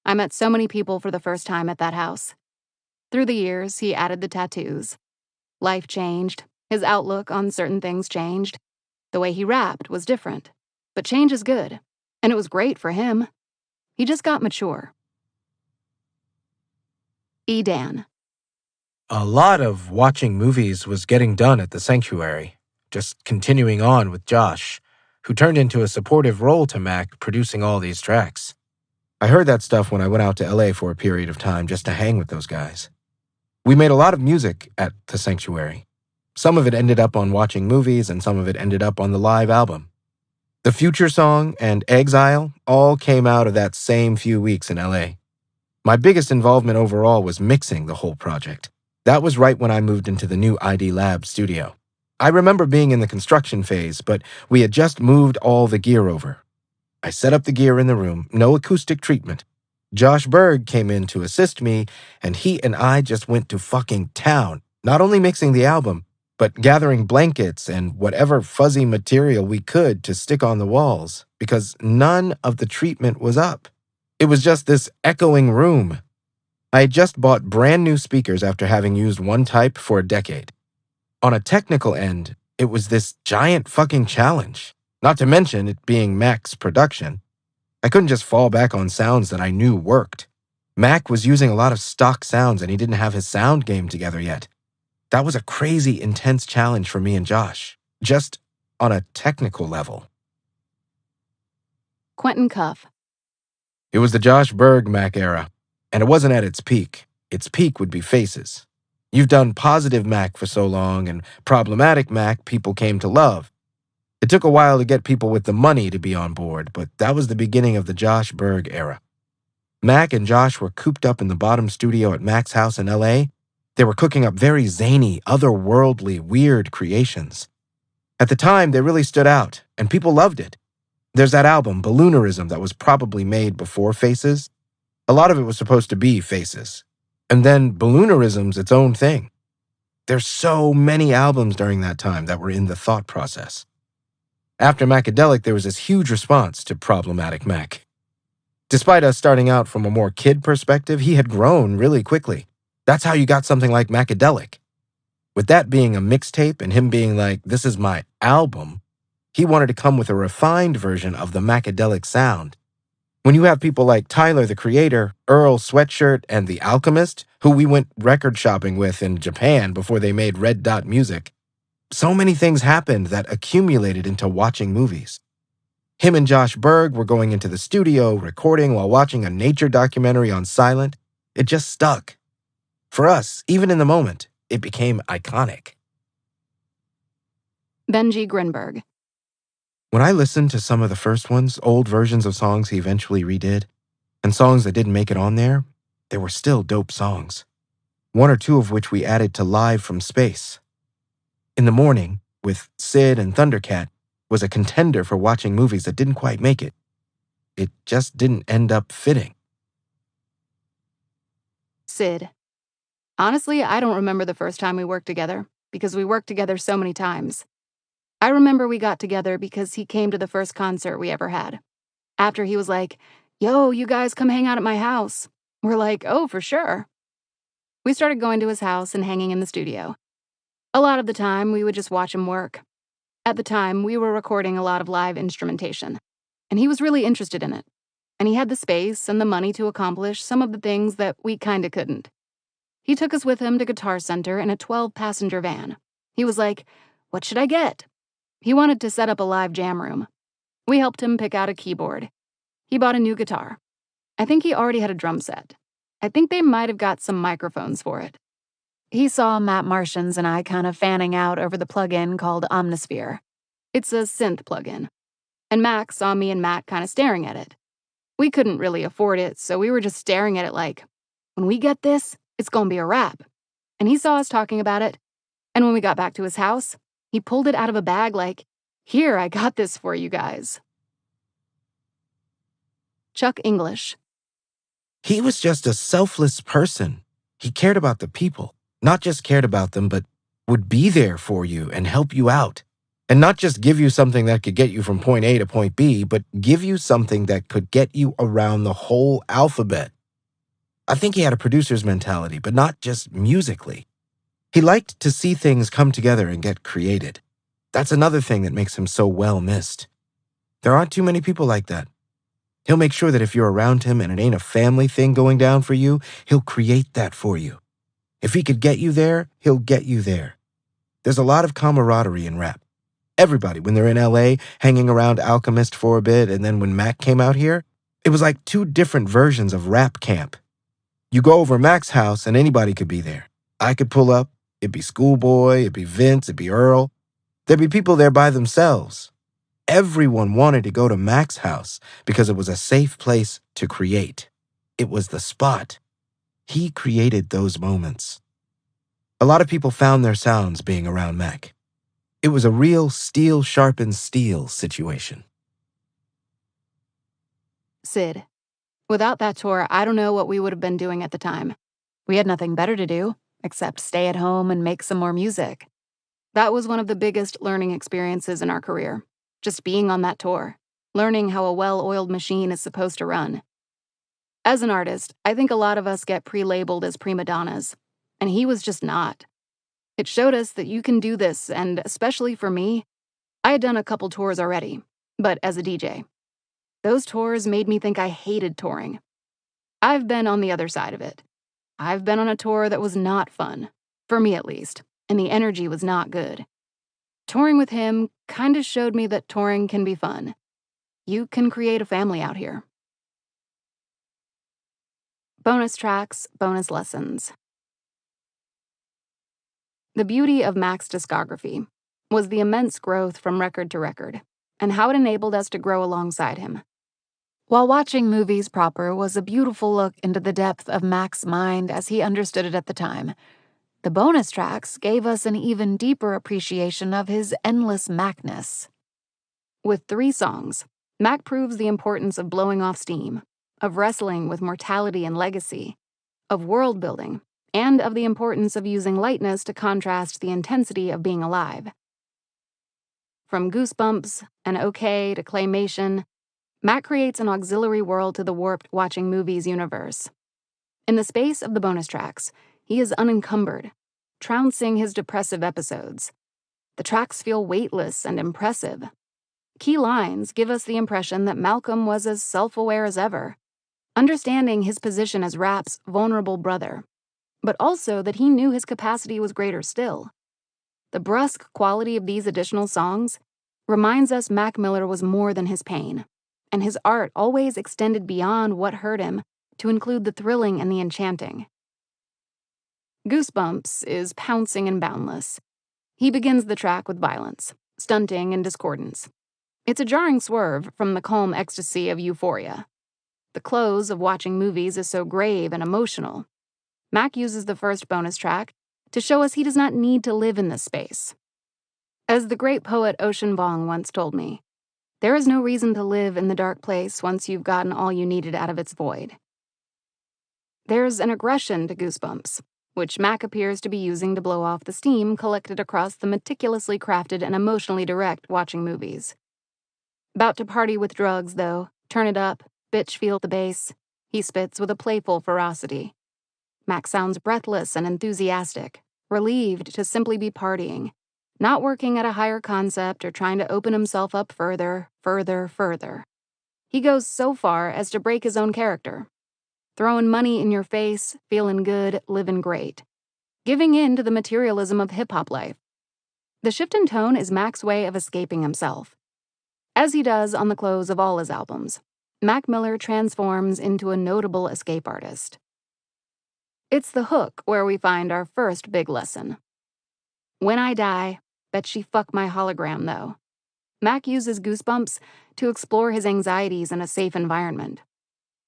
I met so many people for the first time at that house. Through the years, he added the tattoos. Life changed, his outlook on certain things changed. The way he rapped was different, but change is good, and it was great for him. He just got mature. E. Dan. A lot of watching movies was getting done at the sanctuary, just continuing on with Josh, who turned into a supportive role to Mac producing all these tracks. I heard that stuff when I went out to LA for a period of time just to hang with those guys. We made a lot of music at the sanctuary. Some of it ended up on watching movies and some of it ended up on the live album. The Future Song and Exile all came out of that same few weeks in LA. My biggest involvement overall was mixing the whole project. That was right when I moved into the new ID Lab studio. I remember being in the construction phase, but we had just moved all the gear over. I set up the gear in the room, no acoustic treatment. Josh Berg came in to assist me, and he and I just went to fucking town, not only mixing the album, but gathering blankets and whatever fuzzy material we could to stick on the walls, because none of the treatment was up. It was just this echoing room. I had just bought brand new speakers after having used one type for a decade. On a technical end, it was this giant fucking challenge, not to mention it being Mac's production. I couldn't just fall back on sounds that I knew worked. Mac was using a lot of stock sounds and he didn't have his sound game together yet. That was a crazy, intense challenge for me and Josh, just on a technical level. Quentin Cuff. It was the Josh Berg Mac era, and it wasn't at its peak. Its peak would be Faces. You've done positive Mac for so long, and problematic Mac people came to love. It took a while to get people with the money to be on board, but that was the beginning of the Josh Berg era. Mac and Josh were cooped up in the bottom studio at Mac's house in LA. They were cooking up very zany, otherworldly, weird creations. At the time, they really stood out, and people loved it. There's that album, Balloonerism, that was probably made before Faces. A lot of it was supposed to be Faces. And then Balloonerism's its own thing. There's so many albums during that time that were in the thought process. After Macadelic, there was this huge response to Problematic Mac. Despite us starting out from a more kid perspective, he had grown really quickly. That's how you got something like Macadelic. With that being a mixtape and him being like, this is my album, he wanted to come with a refined version of the Macadelic sound. When you have people like Tyler, the Creator, Earl Sweatshirt, and The Alchemist, who we went record shopping with in Japan before they made Red Dot Music, so many things happened that accumulated into watching movies. Him and Josh Berg were going into the studio, recording while watching a nature documentary on Silent. It just stuck. For us, even in the moment, it became iconic. Benji Grinberg. When I listened to some of the first ones, old versions of songs he eventually redid, and songs that didn't make it on there, they were still dope songs. One or two of which we added to Live from Space. In the Morning, with Sid and Thundercat, was a contender for watching movies that didn't quite make it. It just didn't end up fitting. Sid. Honestly, I don't remember the first time we worked together, because we worked together so many times. I remember we got together because he came to the first concert we ever had. After he was like, "Yo, you guys come hang out at my house." We're like, "Oh, for sure." We started going to his house and hanging in the studio. A lot of the time, we would just watch him work. At the time, we were recording a lot of live instrumentation, and he was really interested in it. And he had the space and the money to accomplish some of the things that we kinda couldn't. He took us with him to Guitar Center in a 12-passenger van. He was like, "What should I get?" He wanted to set up a live jam room. We helped him pick out a keyboard. He bought a new guitar. I think he already had a drum set. I think they might have got some microphones for it. He saw Matt Martians and I kind of fanning out over the plugin called Omnisphere. It's a synth plugin. And Max saw me and Matt kind of staring at it. We couldn't really afford it, so we were just staring at it like, when we get this, it's gonna be a wrap. And he saw us talking about it, and when we got back to his house, he pulled it out of a bag like, "Here, I got this for you guys." Chuck English. He was just a selfless person. He cared about the people, not just cared about them, but would be there for you and help you out. And not just give you something that could get you from point A to point B, but give you something that could get you around the whole alphabet. I think he had a producer's mentality, but not just musically. He liked to see things come together and get created. That's another thing that makes him so well missed. There aren't too many people like that. He'll make sure that if you're around him and it ain't a family thing going down for you, he'll create that for you. If he could get you there, he'll get you there. There's a lot of camaraderie in rap. Everybody, when they're in LA, hanging around Alchemist for a bit, and then when Mac came out here, it was like two different versions of rap camp. You go over Mac's house and anybody could be there. I could pull up, it'd be Schoolboy, it'd be Vince, it'd be Earl. There'd be people there by themselves. Everyone wanted to go to Mac's house because it was a safe place to create. It was the spot. He created those moments. A lot of people found their sounds being around Mac. It was a real steel sharpens steel situation. Sid. Without that tour, I don't know what we would have been doing at the time. We had nothing better to do, except stay at home and make some more music. That was one of the biggest learning experiences in our career. Just being on that tour, learning how a well-oiled machine is supposed to run. As an artist, I think a lot of us get pre-labeled as prima donnas, and he was just not. It showed us that you can do this, and especially for me, I had done a couple tours already, but as a DJ. Those tours made me think I hated touring. I've been on the other side of it. I've been on a tour that was not fun, for me at least, and the energy was not good. Touring with him kinda showed me that touring can be fun. You can create a family out here. Bonus tracks, bonus lessons. The beauty of Mac's discography was the immense growth from record to record, and how it enabled us to grow alongside him. While watching movies proper was a beautiful look into the depth of Mac's mind as he understood it at the time, the bonus tracks gave us an even deeper appreciation of his endless Macness. With 3 songs, Mac proves the importance of blowing off steam, of wrestling with mortality and legacy, of world building, and of the importance of using lightness to contrast the intensity of being alive. From Goosebumps and OK to Claymation, Mac creates an auxiliary world to the warped watching movies universe. In the space of the bonus tracks, he is unencumbered, trouncing his depressive episodes. The tracks feel weightless and impressive. Key lines give us the impression that Malcolm was as self-aware as ever, understanding his position as rap's vulnerable brother, but also that he knew his capacity was greater still. The brusque quality of these additional songs reminds us Mac Miller was more than his pain, and his art always extended beyond what hurt him to include the thrilling and the enchanting. Goosebumps is pouncing and boundless. He begins the track with violence, stunting and discordance. It's a jarring swerve from the calm ecstasy of Euphoria. The close of watching movies is so grave and emotional. Mac uses the first bonus track to show us he does not need to live in this space. As the great poet Ocean Vuong once told me, there is no reason to live in the dark place once you've gotten all you needed out of its void. There's an aggression to Goosebumps, which Mac appears to be using to blow off the steam collected across the meticulously crafted and emotionally direct watching movies. About to party with drugs, though, turn it up, bitch feel the bass, he spits with a playful ferocity. Mac sounds breathless and enthusiastic, relieved to simply be partying, not working at a higher concept or trying to open himself up further. He goes so far as to break his own character. Throwing money in your face, feeling good, living great. Giving in to the materialism of hip-hop life. The shift in tone is Mac's way of escaping himself. As he does on the close of all his albums, Mac Miller transforms into a notable escape artist. It's the hook where we find our first big lesson. When I die, bet she fuck my hologram, though. Mac uses Goosebumps to explore his anxieties in a safe environment.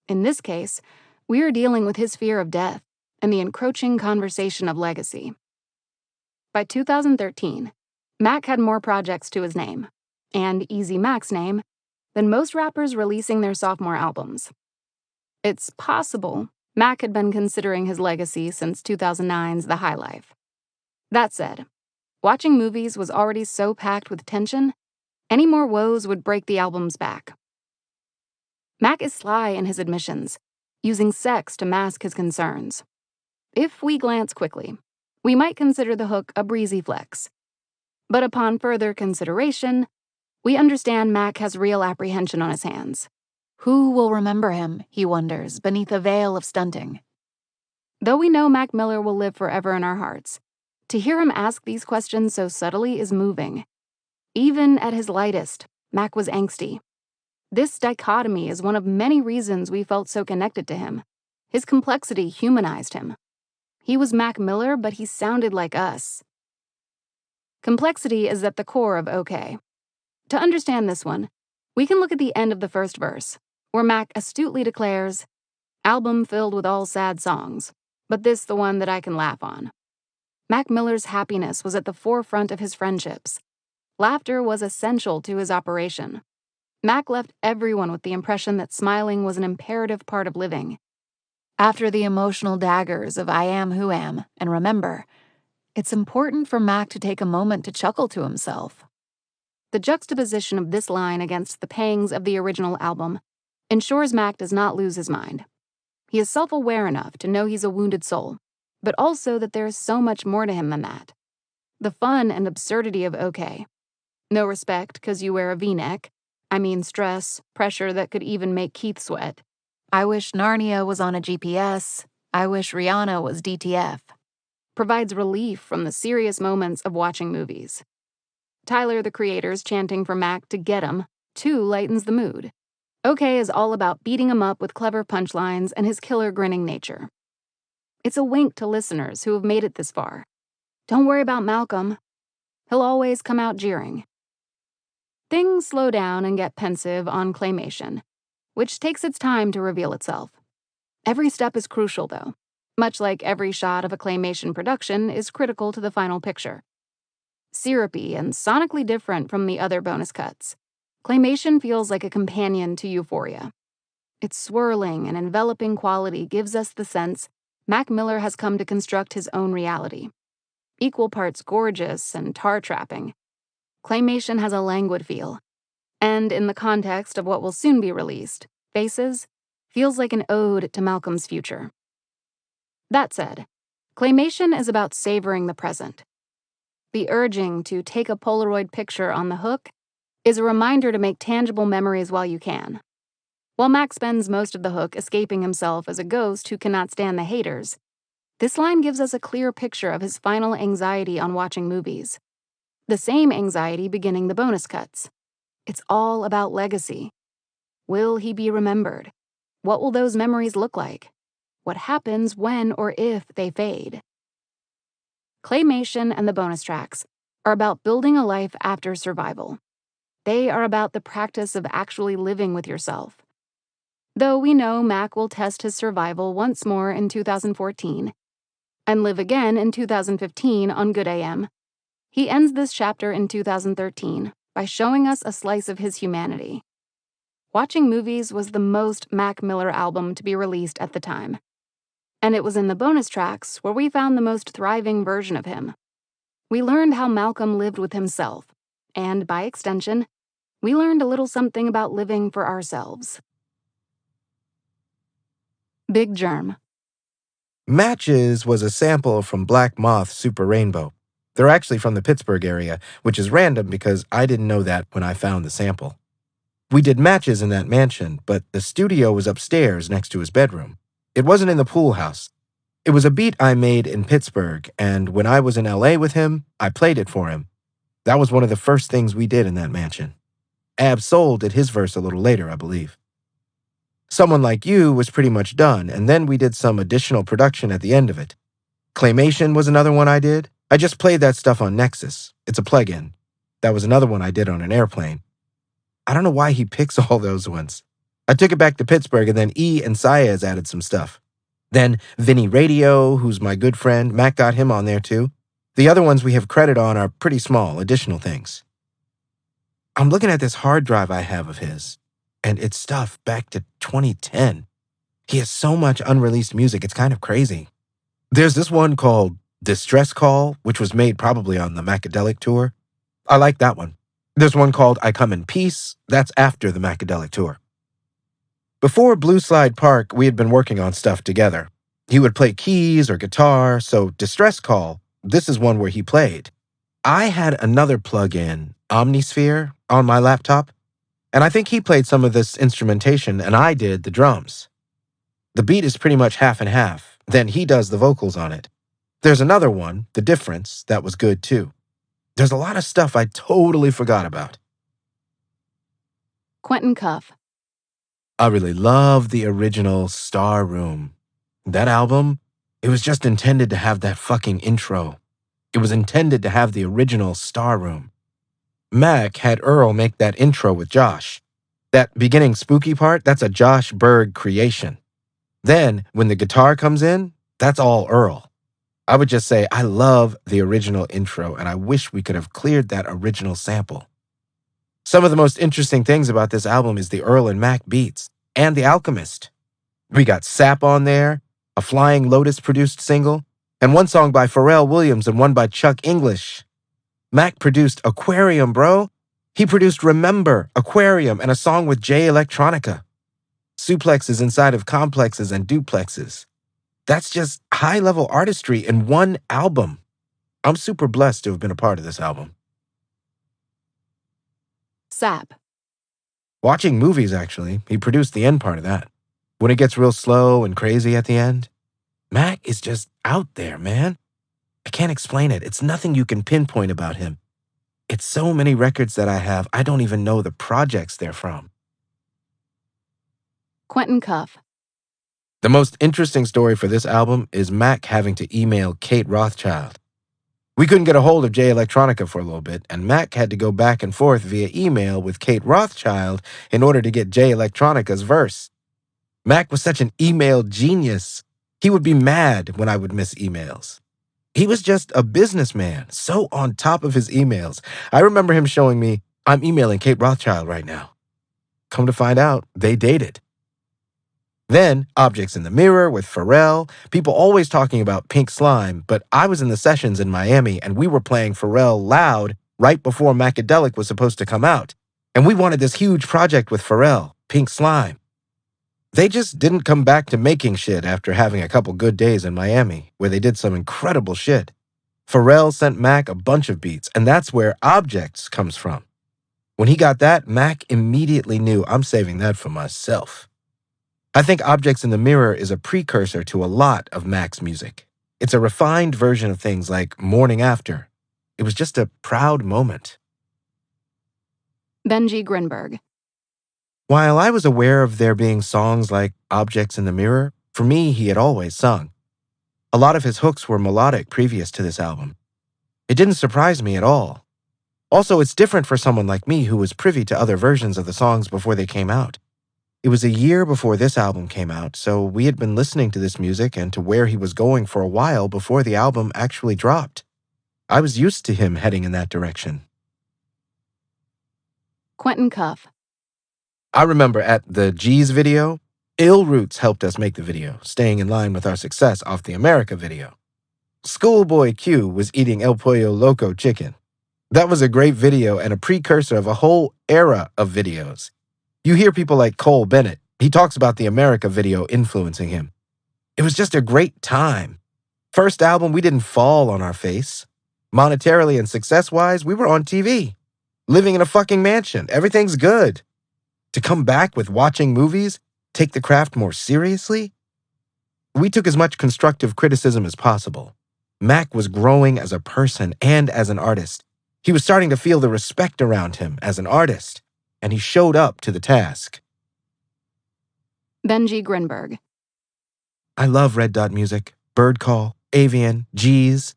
In this case, we are dealing with his fear of death and the encroaching conversation of legacy. By 2013, Mac had more projects to his name, and Easy Mac's name, than most rappers releasing their sophomore albums. It's possible Mac had been considering his legacy since 2009's The High Life. That said, watching movies was already so packed with tension, any more woes would break the album's back. Mac is sly in his admissions, using sex to mask his concerns. If we glance quickly, we might consider the hook a breezy flex. But upon further consideration, we understand Mac has real apprehension on his hands. Who will remember him, he wonders, beneath a veil of stunting? Though we know Mac Miller will live forever in our hearts, to hear him ask these questions so subtly is moving. Even at his lightest, Mac was angsty. This dichotomy is one of many reasons we felt so connected to him. His complexity humanized him. He was Mac Miller, but he sounded like us. Complexity is at the core of OK. To understand this one, we can look at the end of the first verse, where Mac astutely declares, "Album filled with all sad songs, but this the one that I can laugh on." Mac Miller's happiness was at the forefront of his friendships. Laughter was essential to his operation. Mac left everyone with the impression that smiling was an imperative part of living. After the emotional daggers of I Am Who Am and Remember, it's important for Mac to take a moment to chuckle to himself. The juxtaposition of this line against the pangs of the original album ensures Mac does not lose his mind. He is self-aware enough to know he's a wounded soul, but also that there is so much more to him than that. The fun and absurdity of OK. No respect 'cause you wear a V-neck. I mean stress, pressure that could even make Keith sweat. I wish Narnia was on a GPS. I wish Rihanna was DTF. Provides relief from the serious moments of watching movies. Tyler, the creator's chanting for Mac to get him, too, lightens the mood. OK is all about beating him up with clever punchlines and his killer grinning nature. It's a wink to listeners who have made it this far. Don't worry about Malcolm. He'll always come out jeering. Things slow down and get pensive on Claymation, which takes its time to reveal itself. Every step is crucial, though, much like every shot of a Claymation production is critical to the final picture. Syrupy and sonically different from the other bonus cuts, Claymation feels like a companion to Euphoria. Its swirling and enveloping quality gives us the sense Mac Miller has come to construct his own reality. Equal parts gorgeous and tar-trapping, Claymation has a languid feel, and in the context of what will soon be released, Faces, feels like an ode to Malcolm's future. That said, Claymation is about savoring the present. The urging to take a Polaroid picture on the hook is a reminder to make tangible memories while you can. While Mac spends most of the hook escaping himself as a ghost who cannot stand the haters, this line gives us a clear picture of his final anxiety on watching movies. The same anxiety beginning the bonus cuts. It's all about legacy. Will he be remembered? What will those memories look like? What happens when or if they fade? Claymation and the bonus tracks are about building a life after survival. They are about the practice of actually living with yourself. Though we know Mac will test his survival once more in 2014 and live again in 2015 on Good AM, he ends this chapter in 2013 by showing us a slice of his humanity. Watching Movies was the most Mac Miller album to be released at the time, and it was in the bonus tracks where we found the most thriving version of him. We learned how Malcolm lived with himself, and by extension, we learned a little something about living for ourselves. Big Germ. Matches was a sample from Black Moth's Super Rainbow. They're actually from the Pittsburgh area, which is random because I didn't know that when I found the sample. We did Matches in that mansion, but the studio was upstairs next to his bedroom. It wasn't in the pool house. It was a beat I made in Pittsburgh, and when I was in LA with him, I played it for him. That was one of the first things we did in that mansion. Ab Soul did his verse a little later, I believe. Someone Like You was pretty much done, and then we did some additional production at the end of it. Claymation was another one I did. I just played that stuff on Nexus. It's a plugin. That was another one I did on an airplane. I don't know why he picks all those ones. I took it back to Pittsburgh, and then E and Saez added some stuff. Then Vinny Radio, who's my good friend, Mac got him on there too. The other ones we have credit on are pretty small, additional things. I'm looking at this hard drive I have of his, and it's stuff back to 2010. He has so much unreleased music, it's kind of crazy. There's this one called Distress Call, which was made probably on the Macadelic tour. I like that one. There's one called I Come in Peace. That's after the Macadelic tour. Before Blue Slide Park, we had been working on stuff together. He would play keys or guitar, so Distress Call, this is one where he played. I had another plug-in, Omnisphere, on my laptop, and I think he played some of this instrumentation and I did the drums. The beat is pretty much half and half, then he does the vocals on it. There's another one, The Difference, that was good too. There's a lot of stuff I totally forgot about. Quentin Cuff. I really love the original Star Room. That album, it was just intended to have that fucking intro. It was intended to have the original Star Room. Mac had Earl make that intro with Josh. That beginning spooky part, that's a Josh Berg creation. Then, when the guitar comes in, that's all Earl. I would just say, I love the original intro, and I wish we could have cleared that original sample. Some of the most interesting things about this album is the Earl and Mac beats, and The Alchemist. We got Sap on there, a Flying Lotus produced single, and one song by Pharrell Williams and one by Chuck English. Mac produced Aquarium, bro. He produced Remember, Aquarium, and a song with Jay Electronica. Suplexes inside of complexes and duplexes. That's just high-level artistry in one album. I'm super blessed to have been a part of this album. Sap. Watching Movies, actually. He produced the end part of that. When it gets real slow and crazy at the end. Mac is just out there, man. I can't explain it. It's nothing you can pinpoint about him. It's so many records that I have, I don't even know the projects they're from. Quentin Cuff. The most interesting story for this album is Mac having to email Kate Rothschild. We couldn't get a hold of Jay Electronica for a little bit, and Mac had to go back and forth via email with Kate Rothschild in order to get Jay Electronica's verse. Mac was such an email genius. He would be mad when I would miss emails. He was just a businessman, so on top of his emails. I remember him showing me, I'm emailing Kate Rothschild right now. Come to find out, they dated. Then, Objects in the Mirror with Pharrell, people always talking about Pink Slime, but I was in the sessions in Miami and we were playing Pharrell loud right before Macadelic was supposed to come out. And we wanted this huge project with Pharrell, Pink Slime. They just didn't come back to making shit after having a couple good days in Miami, where they did some incredible shit. Pharrell sent Mac a bunch of beats, and that's where Objects comes from. When he got that, Mac immediately knew I'm saving that for myself. I think Objects in the Mirror is a precursor to a lot of Mac's music. It's a refined version of things like Morning After. It was just a proud moment. Benji Grinberg. While I was aware of there being songs like Objects in the Mirror, for me, he had always sung. A lot of his hooks were melodic previous to this album. It didn't surprise me at all. Also, it's different for someone like me who was privy to other versions of the songs before they came out. It was a year before this album came out, so we had been listening to this music and to where he was going for a while before the album actually dropped. I was used to him heading in that direction. Quentin Cuff. I remember at the G's video, Ill Roots helped us make the video, staying in line with our success off the America video. Schoolboy Q was eating El Pollo Loco chicken. That was a great video and a precursor of a whole era of videos. You hear people like Cole Bennett. He talks about the America video influencing him. It was just a great time. First album, we didn't fall on our face. Monetarily and success-wise, we were on TV. Living in a fucking mansion. Everything's good. To come back with watching movies, take the craft more seriously? We took as much constructive criticism as possible. Mac was growing as a person and as an artist. He was starting to feel the respect around him as an artist, and he showed up to the task. Benji Grinberg. I love Red Dot music, Bird Call, Avian, G's,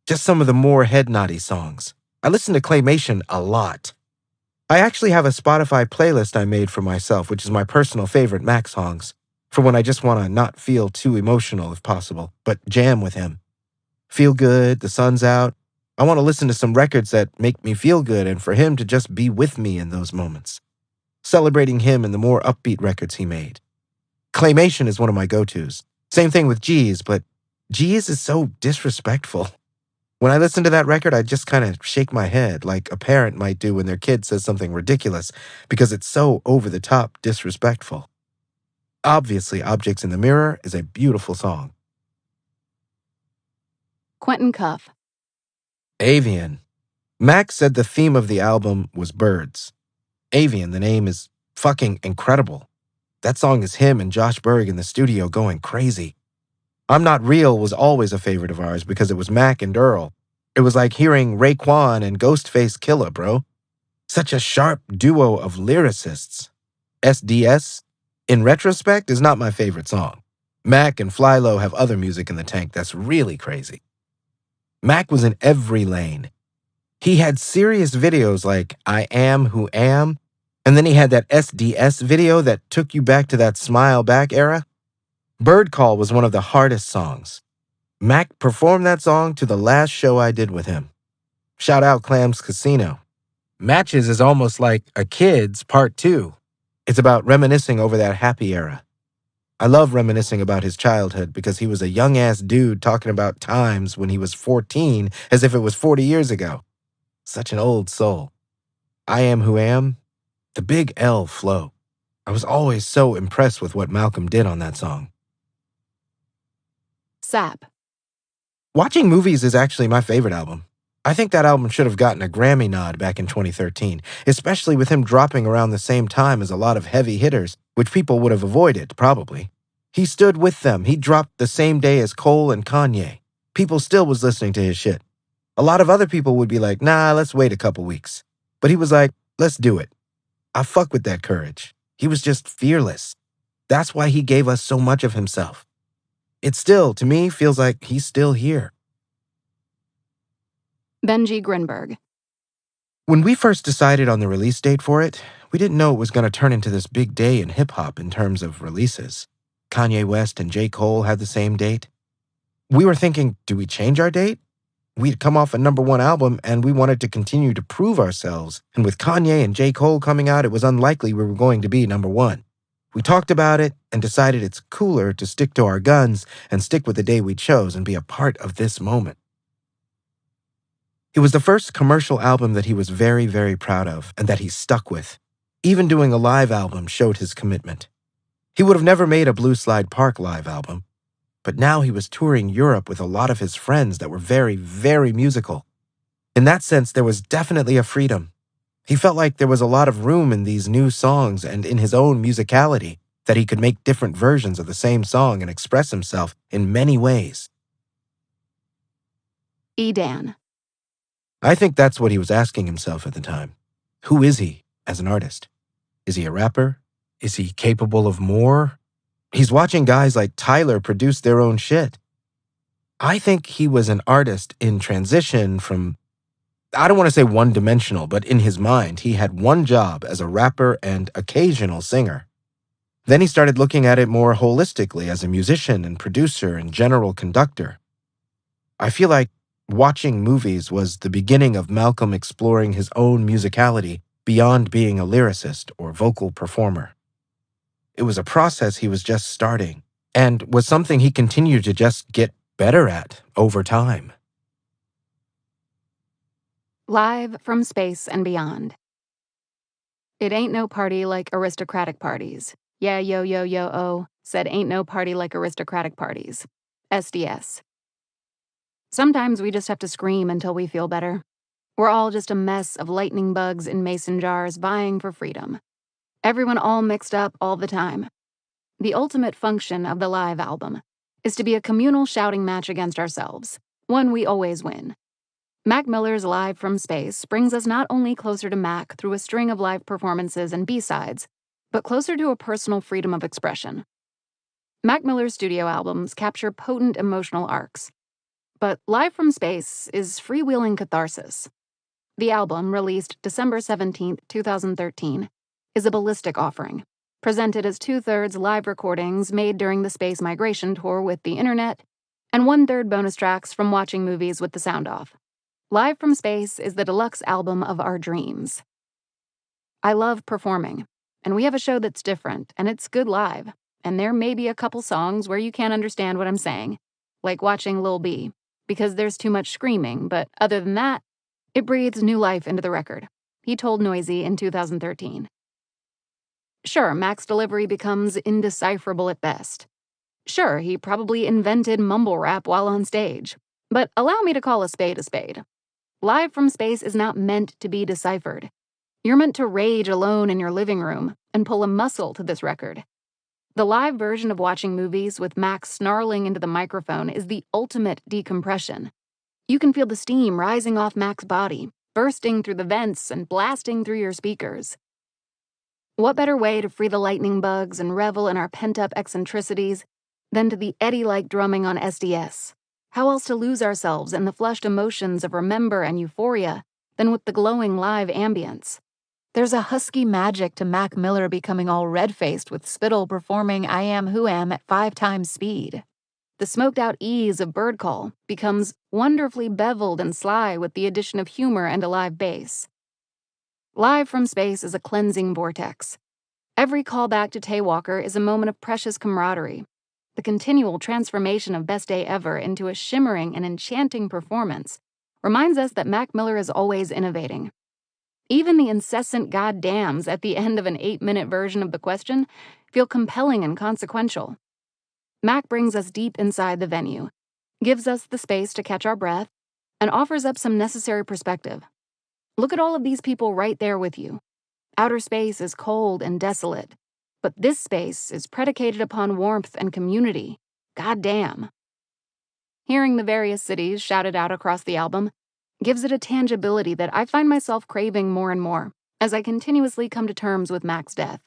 just some of the more head-noddy songs. I listen to Claymation a lot. I actually have a Spotify playlist I made for myself, which is my personal favorite Mac songs, for when I just want to not feel too emotional if possible, but jam with him. Feel good, the sun's out. I want to listen to some records that make me feel good and for him to just be with me in those moments. Celebrating him and the more upbeat records he made. Claymation is one of my go-tos. Same thing with G's, but G's is so disrespectful. When I listen to that record, I just kind of shake my head like a parent might do when their kid says something ridiculous because it's so over-the-top disrespectful. Obviously, Objects in the Mirror is a beautiful song. Quentin Cuff. Avian. Max said the theme of the album was birds. Avian, the name, is fucking incredible. That song is him and Josh Berg in the studio going crazy. I'm Not Real was always a favorite of ours because it was Mac and Earl. It was like hearing Raekwon and Ghostface Killah, bro. Such a sharp duo of lyricists. SDS, in retrospect, is not my favorite song. Mac and Flylo have other music in the tank that's really crazy. Mac was in every lane. He had serious videos like I Am Who Am, and then he had that SDS video that took you back to that Smile Back era. Bird Call was one of the hardest songs. Mac performed that song to the last show I did with him. Shout out Clams Casino. Matches is almost like a kid's part 2. It's about reminiscing over that happy era. I love reminiscing about his childhood because he was a young-ass dude talking about times when he was 14 as if it was 40 years ago. Such an old soul. I Am Who Am, the Big L flow. I was always so impressed with what Malcolm did on that song. Sap. Watching Movies is actually my favorite album. I think that album should have gotten a Grammy nod back in 2013, especially with him dropping around the same time as a lot of heavy hitters, which people would have avoided, probably. He stood with them. He dropped the same day as Cole and Kanye. People still was listening to his shit. A lot of other people would be like, nah, let's wait a couple weeks. But he was like, let's do it. I fuck with that courage. He was just fearless. That's why he gave us so much of himself. It still, to me, feels like he's still here. Benji Grinberg. When we first decided on the release date for it, we didn't know it was going to turn into this big day in hip-hop in terms of releases. Kanye West and J. Cole had the same date. We were thinking, do we change our date? We'd come off a #1 album and we wanted to continue to prove ourselves. And with Kanye and J. Cole coming out, it was unlikely we were going to be #1. We talked about it and decided it's cooler to stick to our guns and stick with the day we chose and be a part of this moment. It was the first commercial album that he was very, very proud of and that he stuck with. Even doing a live album showed his commitment. He would have never made a Blue Slide Park live album, but now he was touring Europe with a lot of his friends that were very, very musical. In that sense, there was definitely a freedom. He felt like there was a lot of room in these new songs and in his own musicality that he could make different versions of the same song and express himself in many ways. E-Dan. I think that's what he was asking himself at the time. Who is he as an artist? Is he a rapper? Is he capable of more? He's watching guys like Tyler produce their own shit. I think he was an artist in transition from, I don't want to say one-dimensional, but in his mind, he had one job as a rapper and occasional singer. Then he started looking at it more holistically as a musician and producer and general conductor. I feel like watching movies was the beginning of Malcolm exploring his own musicality beyond being a lyricist or vocal performer. It was a process he was just starting, and was something he continued to just get better at over time. Live from Space and Beyond. It ain't no party like aristocratic parties. Yeah, yo, yo, yo, oh, said ain't no party like aristocratic parties. SDS. Sometimes we just have to scream until we feel better. We're all just a mess of lightning bugs in mason jars vying for freedom. Everyone all mixed up all the time. The ultimate function of the live album is to be a communal shouting match against ourselves, one we always win. Mac Miller's Live from Space brings us not only closer to Mac through a string of live performances and B-sides, but closer to a personal freedom of expression. Mac Miller's studio albums capture potent emotional arcs, but Live from Space is freewheeling catharsis. The album, released December 17, 2013, is a ballistic offering, presented as 2/3 live recordings made during the space migration tour with the internet, and 1/3 bonus tracks from watching movies with the sound off. Live from Space is the deluxe album of our dreams. I love performing, and we have a show that's different, and it's good live, and there may be a couple songs where you can't understand what I'm saying, like watching Lil B, because there's too much screaming, but other than that, it breathes new life into the record, he told Noisy in 2013. Sure, Mac's delivery becomes indecipherable at best. Sure, he probably invented mumble rap while on stage, but allow me to call a spade a spade. Live from Space is not meant to be deciphered. You're meant to rage alone in your living room and pull a muscle to this record. The live version of watching movies with Max snarling into the microphone is the ultimate decompression. You can feel the steam rising off Mac's body, bursting through the vents and blasting through your speakers. What better way to free the lightning bugs and revel in our pent-up eccentricities than to the eddy-like drumming on SDS? How else to lose ourselves in the flushed emotions of remember and euphoria than with the glowing live ambience? There's a husky magic to Mac Miller becoming all red-faced with spittle performing I Am Who Am at 5 times speed. The smoked-out ease of Bird Call becomes wonderfully beveled and sly with the addition of humor and a live bass. Live from Space is a cleansing vortex. Every callback to Tay Walker is a moment of precious camaraderie. The continual transformation of Best Day Ever into a shimmering and enchanting performance reminds us that Mac Miller is always innovating. Even the incessant goddams at the end of an 8-minute version of the question feel compelling and consequential. Mac brings us deep inside the venue, gives us the space to catch our breath, and offers up some necessary perspective. Look at all of these people right there with you. Outer space is cold and desolate, but this space is predicated upon warmth and community. Goddamn. Hearing the various cities shouted out across the album gives it a tangibility that I find myself craving more and more as I continuously come to terms with Mac's death.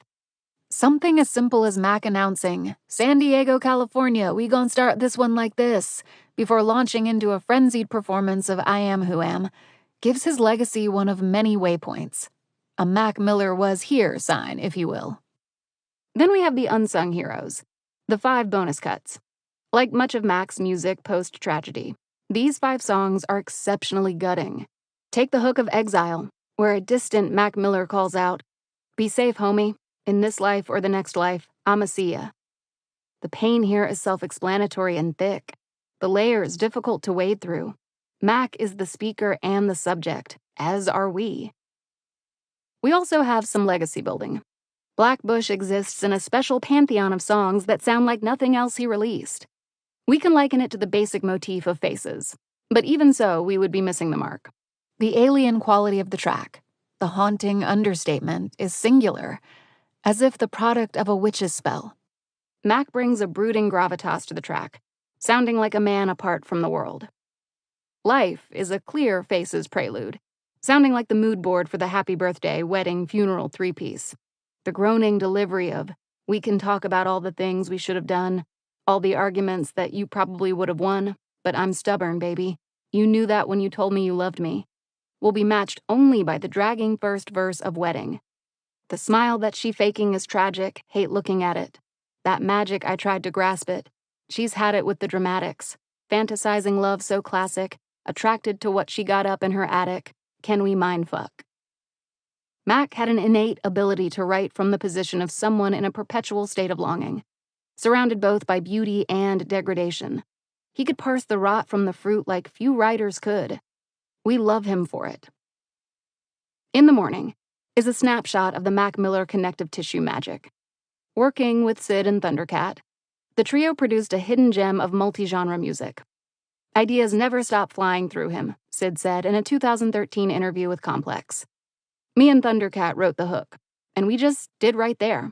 Something as simple as Mac announcing, "San Diego, California, we gon' start this one like this," before launching into a frenzied performance of I Am Who Am, gives his legacy one of many waypoints. A Mac Miller was here sign, if you will. Then we have the unsung heroes, the 5 bonus cuts. Like much of Mac's music post-tragedy, these 5 songs are exceptionally gutting. Take the hook of Exile, where a distant Mac Miller calls out, "Be safe, homie. In this life or the next life, I'ma see ya." The pain here is self-explanatory and thick. The layers difficult to wade through. Mac is the speaker and the subject, as are we. We also have some legacy building. Black Bush exists in a special pantheon of songs that sound like nothing else he released. We can liken it to the basic motif of faces, but even so, we would be missing the mark. The alien quality of the track, the haunting understatement, is singular, as if the product of a witch's spell. Mac brings a brooding gravitas to the track, sounding like a man apart from the world. Life is a clear faces prelude, sounding like the mood board for the happy birthday, wedding, funeral 3-piece. The groaning delivery of, "We can talk about all the things we should have done, all the arguments that you probably would have won," But I'm stubborn, baby. You knew that when you told me you loved me. We'll be matched only by the dragging first verse of Wedding. The smile that she faking is tragic, hate looking at it. That magic I tried to grasp it. She's had it with the dramatics. Fantasizing love so classic, attracted to what she got up in her attic. Can we mindfuck? Mac had an innate ability to write from the position of someone in a perpetual state of longing, surrounded both by beauty and degradation. He could parse the rot from the fruit like few writers could. We love him for it. In the Morning is a snapshot of the Mac Miller connective tissue magic. Working with Sid and Thundercat, the trio produced a hidden gem of multi-genre music. Ideas never stop flying through him, Sid said in a 2013 interview with Complex. Me and Thundercat wrote the hook, and we just did right there.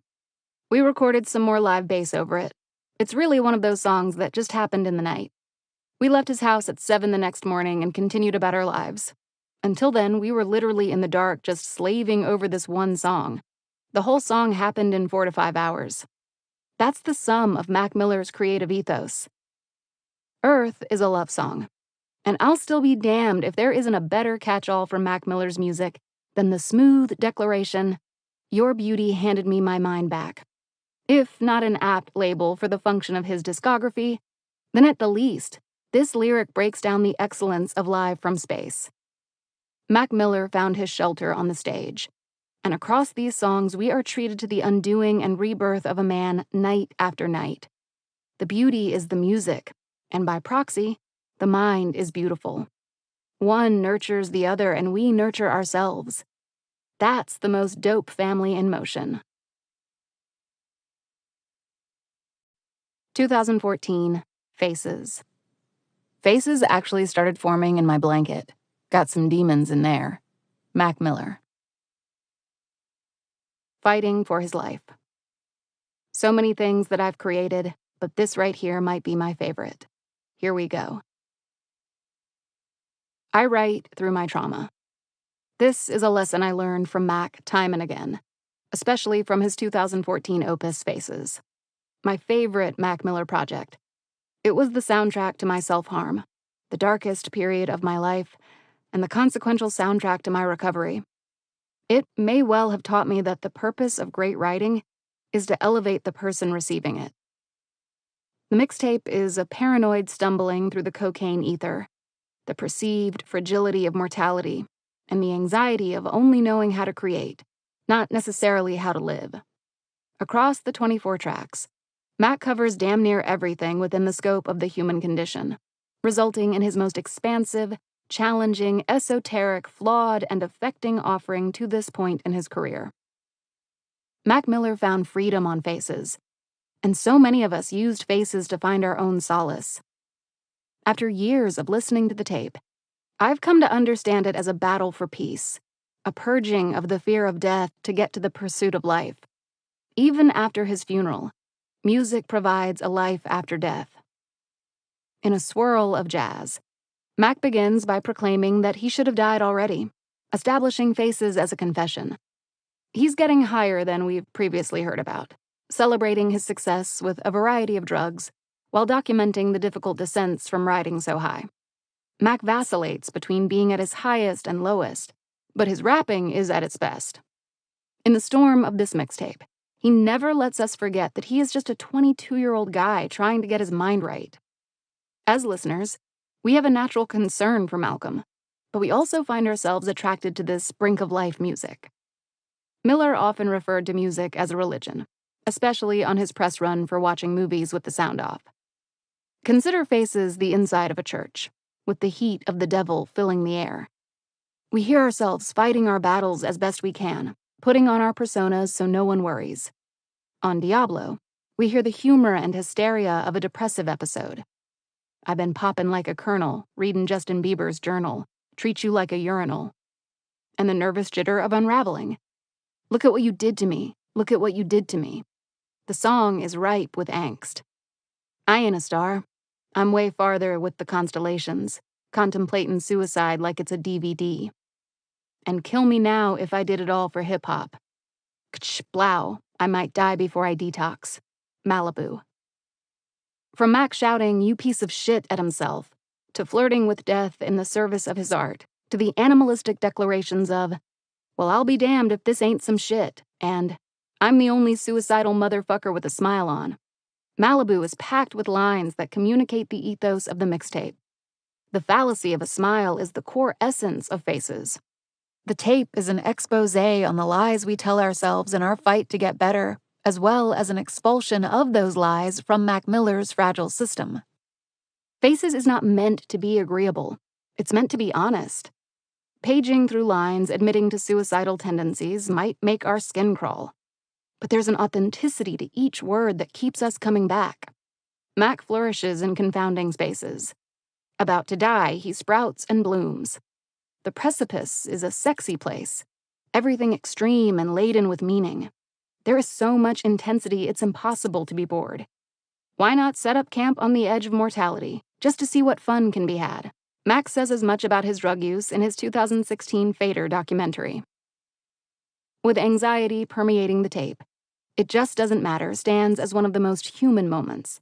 We recorded some more live bass over it. It's really one of those songs that just happened in the night. We left his house at 7 the next morning and continued about our lives. Until then, we were literally in the dark just slaving over this one song. The whole song happened in 4 to 5 hours. That's the sum of Mac Miller's creative ethos. Earth is a love song, and I'll still be damned if there isn't a better catch-all for Mac Miller's music than the smooth declaration, "Your beauty handed me my mind back." If not an apt label for the function of his discography, then at the least, this lyric breaks down the excellence of Live from Space. Mac Miller found his shelter on the stage, and across these songs we are treated to the undoing and rebirth of a man night after night. The beauty is the music, and by proxy, the mind is beautiful. One nurtures the other, and we nurture ourselves. That's the most dope family in motion. 2014, Faces. Faces actually started forming in my blanket. Got some demons in there. Mac Miller. Fighting for his life. So many things that I've created, but this right here might be my favorite. Here we go. I write through my trauma. This is a lesson I learned from Mac time and again, especially from his 2014 opus Faces. My favorite Mac Miller project. It was the soundtrack to my self-harm, the darkest period of my life, and the consequential soundtrack to my recovery. It may well have taught me that the purpose of great writing is to elevate the person receiving it. The mixtape is a paranoid stumbling through the cocaine ether, the perceived fragility of mortality, and the anxiety of only knowing how to create, not necessarily how to live. Across the 24 tracks, Mac covers damn near everything within the scope of the human condition, resulting in his most expansive, challenging, esoteric, flawed, and affecting offering to this point in his career. Mac Miller found freedom on Faces, and so many of us used Faces to find our own solace. After years of listening to the tape, I've come to understand it as a battle for peace, a purging of the fear of death to get to the pursuit of life. Even after his funeral, music provides a life after death. In a swirl of jazz, Mac begins by proclaiming that he should have died already, establishing Faces as a confession. He's getting higher than we've previously heard about, celebrating his success with a variety of drugs, while documenting the difficult descents from riding so high. Mac vacillates between being at his highest and lowest, but his rapping is at its best. In the storm of this mixtape, he never lets us forget that he is just a 22-year-old guy trying to get his mind right. As listeners, we have a natural concern for Malcolm, but we also find ourselves attracted to this brink-of-life music. Miller often referred to music as a religion, especially on his press run for watching movies with the sound off. Consider Faces the inside of a church, with the heat of the devil filling the air. We hear ourselves fighting our battles as best we can, putting on our personas so no one worries. On Diablo, we hear the humor and hysteria of a depressive episode. I've been poppin' like a kernel, reading Justin Bieber's journal, treat you like a urinal. And the nervous jitter of unraveling. Look at what you did to me, look at what you did to me. The song is ripe with angst. I ain't a star. I'm way farther with the constellations, contemplating suicide like it's a DVD. And kill me now if I did it all for hip-hop. Kch, blow, I might die before I detox. Malibu. From Mac shouting, "You piece of shit," at himself, to flirting with death in the service of his art, to the animalistic declarations of, "Well, I'll be damned if this ain't some shit," and "I'm the only suicidal motherfucker with a smile on." Malibu is packed with lines that communicate the ethos of the mixtape. The fallacy of a smile is the core essence of Faces. The tape is an exposé on the lies we tell ourselves in our fight to get better, as well as an expulsion of those lies from Mac Miller's fragile system. Faces is not meant to be agreeable. It's meant to be honest. Paging through lines admitting to suicidal tendencies might make our skin crawl. But there's an authenticity to each word that keeps us coming back. Mac flourishes in confounding spaces. About to die, he sprouts and blooms. The precipice is a sexy place, everything extreme and laden with meaning. There is so much intensity it's impossible to be bored. Why not set up camp on the edge of mortality, just to see what fun can be had? Mac says as much about his drug use in his 2016 Fader documentary. With anxiety permeating the tape, "It Just Doesn't Matter" stands as one of the most human moments.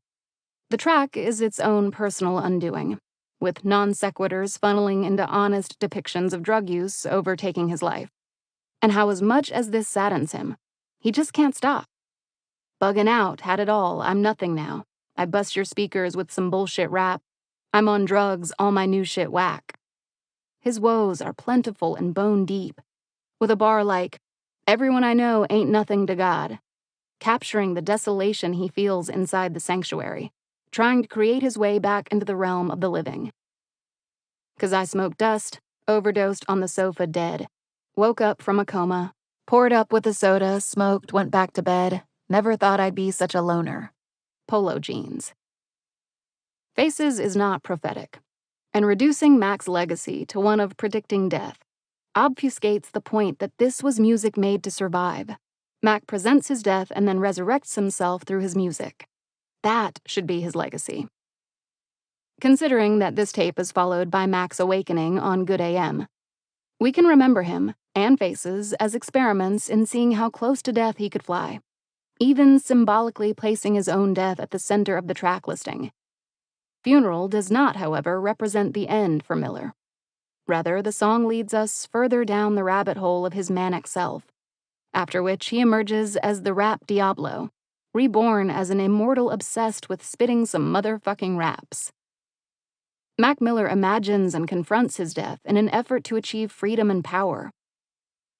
The track is its own personal undoing, with non-sequiturs funneling into honest depictions of drug use overtaking his life. And how as much as this saddens him, he just can't stop. "Bugging out, had it all, I'm nothing now. I bust your speakers with some bullshit rap. I'm on drugs, all my new shit whack." His woes are plentiful and bone deep, with a bar like, "Everyone I know ain't nothing to God," capturing the desolation he feels inside the sanctuary, trying to create his way back into the realm of the living. "'Cause I smoked dust, overdosed on the sofa dead, woke up from a coma, poured up with a soda, smoked, went back to bed, never thought I'd be such a loner." Polo jeans. Faces is not prophetic, and reducing Mac's legacy to one of predicting death obfuscates the point that this was music made to survive. Mac presents his death and then resurrects himself through his music. That should be his legacy. Considering that this tape is followed by Mac's awakening on Good AM, we can remember him, and Faces, as experiments in seeing how close to death he could fly, even symbolically placing his own death at the center of the track listing. Funeral does not, however, represent the end for Miller. Rather, the song leads us further down the rabbit hole of his manic self, after which he emerges as the rap Diablo, reborn as an immortal obsessed with spitting some motherfucking raps. Mac Miller imagines and confronts his death in an effort to achieve freedom and power,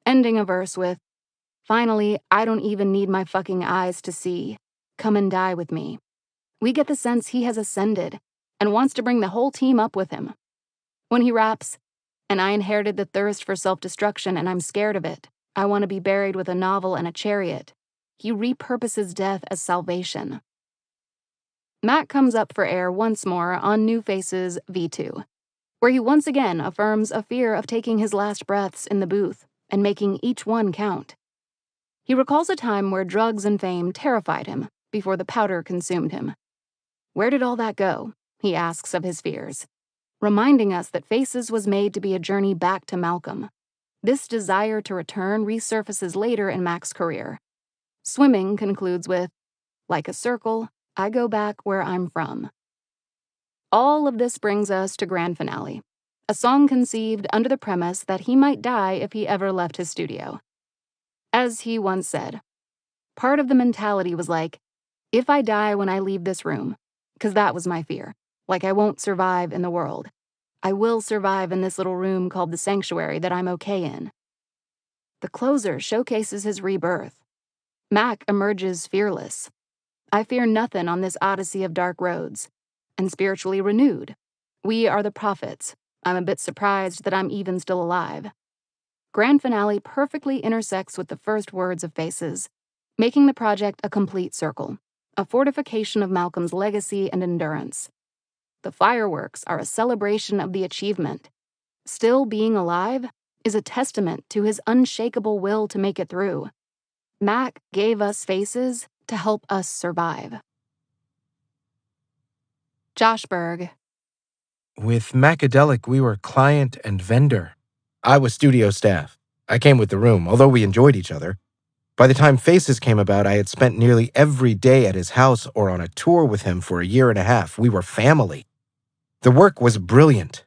ending a verse with, "Finally, I don't even need my fucking eyes to see. Come and die with me." We get the sense he has ascended and wants to bring the whole team up with him. When he raps, "And I inherited the thirst for self-destruction and I'm scared of it. I want to be buried with a novel and a chariot," he repurposes death as salvation. Mac comes up for air once more on New Faces V2, where he once again affirms a fear of taking his last breaths in the booth and making each one count. He recalls a time where drugs and fame terrified him before the powder consumed him. Where did all that go? He asks of his fears, reminding us that Faces was made to be a journey back to Malcolm. This desire to return resurfaces later in Mac's career. Swimming concludes with, "Like a circle, I go back where I'm from." All of this brings us to Grand Finale, a song conceived under the premise that he might die if he ever left his studio. As he once said, part of the mentality was like, if I die when I leave this room, because that was my fear, like I won't survive in the world. I will survive in this little room called the sanctuary that I'm okay in. The closer showcases his rebirth. Mac emerges fearless. "I fear nothing on this odyssey of dark roads," and spiritually renewed. "We are the prophets. I'm a bit surprised that I'm even still alive." Grand Finale perfectly intersects with the first words of Faces, making the project a complete circle, a fortification of Malcolm's legacy and endurance. The fireworks are a celebration of the achievement. Still being alive is a testament to his unshakable will to make it through. Mac gave us Faces to help us survive. Josh Berg. With Macadelic, we were client and vendor. I was studio staff. I came with the room, although we enjoyed each other. By the time Faces came about, I had spent nearly every day at his house or on a tour with him for a year and a half. We were family. The work was brilliant.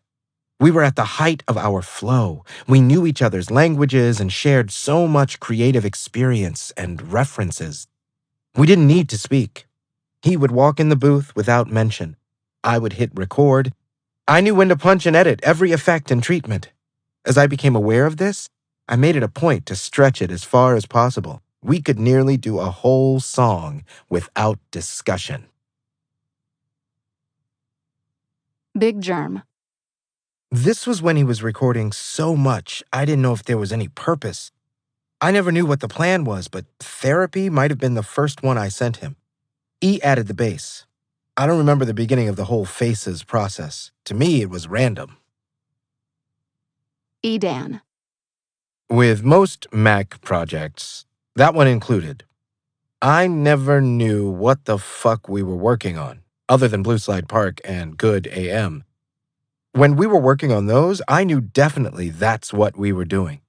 We were at the height of our flow. We knew each other's languages and shared so much creative experience and references. We didn't need to speak. He would walk in the booth without mention. I would hit record. I knew when to punch and edit every effect and treatment. As I became aware of this, I made it a point to stretch it as far as possible. We could nearly do a whole song without discussion. Big Germ. This was when he was recording so much, I didn't know if there was any purpose. I never knew what the plan was, but Therapy might have been the first one I sent him. E added the bass. I don't remember the beginning of the whole Faces process. To me, it was random. Edan. With most Mac projects, that one included, I never knew what the fuck we were working on, other than Blue Slide Park and Good AM. When we were working on those, I knew definitely that's what we were doing.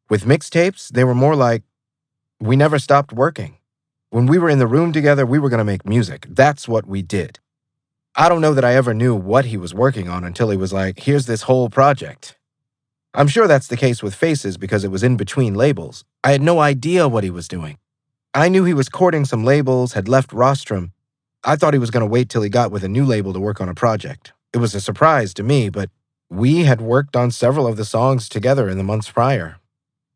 With mixtapes, they were more like, we never stopped working. When we were in the room together, we were going to make music. That's what we did. I don't know that I ever knew what he was working on until he was like, here's this whole project. I'm sure that's the case with Faces because it was in between labels. I had no idea what he was doing. I knew he was courting some labels, had left Rostrum. I thought he was going to wait till he got with a new label to work on a project. It was a surprise to me, but we had worked on several of the songs together in the months prior.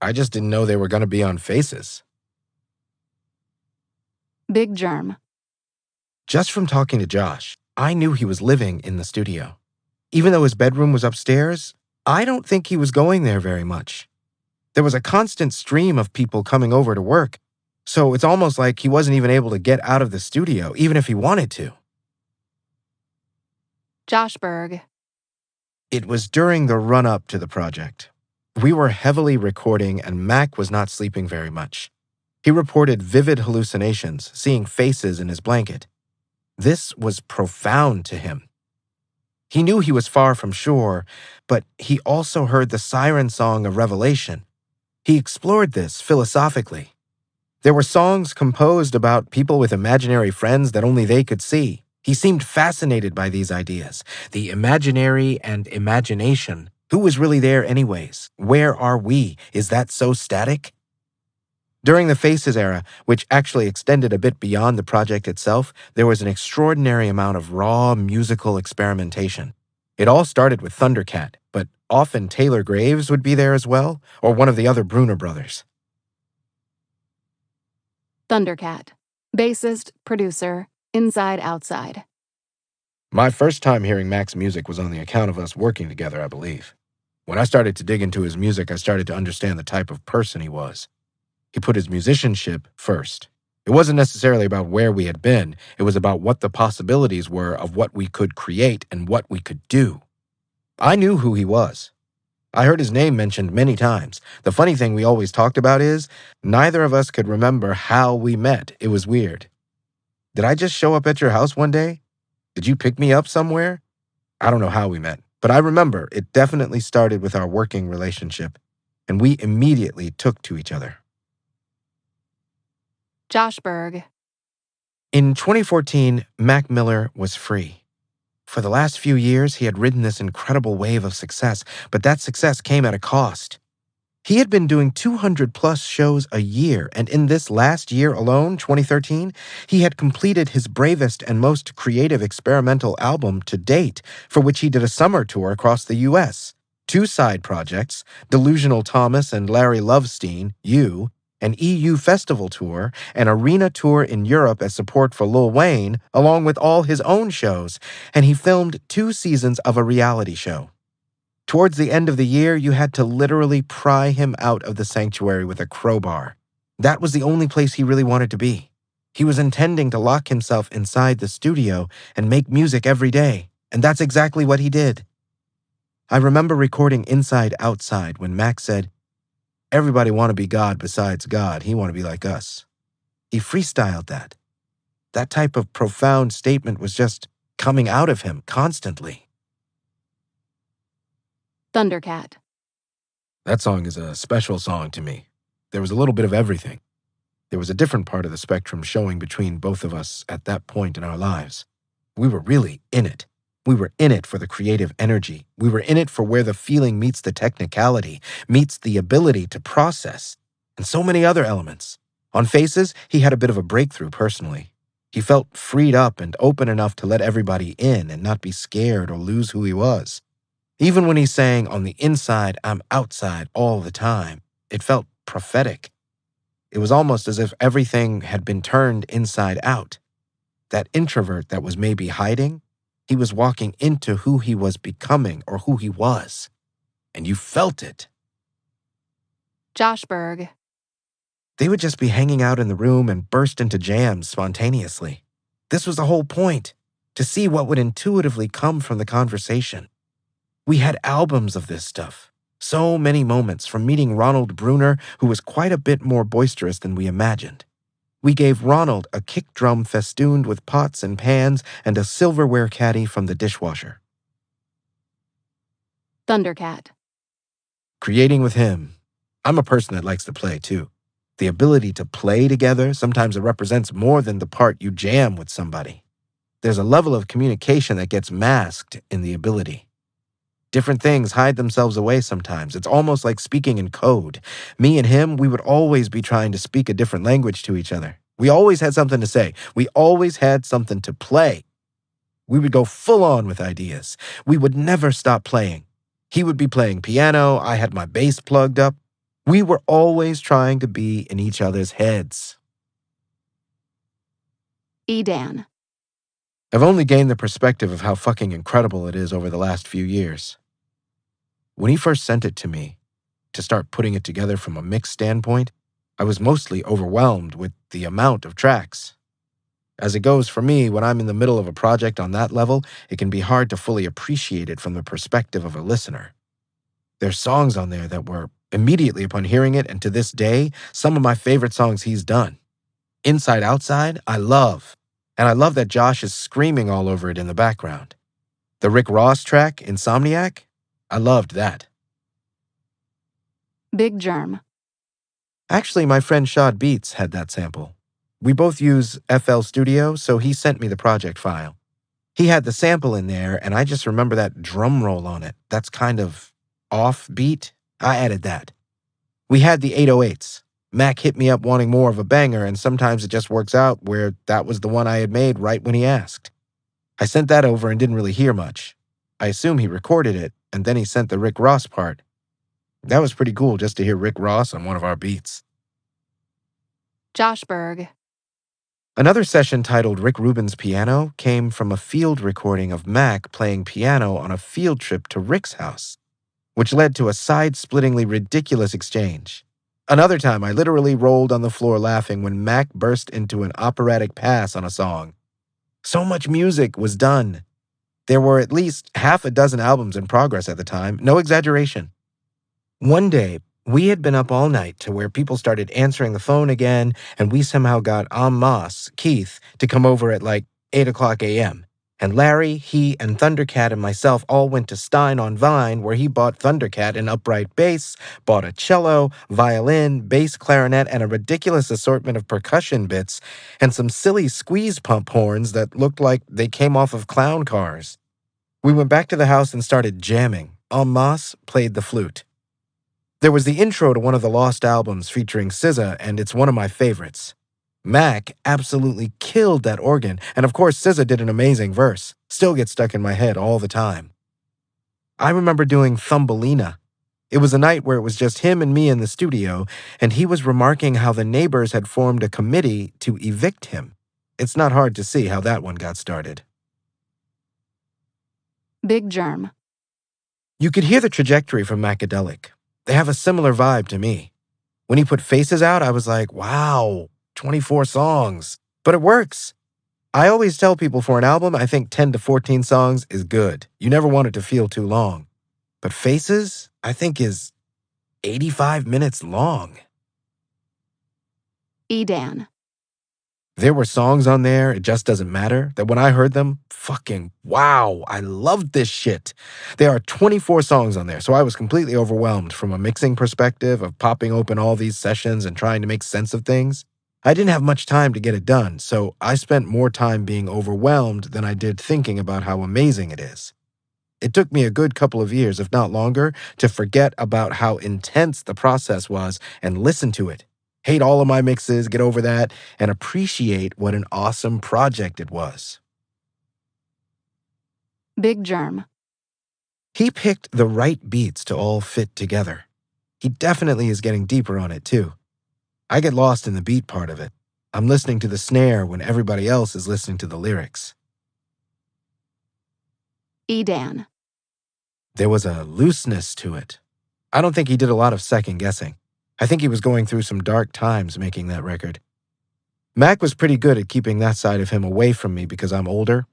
I just didn't know they were going to be on Faces. Big Germ. Just from talking to Josh, I knew he was living in the studio. Even though his bedroom was upstairs, I don't think he was going there very much. There was a constant stream of people coming over to work, so it's almost like he wasn't even able to get out of the studio, even if he wanted to. Josh Berg. It was during the run-up to the project. We were heavily recording and Mac was not sleeping very much. He reported vivid hallucinations, seeing faces in his blanket. This was profound to him. He knew he was far from shore, but he also heard the siren song of Revelation. He explored this philosophically. There were songs composed about people with imaginary friends that only they could see. He seemed fascinated by these ideas. The imaginary and imagination. Who was really there anyways? Where are we? Is that so static? During the Faces era, which actually extended a bit beyond the project itself, there was an extraordinary amount of raw musical experimentation. It all started with Thundercat, but often Taylor Graves would be there as well, or one of the other Bruner brothers. Thundercat. Bassist, producer, inside, outside. My first time hearing Mac's music was on the account of us working together, I believe. When I started to dig into his music, I started to understand the type of person he was. He put his musicianship first. It wasn't necessarily about where we had been. It was about what the possibilities were of what we could create and what we could do. I knew who he was. I heard his name mentioned many times. The funny thing we always talked about is neither of us could remember how we met. It was weird. Did I just show up at your house one day? Did you pick me up somewhere? I don't know how we met, but I remember it definitely started with our working relationship, and we immediately took to each other. Josh Berg. In 2014, Mac Miller was free. For the last few years, he had ridden this incredible wave of success, but that success came at a cost. He had been doing 200-plus shows a year, and in this last year alone, 2013, he had completed his bravest and most creative experimental album to date, for which he did a summer tour across the U.S., 2 side projects, Delusional Thomas and Larry Lovestein, You, an EU festival tour, an arena tour in Europe as support for Lil Wayne, along with all his own shows, and he filmed 2 seasons of a reality show. Towards the end of the year, you had to literally pry him out of the sanctuary with a crowbar. That was the only place he really wanted to be. He was intending to lock himself inside the studio and make music every day, and that's exactly what he did. I remember recording Inside Outside when Mac said, "Everybody want to be God besides God. He want to be like us." He freestyled that. That type of profound statement was just coming out of him constantly. Thundercat. That song is a special song to me. There was a little bit of everything. There was a different part of the spectrum showing between both of us at that point in our lives. We were really in it. We were in it for the creative energy. We were in it for where the feeling meets the technicality, meets the ability to process, and so many other elements. On Faces, he had a bit of a breakthrough personally. He felt freed up and open enough to let everybody in and not be scared or lose who he was. Even when he sang "On the inside, I'm outside all the time," it felt prophetic. It was almost as if everything had been turned inside out. That introvert that was maybe hiding, he was walking into who he was becoming or who he was. And you felt it. Josh Berg. They would just be hanging out in the room and burst into jams spontaneously. This was the whole point, to see what would intuitively come from the conversation. We had albums of this stuff. So many moments from meeting Ronald Bruner, who was quite a bit more boisterous than we imagined. We gave Ronald a kick drum festooned with pots and pans and a silverware caddy from the dishwasher. Thundercat. Creating with him. I'm a person that likes to play, too. The ability to play together, sometimes it represents more than the part you jam with somebody. There's a level of communication that gets masked in the ability. Different things hide themselves away sometimes. It's almost like speaking in code. Me and him, we would always be trying to speak a different language to each other. We always had something to say. We always had something to play. We would go full on with ideas. We would never stop playing. He would be playing piano. I had my bass plugged up. We were always trying to be in each other's heads. Edan. I've only gained the perspective of how fucking incredible it is over the last few years. When he first sent it to me, to start putting it together from a mix standpoint, I was mostly overwhelmed with the amount of tracks. As it goes for me, when I'm in the middle of a project on that level, it can be hard to fully appreciate it from the perspective of a listener. There's songs on there that were, immediately upon hearing it, and to this day, some of my favorite songs he's done. Inside Outside, I love. And I love that Josh is screaming all over it in the background. The Rick Ross track, Insomniac, I loved that. Big Germ. Actually, my friend Shad Beats had that sample. We both use FL Studio, so he sent me the project file. He had the sample in there, and I just remember that drum roll on it. That's kind of off-beat. I added that. We had the 808s. Mac hit me up wanting more of a banger, and sometimes it just works out where that was the one I had made right when he asked. I sent that over and didn't really hear much. I assume he recorded it, and then he sent the Rick Ross part. That was pretty cool just to hear Rick Ross on one of our beats. Josh Berg. Another session titled Rick Rubin's Piano came from a field recording of Mac playing piano on a field trip to Rick's house, which led to a side-splittingly ridiculous exchange. Another time, I literally rolled on the floor laughing when Mac burst into an operatic pass on a song. So much music was done. There were at least half a dozen albums in progress at the time, no exaggeration. One day, we had been up all night to where people started answering the phone again, and we somehow got Moss, Keith, to come over at like 8 o'clock a.m. And Larry, he, and Thundercat and myself all went to Stein on Vine, where he bought Thundercat an upright bass, bought a cello, violin, bass clarinet, and a ridiculous assortment of percussion bits, and some silly squeeze pump horns that looked like they came off of clown cars. We went back to the house and started jamming. Moss played the flute. There was the intro to one of the Lost albums featuring SZA, and it's one of my favorites. Mac absolutely killed that organ, and of course SZA did an amazing verse. Still gets stuck in my head all the time. I remember doing Thumbelina. It was a night where it was just him and me in the studio, and he was remarking how the neighbors had formed a committee to evict him. It's not hard to see how that one got started. Big Germ. You could hear the trajectory from Macadelic. They have a similar vibe to me. When he put Faces out, I was like, wow, 24 songs. But it works. I always tell people for an album, I think 10 to 14 songs is good. You never want it to feel too long. But Faces, I think, is 85 minutes long. Edan. There were songs on there, it just doesn't matter, that when I heard them, fucking wow, I loved this shit. There are 24 songs on there, so I was completely overwhelmed from a mixing perspective of popping open all these sessions and trying to make sense of things. I didn't have much time to get it done, so I spent more time being overwhelmed than I did thinking about how amazing it is. It took me a good couple of years, if not longer, to forget about how intense the process was and listen to it. Hate all of my mixes, get over that, and appreciate what an awesome project it was. Big Germ. He picked the right beats to all fit together. He definitely is getting deeper on it, too. I get lost in the beat part of it. I'm listening to the snare when everybody else is listening to the lyrics. Edan. There was a looseness to it. I don't think he did a lot of second guessing. I think he was going through some dark times making that record. Mac was pretty good at keeping that side of him away from me because I'm older.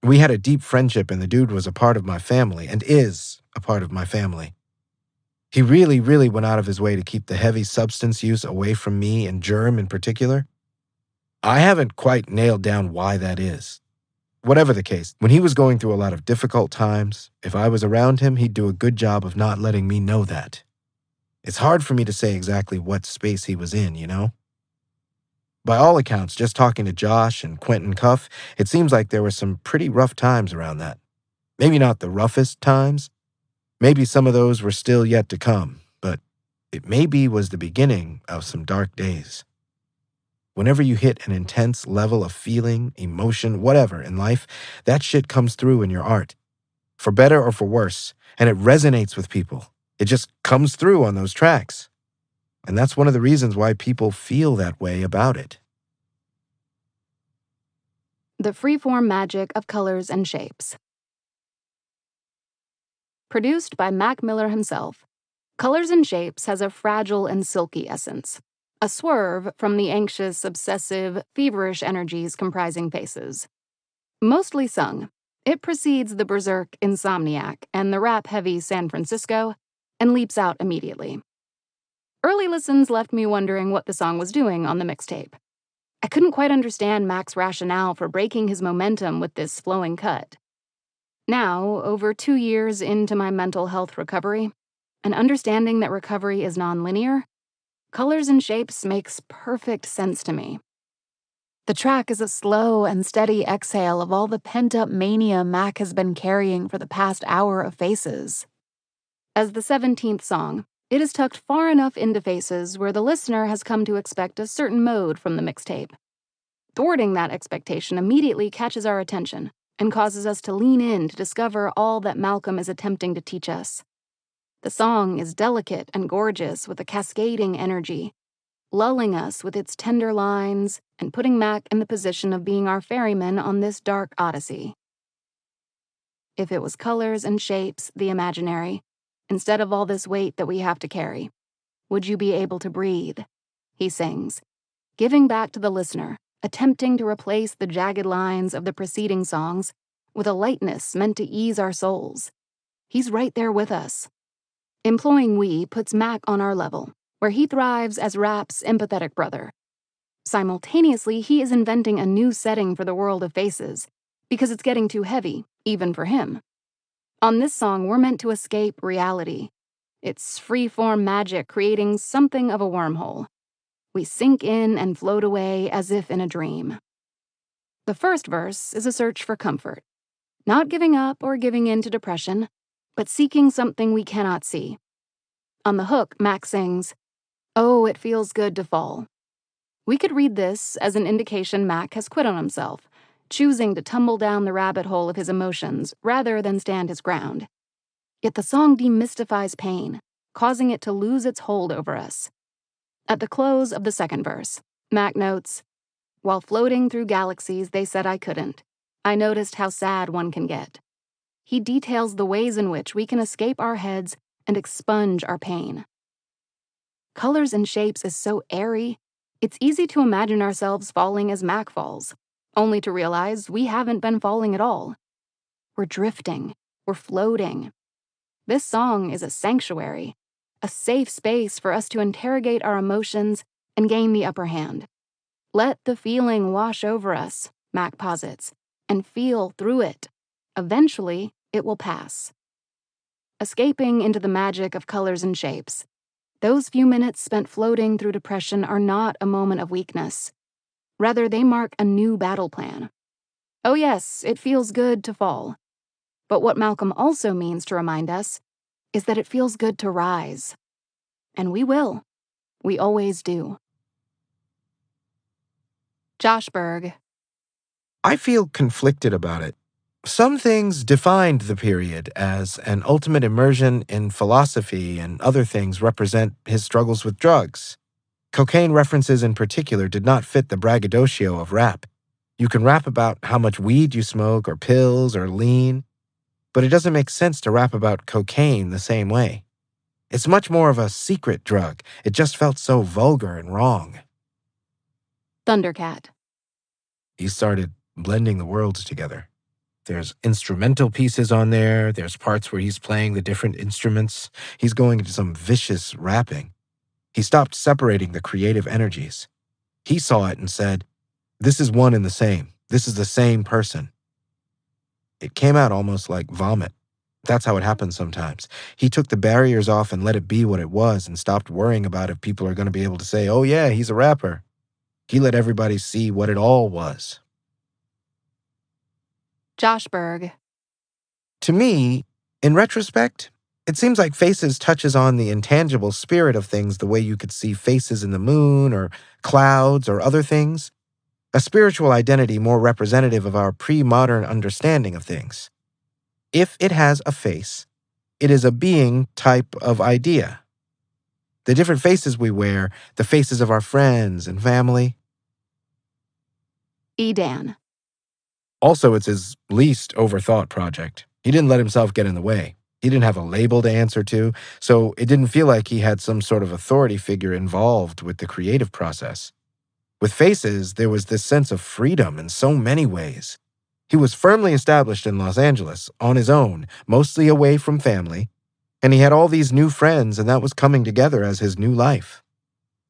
We had a deep friendship and the dude was a part of my family and is a part of my family. He really, really went out of his way to keep the heavy substance use away from me and Germ in particular. I haven't quite nailed down why that is. Whatever the case, when he was going through a lot of difficult times, if I was around him, he'd do a good job of not letting me know that. It's hard for me to say exactly what space he was in, you know? By all accounts, just talking to Josh and Quentin Cuff, it seems like there were some pretty rough times around that. Maybe not the roughest times. Maybe some of those were still yet to come, but it maybe was the beginning of some dark days. Whenever you hit an intense level of feeling, emotion, whatever in life, that shit comes through in your art. For better or for worse, and it resonates with people. It just comes through on those tracks. And that's one of the reasons why people feel that way about it. The Freeform Magic of Colors and Shapes. Produced by Mac Miller himself, Colors and Shapes has a fragile and silky essence, a swerve from the anxious, obsessive, feverish energies comprising Faces. Mostly sung, it precedes the berserk Insomniac and the rap-heavy San Francisco and leaps out immediately. Early listens left me wondering what the song was doing on the mixtape. I couldn't quite understand Mac's rationale for breaking his momentum with this flowing cut. Now, over 2 years into my mental health recovery, and understanding that recovery is nonlinear, Colors and Shapes makes perfect sense to me. The track is a slow and steady exhale of all the pent-up mania Mac has been carrying for the past hour of Faces. As the 17th song, it is tucked far enough into Faces where the listener has come to expect a certain mode from the mixtape. Thwarting that expectation immediately catches our attention and causes us to lean in to discover all that Malcolm is attempting to teach us. The song is delicate and gorgeous with a cascading energy, lulling us with its tender lines and putting Mac in the position of being our ferryman on this dark odyssey. If it was colors and shapes, the imaginary, instead of all this weight that we have to carry, would you be able to breathe? He sings, giving back to the listener, attempting to replace the jagged lines of the preceding songs with a lightness meant to ease our souls. He's right there with us. Employing we puts Mac on our level, where he thrives as rap's empathetic brother. Simultaneously, he is inventing a new setting for the world of Faces, because it's getting too heavy, even for him. On this song, we're meant to escape reality. It's free-form magic creating something of a wormhole. We sink in and float away as if in a dream. The first verse is a search for comfort, not giving up or giving in to depression, but seeking something we cannot see. On the hook, Mac sings, "Oh, it feels good to fall." We could read this as an indication Mac has quit on himself, choosing to tumble down the rabbit hole of his emotions rather than stand his ground. Yet the song demystifies pain, causing it to lose its hold over us. At the close of the second verse, Mac notes, "While floating through galaxies they said I couldn't, I noticed how sad one can get." He details the ways in which we can escape our heads and expunge our pain. Colors and Shapes is so airy, it's easy to imagine ourselves falling as Mac falls, only to realize we haven't been falling at all. We're drifting, we're floating. This song is a sanctuary, a safe space for us to interrogate our emotions and gain the upper hand. Let the feeling wash over us, Mac posits, and feel through it. Eventually, it will pass. Escaping into the magic of Colors and Shapes, Those few minutes spent floating through depression are not a moment of weakness. Rather, they mark a new battle plan. Oh yes, it feels good to fall. But what Malcolm also means to remind us is that it feels good to rise. And we will. We always do. Josh Berg. I feel conflicted about it. Some things defined the period as an ultimate immersion in philosophy, and other things represent his struggles with drugs. Cocaine references in particular did not fit the braggadocio of rap. You can rap about how much weed you smoke, or pills, or lean, but it doesn't make sense to rap about cocaine the same way. It's much more of a secret drug. It just felt so vulgar and wrong. Thundercat. He started blending the worlds together. There's instrumental pieces on there. There's parts where he's playing the different instruments. He's going into some vicious rapping. He stopped separating the creative energies. He saw it and said, "This is one and the same. This is the same person." It came out almost like vomit. That's how it happens sometimes. He took the barriers off and let it be what it was and stopped worrying about if people are going to be able to say, "Oh yeah, he's a rapper." He let everybody see what it all was. Josh Berg. To me, in retrospect, it seems like Faces touches on the intangible spirit of things the way you could see faces in the moon or clouds or other things. A spiritual identity more representative of our pre-modern understanding of things. If it has a face, it is a being type of idea. The different faces we wear, the faces of our friends and family. Edan. Also, it's his least overthought project. He didn't let himself get in the way. He didn't have a label to answer to, so it didn't feel like he had some sort of authority figure involved with the creative process. With Faces, there was this sense of freedom in so many ways. He was firmly established in Los Angeles, on his own, mostly away from family, and he had all these new friends, and that was coming together as his new life.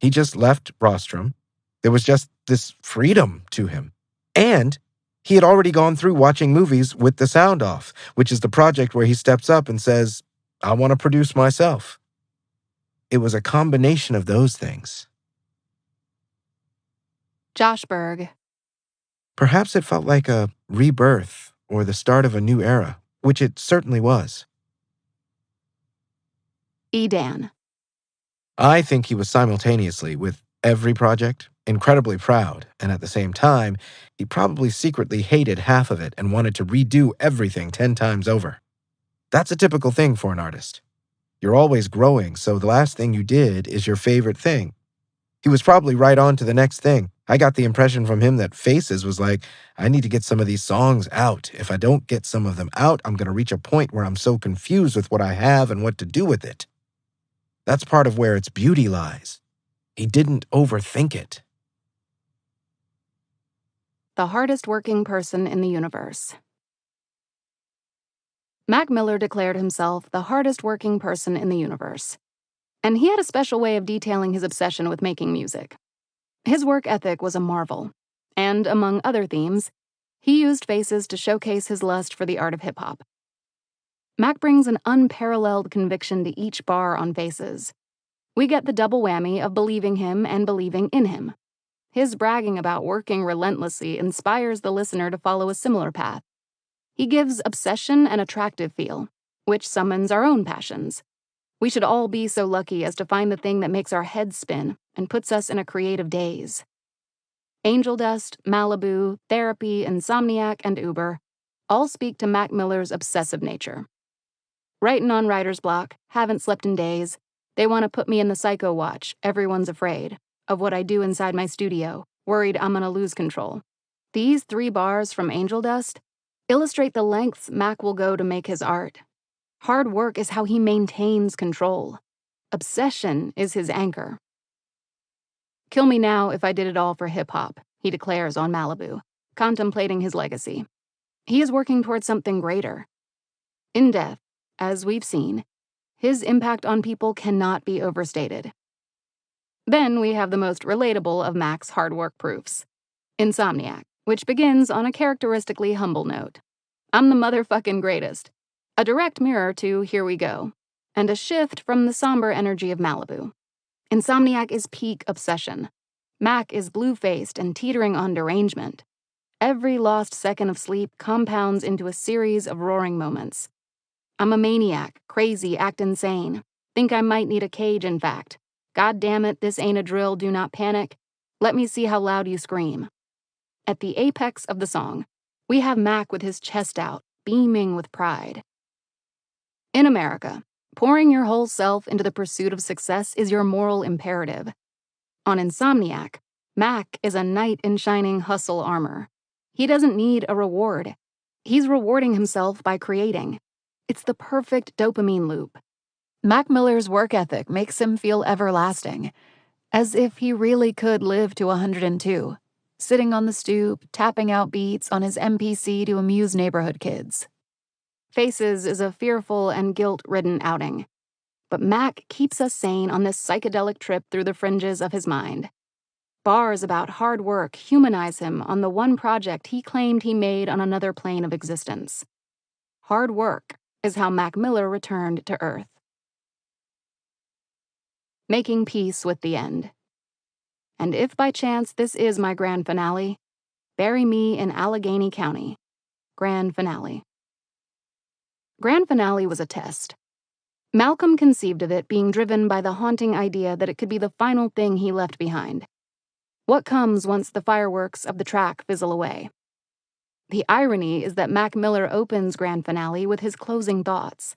He just left Rostrum. There was just this freedom to him. And he had already gone through watching movies with the sound off, which is the project where he steps up and says, "I want to produce myself." It was a combination of those things. Josh Berg. Perhaps it felt like a rebirth or the start of a new era, which it certainly was. Edan. I think he was simultaneously, with every project, incredibly proud, and at the same time, he probably secretly hated half of it and wanted to redo everything 10 times over. That's a typical thing for an artist. You're always growing, so the last thing you did is your favorite thing. He was probably right on to the next thing. I got the impression from him that Faces was like, I need to get some of these songs out. If I don't get some of them out, I'm going to reach a point where I'm so confused with what I have and what to do with it. That's part of where its beauty lies. He didn't overthink it. The hardest working person in the universe. Mac Miller declared himself the hardest working person in the universe. And he had a special way of detailing his obsession with making music. His work ethic was a marvel. And among other themes, he used Faces to showcase his lust for the art of hip-hop. Mac brings an unparalleled conviction to each bar on Faces. We get the double whammy of believing him and believing in him. His bragging about working relentlessly inspires the listener to follow a similar path. He gives obsession an attractive feel, which summons our own passions. We should all be so lucky as to find the thing that makes our heads spin and puts us in a creative daze. Angel Dust, Malibu, Therapy, Insomniac, and Uber all speak to Mac Miller's obsessive nature. Writing on writer's block, haven't slept in days, they want to put me in the psycho watch, everyone's afraid, of what I do inside my studio, worried I'm gonna lose control. These 3 bars from Angel Dust illustrate the lengths Mac will go to make his art. Hard work is how he maintains control. Obsession is his anchor. Kill me now if I did it all for hip-hop, he declares on Malibu, contemplating his legacy. He is working towards something greater. In death, as we've seen, his impact on people cannot be overstated. Then we have the most relatable of Mac's hard work proofs, Insomniac, which begins on a characteristically humble note. I'm the motherfucking greatest. A direct mirror to Here We Go, and a shift from the somber energy of Malibu. Insomniac is peak obsession. Mac is blue-faced and teetering on derangement. Every lost second of sleep compounds into a series of roaring moments. I'm a maniac, crazy, act insane. Think I might need a cage, in fact. God damn it, this ain't a drill, do not panic. Let me see how loud you scream. At the apex of the song, we have Mac with his chest out, beaming with pride. In America, pouring your whole self into the pursuit of success is your moral imperative. On Insomniac, Mac is a knight in shining hustle armor. He doesn't need a reward. He's rewarding himself by creating. It's the perfect dopamine loop. Mac Miller's work ethic makes him feel everlasting, as if he really could live to 102, sitting on the stoop, tapping out beats on his MPC to amuse neighborhood kids. Faces is a fearful and guilt-ridden outing, but Mac keeps us sane on this psychedelic trip through the fringes of his mind. Bars about hard work humanize him on the one project he claimed he made on another plane of existence. Hard work is how Mac Miller returned to Earth. Making peace with the end. And if by chance this is my grand finale, bury me in Allegheny County. Grand finale. Grand finale was a test. Malcolm conceived of it being driven by the haunting idea that it could be the final thing he left behind. What comes once the fireworks of the track fizzle away? The irony is that Mac Miller opens Grand Finale with his closing thoughts.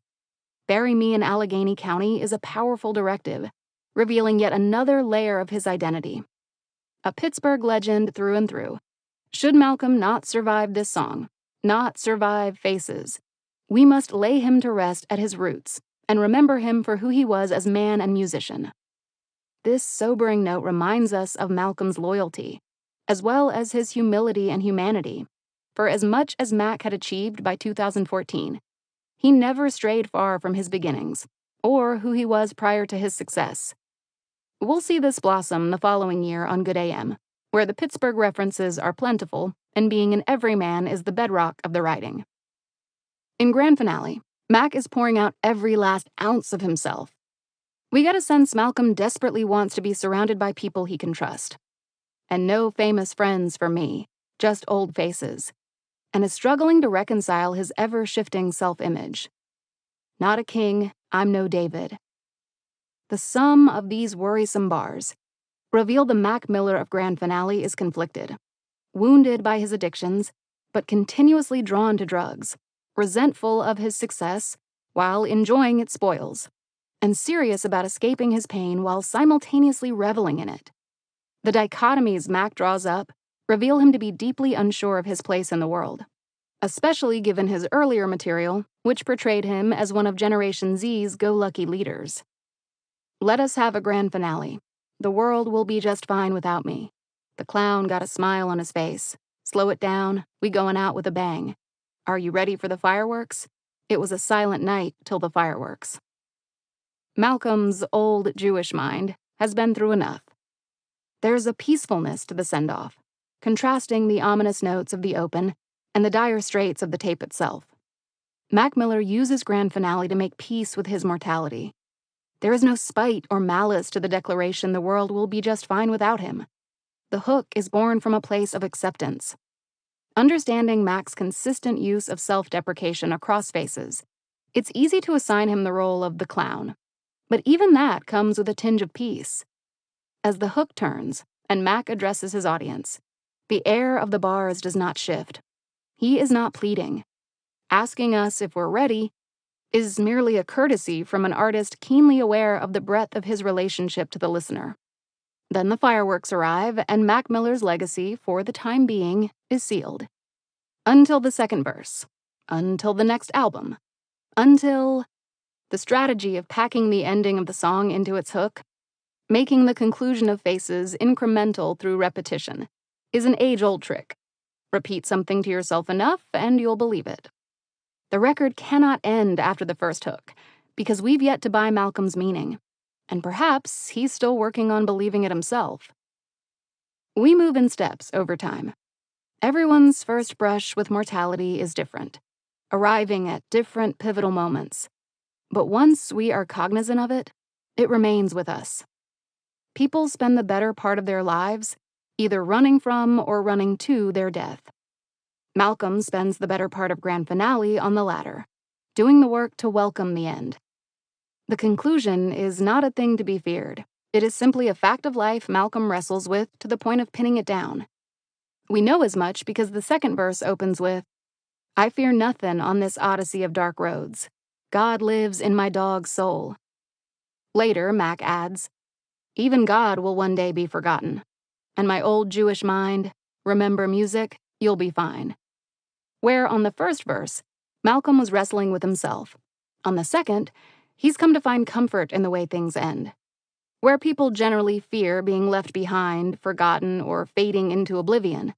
Bury me in Allegheny County is a powerful directive, revealing yet another layer of his identity. A Pittsburgh legend through and through. Should Malcolm not survive this song, not survive Faces, we must lay him to rest at his roots and remember him for who he was as man and musician. This sobering note reminds us of Malcolm's loyalty, as well as his humility and humanity. For as much as Mac had achieved by 2014, he never strayed far from his beginnings, or who he was prior to his success. We'll see this blossom the following year on Good AM, where the Pittsburgh references are plentiful and being an everyman is the bedrock of the writing. In Grand Finale, Mac is pouring out every last ounce of himself. We get a sense Malcolm desperately wants to be surrounded by people he can trust. And no famous friends for me, just old faces. And is struggling to reconcile his ever-shifting self-image. Not a king, I'm no David. The sum of these worrisome bars reveal the Mac Miller of Grand Finale is conflicted, wounded by his addictions, but continuously drawn to drugs, resentful of his success while enjoying its spoils, and serious about escaping his pain while simultaneously reveling in it. The dichotomies Mac draws up reveal him to be deeply unsure of his place in the world, especially given his earlier material, which portrayed him as one of Generation Z's go-lucky leaders. Let us have a grand finale. The world will be just fine without me. The clown got a smile on his face. Slow it down, we going out with a bang. Are you ready for the fireworks? It was a silent night till the fireworks. Malcolm's old Jewish mind has been through enough. There's a peacefulness to the send-off, contrasting the ominous notes of the open and the dire straits of the tape itself. Mac Miller uses Grand Finale to make peace with his mortality. There is no spite or malice to the declaration the world will be just fine without him. The hook is born from a place of acceptance. Understanding Mac's consistent use of self-deprecation across faces, it's easy to assign him the role of the clown. But even that comes with a tinge of peace. As the hook turns and Mac addresses his audience, the air of the bars does not shift. He is not pleading. Asking us if we're ready is merely a courtesy from an artist keenly aware of the breadth of his relationship to the listener. Then the fireworks arrive, and Mac Miller's legacy, for the time being, is sealed. Until the second verse. Until the next album. Until the strategy of packing the ending of the song into its hook, making the conclusion of Faces incremental through repetition, is an age-old trick. Repeat something to yourself enough, and you'll believe it. The record cannot end after the first hook, because we've yet to buy Malcolm's meaning, and perhaps he's still working on believing it himself. We move in steps over time. Everyone's first brush with mortality is different, arriving at different pivotal moments. But once we are cognizant of it, it remains with us. People spend the better part of their lives either running from or running to their death. Malcolm spends the better part of grand finale on the latter, doing the work to welcome the end. The conclusion is not a thing to be feared. It is simply a fact of life Malcolm wrestles with to the point of pinning it down. We know as much because the second verse opens with, "I fear nothing on this odyssey of dark roads. God lives in my dog's soul." Later, Mac adds, "Even God will one day be forgotten. And my old Jewish mind, remember music, you'll be fine." Where on the first verse, Malcolm was wrestling with himself. On the second, he's come to find comfort in the way things end. Where people generally fear being left behind, forgotten, or fading into oblivion,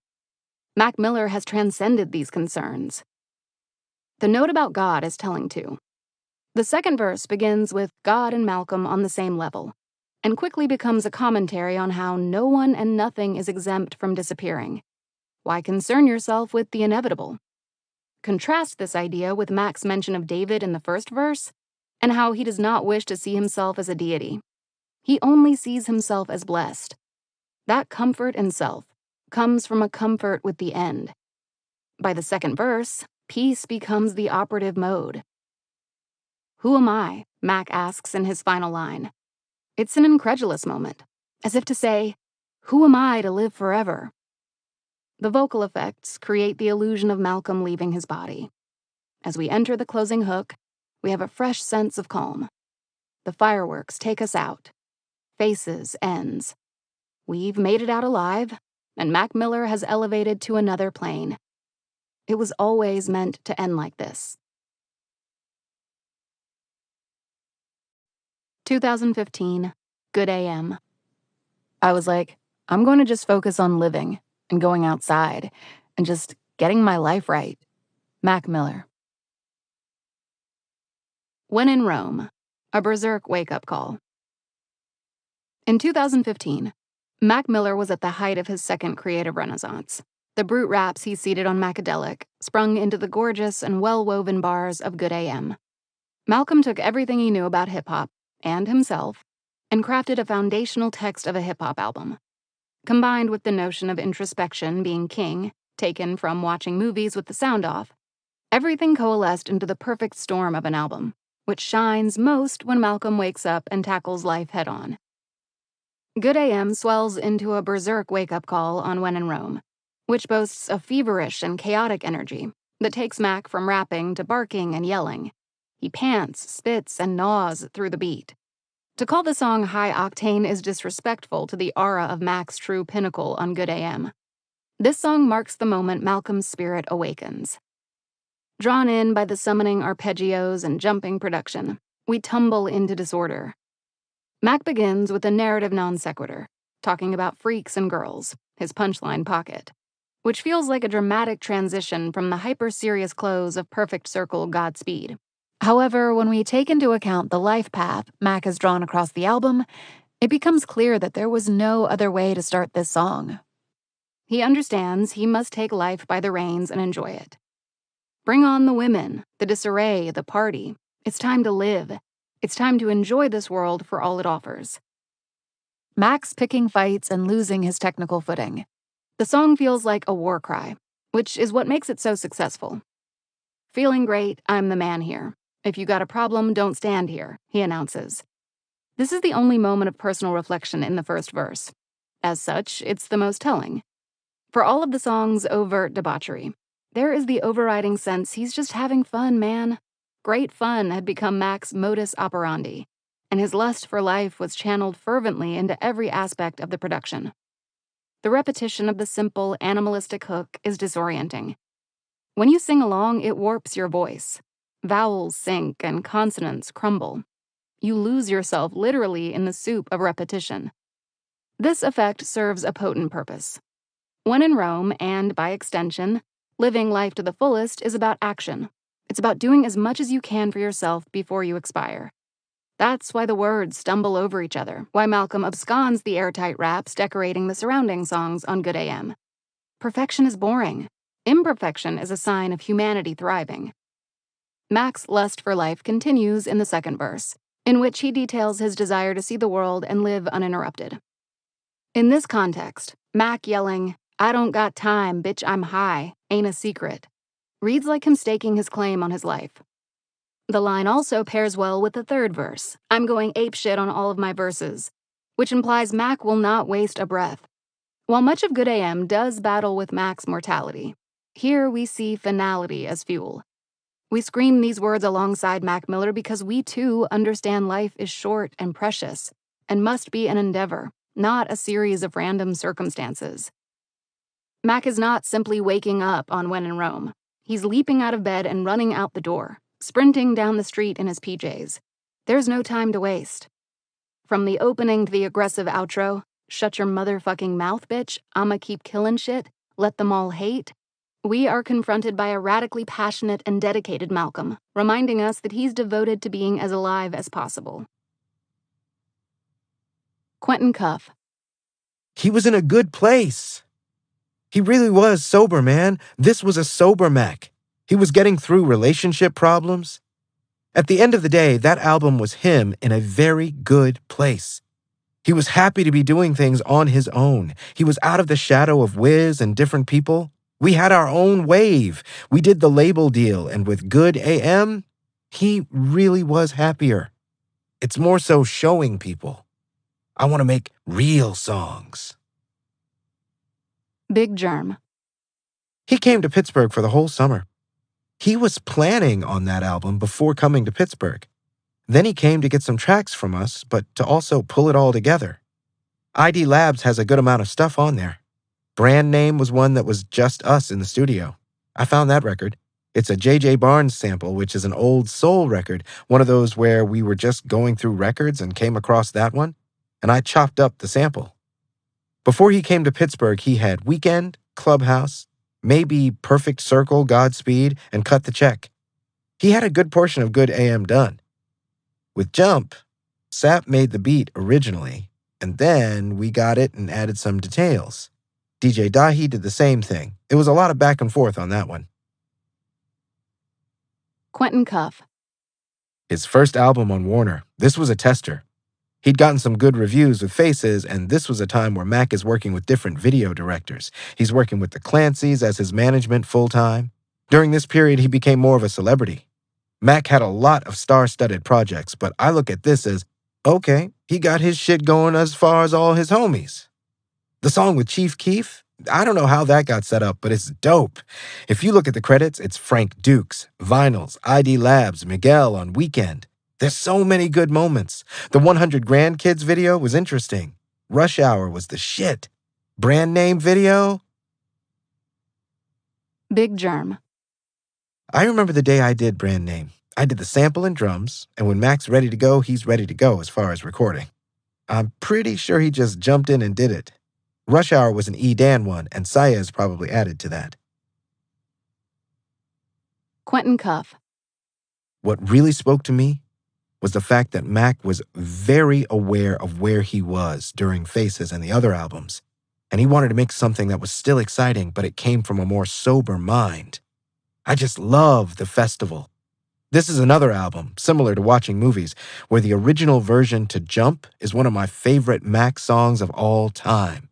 Mac Miller has transcended these concerns. The note about God is telling too. The second verse begins with God and Malcolm on the same level, and quickly becomes a commentary on how no one and nothing is exempt from disappearing. Why concern yourself with the inevitable? Contrast this idea with Mac's mention of David in the first verse, and how he does not wish to see himself as a deity. He only sees himself as blessed. That comfort in self comes from a comfort with the end. By the second verse, peace becomes the operative mode. "Who am I?" Mac asks in his final line. It's an incredulous moment, as if to say, "Who am I to live forever?" The vocal effects create the illusion of Malcolm leaving his body. As we enter the closing hook, we have a fresh sense of calm. The fireworks take us out. Faces ends. We've made it out alive, and Mac Miller has elevated to another plane. It was always meant to end like this. 2015, Good AM. I was like, I'm going to just focus on living and going outside and just getting my life right. Mac Miller. When in Rome, a berserk wake-up call. In 2015, Mac Miller was at the height of his second creative renaissance. The brute raps he seeded on Macadelic sprung into the gorgeous and well-woven bars of Good AM. Malcolm took everything he knew about hip-hop, and himself, and crafted a foundational text of a hip-hop album. Combined with the notion of introspection being king, taken from watching movies with the sound off, everything coalesced into the perfect storm of an album, which shines most when Malcolm wakes up and tackles life head-on. Good AM swells into a berserk wake-up call on When in Rome, which boasts a feverish and chaotic energy that takes Mac from rapping to barking and yelling. He pants, spits, and gnaws through the beat. To call the song high-octane is disrespectful to the aura of Mac's true pinnacle on Good AM. This song marks the moment Malcolm's spirit awakens. Drawn in by the summoning arpeggios and jumping production, we tumble into disorder. Mac begins with a narrative non sequitur, talking about freaks and girls, his punchline pocket, which feels like a dramatic transition from the hyper-serious close of Perfect Circle Godspeed. However, when we take into account the life path Mac has drawn across the album, it becomes clear that there was no other way to start this song. He understands he must take life by the reins and enjoy it. Bring on the women, the disarray, the party. It's time to live. It's time to enjoy this world for all it offers. Mac's picking fights and losing his technical footing. The song feels like a war cry, which is what makes it so successful. "Feeling great, I'm the man here. If you got a problem, don't stand here," he announces. This is the only moment of personal reflection in the first verse. As such, it's the most telling. For all of the song's overt debauchery, there is the overriding sense he's just having fun, man. Great fun had become Mac's modus operandi, and his lust for life was channeled fervently into every aspect of the production. The repetition of the simple, animalistic hook is disorienting. When you sing along, it warps your voice. Vowels sink and consonants crumble. You lose yourself literally in the soup of repetition. This effect serves a potent purpose. When in Rome, and by extension, living life to the fullest is about action. It's about doing as much as you can for yourself before you expire. That's why the words stumble over each other, why Malcolm absconds the airtight raps decorating the surrounding songs on Good AM. Perfection is boring. Imperfection is a sign of humanity thriving. Mac's lust for life continues in the second verse, in which he details his desire to see the world and live uninterrupted. In this context, Mac yelling, "I don't got time, bitch, I'm high, ain't a secret," reads like him staking his claim on his life. The line also pairs well with the third verse, "I'm going apeshit on all of my verses," which implies Mac will not waste a breath. While much of Good AM does battle with Mac's mortality, here we see finality as fuel. We scream these words alongside Mac Miller because we too understand life is short and precious and must be an endeavor, not a series of random circumstances. Mac is not simply waking up on When in Rome. He's leaping out of bed and running out the door, sprinting down the street in his PJs. There's no time to waste. From the opening to the aggressive outro, "Shut your motherfucking mouth, bitch, I'ma keep killing shit, let them all hate," we are confronted by a radically passionate and dedicated Malcolm, reminding us that he's devoted to being as alive as possible. Quentin Cuff. He was in a good place. He really was sober, man. This was a sober Mac. He was getting through relationship problems. At the end of the day, that album was him in a very good place. He was happy to be doing things on his own. He was out of the shadow of Wiz and different people. We had our own wave. We did the label deal, and with Good AM, he really was happier. It's more so showing people. I want to make real songs. Big Germ. He came to Pittsburgh for the whole summer. He was planning on that album before coming to Pittsburgh. Then he came to get some tracks from us, but to also pull it all together. ID Labs has a good amount of stuff on there. Brand Name was one that was just us in the studio. I found that record. It's a J.J. Barnes sample, which is an old soul record, one of those where we were just going through records and came across that one, and I chopped up the sample. Before he came to Pittsburgh, he had Weekend, Clubhouse, maybe Perfect Circle, Godspeed, and Cut the Check. He had a good portion of Good AM done. With Jump, Sap made the beat originally, and then we got it and added some details. DJ Dahi did the same thing. It was a lot of back and forth on that one. Quentin Cuff. His first album on Warner, this was a tester. He'd gotten some good reviews with Faces, and this was a time where Mac is working with different video directors. He's working with the Clancys as his management full-time. During this period, he became more of a celebrity. Mac had a lot of star-studded projects, but I look at this as, okay, he got his shit going as far as all his homies. The song with Chief Keef, I don't know how that got set up, but it's dope. If you look at the credits, it's Frank Dukes, Vinyls, ID Labs, Miguel on Weekend. There's so many good moments. The 100 Grandkids video was interesting. Rush Hour was the shit. Brand Name video? Big Germ. I remember the day I did Brand Name. I did the sample and drums, and when Mac's ready to go, he's ready to go as far as recording. I'm pretty sure he just jumped in and did it. Rush Hour was an E. Dan one, and Saez probably added to that. Quentin Cuff. What really spoke to me was the fact that Mac was very aware of where he was during Faces and the other albums, and he wanted to make something that was still exciting, but it came from a more sober mind. I just love the festival. This is another album, similar to watching movies, where the original version to Jump is one of my favorite Mac songs of all time.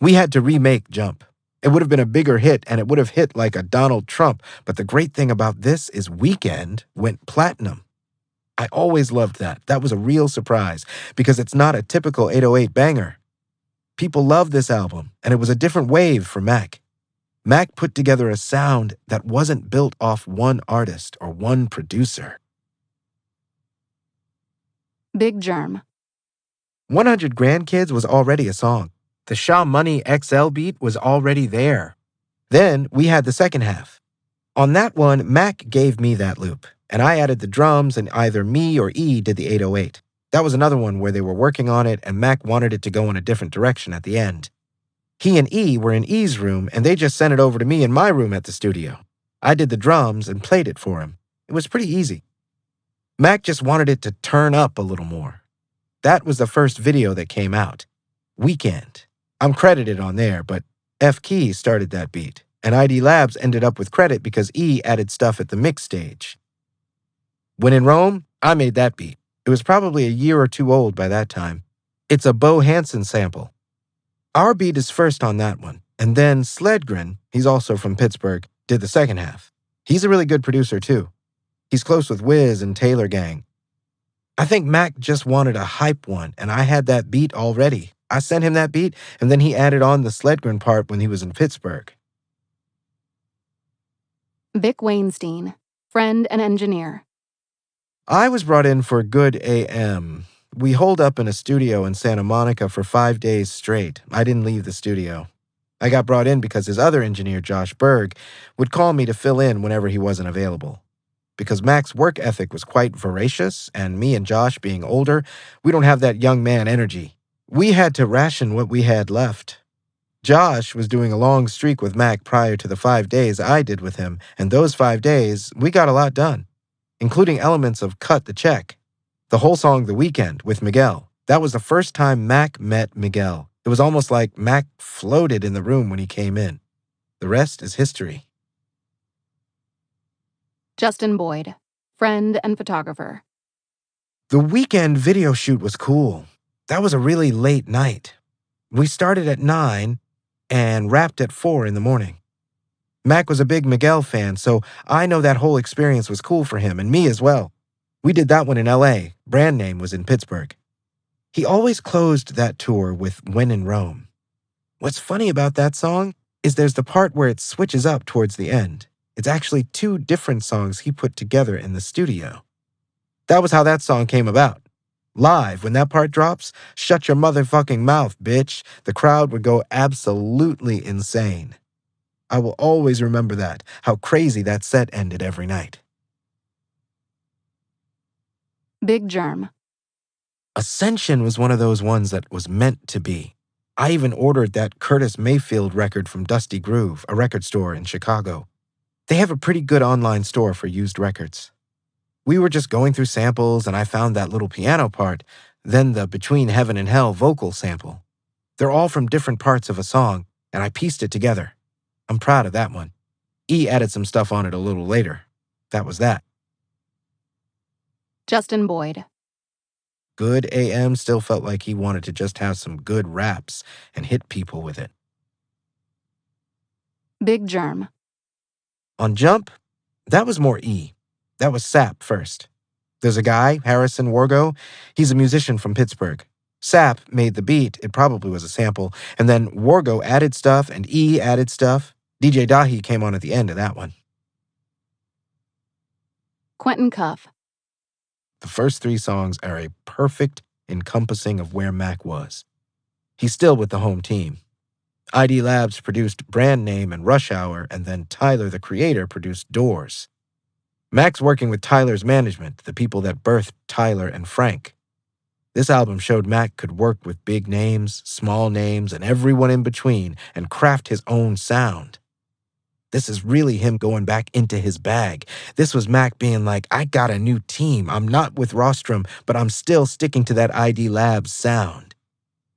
We had to remake Jump. It would have been a bigger hit, and it would have hit like a Donald Trump, but the great thing about this is Weekend went platinum. I always loved that. That was a real surprise, because it's not a typical 808 banger. People loved this album, and it was a different wave for Mac. Mac put together a sound that wasn't built off one artist or one producer. Big Germ. 100 Grandkids was already a song. The Shaw Money XL beat was already there. Then we had the second half. On that one, Mac gave me that loop, and I added the drums, and either me or E did the 808. That was another one where they were working on it, and Mac wanted it to go in a different direction at the end. He and E were in E's room, and they just sent it over to me in my room at the studio. I did the drums and played it for him. It was pretty easy. Mac just wanted it to turn up a little more. That was the first video that came out. Weekend. I'm credited on there, but F Key started that beat, and ID Labs ended up with credit because E added stuff at the mix stage. When in Rome, I made that beat. It was probably a year or two old by that time. It's a Bo Hansen sample. Our beat is first on that one, and then Sledgren, he's also from Pittsburgh, did the second half. He's a really good producer, too. He's close with Wiz and Taylor Gang. I think Mac just wanted a hype one, and I had that beat already. I sent him that beat, and then he added on the Sledgren part when he was in Pittsburgh. Vic Weinstein, friend and engineer. I was brought in for Good AM. We holed up in a studio in Santa Monica for 5 days straight. I didn't leave the studio. I got brought in because his other engineer, Josh Berg, would call me to fill in whenever he wasn't available. Because Mac's work ethic was quite voracious, and me and Josh being older, we don't have that young man energy. We had to ration what we had left. Josh was doing a long streak with Mac prior to the 5 days I did with him, and those 5 days, we got a lot done, including elements of Cut the Check. The whole song The Weekend with Miguel. That was the first time Mac met Miguel. It was almost like Mac floated in the room when he came in. The rest is history. Justin Boyd, friend and photographer. The Weekend video shoot was cool. That was a really late night. We started at 9 and wrapped at 4 in the morning. Mac was a big Miguel fan, so I know that whole experience was cool for him and me as well. We did that one in LA. Brand name was in Pittsburgh. He always closed that tour with When in Rome. What's funny about that song is there's the part where it switches up towards the end. It's actually 2 different songs he put together in the studio. That was how that song came about. Live, when that part drops, shut your motherfucking mouth, bitch. The crowd would go absolutely insane. I will always remember that, how crazy that set ended every night. Big Germ. Ascension was one of those ones that was meant to be. I even ordered that Curtis Mayfield record from Dusty Groove, a record store in Chicago. They have a pretty good online store for used records. We were just going through samples and I found that little piano part, then the Between Heaven and Hell vocal sample. They're all from different parts of a song, and I pieced it together. I'm proud of that one. E added some stuff on it a little later. That was that. Justin Boyd. Good AM still felt like he wanted to just have some good raps and hit people with it. Big Germ. On Jump, that was more E. That was Sap first. There's a guy, Harrison Wargo. He's a musician from Pittsburgh. Sap made the beat, it probably was a sample, and then Wargo added stuff and E added stuff. DJ Dahi came on at the end of that one. Quentin Cuff. The first 3 songs are a perfect encompassing of where Mac was. He's still with the home team. ID Labs produced Brand Name and Rush Hour, and then Tyler, the creator, produced Doors. Mac's working with Tyler's management, the people that birthed Tyler and Frank. This album showed Mac could work with big names, small names, and everyone in between and craft his own sound. This is really him going back into his bag. This was Mac being like, I got a new team. I'm not with Rostrum, but I'm still sticking to that ID Labs sound.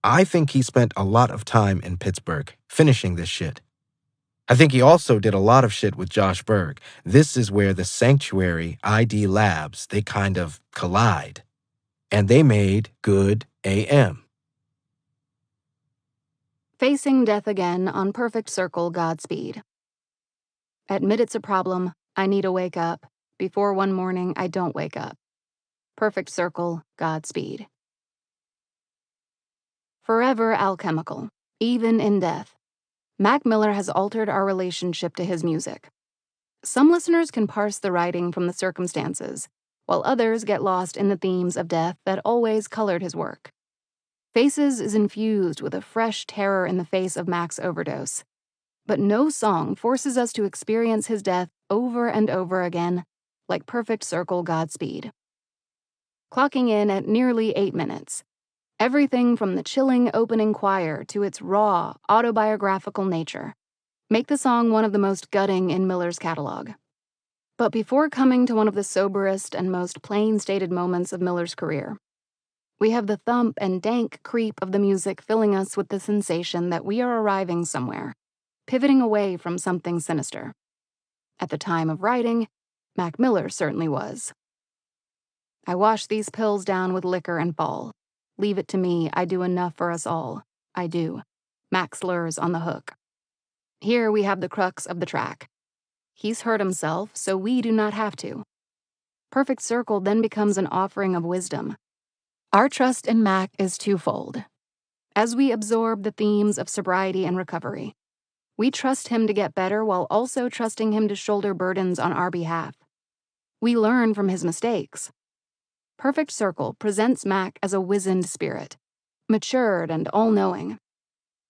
I think he spent a lot of time in Pittsburgh finishing this shit. I think he also did a lot of shit with Josh Berg. This is where the Sanctuary ID Labs, they kind of collide. And they made Good AM. Facing Death Again on Perfect Circle Godspeed. Admit it's a problem. I need a wake up. Before one morning, I don't wake up. Perfect Circle Godspeed. Forever alchemical, even in death. Mac Miller has altered our relationship to his music. Some listeners can parse the writing from the circumstances, while others get lost in the themes of death that always colored his work. Faces is infused with a fresh terror in the face of Mac's overdose. But no song forces us to experience his death over and over again, like Perfect Circle Godspeed. Clocking in at nearly 8 minutes. Everything from the chilling opening choir to its raw, autobiographical nature make the song one of the most gutting in Miller's catalog. But before coming to one of the soberest and most plain-stated moments of Miller's career, we have the thump and dank creep of the music filling us with the sensation that we are arriving somewhere, pivoting away from something sinister. At the time of writing, Mac Miller certainly was. I wash these pills down with liquor and fall. Leave it to me, I do enough for us all. I do. Mac slurs on the hook. Here we have the crux of the track. He's hurt himself, so we do not have to. Perfect Circle then becomes an offering of wisdom. Our trust in Mac is twofold. As we absorb the themes of sobriety and recovery, we trust him to get better while also trusting him to shoulder burdens on our behalf. We learn from his mistakes. Perfect Circle presents Mac as a wizened spirit, matured and all-knowing.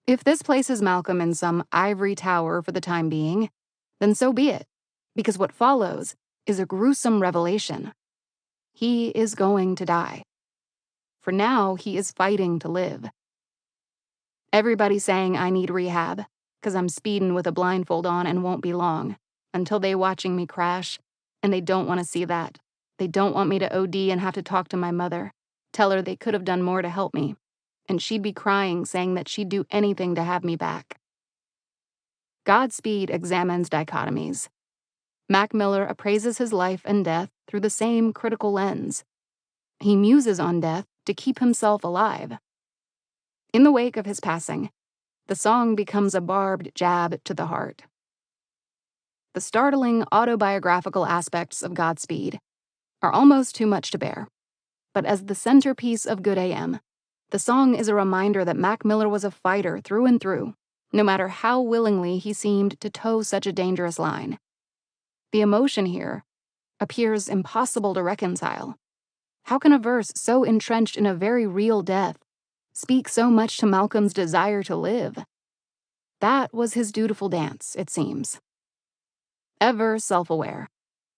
If this places Malcolm in some ivory tower for the time being, then so be it, because what follows is a gruesome revelation. He is going to die. For now, he is fighting to live. Everybody's saying I need rehab, because I'm speeding with a blindfold on and won't be long, until they watching me crash, and they don't want to see that. They don't want me to OD and have to talk to my mother, tell her they could have done more to help me, and she'd be crying saying that she'd do anything to have me back. Godspeed examines dichotomies. Mac Miller appraises his life and death through the same critical lens. He muses on death to keep himself alive. In the wake of his passing, the song becomes a barbed jab to the heart. The startling autobiographical aspects of Godspeed are almost too much to bear, but as the centerpiece of Good AM, the song is a reminder that Mac Miller was a fighter through and through, no matter how willingly he seemed to toe such a dangerous line. The emotion here appears impossible to reconcile. How can a verse so entrenched in a very real death speak so much to Malcolm's desire to live? That was his dutiful dance, it seems. Ever self-aware,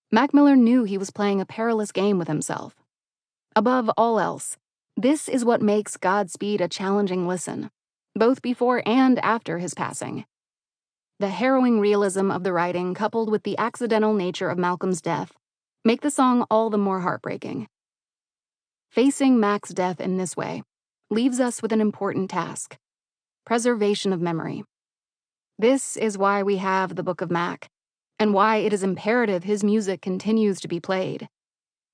Mac Miller knew he was playing a perilous game with himself. Above all else, this is what makes Godspeed a challenging listen, both before and after his passing. The harrowing realism of the writing, coupled with the accidental nature of Malcolm's death, make the song all the more heartbreaking. Facing Mac's death in this way leaves us with an important task: preservation of memory. This is why we have the Book of Mac, and why it is imperative his music continues to be played.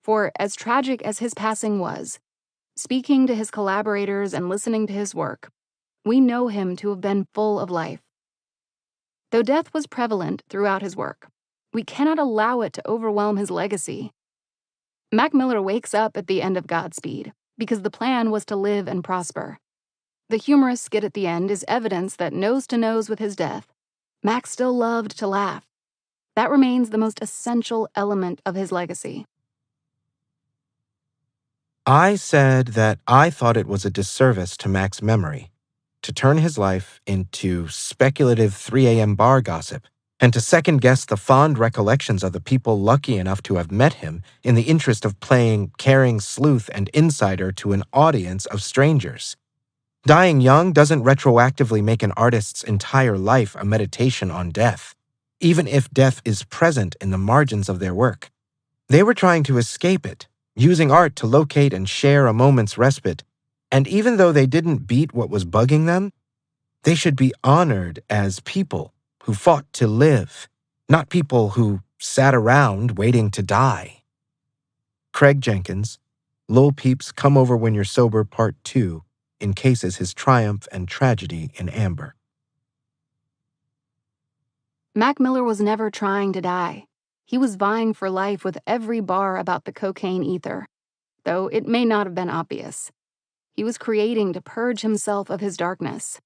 For as tragic as his passing was, speaking to his collaborators and listening to his work, we know him to have been full of life. Though death was prevalent throughout his work, we cannot allow it to overwhelm his legacy. Mac Miller wakes up at the end of Godspeed because the plan was to live and prosper. The humorous skit at the end is evidence that nose to nose with his death, Mac still loved to laugh. That remains the most essential element of his legacy. I said that I thought it was a disservice to Mac's memory to turn his life into speculative 3 a.m. bar gossip, and to second-guess the fond recollections of the people lucky enough to have met him in the interest of playing caring sleuth and insider to an audience of strangers. Dying young doesn't retroactively make an artist's entire life a meditation on death, even if death is present in the margins of their work. They were trying to escape it, using art to locate and share a moment's respite, and even though they didn't beat what was bugging them, they should be honored as people who fought to live, not people who sat around waiting to die. Craig Jenkins, Lil Peep's Come Over When You're Sober Part 2, encases his triumph and tragedy in amber. Mac Miller was never trying to die. He was vying for life with every bar about the cocaine ether, though it may not have been obvious. He was creating to purge himself of his darkness.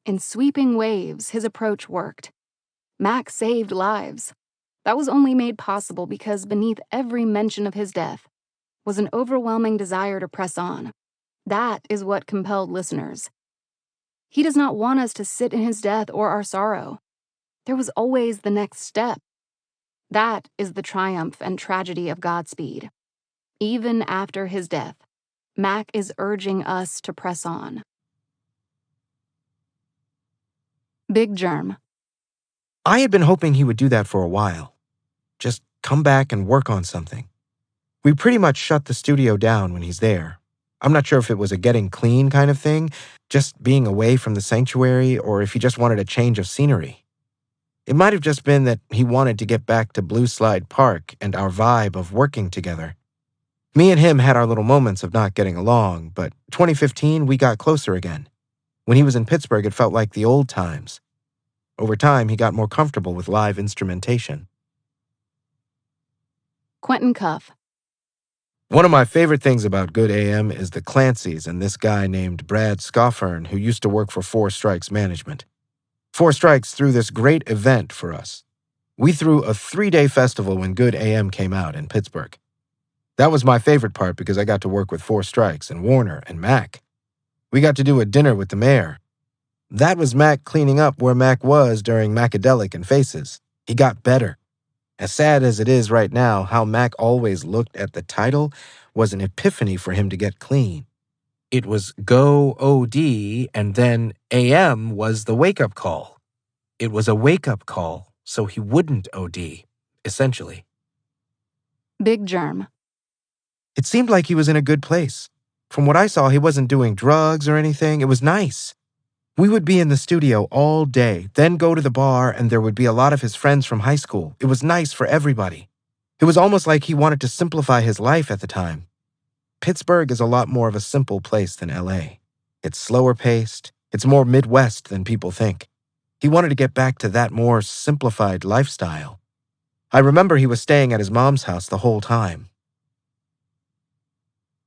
In sweeping waves, his approach worked. Mac saved lives. That was only made possible because beneath every mention of his death was an overwhelming desire to press on. That is what compelled listeners. He does not want us to sit in his death or our sorrow. There was always the next step. That is the triumph and tragedy of Godspeed. Even after his death, Mac is urging us to press on. Big Germ. I had been hoping he would do that for a while. Just come back and work on something. We pretty much shut the studio down when he's there. I'm not sure if it was a getting clean kind of thing, just being away from the sanctuary, or if he just wanted a change of scenery. It might have just been that he wanted to get back to Blue Slide Park and our vibe of working together. Me and him had our little moments of not getting along, but 2015 we got closer again. When he was in Pittsburgh, it felt like the old times. Over time, he got more comfortable with live instrumentation. Quentin Cuff. One of my favorite things about Good AM is the Clancys and this guy named Brad Scoffern who used to work for Four Strikes Management. Four Strikes threw this great event for us. We threw a 3-day festival when Good AM came out in Pittsburgh. That was my favorite part because I got to work with Four Strikes and Warner and Mac. We got to do a dinner with the mayor. That was Mac cleaning up where Mac was during Macadelic and Faces. He got better. As sad as it is right now, how Mac always looked at the title was an epiphany for him to get clean. It was Go OD, and then AM was the wake-up call. It was a wake-up call, so he wouldn't OD, essentially. Big Germ. It seemed like he was in a good place. From what I saw, he wasn't doing drugs or anything. It was nice. We would be in the studio all day, then go to the bar, and there would be a lot of his friends from high school. It was nice for everybody. It was almost like he wanted to simplify his life at the time. Pittsburgh is a lot more of a simple place than LA. It's slower paced. It's more Midwest than people think. He wanted to get back to that more simplified lifestyle. I remember he was staying at his mom's house the whole time.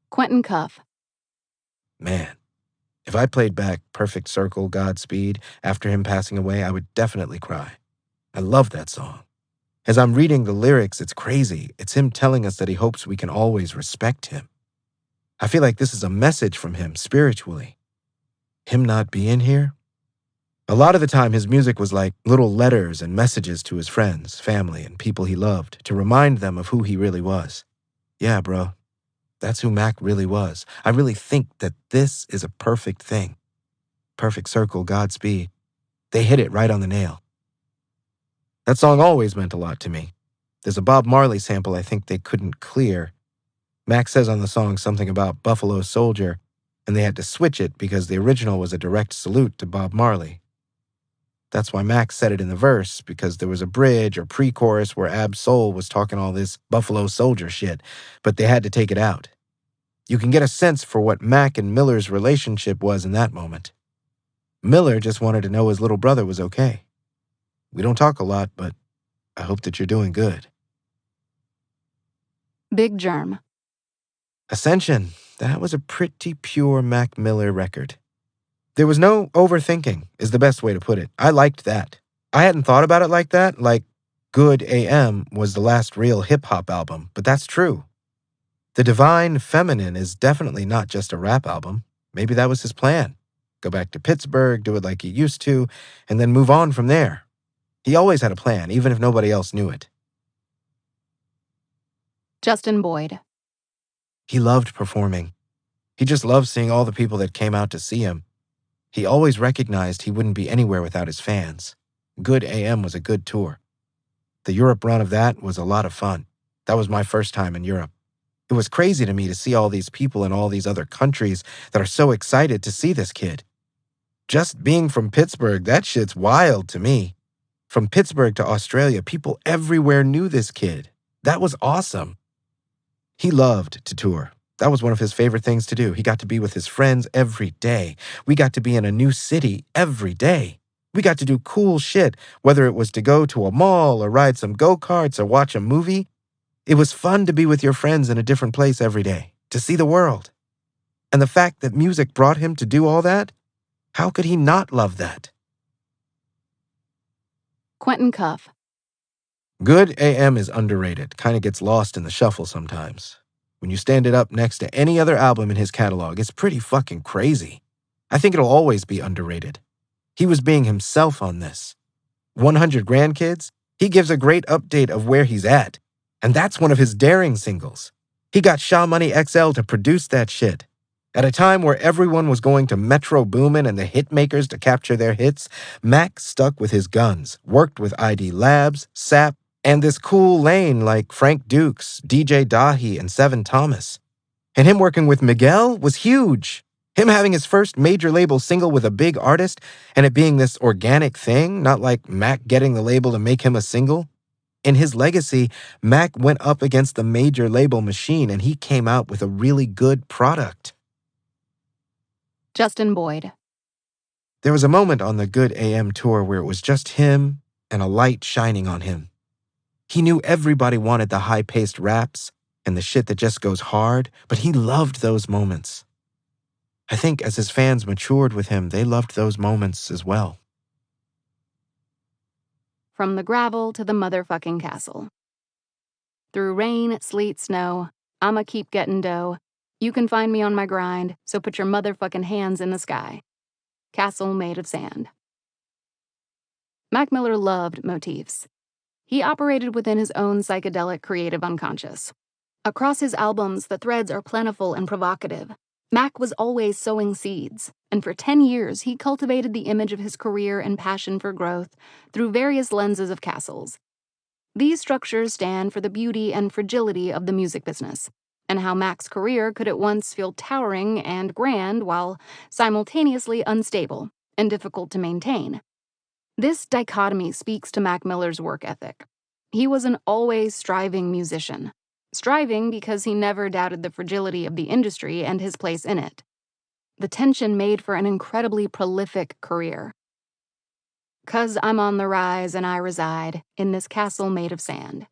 Quentin Cuff. Man, if I played back Perfect Circle, Godspeed after him passing away, I would definitely cry. I love that song. As I'm reading the lyrics, it's crazy. It's him telling us that he hopes we can always respect him. I feel like this is a message from him spiritually. Him not being here? A lot of the time, his music was like little letters and messages to his friends, family, and people he loved to remind them of who he really was. Yeah, bro. That's who Mac really was. I really think that this is a perfect thing. Perfect Circle, Godspeed. They hit it right on the nail. That song always meant a lot to me. There's a Bob Marley sample I think they couldn't clear. Mac says on the song something about Buffalo Soldier, and they had to switch it because the original was a direct salute to Bob Marley. That's why Mac said it in the verse, because there was a bridge or pre-chorus where Ab Soul was talking all this Buffalo Soldier shit, but they had to take it out. You can get a sense for what Mac and Miller's relationship was in that moment. Miller just wanted to know his little brother was okay. We don't talk a lot, but I hope that you're doing good. Big Germ. Ascension. That was a pretty pure Mac Miller record. There was no overthinking, is the best way to put it. I liked that. I hadn't thought about it like that, like Good AM was the last real hip-hop album, but that's true. The Divine Feminine is definitely not just a rap album. Maybe that was his plan. Go back to Pittsburgh, do it like he used to, and then move on from there. He always had a plan, even if nobody else knew it. Justin Boyd. He loved performing. He just loved seeing all the people that came out to see him. He always recognized he wouldn't be anywhere without his fans. Good AM was a good tour. The Europe run of that was a lot of fun. That was my first time in Europe. It was crazy to me to see all these people in all these other countries that are so excited to see this kid. Just being from Pittsburgh, that shit's wild to me. From Pittsburgh to Australia, people everywhere knew this kid. That was awesome. He loved to tour. That was one of his favorite things to do. He got to be with his friends every day. We got to be in a new city every day. We got to do cool shit, whether it was to go to a mall or ride some go-karts or watch a movie. It was fun to be with your friends in a different place every day, to see the world. And the fact that music brought him to do all that, how could he not love that? Quentin Cuff. Good AM is underrated, kind of gets lost in the shuffle sometimes. When you stand it up next to any other album in his catalog, it's pretty fucking crazy. I think it'll always be underrated. He was being himself on this. 100 Grandkids, he gives a great update of where he's at. And that's one of his daring singles. He got Shaw Money XL to produce that shit. At a time where everyone was going to Metro Boomin and the hit makers to capture their hits, Mac stuck with his guns, worked with ID Labs, SAP, and this cool lane like Frank Dukes, DJ Dahi, and Seven Thomas. And him working with Miguel was huge. Him having his first major label single with a big artist and it being this organic thing, not like Mac getting the label to make him a single. In his legacy, Mac went up against the major label machine and he came out with a really good product. Justin Boyd. There was a moment on the Good AM tour where it was just him and a light shining on him. He knew everybody wanted the high-paced raps and the shit that just goes hard, but he loved those moments. I think as his fans matured with him, they loved those moments as well. From the gravel to the motherfucking castle. Through rain, sleet, snow, I'ma keep getting dough. You can find me on my grind, so put your motherfucking hands in the sky. Castle made of sand. Mac Miller loved motifs. He operated within his own psychedelic creative unconscious. Across his albums, the threads are plentiful and provocative. Mac was always sowing seeds, and for 10 years he cultivated the image of his career and passion for growth through various lenses of castles. These structures stand for the beauty and fragility of the music business, and how Mac's career could at once feel towering and grand while simultaneously unstable and difficult to maintain. This dichotomy speaks to Mac Miller's work ethic. He was an always striving musician, striving because he never doubted the fragility of the industry and his place in it. The tension made for an incredibly prolific career. 'Cause I'm on the rise and I reside in this castle made of sand.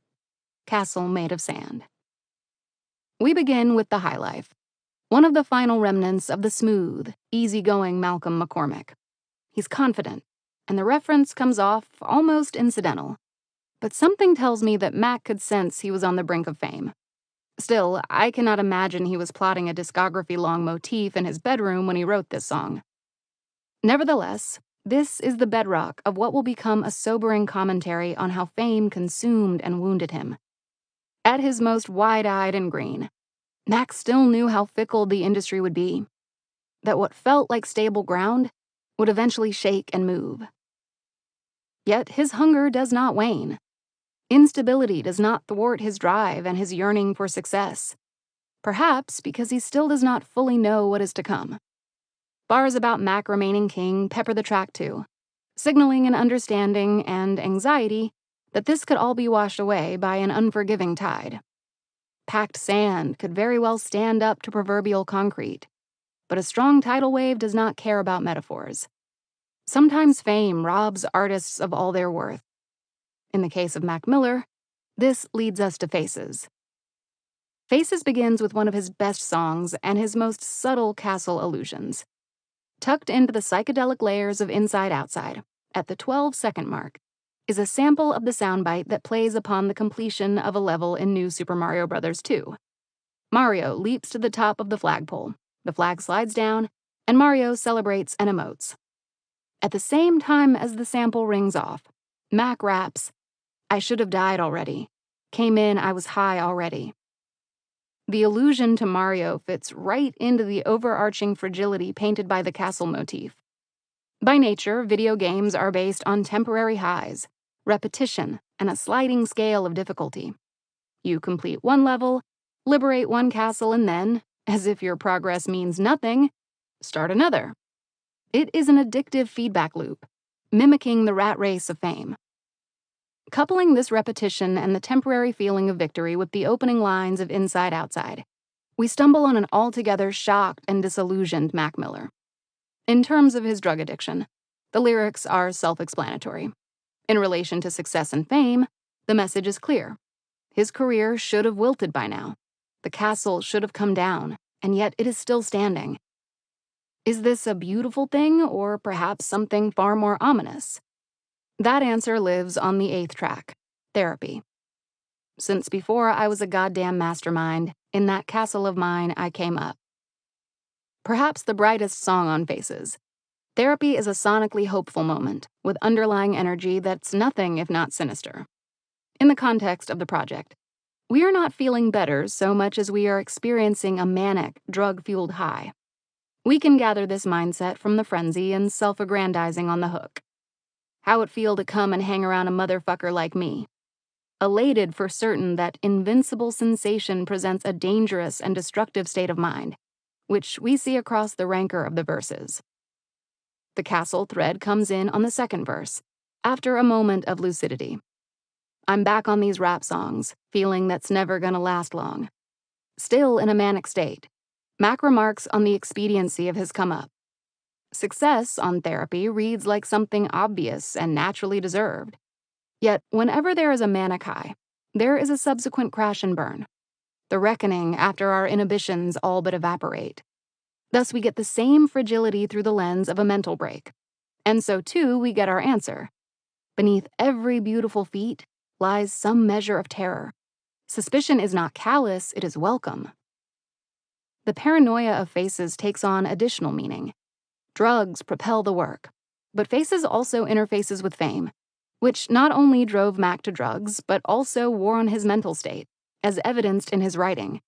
Castle made of sand. We begin with the high life, one of the final remnants of the smooth, easygoing Malcolm McCormick. He's confident, and the reference comes off almost incidental. But something tells me that Mac could sense he was on the brink of fame. Still, I cannot imagine he was plotting a discography-long motif in his bedroom when he wrote this song. Nevertheless, this is the bedrock of what will become a sobering commentary on how fame consumed and wounded him. At his most wide-eyed and green, Mac still knew how fickle the industry would be, that what felt like stable ground would eventually shake and move. Yet his hunger does not wane. Instability does not thwart his drive and his yearning for success, perhaps because he still does not fully know what is to come. Bars about Mac remaining king pepper the track too, signaling an understanding and anxiety that this could all be washed away by an unforgiving tide. Packed sand could very well stand up to proverbial concrete, but a strong tidal wave does not care about metaphors. Sometimes fame robs artists of all their worth. In the case of Mac Miller, this leads us to Faces. Faces begins with one of his best songs and his most subtle castle illusions. Tucked into the psychedelic layers of Inside Outside, at the 12-second mark, is a sample of the soundbite that plays upon the completion of a level in New Super Mario Bros. 2. Mario leaps to the top of the flagpole, the flag slides down, and Mario celebrates and emotes. At the same time as the sample rings off, Mac raps, "I should have died already. Came in, I was high already." The allusion to Mario fits right into the overarching fragility painted by the castle motif. By nature, video games are based on temporary highs, repetition, and a sliding scale of difficulty. You complete one level, liberate one castle, and then, as if your progress means nothing, start another. It is an addictive feedback loop, mimicking the rat race of fame. Coupling this repetition and the temporary feeling of victory with the opening lines of Inside Outside, we stumble on an altogether shocked and disillusioned Mac Miller. In terms of his drug addiction, the lyrics are self-explanatory. In relation to success and fame, the message is clear. His career should have wilted by now. The castle should have come down, and yet it is still standing. Is this a beautiful thing, or perhaps something far more ominous? That answer lives on the 8th track, Therapy. Since before I was a goddamn mastermind, in that castle of mine I came up. Perhaps the brightest song on Faces, Therapy is a sonically hopeful moment, with underlying energy that's nothing if not sinister. In the context of the project, we are not feeling better so much as we are experiencing a manic, drug-fueled high. We can gather this mindset from the frenzy and self-aggrandizing on the hook. How it feel to come and hang around a motherfucker like me. Elated for certain that invincible sensation presents a dangerous and destructive state of mind, which we see across the rancor of the verses. The castle thread comes in on the second verse, after a moment of lucidity. I'm back on these rap songs, feeling that's never gonna last long. Still in a manic state, Mac remarks on the expediency of his come-up. Success on therapy reads like something obvious and naturally deserved. Yet, whenever there is a manic high, there is a subsequent crash and burn, the reckoning after our inhibitions all but evaporate. Thus, we get the same fragility through the lens of a mental break. And so, too, we get our answer. Beneath every beautiful feat lies some measure of terror. Suspicion is not callous, it is welcome. The paranoia of Faces takes on additional meaning. Drugs propel the work, but Faces also interfaces with fame, which not only drove Mac to drugs, but also wore on his mental state, as evidenced in his writing.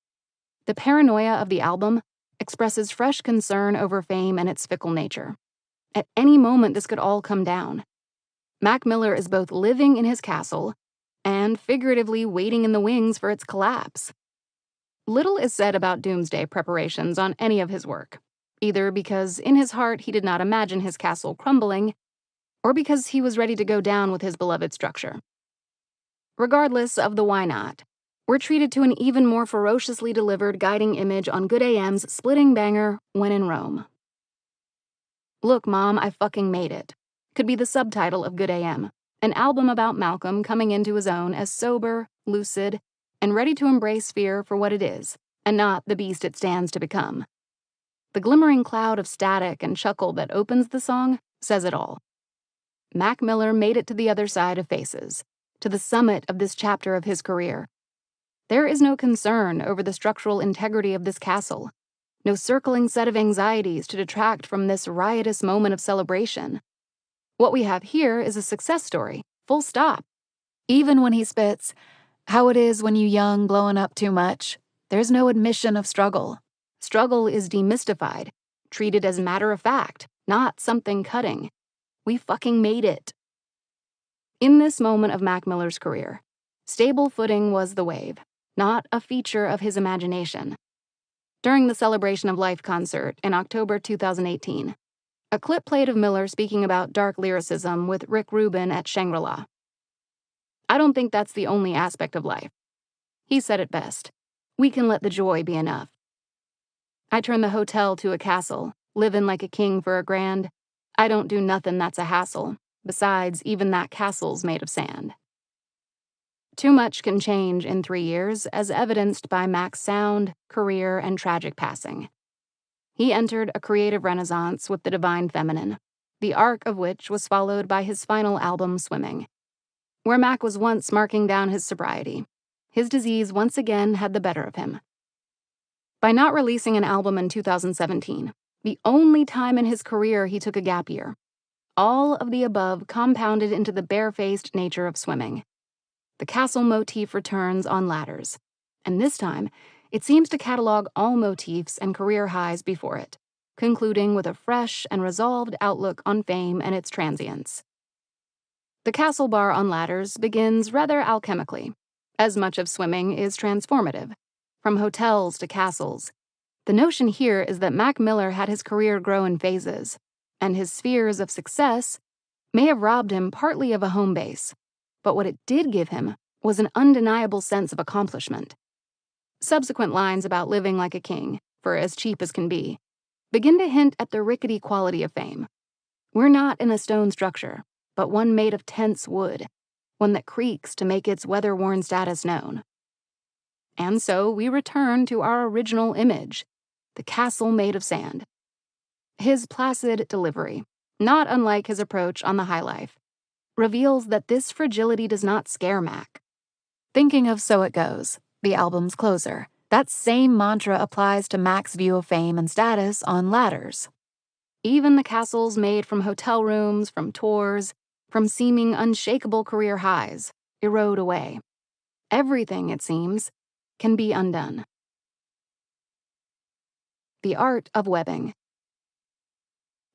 The paranoia of the album expresses fresh concern over fame and its fickle nature. At any moment, this could all come down. Mac Miller is both living in his castle and figuratively waiting in the wings for its collapse. Little is said about doomsday preparations on any of his work, either because in his heart he did not imagine his castle crumbling, or because he was ready to go down with his beloved structure. Regardless of the why not, we're treated to an even more ferociously delivered guiding image on Good AM's splitting banger, When in Rome. Look, Mom, I fucking made it could be the subtitle of Good AM, an album about Malcolm coming into his own as sober, lucid, and ready to embrace fear for what it is, and not the beast it stands to become. The glimmering cloud of static and chuckle that opens the song says it all. Mac Miller made it to the other side of Faces, to the summit of this chapter of his career. There is no concern over the structural integrity of this castle, no circling set of anxieties to detract from this riotous moment of celebration. What we have here is a success story, full stop. Even when he spits, "How it is when you young blowing up too much," there's no admission of struggle. Struggle is demystified, treated as matter of fact, not something cutting. We fucking made it. In this moment of Mac Miller's career, stable footing was the wave, not a feature of his imagination. During the Celebration of Life concert in October 2018, a clip played of Miller speaking about dark lyricism with Rick Rubin at Shangri-La. I don't think that's the only aspect of life. He said it best. We can let the joy be enough. I turn the hotel to a castle, livin' like a king for a grand. I don't do nothin' that's a hassle. Besides, even that castle's made of sand. Too much can change in 3 years, as evidenced by Mac's sound, career, and tragic passing. He entered a creative renaissance with the Divine Feminine, the arc of which was followed by his final album, Swimming. Where Mac was once marking down his sobriety, his disease once again had the better of him. By not releasing an album in 2017, the only time in his career he took a gap year, all of the above compounded into the barefaced nature of Swimming. The castle motif returns on ladders, and this time, it seems to catalog all motifs and career highs before it, concluding with a fresh and resolved outlook on fame and its transience. The castle bar on ladders begins rather alchemically, as much of Swimming is transformative, from hotels to castles. The notion here is that Mac Miller had his career grow in phases, and his spheres of success may have robbed him partly of a home base, but what it did give him was an undeniable sense of accomplishment. Subsequent lines about living like a king, for as cheap as can be, begin to hint at the rickety quality of fame. We're not in a stone structure, but one made of tense wood, one that creaks to make its weather-worn status known. And so we return to our original image, the castle made of sand. His placid delivery, not unlike his approach on The High Life, reveals that this fragility does not scare Mac. Thinking of So It Goes, the album's closer, that same mantra applies to Mac's view of fame and status on ladders. Even the castles made from hotel rooms, from tours, from seeming unshakable career highs, erode away. Everything, it seems, can be undone. The art of webbing.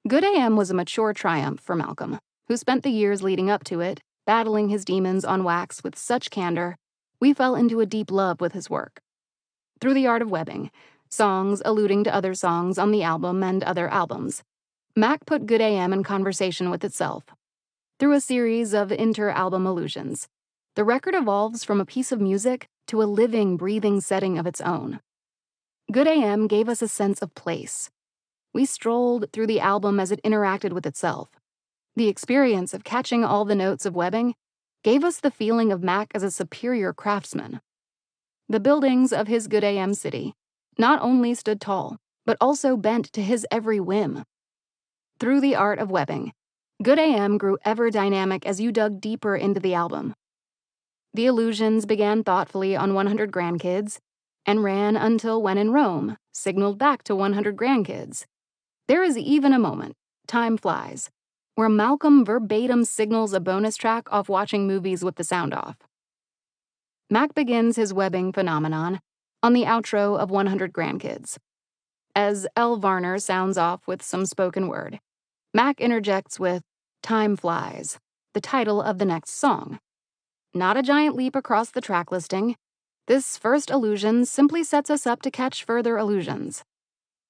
Good AM was a mature triumph for Malcolm, who spent the years leading up to it, battling his demons on wax with such candor, we fell into a deep love with his work. Through the art of webbing, songs alluding to other songs on the album and other albums, Mac put Good AM in conversation with itself. Through a series of inter-album allusions, the record evolves from a piece of music to a living, breathing setting of its own. Good AM gave us a sense of place. We strolled through the album as it interacted with itself. The experience of catching all the notes of webbing gave us the feeling of Mac as a superior craftsman. The buildings of his Good AM city not only stood tall, but also bent to his every whim. Through the art of webbing, Good AM grew ever dynamic as you dug deeper into the album. The illusions began thoughtfully on 100 Grandkids and ran until When in Rome signaled back to 100 Grandkids. There is even a moment, Time Flies, where Malcolm verbatim signals a bonus track off watching movies with the sound off. Mac begins his webbing phenomenon on the outro of 100 Grandkids. As L. Varner sounds off with some spoken word, Mac interjects with Time Flies, the title of the next song. Not a giant leap across the track listing. This first illusion simply sets us up to catch further illusions.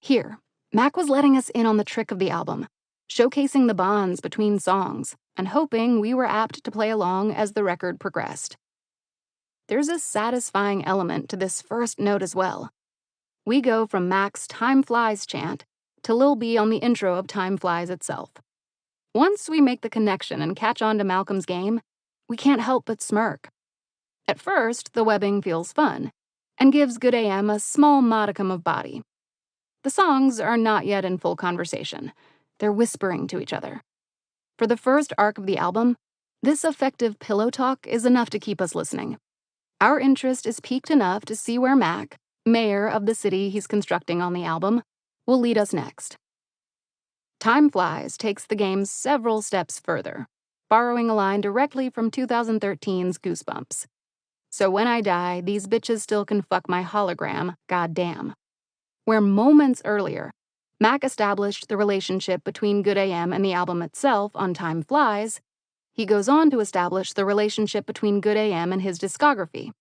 Here, Mac was letting us in on the trick of the album, showcasing the bonds between songs and hoping we were apt to play along as the record progressed. There's a satisfying element to this first note as well. We go from Mac's Time Flies chant to Lil B on the intro of Time Flies itself. Once we make the connection and catch on to Malcolm's game, we can't help but smirk. At first, the webbing feels fun and gives Good AM a small modicum of body. The songs are not yet in full conversation. They're whispering to each other. For the first arc of the album, this effective pillow talk is enough to keep us listening. Our interest is piqued enough to see where Mac, mayor of the city he's constructing on the album, will lead us next. Time Flies takes the game several steps further, borrowing a line directly from 2013's Goosebumps. So when I die, these bitches still can fuck my hologram, goddamn. Where moments earlier, Mac established the relationship between Good AM and the album itself on Time Flies, he goes on to establish the relationship between Good AM and his discography.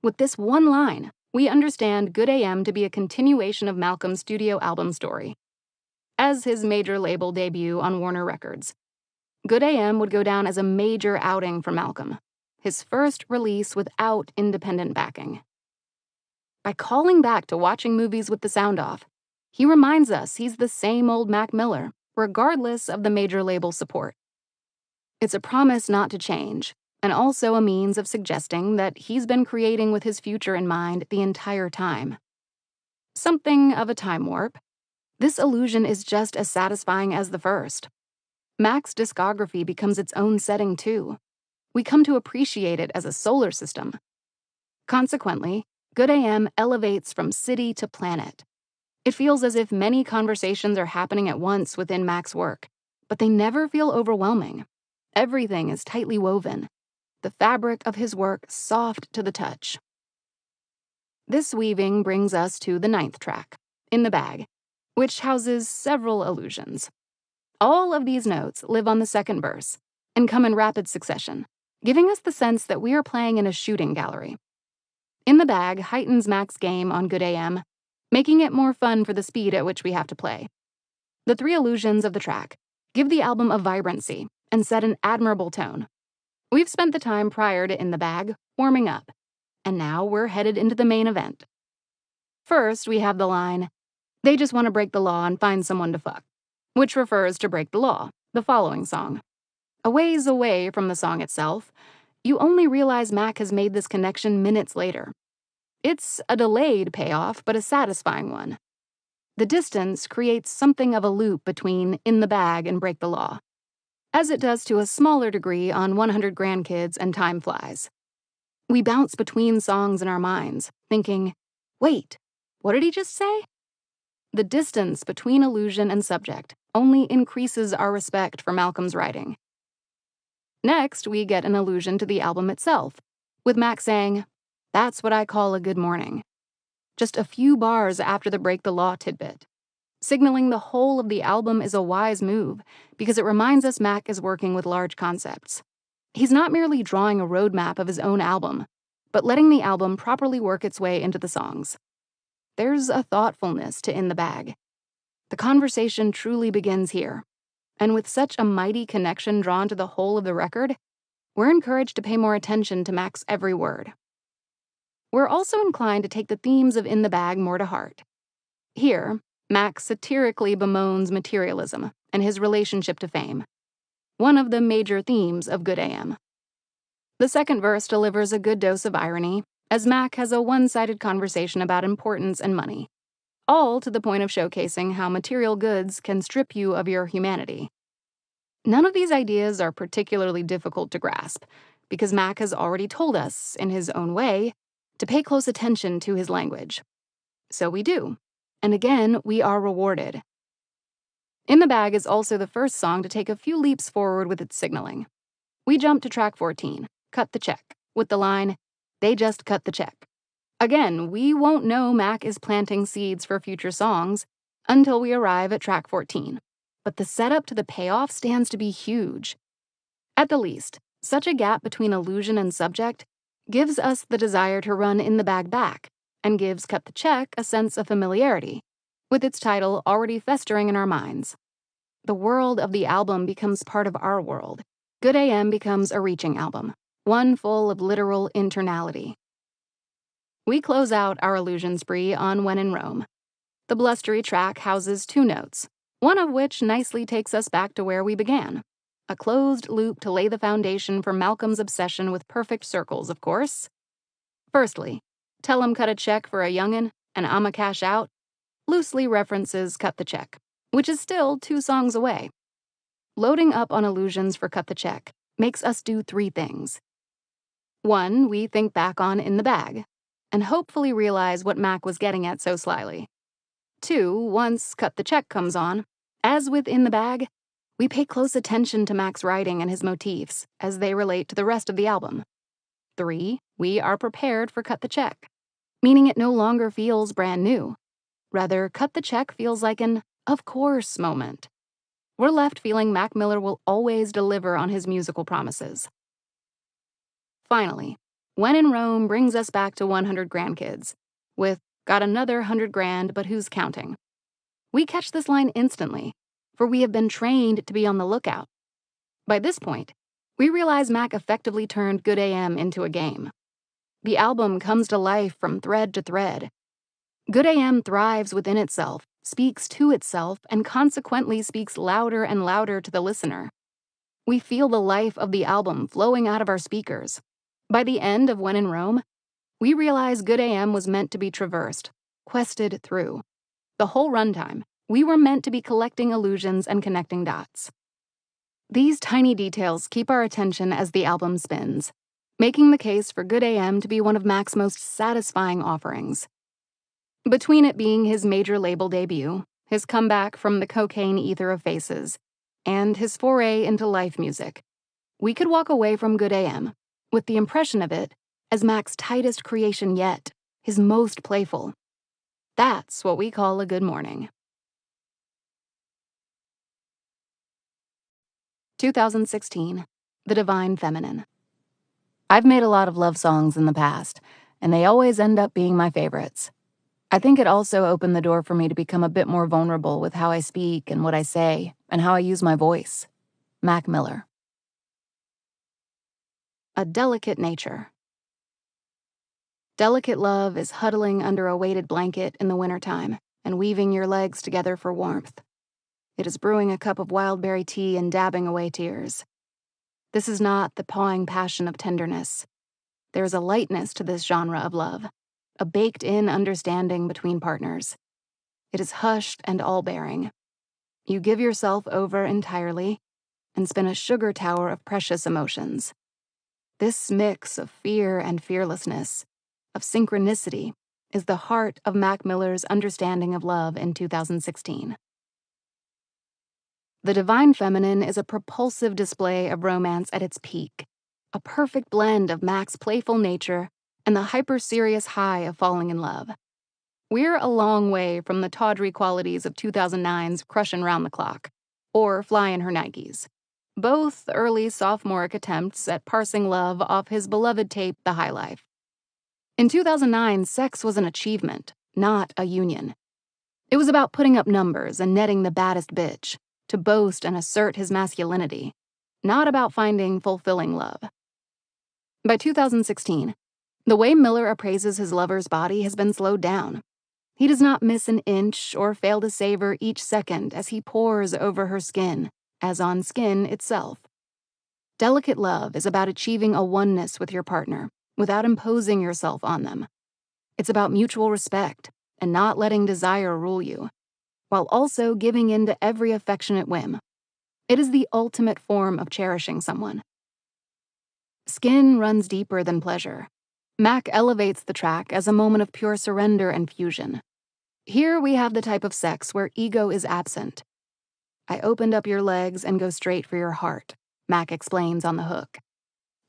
With this one line, we understand Good AM to be a continuation of Malcolm's studio album story. As his major label debut on Warner Records, Good AM would go down as a major outing for Malcolm, his first release without independent backing. By calling back to watching movies with the sound off, he reminds us he's the same old Mac Miller, regardless of the major label support. It's a promise not to change, and also a means of suggesting that he's been creating with his future in mind the entire time. Something of a time warp, this illusion is just as satisfying as the first. Mac's discography becomes its own setting too. We come to appreciate it as a solar system. Consequently, Good AM elevates from city to planet. It feels as if many conversations are happening at once within Mac's work, but they never feel overwhelming. Everything is tightly woven, the fabric of his work soft to the touch. This weaving brings us to the 9th track, In the Bag, which houses several illusions. All of these notes live on the second verse and come in rapid succession, giving us the sense that we are playing in a shooting gallery. In the Bag heightens Mac's game on Good AM, making it more fun for the speed at which we have to play. The 3 illusions of the track give the album a vibrancy and set an admirable tone. We've spent the time prior to In the Bag warming up, and now we're headed into the main event. First, we have the line, "They just want to break the law and find someone to fuck," which refers to Break the Law, the following song. A ways away from the song itself, you only realize Mac has made this connection minutes later. It's a delayed payoff, but a satisfying one. The distance creates something of a loop between In the Bag and Break the Law, as it does to a smaller degree on 100 Grandkids and Time Flies. We bounce between songs in our minds, thinking, wait, what did he just say? The distance between illusion and subject only increases our respect for Malcolm's writing. Next, we get an allusion to the album itself, with Mac saying, "That's what I call a good morning," just a few bars after the Break the Law tidbit, signaling the whole of the album is a wise move because it reminds us Mac is working with large concepts. He's not merely drawing a roadmap of his own album, but letting the album properly work its way into the songs. There's a thoughtfulness to In the Bag. The conversation truly begins here, and with such a mighty connection drawn to the whole of the record, we're encouraged to pay more attention to Mac's every word. We're also inclined to take the themes of In the Bag more to heart. Here, Mac satirically bemoans materialism and his relationship to fame, one of the major themes of Good AM. The second verse delivers a good dose of irony, as Mac has a one-sided conversation about importance and money, all to the point of showcasing how material goods can strip you of your humanity. None of these ideas are particularly difficult to grasp, because Mac has already told us, in his own way, to pay close attention to his language. So we do. And again, we are rewarded. In the Bag is also the first song to take a few leaps forward with its signaling. We jump to track 14, Cut the Check, with the line, "They just cut the check." Again, we won't know Mac is planting seeds for future songs until we arrive at track 14. But the setup to the payoff stands to be huge. At the least, such a gap between allusion and subject gives us the desire to run In the Bag back, and gives Cut the Check a sense of familiarity, with its title already festering in our minds. The world of the album becomes part of our world. Good AM becomes a reaching album, one full of literal internality. We close out our illusion spree on When in Rome. The blustery track houses 2 notes, one of which nicely takes us back to where we began. A closed loop to lay the foundation for Malcolm's obsession with perfect circles, of course. Firstly, Tell 'em cut a check for a youngin' and I'ma cash out loosely references Cut the Check, which is still 2 songs away. Loading up on allusions for Cut the Check makes us do 3 things. 1, we think back on In the Bag, and hopefully realize what Mac was getting at so slyly. 2, once Cut the Check comes on, as with In the Bag, we pay close attention to Mac's writing and his motifs as they relate to the rest of the album. 3, we are prepared for Cut the Check, meaning it no longer feels brand new. Rather, Cut the Check feels like an of course moment. We're left feeling Mac Miller will always deliver on his musical promises. Finally, When in Rome brings us back to 100 Grandkids, with Got another 100 grand, but who's counting? We catch this line instantly, for we have been trained to be on the lookout. By this point, we realize Mac effectively turned Good AM into a game. The album comes to life from thread to thread. Good AM thrives within itself, speaks to itself, and consequently speaks louder and louder to the listener. We feel the life of the album flowing out of our speakers. By the end of When in Rome, we realize Good AM was meant to be traversed, quested through. The whole runtime, we were meant to be collecting allusions and connecting dots. These tiny details keep our attention as the album spins, making the case for Good AM to be one of Mac's most satisfying offerings. Between it being his major label debut, his comeback from the cocaine ether of faces, and his foray into life music, we could walk away from Good AM with the impression of it as Mac's tightest creation yet, his most playful. That's what we call a good morning. 2016, The Divine Feminine. I've made a lot of love songs in the past, and they always end up being my favorites. I think it also opened the door for me to become a bit more vulnerable with how I speak and what I say, and how I use my voice. Mac Miller. A delicate nature. Delicate love is huddling under a weighted blanket in the wintertime and weaving your legs together for warmth. It is brewing a cup of wildberry tea and dabbing away tears. This is not the pawing passion of tenderness. There is a lightness to this genre of love, a baked-in understanding between partners. It is hushed and all-bearing. You give yourself over entirely and spin a sugar tower of precious emotions. This mix of fear and fearlessness, of synchronicity, is the heart of Mac Miller's understanding of love in 2016. The Divine Feminine is a propulsive display of romance at its peak, a perfect blend of Mac's playful nature and the hyper-serious high of falling in love. We're a long way from the tawdry qualities of 2009's Crushin' Round the Clock, or Flyin' Her Nikes, both early sophomoric attempts at parsing love off his beloved tape, The High Life. In 2009, sex was an achievement, not a union. It was about putting up numbers and netting the baddest bitch, to boast and assert his masculinity, not about finding fulfilling love. By 2016, the way Miller appraises his lover's body has been slowed down. He does not miss an inch or fail to savor each second as he pores over her skin, as on skin itself. Delicate love is about achieving a oneness with your partner without imposing yourself on them. It's about mutual respect and not letting desire rule you, while also giving in to every affectionate whim. It is the ultimate form of cherishing someone. Skin runs deeper than pleasure. Mac elevates the track as a moment of pure surrender and fusion. Here we have the type of sex where ego is absent. I opened up your legs and go straight for your heart, Mac explains on the hook.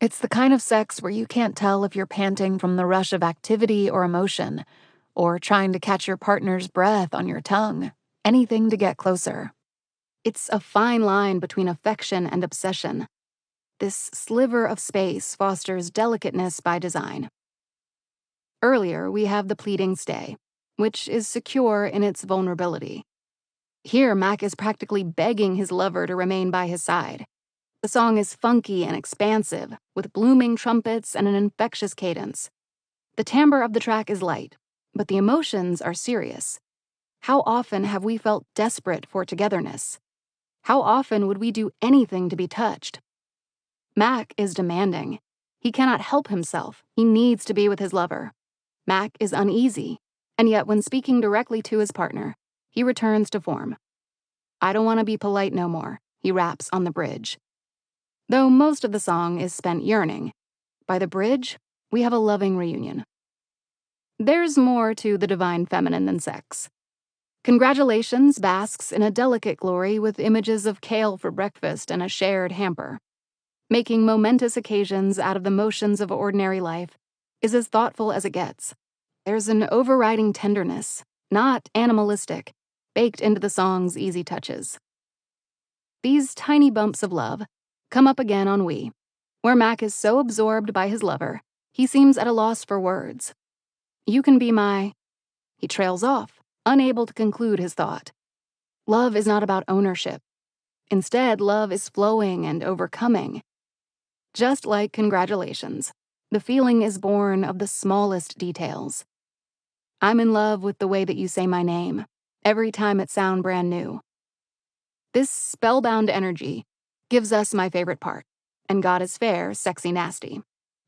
It's the kind of sex where you can't tell if you're panting from the rush of activity or emotion, or trying to catch your partner's breath on your tongue, anything to get closer. It's a fine line between affection and obsession. This sliver of space fosters delicateness by design. Earlier, we have the pleading stay, which is secure in its vulnerability. Here, Mac is practically begging his lover to remain by his side. The song is funky and expansive, with blooming trumpets and an infectious cadence. The timbre of the track is light, but the emotions are serious. How often have we felt desperate for togetherness? How often would we do anything to be touched? Mac is demanding. He cannot help himself. He needs to be with his lover. Mac is uneasy, and yet when speaking directly to his partner, he returns to form. I don't want to be polite no more, he raps on the bridge. Though most of the song is spent yearning, by the bridge, we have a loving reunion. There's more to the divine feminine than sex. Congratulations basks in a delicate glory with images of kale for breakfast and a shared hamper. Making momentous occasions out of the motions of ordinary life is as thoughtful as it gets. There's an overriding tenderness, not animalistic, baked into the song's easy touches. These tiny bumps of love come up again on We, where Mac is so absorbed by his lover, he seems at a loss for words. You can be my... He trails off, unable to conclude his thought. Love is not about ownership. Instead, love is flowing and overcoming. Just like congratulations, the feeling is born of the smallest details. I'm in love with the way that you say my name, every time it sounds brand new. This spellbound energy gives us my favorite part, and God is fair, sexy nasty.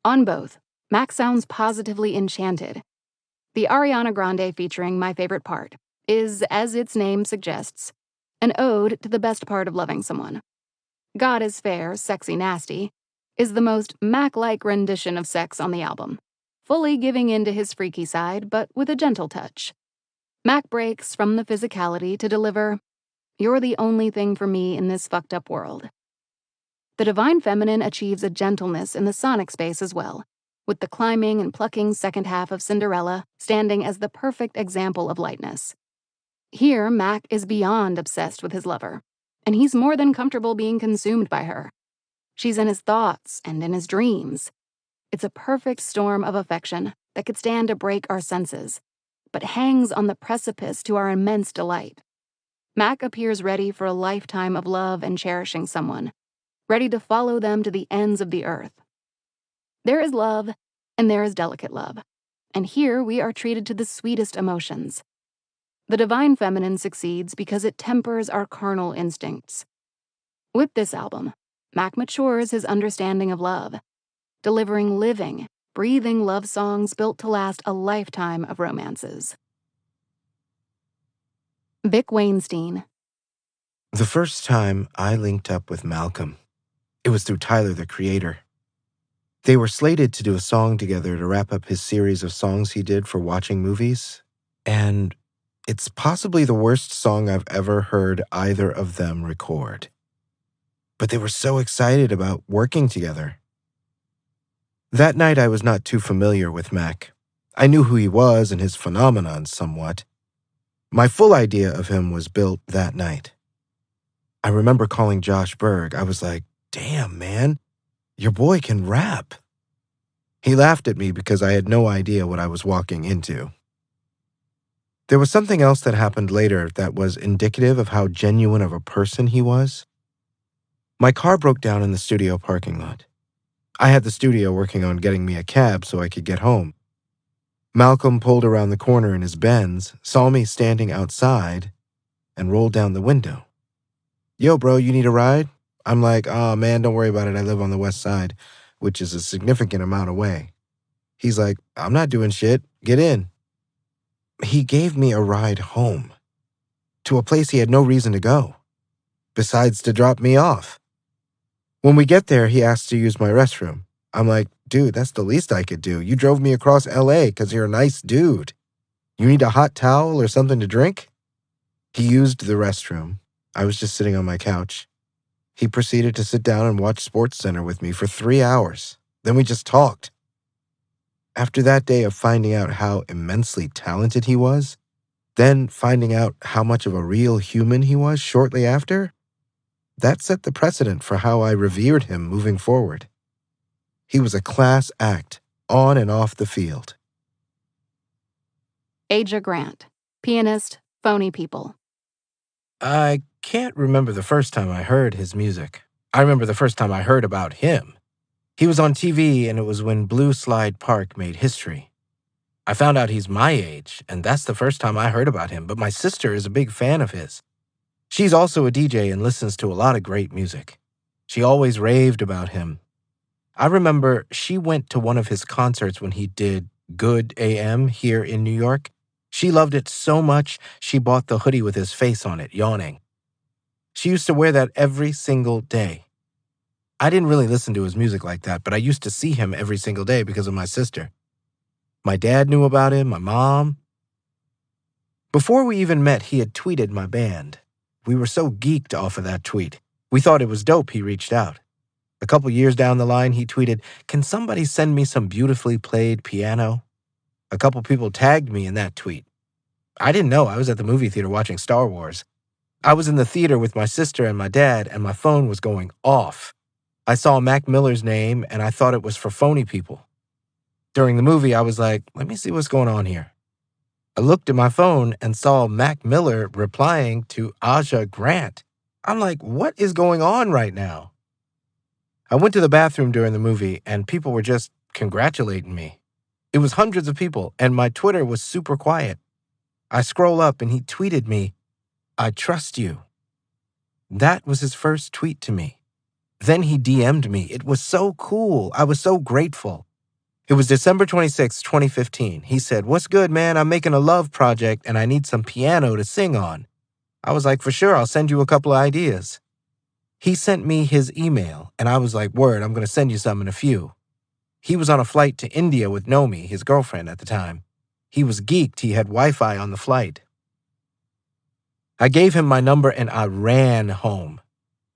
On both, Mac sounds positively enchanted. The Ariana Grande featuring My Favorite Part is, as its name suggests, an ode to the best part of loving someone. God is fair, sexy nasty is the most Mac-like rendition of sex on the album, fully giving in to his freaky side, but with a gentle touch. Mac breaks from the physicality to deliver, "You're the only thing for me in this fucked up world." The divine feminine achieves a gentleness in the sonic space as well, with the climbing and plucking second half of Cinderella standing as the perfect example of lightness. Here, Mac is beyond obsessed with his lover, and he's more than comfortable being consumed by her. She's in his thoughts and in his dreams. It's a perfect storm of affection that could stand to break our senses, but hangs on the precipice to our immense delight. Mac appears ready for a lifetime of love and cherishing someone, ready to follow them to the ends of the earth. There is love, and there is delicate love, and here we are treated to the sweetest emotions. The divine feminine succeeds because it tempers our carnal instincts. With this album, Mac matures his understanding of love, delivering living, breathing love songs built to last a lifetime of romances. Vic Weinstein. The first time I linked up with Malcolm, it was through Tyler, the Creator. They were slated to do a song together to wrap up his series of songs he did for watching movies, and it's possibly the worst song I've ever heard either of them record. But they were so excited about working together. That night I was not too familiar with Mac. I knew who he was and his phenomenon somewhat. My full idea of him was built that night. I remember calling Josh Berg. I was like, "Damn, man, your boy can rap." He laughed at me because I had no idea what I was walking into. There was something else that happened later that was indicative of how genuine of a person he was. My car broke down in the studio parking lot. I had the studio working on getting me a cab so I could get home. Malcolm pulled around the corner in his Benz, saw me standing outside, and rolled down the window. Yo, bro, you need a ride? I'm like, oh man, don't worry about it. I live on the west side, which is a significant amount away. He's like, I'm not doing shit. Get in. He gave me a ride home to a place he had no reason to go, besides to drop me off. When we get there, he asks to use my restroom. I'm like, dude, that's the least I could do. You drove me across LA because you're a nice dude. You need a hot towel or something to drink? He used the restroom. I was just sitting on my couch. He proceeded to sit down and watch SportsCenter with me for 3 hours. Then we just talked. After that day of finding out how immensely talented he was, then finding out how much of a real human he was shortly after, that set the precedent for how I revered him moving forward. He was a class act, on and off the field. Aja Grant, pianist, Phony People. I can't remember the first time I heard his music. I remember the first time I heard about him. He was on TV, and it was when Blue Slide Park made history. I found out he's my age, and that's the first time I heard about him, but my sister is a big fan of his. She's also a DJ and listens to a lot of great music. She always raved about him. I remember she went to one of his concerts when he did Good AM here in New York. She loved it so much, she bought the hoodie with his face on it, yawning. She used to wear that every single day. I didn't really listen to his music like that, but I used to see him every single day because of my sister. My dad knew about him, my mom. Before we even met, he had tweeted my band. We were so geeked off of that tweet. We thought it was dope he reached out. A couple years down the line, he tweeted, "Can somebody send me some beautifully played piano?" A couple people tagged me in that tweet. I didn't know I was at the movie theater watching Star Wars. I was in the theater with my sister and my dad, and my phone was going off. I saw Mac Miller's name, and I thought it was for Phony People. During the movie, I was like, let me see what's going on here. I looked at my phone and saw Mac Miller replying to Aja Grant. I'm like, what is going on right now? I went to the bathroom during the movie, and people were just congratulating me. It was hundreds of people, and my Twitter was super quiet. I scroll up, and he tweeted me, "I trust you." That was his first tweet to me. Then he DM'd me. It was so cool. I was so grateful. It was December 26, 2015. He said, "What's good, man? I'm making a love project and I need some piano to sing on." I was like, "For sure, I'll send you a couple of ideas." He sent me his email and I was like, "Word, I'm going to send you some in a few." He was on a flight to India with Nomi, his girlfriend at the time. He was geeked. He had Wi-Fi on the flight. I gave him my number and I ran home.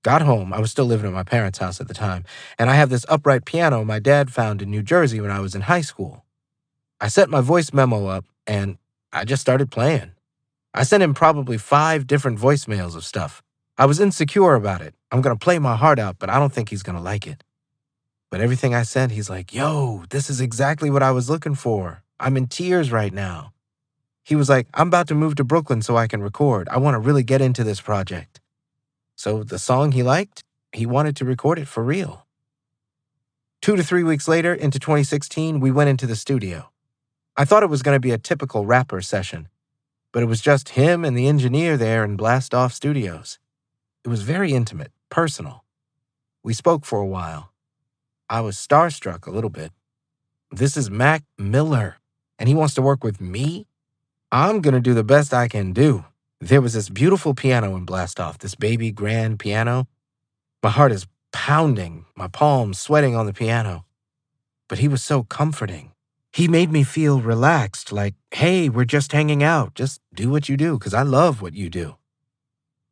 Got home, I was still living at my parents' house at the time, and I have this upright piano my dad found in New Jersey when I was in high school. I set my voice memo up, and I just started playing. I sent him probably 5 different voicemails of stuff. I was insecure about it. I'm going to play my heart out, but I don't think he's going to like it. But everything I sent, he's like, "Yo, this is exactly what I was looking for. I'm in tears right now." He was like, "I'm about to move to Brooklyn so I can record. I want to really get into this project." So the song he liked, he wanted to record it for real. 2 to 3 weeks later, into 2016, we went into the studio. I thought it was going to be a typical rapper session, but it was just him and the engineer there in Blast Off Studios. It was very intimate, personal. We spoke for a while. I was starstruck a little bit. This is Mac Miller, and he wants to work with me? I'm going to do the best I can do. There was this beautiful piano in Blast Off, this baby grand piano. My heart is pounding, my palms sweating on the piano. But he was so comforting. He made me feel relaxed, like, hey, we're just hanging out. Just do what you do, because I love what you do.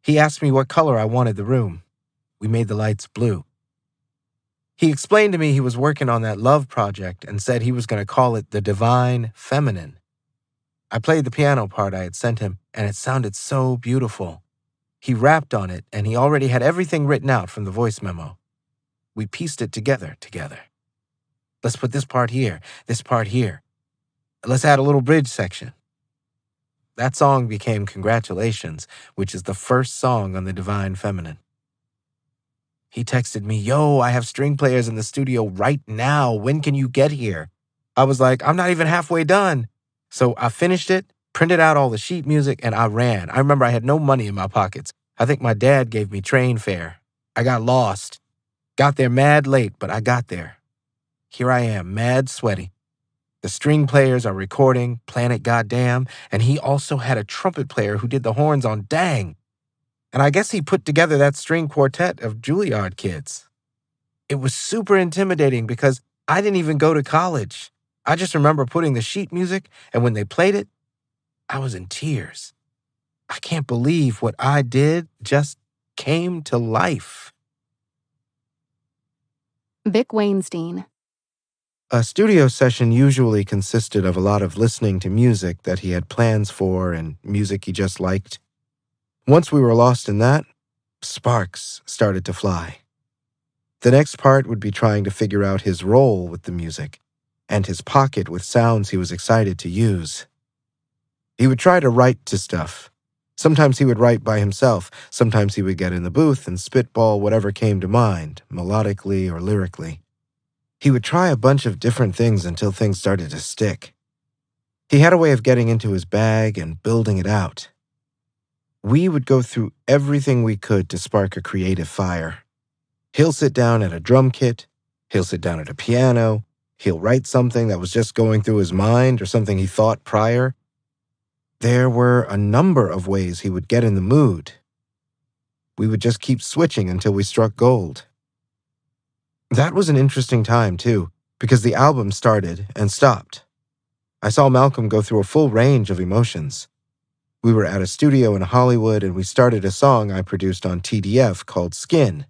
He asked me what color I wanted the room. We made the lights blue. He explained to me he was working on that love project and said he was going to call it The Divine Feminine. I played the piano part I had sent him, and it sounded so beautiful. He rapped on it, and he already had everything written out from the voice memo. We pieced it together. Let's put this part here. Let's add a little bridge section. That song became Congratulations, which is the first song on The Divine Feminine. He texted me, "Yo, I have string players in the studio right now. When can you get here?" I was like, "I'm not even halfway done." So I finished it, printed out all the sheet music, and I ran. I remember I had no money in my pockets. I think my dad gave me train fare. I got lost. Got there mad late, but I got there. Here I am, mad sweaty. The string players are recording Planet Goddamn, and he also had a trumpet player who did the horns on Dang. And I guess he put together that string quartet of Juilliard kids. It was super intimidating because I didn't even go to college. I just remember putting the sheet music, and when they played it, I was in tears. I can't believe what I did just came to life. Vic Weinstein. A studio session usually consisted of a lot of listening to music that he had plans for and music he just liked. Once we were lost in that, sparks started to fly. The next part would be trying to figure out his role with the music and his pocket with sounds he was excited to use. He would try to write to stuff. Sometimes he would write by himself. Sometimes he would get in the booth and spitball whatever came to mind, melodically or lyrically. He would try a bunch of different things until things started to stick. He had a way of getting into his bag and building it out. We would go through everything we could to spark a creative fire. He'll sit down at a drum kit. He'll sit down at a piano. He'll write something that was just going through his mind or something he thought prior. There were a number of ways he would get in the mood. We would just keep switching until we struck gold. That was an interesting time, too, because the album started and stopped. I saw Malcolm go through a full range of emotions. We were at a studio in Hollywood, and we started a song I produced on TDF called Skin.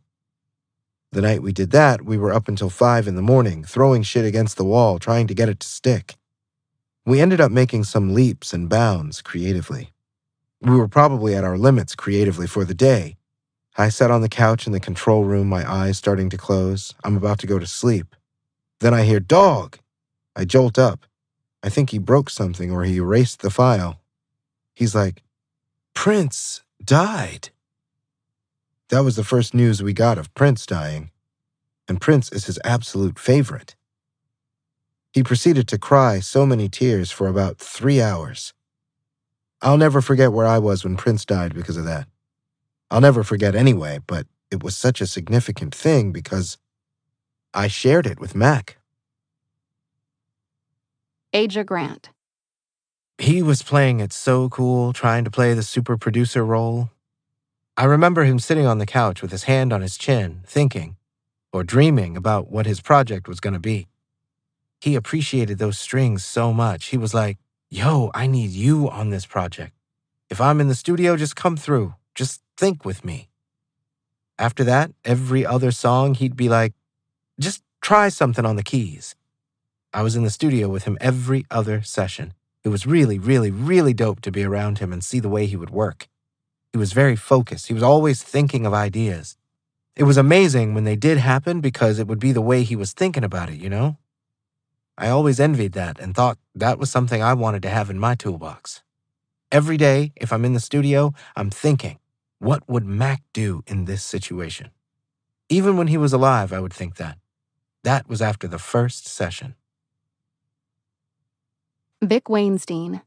The night we did that, we were up until 5 in the morning, throwing shit against the wall, trying to get it to stick. We ended up making some leaps and bounds creatively. We were probably at our limits creatively for the day. I sat on the couch in the control room, my eyes starting to close. I'm about to go to sleep. Then I hear, "Dog!" I jolt up. I think he broke something or he erased the file. He's like, "Prince died." That was the first news we got of Prince dying. And Prince is his absolute favorite. He proceeded to cry so many tears for about 3 hours. I'll never forget where I was when Prince died because of that. I'll never forget anyway, but it was such a significant thing because I shared it with Mac. Aja Grant. He was playing it so cool, trying to play the super producer role. I remember him sitting on the couch with his hand on his chin, thinking, or dreaming about what his project was going to be. He appreciated those strings so much. He was like, "Yo, I need you on this project. If I'm in the studio, just come through. Just think with me." After that, every other song, he'd be like, "Just try something on the keys." I was in the studio with him every other session. It was really, really, really dope to be around him and see the way he would work. He was very focused. He was always thinking of ideas. It was amazing when they did happen because it would be the way he was thinking about it, you know? I always envied that and thought that was something I wanted to have in my toolbox. Every day, if I'm in the studio, I'm thinking, what would Mac do in this situation? Even when he was alive, I would think that. That was after the first session. Vic Weinstein.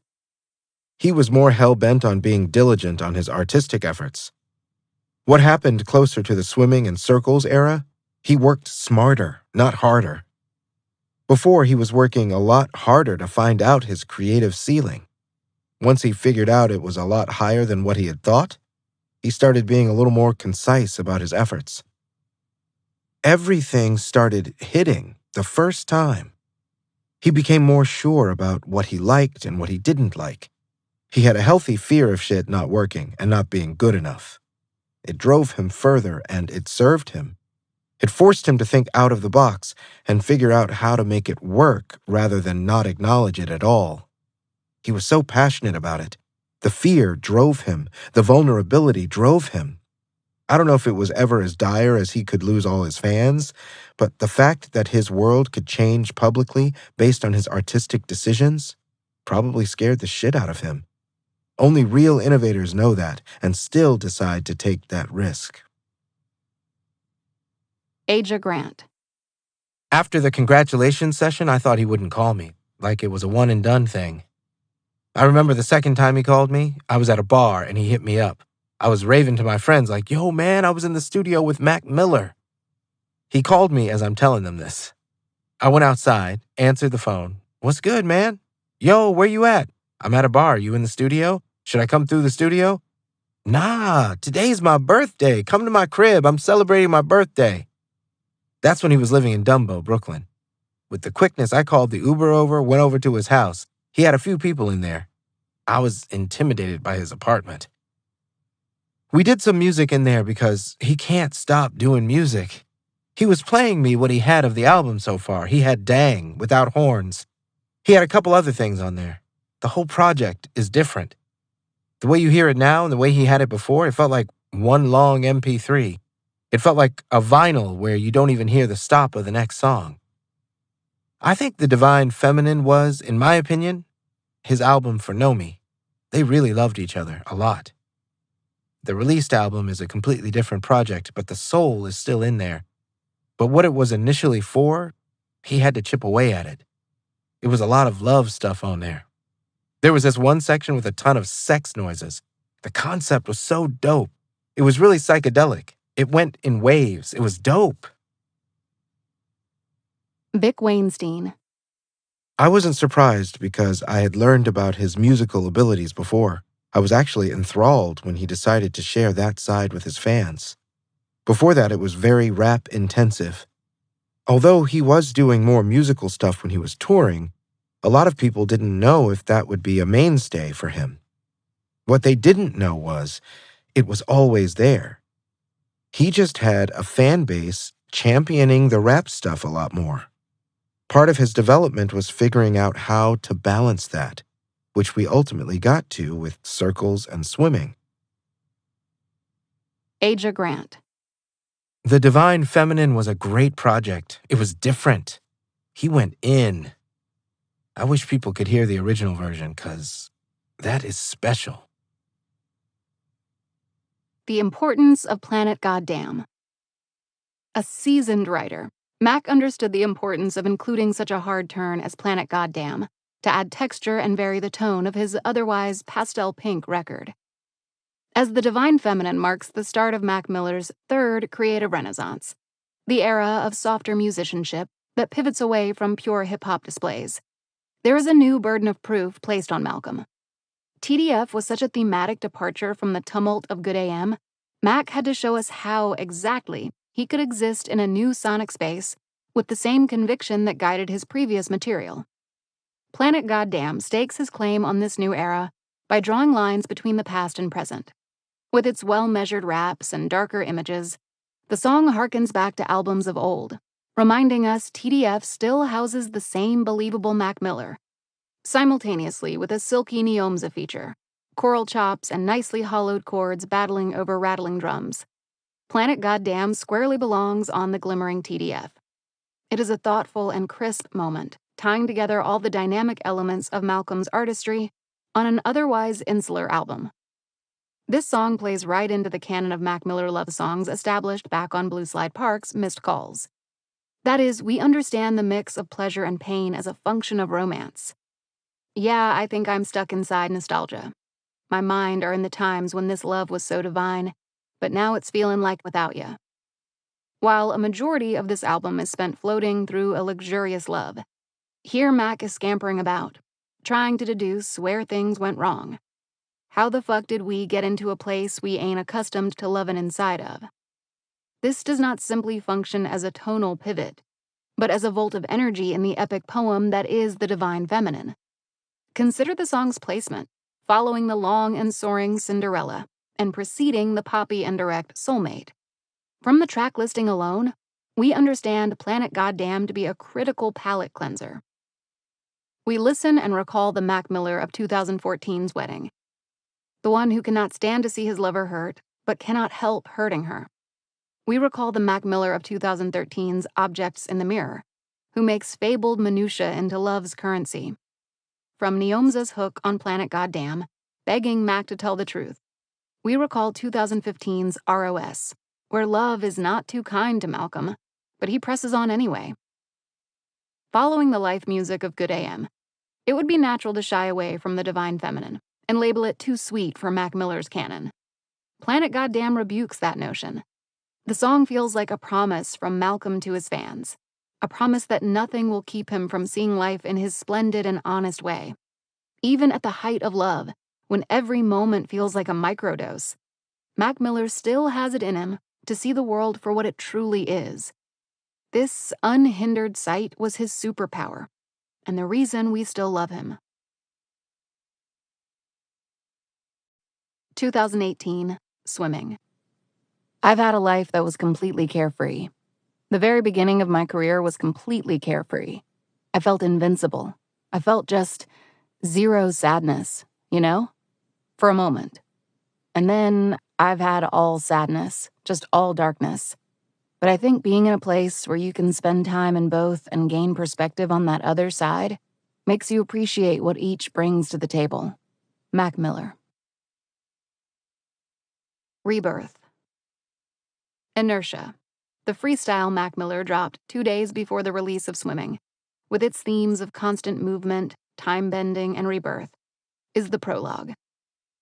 He was more hell-bent on being diligent on his artistic efforts. What happened closer to the swimming and circles era? He worked smarter, not harder. Before, he was working a lot harder to find out his creative ceiling. Once he figured out it was a lot higher than what he had thought, he started being a little more concise about his efforts. Everything started hitting the first time. He became more sure about what he liked and what he didn't like. He had a healthy fear of shit not working and not being good enough. It drove him further and it served him. It forced him to think out of the box and figure out how to make it work rather than not acknowledge it at all. He was so passionate about it. The fear drove him. The vulnerability drove him. I don't know if it was ever as dire as he could lose all his fans, but the fact that his world could change publicly based on his artistic decisions probably scared the shit out of him. Only real innovators know that and still decide to take that risk. Aja Grant. After the congratulations session, I thought he wouldn't call me, like it was a one-and-done thing. I remember the second time he called me, I was at a bar and he hit me up. I was raving to my friends like, yo, man, I was in the studio with Mac Miller. He called me as I'm telling them this. I went outside, answered the phone. What's good, man? Yo, where you at? I'm at a bar. You in the studio? Should I come through the studio? Nah, today's my birthday. Come to my crib. I'm celebrating my birthday. That's when he was living in Dumbo, Brooklyn. With the quickness, I called the Uber over, went over to his house. He had a few people in there. I was intimidated by his apartment. We did some music in there because he can't stop doing music. He was playing me what he had of the album so far. He had Dang, without horns. He had a couple other things on there. The whole project is different. The way you hear it now and the way he had it before, it felt like one long MP3. It felt like a vinyl where you don't even hear the stop of the next song. I think The Divine Feminine was, in my opinion, his album for Nomi. They really loved each other a lot. The released album is a completely different project, but the soul is still in there. But what it was initially for, he had to chip away at it. It was a lot of love stuff on there. There was this one section with a ton of sex noises. The concept was so dope. It was really psychedelic. It went in waves. It was dope. Vic Weinstein. I wasn't surprised because I had learned about his musical abilities before. I was actually enthralled when he decided to share that side with his fans. Before that, it was very rap intensive. Although he was doing more musical stuff when he was touring, a lot of people didn't know if that would be a mainstay for him. What they didn't know was it was always there. He just had a fan base championing the rap stuff a lot more. Part of his development was figuring out how to balance that, which we ultimately got to with Circles and Swimming. Aja Grant. The Divine Feminine was a great project. It was different. He went in. I wish people could hear the original version, because that is special. The Importance of Planet Goddamn. A seasoned writer, Mac understood the importance of including such a hard turn as Planet Goddamn to add texture and vary the tone of his otherwise pastel pink record. As The Divine Feminine marks the start of Mac Miller's third creative renaissance, the era of softer musicianship that pivots away from pure hip-hop displays, there is a new burden of proof placed on Malcolm. TDF was such a thematic departure from the tumult of Good AM, Mac had to show us how, exactly, he could exist in a new sonic space with the same conviction that guided his previous material. Planet Goddamn stakes his claim on this new era by drawing lines between the past and present. With its well-measured raps and darker images, the song harkens back to albums of old, reminding us TDF still houses the same believable Mac Miller, simultaneously with a silky Neomza feature, choral chops and nicely hollowed chords battling over rattling drums. Planet Goddamn squarely belongs on the glimmering TDF. It is a thoughtful and crisp moment, tying together all the dynamic elements of Malcolm's artistry on an otherwise insular album. This song plays right into the canon of Mac Miller love songs established back on Blue Slide Park's Missed Calls. That is, we understand the mix of pleasure and pain as a function of romance. Yeah, I think I'm stuck inside nostalgia. My mind are in the times when this love was so divine, but now it's feeling like without ya. While a majority of this album is spent floating through a luxurious love, here Mac is scampering about, trying to deduce where things went wrong. How the fuck did we get into a place we ain't accustomed to lovin' inside of? This does not simply function as a tonal pivot, but as a volt of energy in the epic poem that is The Divine Feminine. Consider the song's placement, following the long and soaring Cinderella, and preceding the poppy and direct Soulmate. From the track listing alone, we understand Planet Goddamn to be a critical palate cleanser. We listen and recall the Mac Miller of 2014's Wedding, the one who cannot stand to see his lover hurt, but cannot help hurting her. We recall the Mac Miller of 2013's Objects in the Mirror, who makes fabled minutiae into love's currency. From Neomza's hook on Planet Goddamn, begging Mac to tell the truth, we recall 2015's ROS, where love is not too kind to Malcolm, but he presses on anyway. Following the life music of Good AM, It would be natural to shy away from the divine feminine and label it too sweet for Mac Miller's canon. Planet Goddamn rebukes that notion. The song feels like a promise from Malcolm to his fans, a promise that nothing will keep him from seeing life in his splendid and honest way. Even at the height of love, when every moment feels like a microdose, Mac Miller still has it in him to see the world for what it truly is. This unhindered sight was his superpower, and the reason we still love him. 2018, swimming. I've had a life that was completely carefree. The very beginning of my career was completely carefree. I felt invincible. I felt just zero sadness, for a moment. And then I've had all sadness, just all darkness. But I think being in a place where you can spend time in both and gain perspective on that other side makes you appreciate what each brings to the table. Mac Miller. Rebirth. Inertia. The freestyle Mac Miller dropped 2 days before the release of Swimming, with its themes of constant movement, time-bending, and rebirth, is the prologue.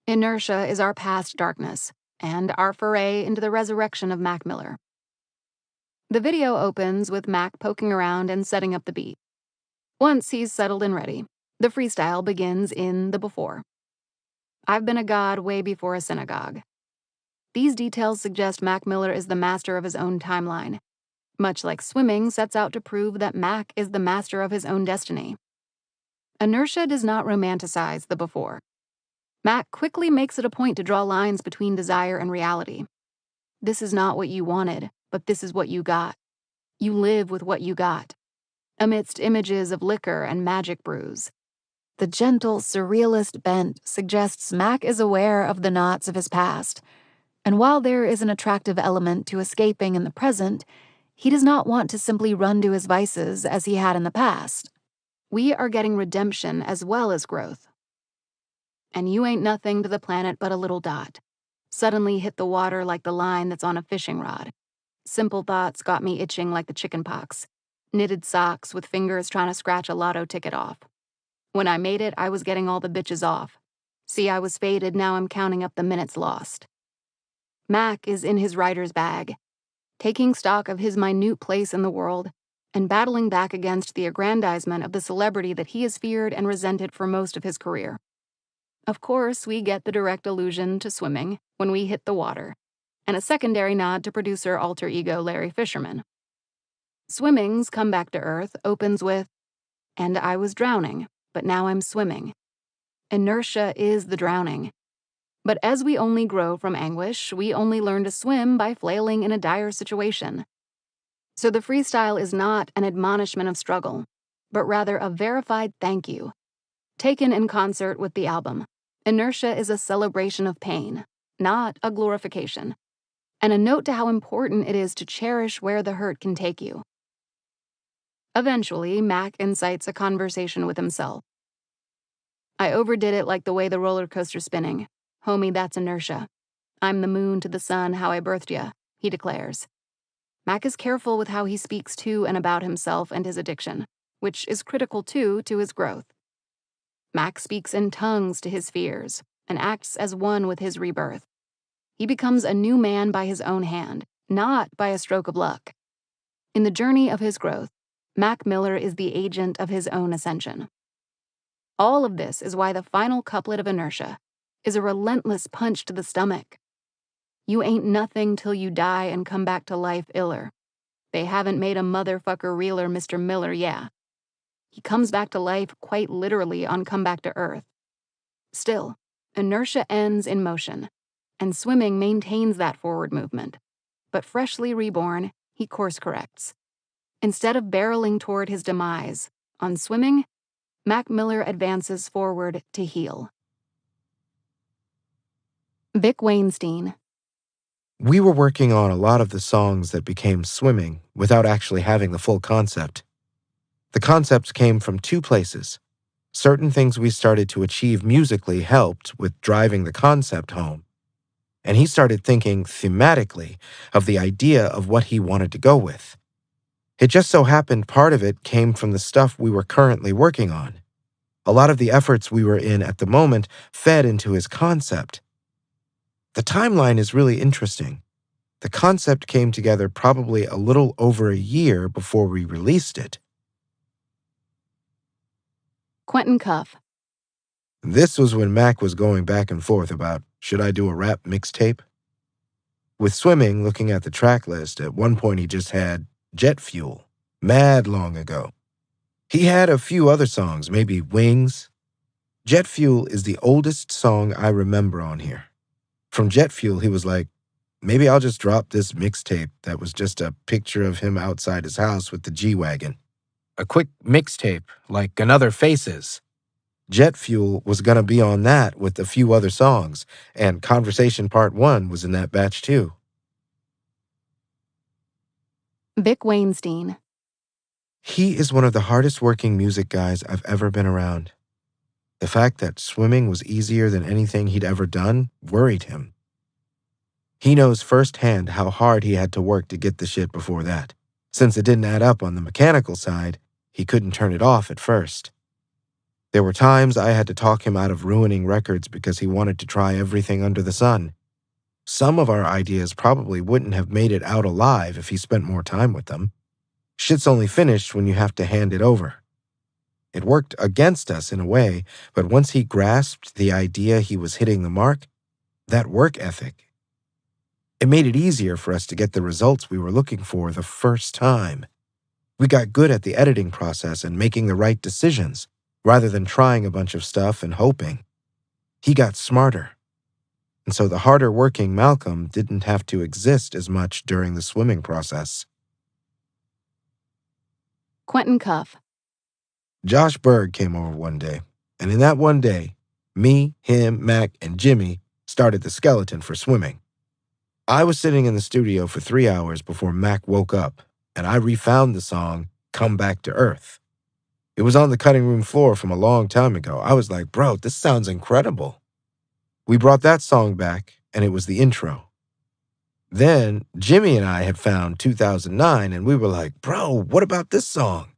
Inertia is our past darkness, and our foray into the resurrection of Mac Miller. The video opens with Mac poking around and setting up the beat. Once he's settled and ready, the freestyle begins in the before. I've been a god way before a synagogue. These details suggest Mac Miller is the master of his own timeline, much like Swimming sets out to prove that Mac is the master of his own destiny. Inertia does not romanticize the before. Mac quickly makes it a point to draw lines between desire and reality. This is not what you wanted, but this is what you got. You live with what you got. Amidst images of liquor and magic brews, the gentle, surrealist bent suggests Mac is aware of the knots of his past, and while there is an attractive element to escaping in the present, he does not want to simply run to his vices as he had in the past. We are getting redemption as well as growth. And you ain't nothing to the planet but a little dot. Suddenly hit the water like the line that's on a fishing rod. Simple thoughts got me itching like the chicken pox. Knitted socks with fingers trying to scratch a lotto ticket off. When I made it, I was getting all the bitches off. See, I was faded, now I'm counting up the minutes lost. Mac is in his writer's bag, taking stock of his minute place in the world and battling back against the aggrandizement of the celebrity that he has feared and resented for most of his career. Of course, we get the direct allusion to Swimming when we hit the water, and a secondary nod to producer alter ego Larry Fisherman. Swimming's Come Back to Earth opens with, "And I was drowning, but now I'm swimming." Inertia is the drowning. But as we only grow from anguish, we only learn to swim by flailing in a dire situation. So the freestyle is not an admonishment of struggle, but rather a verified thank you. Taken in concert with the album, Inertia is a celebration of pain, not a glorification, and a note to how important it is to cherish where the hurt can take you. Eventually, Mac incites a conversation with himself. "I overdid it like the way the roller coaster's spinning. Homie, that's inertia. I'm the moon to the sun, how I birthed ya," he declares. Mac is careful with how he speaks to and about himself and his addiction, which is critical too to his growth. Mac speaks in tongues to his fears and acts as one with his rebirth. He becomes a new man by his own hand, not by a stroke of luck. In the journey of his growth, Mac Miller is the agent of his own ascension. All of this is why the final couplet of Inertia is a relentless punch to the stomach. You ain't nothing till you die and come back to life iller. They haven't made a motherfucker realer, Mr. Miller, yeah. He comes back to life quite literally on Come Back to Earth. Still, Inertia ends in motion, and Swimming maintains that forward movement. But freshly reborn, he course corrects. Instead of barreling toward his demise, on Swimming, Mac Miller advances forward to heal. Vic Weinstein. We were working on a lot of the songs that became Swimming without actually having the full concept. The concepts came from two places. Certain things we started to achieve musically helped with driving the concept home. And he started thinking thematically of the idea of what he wanted to go with. It just so happened part of it came from the stuff we were currently working on. A lot of the efforts we were in at the moment fed into his concept. The timeline is really interesting. The concept came together probably a little over a year before we released it. Quentin Cuff. This was when Mac was going back and forth about, should I do a rap mixtape? With Swimming, looking at the track list, at one point he just had Jet Fuel, mad long ago. He had a few other songs, maybe Wings. Jet Fuel is the oldest song I remember on here. From Jet Fuel, he was like, maybe I'll just drop this mixtape that was just a picture of him outside his house with the G-Wagon. A quick mixtape, like Another Faces. Jet Fuel was going to be on that with a few other songs, and Conversation Part 1 was in that batch too. Vic Weinstein. He is one of the hardest working music guys I've ever been around. The fact that Swimming was easier than anything he'd ever done worried him. He knows firsthand how hard he had to work to get the shit before that. Since it didn't add up on the mechanical side, he couldn't turn it off at first. There were times I had to talk him out of ruining records because he wanted to try everything under the sun. Some of our ideas probably wouldn't have made it out alive if he spent more time with them. Shit's only finished when you have to hand it over. It worked against us in a way, but once he grasped the idea he was hitting the mark, that work ethic, it made it easier for us to get the results we were looking for the first time. We got good at the editing process and making the right decisions, rather than trying a bunch of stuff and hoping. He got smarter. And so the harder working Malcolm didn't have to exist as much during the Swimming process. Quentin Cuff. Josh Berg came over one day, and in that one day, me, him, Mac, and Jimmy started the skeleton for Swimming. I was sitting in the studio for 3 hours before Mac woke up, and I refound the song, Come Back to Earth. It was on the cutting room floor from a long time ago. I was like, bro, this sounds incredible. We brought that song back, and it was the intro. Then Jimmy and I had found 2009, and we were like, bro, what about this song?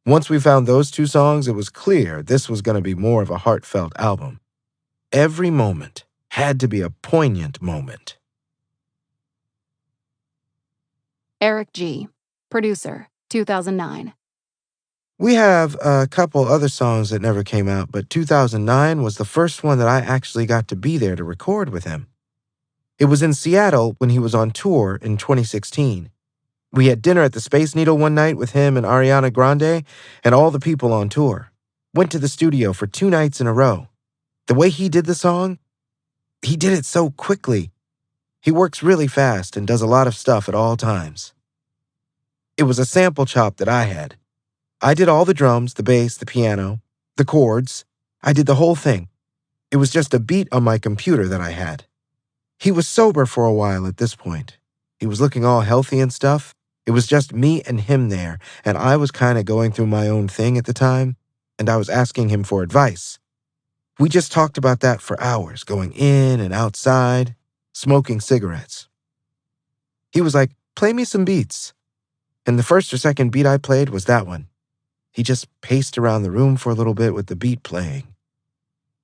Once we found those two songs, it was clear this was going to be more of a heartfelt album. Every moment had to be a poignant moment. Eric G. Producer, 2009. We have a couple other songs that never came out, but 2009 was the first one that I actually got to be there to record with him. It was in Seattle when he was on tour in 2016. We had dinner at the Space Needle one night with him and Ariana Grande and all the people on tour. Went to the studio for 2 nights in a row. The way he did the song, he did it so quickly. He works really fast and does a lot of stuff at all times. It was a sample chop that I had. I did all the drums, the bass, the piano, the chords. I did the whole thing. It was just a beat on my computer that I had. He was sober for a while at this point. He was looking all healthy and stuff. It was just me and him there, and I was kind of going through my own thing at the time, and I was asking him for advice. We just talked about that for hours, going in and outside, smoking cigarettes. He was like, play me some beats. And the first or second beat I played was that one. He just paced around the room for a little bit with the beat playing.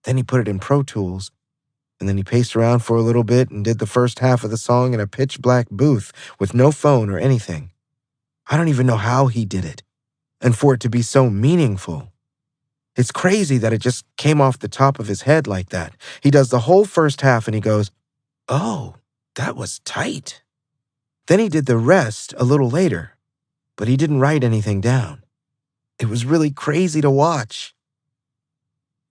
Then he put it in Pro Tools, and then he paced around for a little bit and did the first half of the song in a pitch-black booth with no phone or anything. I don't even know how he did it, and for it to be so meaningful. It's crazy that it just came off the top of his head like that. He does the whole first half and he goes, oh, that was tight. Then he did the rest a little later, but he didn't write anything down. It was really crazy to watch.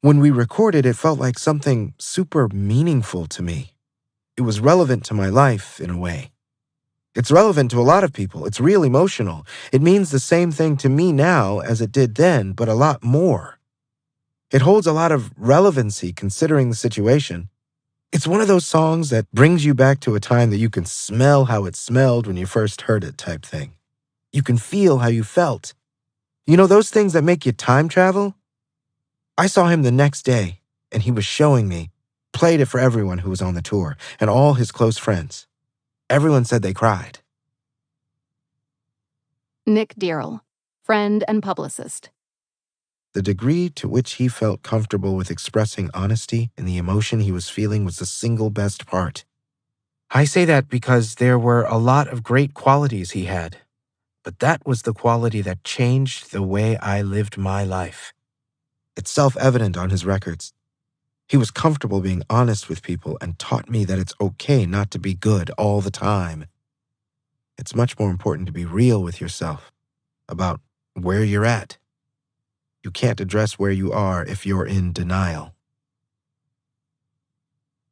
When we recorded, it felt like something super meaningful to me. It was relevant to my life in a way. It's relevant to a lot of people. It's real emotional. It means the same thing to me now as it did then, but a lot more. It holds a lot of relevancy considering the situation. It's one of those songs that brings you back to a time that you can smell how it smelled when you first heard it type thing. You can feel how you felt. You know those things that make you time travel? I saw him the next day, and he was showing me, played it for everyone who was on the tour, and all his close friends. Everyone said they cried. Nick Dearl, friend and publicist. The degree to which he felt comfortable with expressing honesty in the emotion he was feeling was the single best part. I say that because there were a lot of great qualities he had, but that was the quality that changed the way I lived my life. It's self-evident on his records. He was comfortable being honest with people and taught me that it's okay not to be good all the time. It's much more important to be real with yourself about where you're at. You can't address where you are if you're in denial.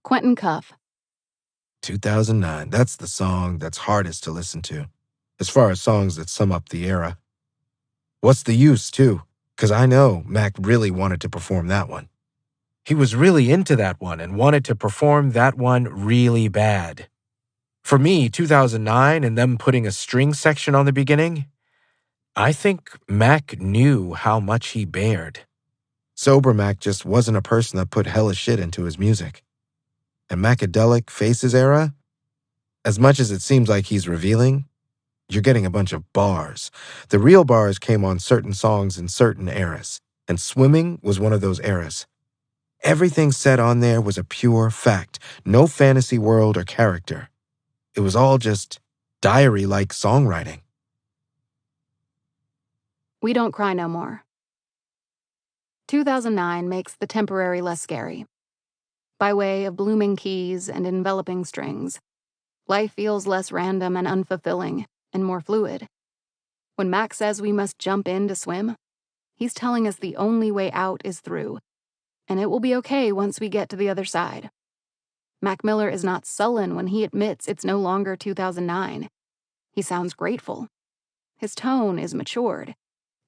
Quentin Cuff. 2009, that's the song that's hardest to listen to, as far as songs that sum up the era. What's the Use, too, because I know Mac really wanted to perform that one. He was really into that one and wanted to perform that one really bad. For me, 2009 and them putting a string section on the beginning, I think Mac knew how much he bared. Sober Mac just wasn't a person that put hella shit into his music. And Macadelic Faces era, as much as it seems like he's revealing, you're getting a bunch of bars. The real bars came on certain songs in certain eras, and Swimming was one of those eras. Everything said on there was a pure fact, no fantasy world or character. It was all just diary-like songwriting. We Don't Cry No More. 2009 makes The Temporary less scary. By way of blooming keys and enveloping strings, life feels less random and unfulfilling and more fluid. When Mac says we must jump in to swim, he's telling us the only way out is through, and it will be okay once we get to the other side. Mac Miller is not sullen when he admits it's no longer 2009. He sounds grateful. His tone is matured,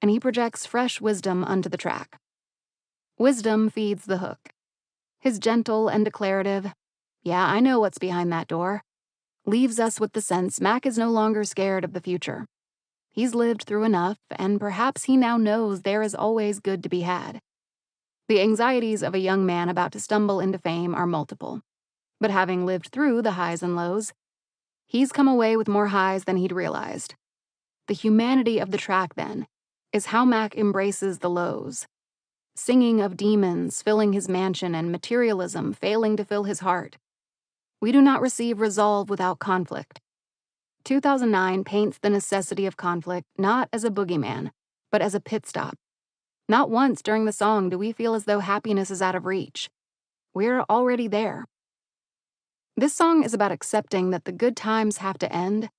and he projects fresh wisdom onto the track. Wisdom feeds the hook. His gentle and declarative, "Yeah, I know what's behind that door," leaves us with the sense Mac is no longer scared of the future. He's lived through enough, and perhaps he now knows there is always good to be had. The anxieties of a young man about to stumble into fame are multiple, but having lived through the highs and lows, he's come away with more highs than he'd realized. The humanity of the track, then, is how Mac embraces the lows. Singing of demons filling his mansion and materialism failing to fill his heart. We do not receive resolve without conflict. 2009 paints the necessity of conflict not as a boogeyman, but as a pit stop. Not once during the song do we feel as though happiness is out of reach. We're already there. This song is about accepting that the good times have to end,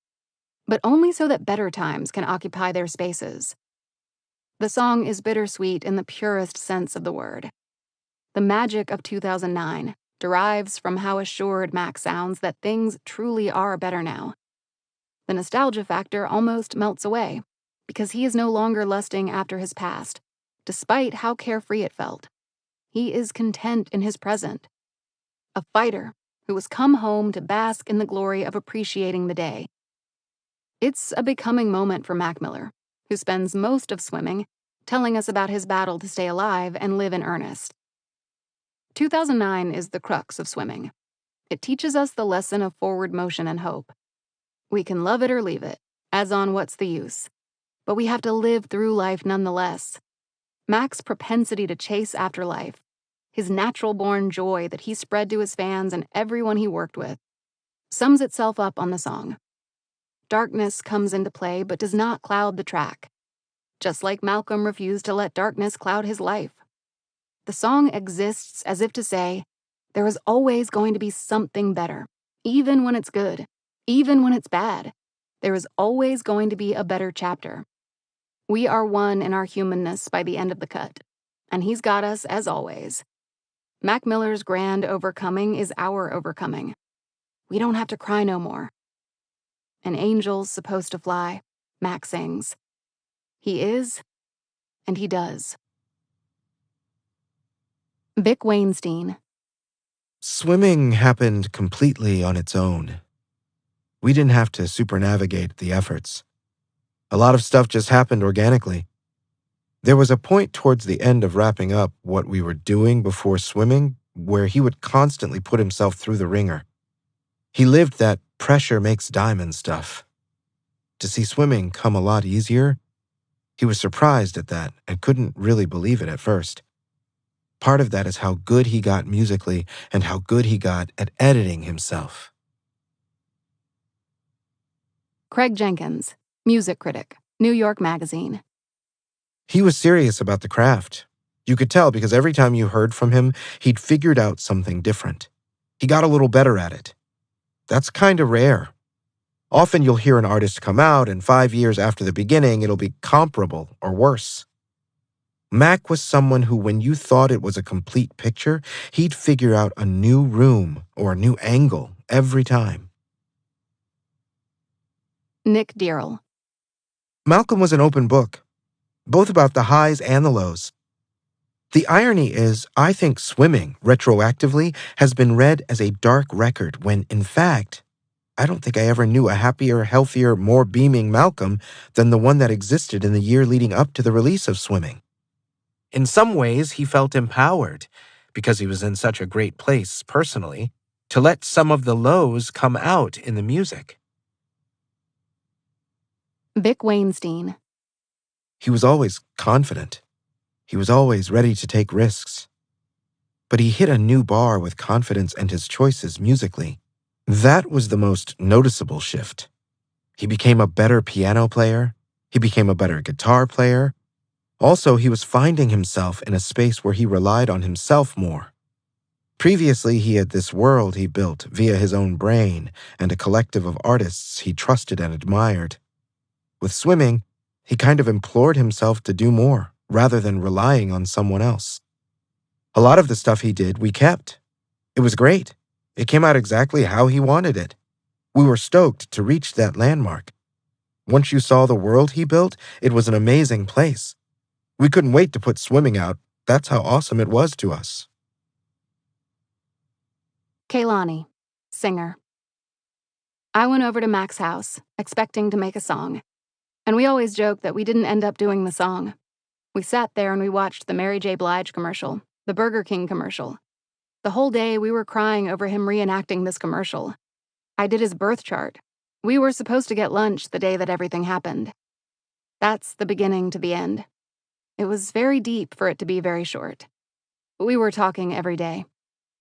but only so that better times can occupy their spaces. The song is bittersweet in the purest sense of the word. The magic of 2009 derives from how assured Mac sounds that things truly are better now. The nostalgia factor almost melts away, because he is no longer lusting after his past, despite how carefree it felt. He is content in his present. A fighter who has come home to bask in the glory of appreciating the day. It's a becoming moment for Mac Miller, who spends most of Swimming telling us about his battle to stay alive and live in earnest. 2009 is the crux of Swimming. It teaches us the lesson of forward motion and hope. We can love it or leave it, as on What's the Use, but we have to live through life nonetheless. Mac's propensity to chase after life, his natural-born joy that he spread to his fans and everyone he worked with, sums itself up on the song. Darkness comes into play but does not cloud the track, just like Malcolm refused to let darkness cloud his life. The song exists as if to say, there is always going to be something better, even when it's good, even when it's bad. There is always going to be a better chapter. We are one in our humanness by the end of the cut, and he's got us as always. Mac Miller's grand overcoming is our overcoming. We don't have to cry no more. An angel's supposed to fly, Mac sings. He is, and he does. Vic Weinstein. Swimming happened completely on its own. We didn't have to supernavigate the efforts. A lot of stuff just happened organically. There was a point towards the end of wrapping up what we were doing before Swimming where he would constantly put himself through the ringer. He lived that pressure makes diamond stuff. To see Swimming come a lot easier, He was surprised at that and couldn't really believe it at first. Part of that is how good he got musically and how good he got at editing himself. Craig Jenkins, music critic, New York Magazine. He was serious about the craft. You could tell because every time you heard from him, he'd figured out something different. He got a little better at it. That's kind of rare. Often you'll hear an artist come out, and 5 years after the beginning, it'll be comparable or worse. Mac was someone who, when you thought it was a complete picture, he'd figure out a new room or a new angle every time. Nick Dearl. Malcolm was an open book, both about the highs and the lows. The irony is, I think Swimming, retroactively, has been read as a dark record when, in fact, I don't think I ever knew a happier, healthier, more beaming Malcolm than the one that existed in the year leading up to the release of Swimming. In some ways, he felt empowered, because he was in such a great place, personally, to let some of the lows come out in the music. Vic Weinstein. He was always confident. He was always ready to take risks. But he hit a new bar with confidence and his choices musically. That was the most noticeable shift. He became a better piano player. He became a better guitar player. Also, he was finding himself in a space where he relied on himself more. Previously, he had this world he built via his own brain and a collective of artists he trusted and admired. With Swimming, he kind of implored himself to do more, rather than relying on someone else. A lot of the stuff he did, we kept. It was great. It came out exactly how he wanted it. We were stoked to reach that landmark. Once you saw the world he built, it was an amazing place. We couldn't wait to put Swimming out. That's how awesome it was to us. Kehlani, singer. I went over to Mac's house, expecting to make a song. And we always joked that we didn't end up doing the song. We sat there and we watched the Mary J. Blige commercial, the Burger King commercial. The whole day we were crying over him reenacting this commercial. I did his birth chart. We were supposed to get lunch the day that everything happened. That's the beginning to the end. It was very deep for it to be very short. We were talking every day.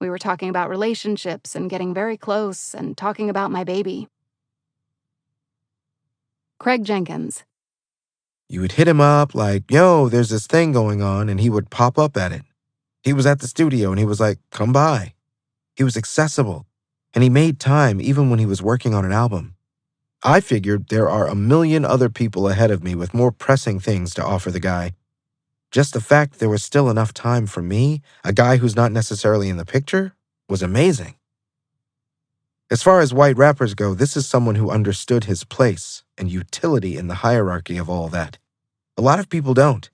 We were talking about relationships and getting very close and talking about my baby. Craig Jenkins. You would hit him up like, yo, there's this thing going on, and he would pop up at it. He was at the studio and he was like, come by. He was accessible, and he made time even when he was working on an album. I figured there are a million other people ahead of me with more pressing things to offer the guy. Just the fact there was still enough time for me, a guy who's not necessarily in the picture, was amazing. As far as white rappers go, this is someone who understood his place and utility in the hierarchy of all that. A lot of people don't.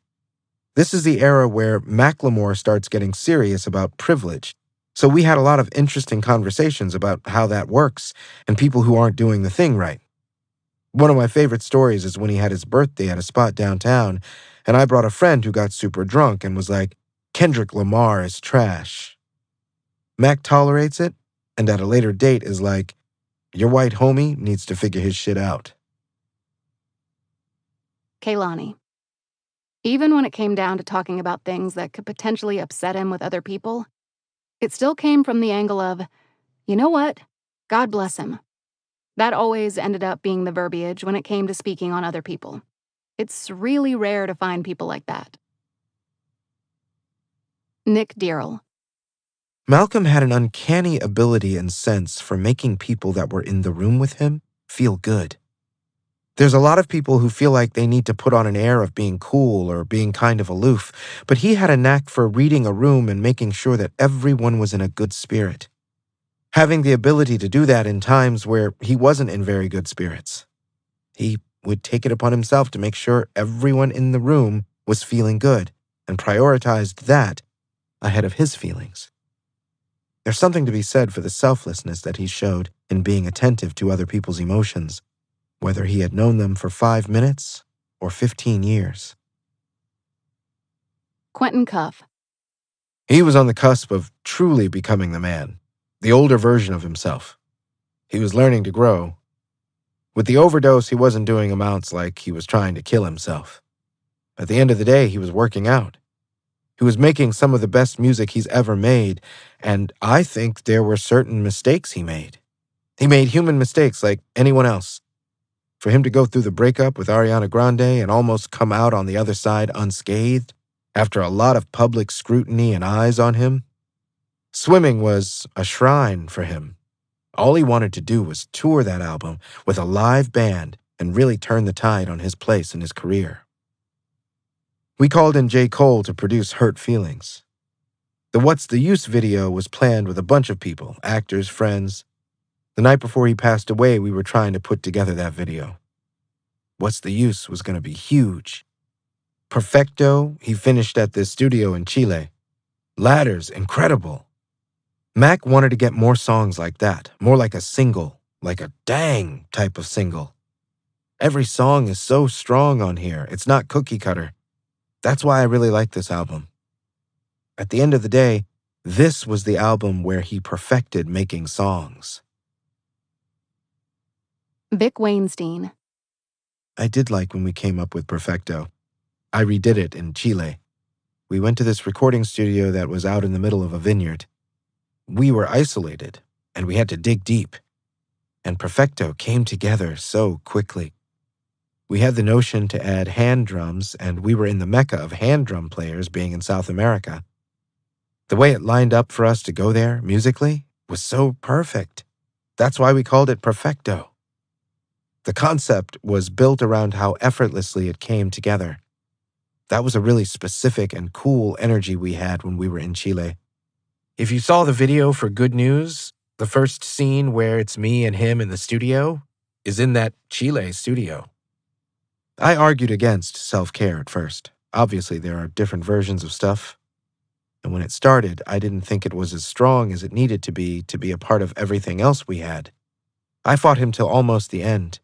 This is the era where Macklemore starts getting serious about privilege. So we had a lot of interesting conversations about how that works and people who aren't doing the thing right. One of my favorite stories is when he had his birthday at a spot downtown, and I brought a friend who got super drunk and was like, Kendrick Lamar is trash. Mac tolerates it, and at a later date is like, your white homie needs to figure his shit out. Kehlani. Even when it came down to talking about things that could potentially upset him with other people, it still came from the angle of, you know what? God bless him. That always ended up being the verbiage when it came to speaking on other people. It's really rare to find people like that. Nick Dearl. Malcolm had an uncanny ability and sense for making people that were in the room with him feel good. There's a lot of people who feel like they need to put on an air of being cool or being kind of aloof, but he had a knack for reading a room and making sure that everyone was in a good spirit. Having the ability to do that in times where he wasn't in very good spirits. He would take it upon himself to make sure everyone in the room was feeling good and prioritized that ahead of his feelings. There's something to be said for the selflessness that he showed in being attentive to other people's emotions, whether he had known them for 5 minutes or 15 years. Quentin Cuff. He was on the cusp of truly becoming the man, the older version of himself. He was learning to grow. With the overdose, he wasn't doing amounts like he was trying to kill himself. At the end of the day, he was working out. He was making some of the best music he's ever made, and I think there were certain mistakes he made. He made human mistakes like anyone else. For him to go through the breakup with Ariana Grande and almost come out on the other side unscathed, after a lot of public scrutiny and eyes on him, Swimming was a shrine for him. All he wanted to do was tour that album with a live band and really turn the tide on his place in his career. We called in J. Cole to produce Hurt Feelings. The What's the Use video was planned with a bunch of people, actors, friends. The night before he passed away, we were trying to put together that video. What's the Use was going to be huge. Perfecto, he finished at this studio in Chile. Ladders, incredible. Mac wanted to get more songs like that, more like a single, like a dang type of single. Every song is so strong on here, it's not cookie cutter. That's why I really like this album. At the end of the day, this was the album where he perfected making songs. Vic Weinstein. I did like when we came up with Perfecto. I redid it in Chile. We went to this recording studio that was out in the middle of a vineyard. We were isolated, and we had to dig deep. And Perfecto came together so quickly. We had the notion to add hand drums, and we were in the mecca of hand drum players being in South America. The way it lined up for us to go there, musically, was so perfect. That's why we called it Perfecto. The concept was built around how effortlessly it came together. That was a really specific and cool energy we had when we were in Chile. If you saw the video for Good News, the first scene where it's me and him in the studio is in that Chile studio. I argued against self-care at first. Obviously, there are different versions of stuff. And when it started, I didn't think it was as strong as it needed to be a part of everything else we had. I fought him till almost the end.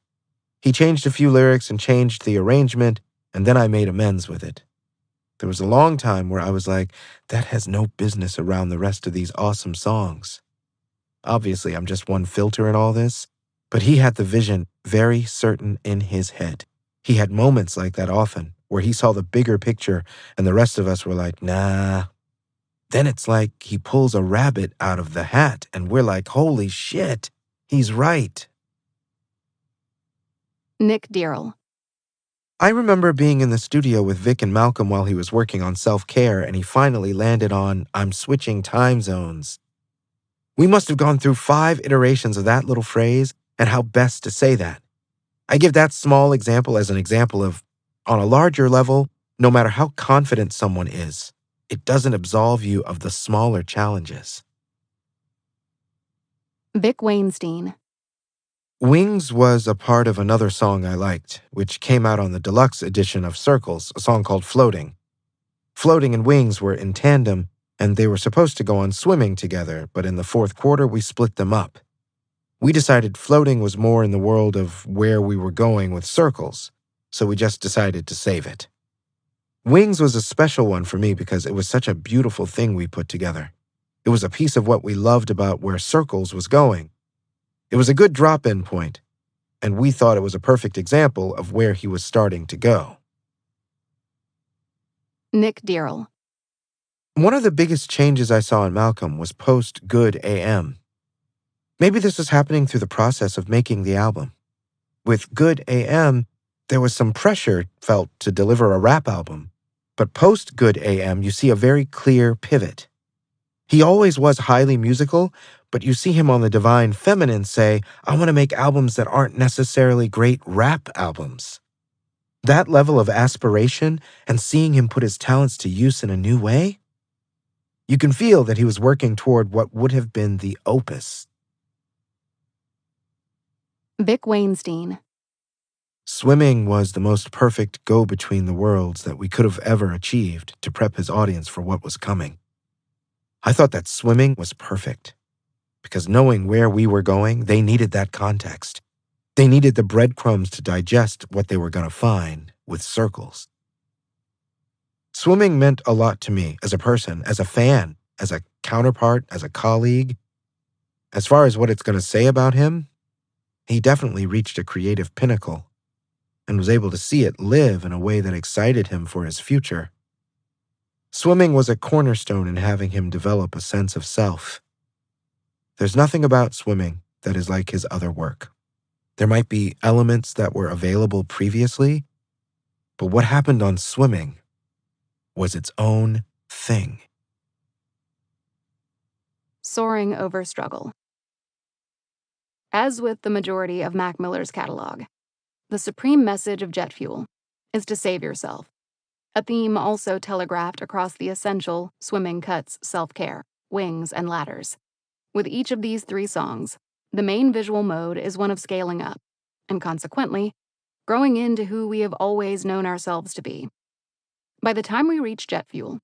He changed a few lyrics and changed the arrangement, and then I made amends with it. There was a long time where I was like, that has no business around the rest of these awesome songs. Obviously, I'm just one filter in all this, but he had the vision very certain in his head. He had moments like that often, where he saw the bigger picture and the rest of us were like, nah. Then it's like he pulls a rabbit out of the hat and we're like, holy shit, he's right. Nick Dearl. I remember being in the studio with Vic and Malcolm while he was working on self-care, and he finally landed on, I'm switching time zones. We must have gone through 5 iterations of that little phrase and how best to say that. I give that small example as an example of, on a larger level, no matter how confident someone is, it doesn't absolve you of the smaller challenges. Vic Weinstein. Wings was a part of another song I liked, which came out on the deluxe edition of Circles, a song called Floating. Floating and Wings were in tandem, and they were supposed to go on Swimming together, but in the 4th quarter we split them up. We decided Floating was more in the world of where we were going with Circles, so we just decided to save it. Wings was a special one for me because it was such a beautiful thing we put together. It was a piece of what we loved about where Circles was going. It was a good drop-in point, and we thought it was a perfect example of where he was starting to go. Nick Dearl. One of the biggest changes I saw in Malcolm was post-Good AM. Maybe this was happening through the process of making the album. With Good AM, there was some pressure felt to deliver a rap album, but post-Good AM, you see a very clear pivot. He always was highly musical, but you see him on the Divine Feminine say, I want to make albums that aren't necessarily great rap albums. That level of aspiration and seeing him put his talents to use in a new way, you can feel that he was working toward what would have been the opus. Vic Weinstein. Swimming was the most perfect go-between the worlds that we could have ever achieved to prep his audience for what was coming. I thought that Swimming was perfect, because knowing where we were going, they needed that context. They needed the breadcrumbs to digest what they were going to find with Circles. Swimming meant a lot to me as a person, as a fan, as a counterpart, as a colleague. As far as what it's going to say about him, he definitely reached a creative pinnacle. and was able to see it live in a way that excited him for his future. Swimming was a cornerstone in having him develop a sense of self. There's nothing about swimming that is like his other work. There might be elements that were available previously, but what happened on swimming was its own thing. Soaring over struggle. As with the majority of Mac Miller's catalog, the supreme message of jet fuel is to save yourself, a theme also telegraphed across the essential swimming cuts self-care, wings, and ladders. With each of these 3 songs, the main visual mode is one of scaling up, and consequently, growing into who we have always known ourselves to be. By the time we reach jet fuel,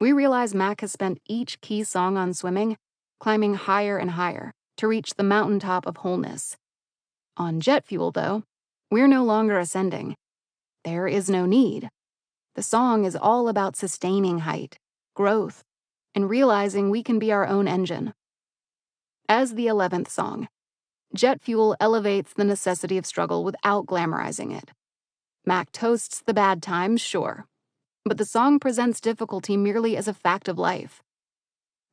we realize Mac has spent each key song on swimming climbing higher and higher to reach the mountaintop of wholeness. On jet fuel, though, we're no longer ascending. There is no need. The song is all about sustaining height, growth, and realizing we can be our own engine. As the 11th song, jet fuel elevates the necessity of struggle without glamorizing it. Mac toasts the bad times, sure, but the song presents difficulty merely as a fact of life.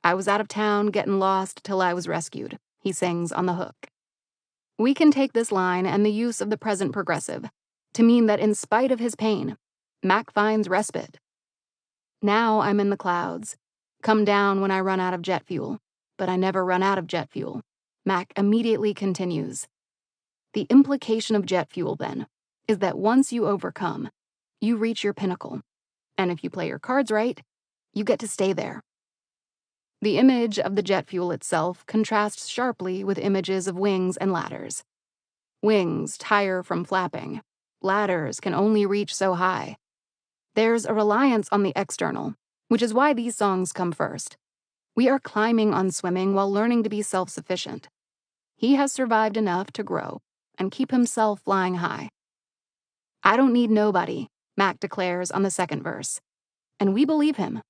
I was out of town, getting lost till I was rescued, he sings on the hook. We can take this line and the use of the present progressive to mean that in spite of his pain, Mac finds respite. Now I'm in the clouds, come down when I run out of jet fuel, but I never run out of jet fuel, Mac immediately continues. The implication of jet fuel, then, is that once you overcome, you reach your pinnacle, and if you play your cards right, you get to stay there. The image of the jet fuel itself contrasts sharply with images of wings and ladders. Wings tire from flapping. Ladders can only reach so high. There's a reliance on the external, which is why these songs come first. We are climbing on swimming while learning to be self-sufficient. He has survived enough to grow and keep himself flying high. I don't need nobody, Mac declares on the 2nd verse. And we believe him.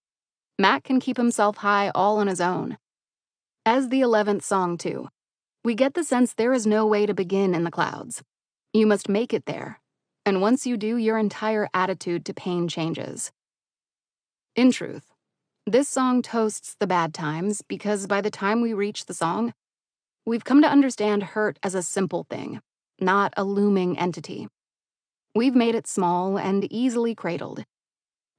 Mac can keep himself high all on his own. As the 11th song, too, we get the sense there is no way to begin in the clouds. You must make it there, and once you do, your entire attitude to pain changes. In truth, this song toasts the bad times because by the time we reach the song, we've come to understand hurt as a simple thing, not a looming entity. We've made it small and easily cradled.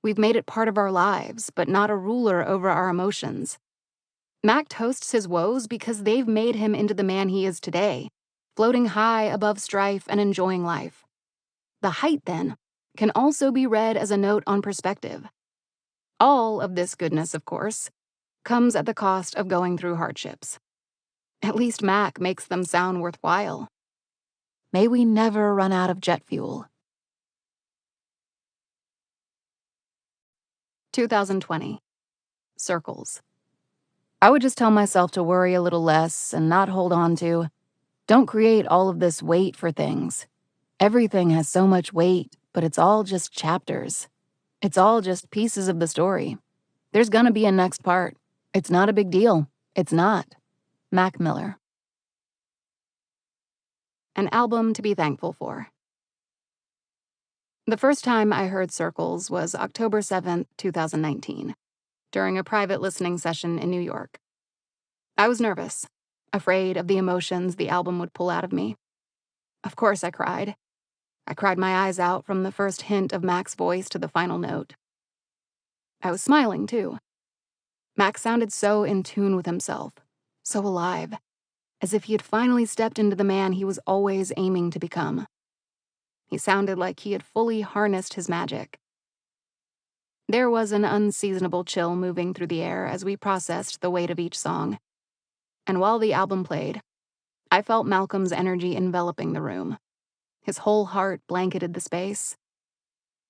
We've made it part of our lives, but not a ruler over our emotions. Mac toasts his woes because they've made him into the man he is today, floating high above strife and enjoying life. The height, then, can also be read as a note on perspective. All of this goodness, of course, comes at the cost of going through hardships. At least Mac makes them sound worthwhile. May we never run out of jet fuel. 2020. Circles. I would just tell myself to worry a little less and not hold on to. Don't create all of this weight for things. Everything has so much weight, but it's all just chapters. It's all just pieces of the story. There's gonna be a next part. It's not a big deal. It's not. Mac Miller. An album to be thankful for. The first time I heard Circles was October 7th, 2019, during a private listening session in New York. I was nervous, afraid of the emotions the album would pull out of me. Of course I cried. I cried my eyes out from the first hint of Mac's voice to the final note. I was smiling, too. Mac sounded so in tune with himself, so alive, as if he had finally stepped into the man he was always aiming to become. He sounded like he had fully harnessed his magic. There was an unseasonable chill moving through the air as we processed the weight of each song. And while the album played, I felt Malcolm's energy enveloping the room. His whole heart blanketed the space.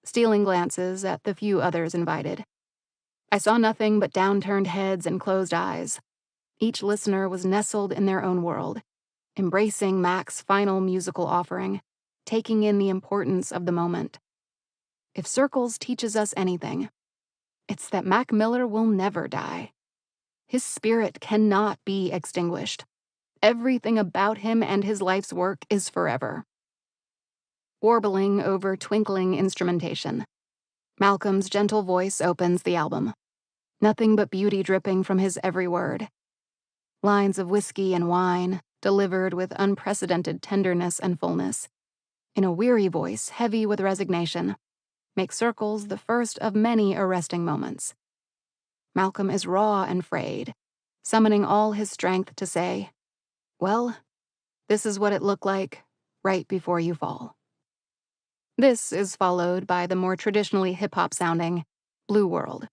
Stealing glances at the few others invited, I saw nothing but downturned heads and closed eyes. Each listener was nestled in their own world, embracing Mac's final musical offering, taking in the importance of the moment. If Circles teaches us anything, it's that Mac Miller will never die. His spirit cannot be extinguished. Everything about him and his life's work is forever. warbling over twinkling instrumentation. Malcolm's gentle voice opens the album. Nothing but beauty dripping from his every word. Lines of whiskey and wine, delivered with unprecedented tenderness and fullness. In a weary voice, heavy with resignation, make Circles the first of many arresting moments. Malcolm is raw and frayed, summoning all his strength to say, "Well, this is what it looked like right before you fall." This is followed by the more traditionally hip-hop sounding Blue World,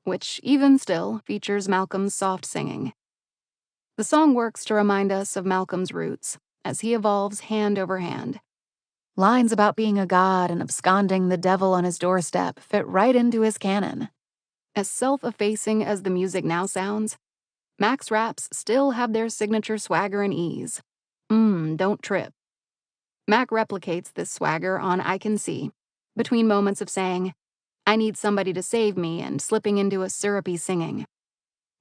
which even still features Malcolm's soft singing. The song works to remind us of Malcolm's roots as he evolves hand over hand. Lines about being a god and absconding the devil on his doorstep fit right into his canon. As self-effacing as the music now sounds, Mac's raps still have their signature swagger and ease. Don't trip. Mac replicates this swagger on I Can See, between moments of saying, "I need somebody to save me," and slipping into a syrupy singing.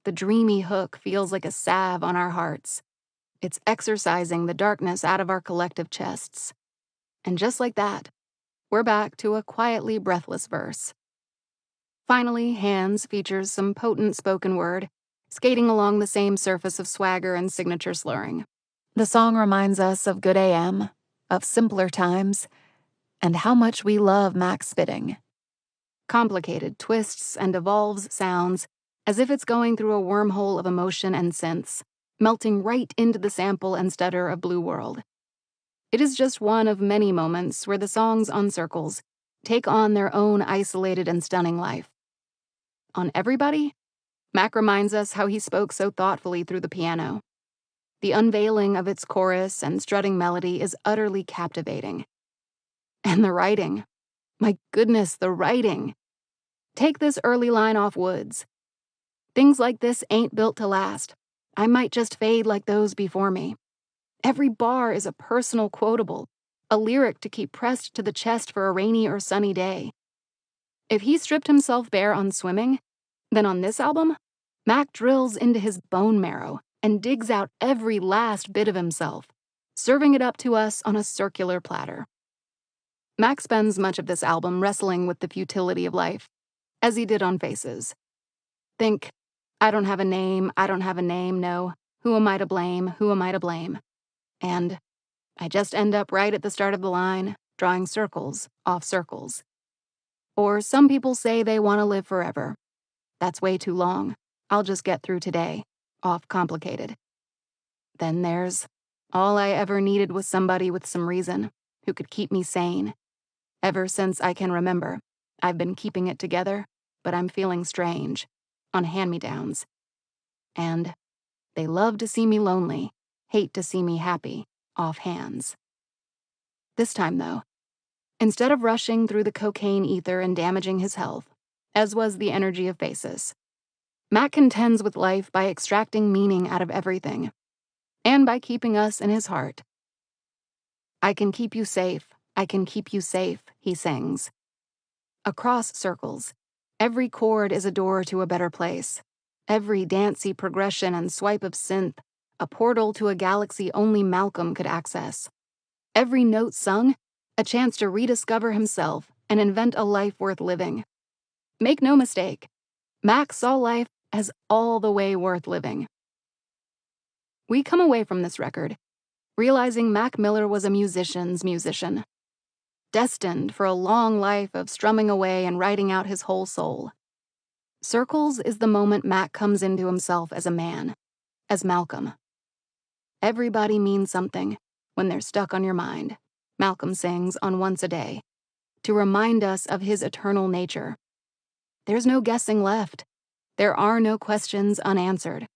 The dreamy hook feels like a salve on our hearts. It's exorcising the darkness out of our collective chests. And just like that, we're back to a quietly breathless verse. Finally, Hands features some potent spoken word, skating along the same surface of swagger and signature slurring. The song reminds us of good AM, of simpler times, and how much we love Mac spitting. Complicated twists and evolves sounds as if it's going through a wormhole of emotion and synths, melting right into the sample and stutter of Blue World. It is just one of many moments where the songs on Circles take on their own isolated and stunning life. On Everybody, Mac reminds us how he spoke so thoughtfully through the piano. The unveiling of its chorus and strutting melody is utterly captivating. And the writing. My goodness, the writing. Take this early line off Woods. "Things like this ain't built to last. I might just fade like those before me." Every bar is a personal quotable, a lyric to keep pressed to the chest for a rainy or sunny day. If he stripped himself bare on Swimming, then on this album, Mac drills into his bone marrow and digs out every last bit of himself, serving it up to us on a circular platter. Mac spends much of this album wrestling with the futility of life, as he did on Faces. Think, I don't have a name, no. Who am I to blame, who am I to blame? And I just end up right at the start of the line, drawing circles off circles. Or some people say they want to live forever. That's way too long. I'll just get through today, off Complicated. Then there's all I ever needed was somebody with some reason, who could keep me sane. Ever since I can remember, I've been keeping it together, but I'm feeling strange, on hand-me-downs. And they love to see me lonely, hate to see me happy, off Hands. This time, though, instead of rushing through the cocaine ether and damaging his health, as was the energy of Faces, Mac contends with life by extracting meaning out of everything, and by keeping us in his heart. I can keep you safe, I can keep you safe, he sings. Across Circles, every chord is a door to a better place. Every dancey progression and swipe of synth, a portal to a galaxy only Malcolm could access. Every note sung, a chance to rediscover himself and invent a life worth living. Make no mistake, Mac saw life as all the way worth living. We come away from this record realizing Mac Miller was a musician's musician, destined for a long life of strumming away and writing out his whole soul. Circles is the moment Mac comes into himself as a man, as Malcolm. Everybody means something when they're stuck on your mind, Malcolm sings on Once a Day, to remind us of his eternal nature. There's no guessing left. There are no questions unanswered.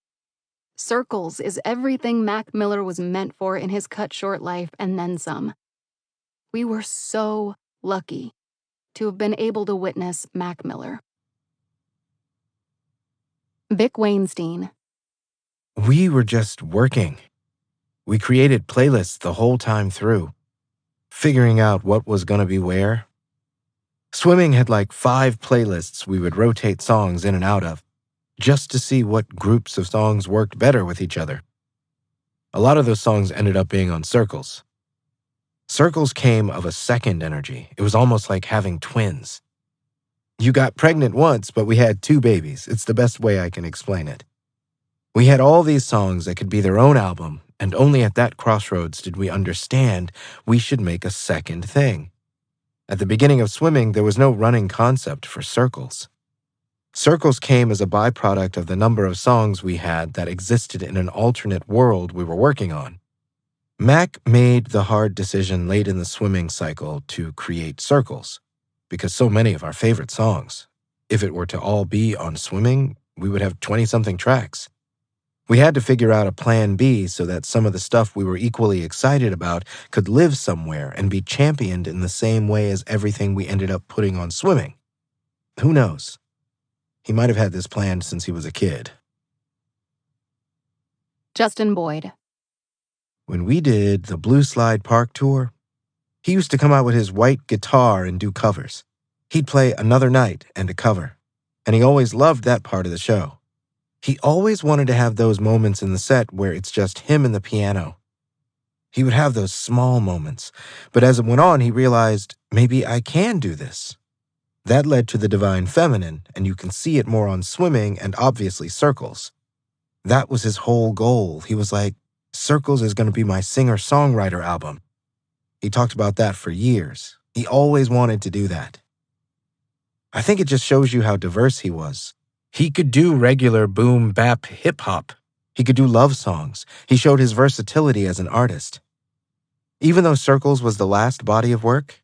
Circles is everything Mac Miller was meant for in his cut-short life and then some. We were so lucky to have been able to witness Mac Miller. Vic Weinstein. We were just working. We created playlists the whole time through, figuring out what was going to be where. Swimming had like 5 playlists we would rotate songs in and out of, just to see what groups of songs worked better with each other. A lot of those songs ended up being on Circles. Circles came of a second energy. It was almost like having twins. You got pregnant once, but we had two babies. It's the best way I can explain it. We had all these songs that could be their own album, and only at that crossroads did we understand we should make a second thing. At the beginning of swimming, there was no running concept for circles. Circles came as a byproduct of the number of songs we had that existed in an alternate world we were working on. Mac made the hard decision late in the swimming cycle to create circles, because so many of our favorite songs, if it were to all be on swimming, we would have 20-something tracks. We had to figure out a plan B so that some of the stuff we were equally excited about could live somewhere and be championed in the same way as everything we ended up putting on swimming. Who knows? He might have had this planned since he was a kid. Justin Boyd. When we did the Blue Slide Park tour, he used to come out with his white guitar and do covers. He'd play Another Night and a cover, and he always loved that part of the show. He always wanted to have those moments in the set where it's just him and the piano. He would have those small moments, but as it went on, he realized, maybe I can do this. That led to the Divine Feminine, and you can see it more on swimming and obviously Circles. That was his whole goal. He was like, Circles is going to be my singer-songwriter album. He talked about that for years. He always wanted to do that. I think it just shows you how diverse he was. He could do regular boom bap hip-hop. He could do love songs. He showed his versatility as an artist. Even though Circles was the last body of work,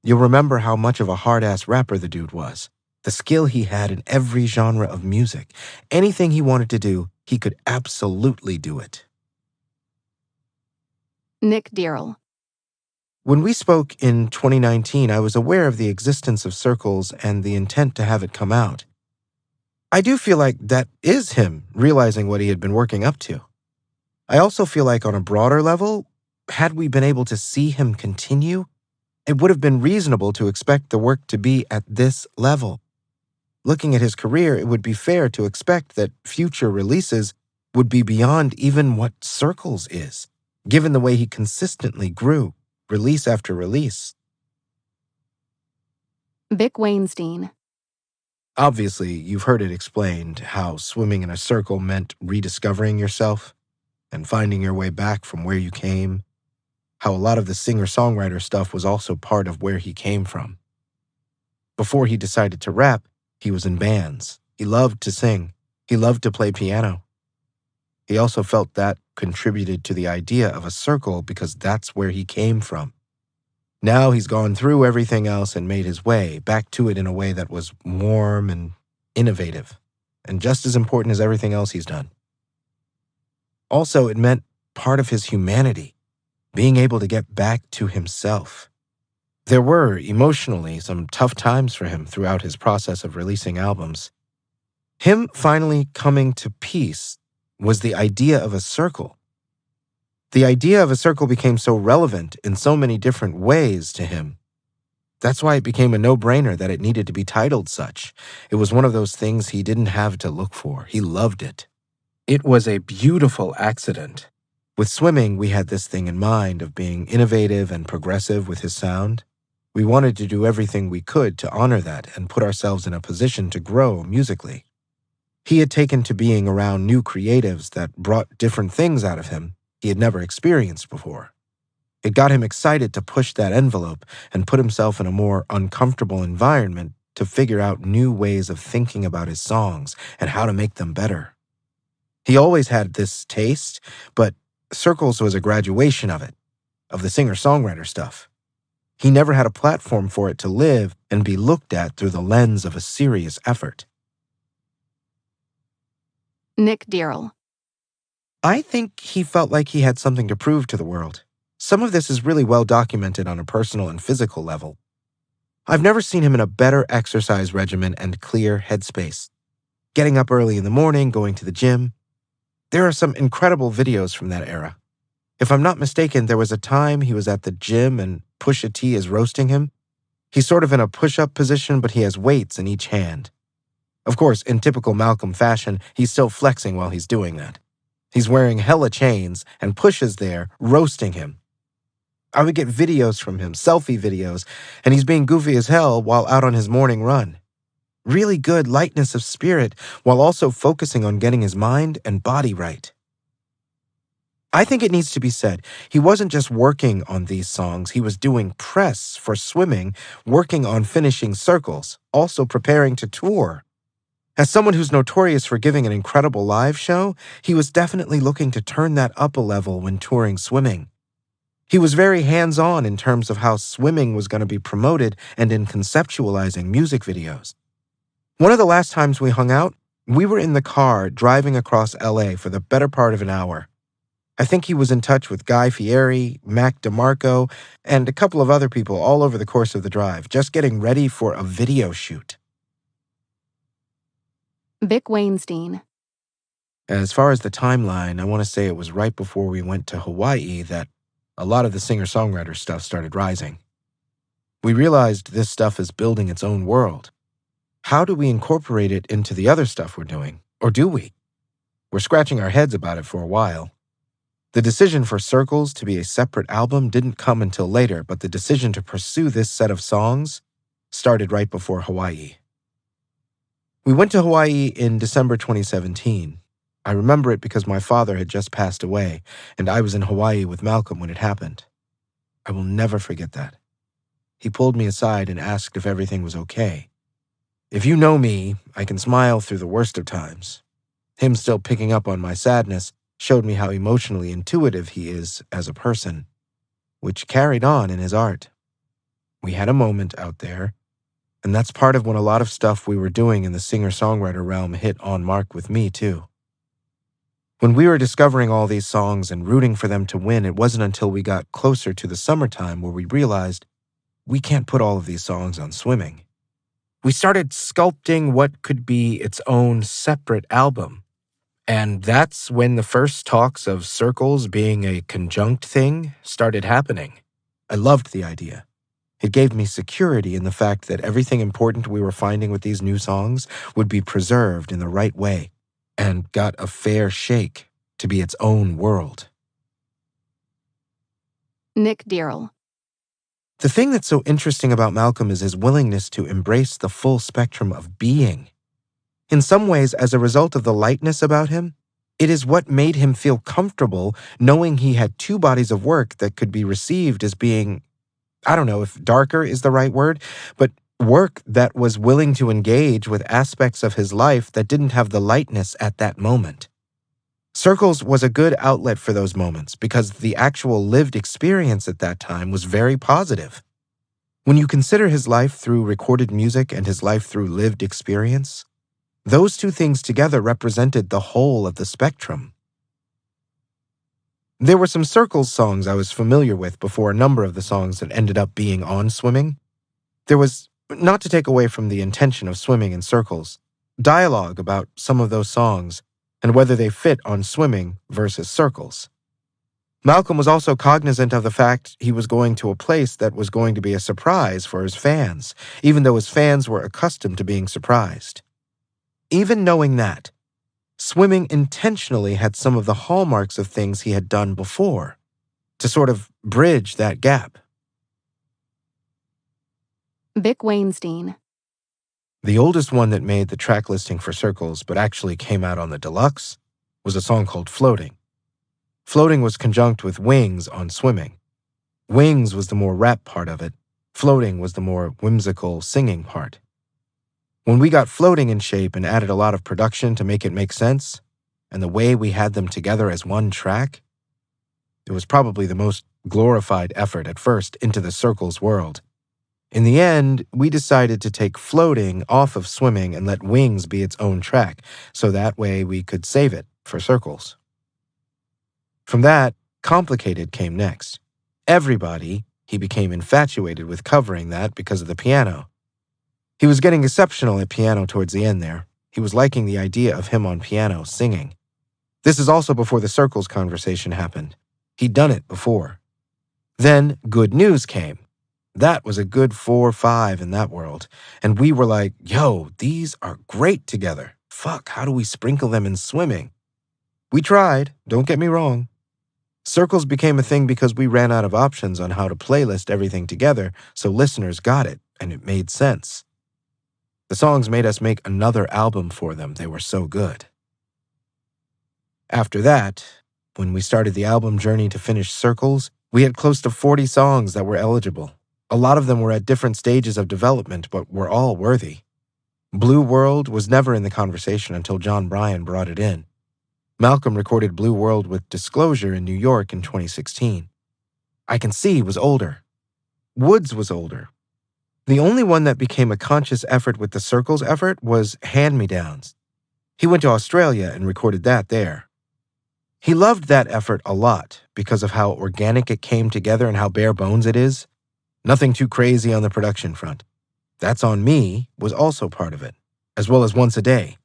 you'll remember how much of a hard-ass rapper the dude was. The skill he had in every genre of music. Anything he wanted to do, he could absolutely do it. Nick Dearl. When we spoke in 2019, I was aware of the existence of Circles and the intent to have it come out. I do feel like that is him realizing what he had been working up to. I also feel like on a broader level, had we been able to see him continue, it would have been reasonable to expect the work to be at this level. Looking at his career, it would be fair to expect that future releases would be beyond even what Circles is, given the way he consistently grew, release after release. Vic Weinstein. Obviously, you've heard it explained how swimming in a circle meant rediscovering yourself and finding your way back from where you came, how a lot of the singer-songwriter stuff was also part of where he came from. Before he decided to rap, he was in bands. He loved to sing. He loved to play piano. He also felt that contributed to the idea of a circle because that's where he came from. Now he's gone through everything else and made his way back to it in a way that was warm and innovative, and just as important as everything else he's done. Also, it meant part of his humanity, being able to get back to himself. There were, emotionally, some tough times for him throughout his process of releasing albums. Him finally coming to peace was the idea of a circle. The idea of a circle became so relevant in so many different ways to him. That's why it became a no-brainer that it needed to be titled such. It was one of those things he didn't have to look for. He loved it. It was a beautiful accident. With swimming, we had this thing in mind of being innovative and progressive with his sound. We wanted to do everything we could to honor that and put ourselves in a position to grow musically. He had taken to being around new creatives that brought different things out of him he had never experienced before. It got him excited to push that envelope and put himself in a more uncomfortable environment to figure out new ways of thinking about his songs and how to make them better. He always had this taste, but Circles was a graduation of it, of the singer-songwriter stuff. He never had a platform for it to live and be looked at through the lens of a serious effort. Nick Dearl. I think he felt like he had something to prove to the world. Some of this is really well documented on a personal and physical level. I've never seen him in a better exercise regimen and clear headspace. Getting up early in the morning, going to the gym. There are some incredible videos from that era. If I'm not mistaken, there was a time he was at the gym and Pusha T is roasting him. He's sort of in a push-up position, but he has weights in each hand. Of course, in typical Malcolm fashion, he's still flexing while he's doing that. He's wearing hella chains, and Pusha's there, roasting him. I would get videos from him, selfie videos, and he's being goofy as hell while out on his morning run. Really good lightness of spirit while also focusing on getting his mind and body right. I think it needs to be said, he wasn't just working on these songs, he was doing press for swimming, working on finishing circles, also preparing to tour. As someone who's notorious for giving an incredible live show, he was definitely looking to turn that up a level when touring swimming. He was very hands-on in terms of how swimming was going to be promoted and in conceptualizing music videos. One of the last times we hung out, we were in the car driving across LA for the better part of an hour. I think he was in touch with Guy Fieri, Mac DeMarco, and a couple of other people all over the course of the drive, just getting ready for a video shoot. Vic Weinstein. As far as the timeline, I want to say it was right before we went to Hawaii that a lot of the singer-songwriter stuff started rising. We realized this stuff is building its own world. How do we incorporate it into the other stuff we're doing? Or do we? We're scratching our heads about it for a while. The decision for Circles to be a separate album didn't come until later, but the decision to pursue this set of songs started right before Hawaii. We went to Hawaii in December 2017. I remember it because my father had just passed away, and I was in Hawaii with Malcolm when it happened. I will never forget that. He pulled me aside and asked if everything was okay. If you know me, I can smile through the worst of times. Him still picking up on my sadness showed me how emotionally intuitive he is as a person, which carried on in his art. We had a moment out there, and that's part of when a lot of stuff we were doing in the singer-songwriter realm hit on mark with me, too. When we were discovering all these songs and rooting for them to win, it wasn't until we got closer to the summertime where we realized we can't put all of these songs on swimming. We started sculpting what could be its own separate album. And that's when the first talks of Circles being a conjunct thing started happening. I loved the idea. It gave me security in the fact that everything important we were finding with these new songs would be preserved in the right way and got a fair shake to be its own world. Nick Dearl. The thing that's so interesting about Malcolm is his willingness to embrace the full spectrum of being. In some ways, as a result of the lightness about him, it is what made him feel comfortable knowing he had two bodies of work that could be received as being, I don't know if darker is the right word, but work that was willing to engage with aspects of his life that didn't have the lightness at that moment. Circles was a good outlet for those moments because the actual lived experience at that time was very positive. When you consider his life through recorded music and his life through lived experience, those two things together represented the whole of the spectrum. There were some Circles songs I was familiar with before a number of the songs that ended up being on Swimming. There was, not to take away from the intention of Swimming in Circles, dialogue about some of those songs and whether they fit on Swimming versus Circles. Malcolm was also cognizant of the fact he was going to a place that was going to be a surprise for his fans, even though his fans were accustomed to being surprised. Even knowing that, Swimming intentionally had some of the hallmarks of things he had done before, to sort of bridge that gap. Vic Weinstein. The oldest one that made the track listing for Circles but actually came out on the deluxe was a song called Floating. Floating was conjunct with Wings on Swimming. Wings was the more rap part of it. Floating was the more whimsical singing part. When we got Floating in shape and added a lot of production to make it make sense, and the way we had them together as one track, it was probably the most glorified effort at first into the Circles world. In the end, we decided to take Floating off of Swimming and let Wings be its own track, so that way we could save it for Circles. From that, Complicated came next. He became infatuated with covering that because of the piano. He was getting exceptional at piano towards the end there. He was liking the idea of him on piano singing. This is also before the Circles conversation happened. He'd done it before. Then Good News came. That was a good 4 or 5 in that world. And we were like, yo, these are great together. Fuck, how do we sprinkle them in Swimming? We tried, don't get me wrong. Circles became a thing because we ran out of options on how to playlist everything together, so listeners got it, and it made sense. The songs made us make another album for them. They were so good. After that, when we started the album journey to finish Circles, we had close to 40 songs that were eligible. A lot of them were at different stages of development, but were all worthy. Blue World was never in the conversation until John Bryan brought it in. Malcolm recorded Blue World with Disclosure in New York in 2016. I Can See was older. Woods was older. The only one that became a conscious effort with the Circles effort was Hand-Me-Downs. He went to Australia and recorded that there. He loved that effort a lot because of how organic it came together and how bare bones it is. Nothing too crazy on the production front. That's on Me was also part of it, as well as Once a Day.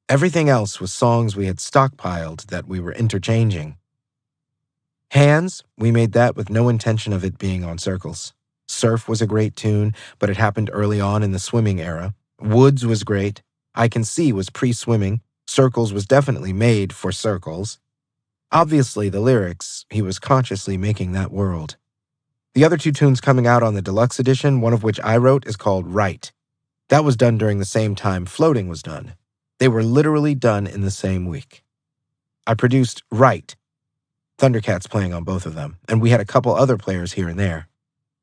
Everything else was songs we had stockpiled that we were interchanging. Hands, we made that with no intention of it being on Circles. Surf was a great tune, but it happened early on in the swimming era. Woods was great. I Can See was pre-swimming. Circles was definitely made for Circles. Obviously, the lyrics, he was consciously making that world. The other two tunes coming out on the deluxe edition, one of which I wrote, is called Right. That was done during the same time Floating was done. They were literally done in the same week. I produced Right, Thundercats playing on both of them, and we had a couple other players here and there.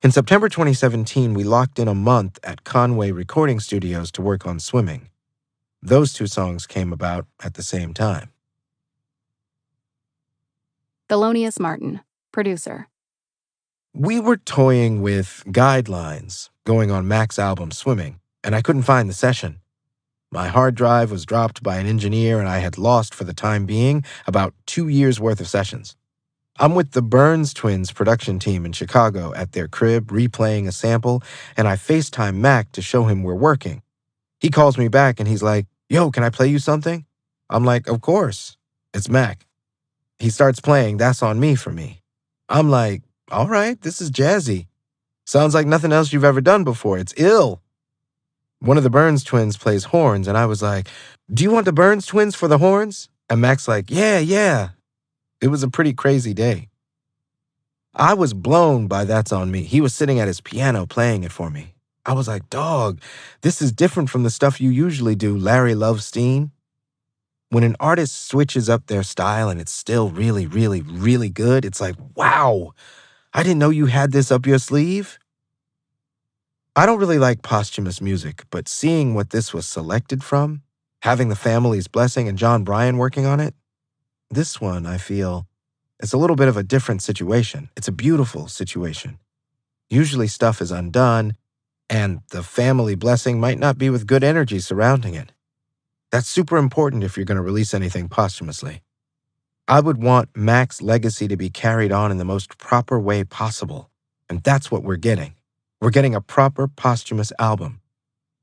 In September 2017, we locked in a month at Conway Recording Studios to work on Swimming. Those two songs came about at the same time. Thelonious Martin, producer. We were toying with guidelines going on Mac's album Swimming, and I couldn't find the session. My hard drive was dropped by an engineer, and I had lost, for the time being, about 2 years' worth of sessions. I'm with the Burns Twins production team in Chicago at their crib replaying a sample, and I FaceTime Mac to show him we're working. He calls me back and he's like, "Yo, can I play you something?" I'm like, "Of course." It's Mac. He starts playing That's On Me for me. I'm like, "All right, this is jazzy. Sounds like nothing else you've ever done before. It's ill." One of the Burns Twins plays horns, and I was like, "Do you want the Burns Twins for the horns?" And Mac's like, Yeah. It was a pretty crazy day. I was blown by That's On Me. He was sitting at his piano playing it for me. I was like, "Dog, this is different from the stuff you usually do, Larry Lovestein." When an artist switches up their style and it's still really, really, really good, it's like, wow, I didn't know you had this up your sleeve. I don't really like posthumous music, but seeing what this was selected from, having the family's blessing and John Bryan working on it, this one, I feel, it's a little bit of a different situation. It's a beautiful situation. Usually stuff is undone, and the family blessing might not be with good energy surrounding it. That's super important if you're going to release anything posthumously. I would want Mac's legacy to be carried on in the most proper way possible, and that's what we're getting. We're getting a proper posthumous album.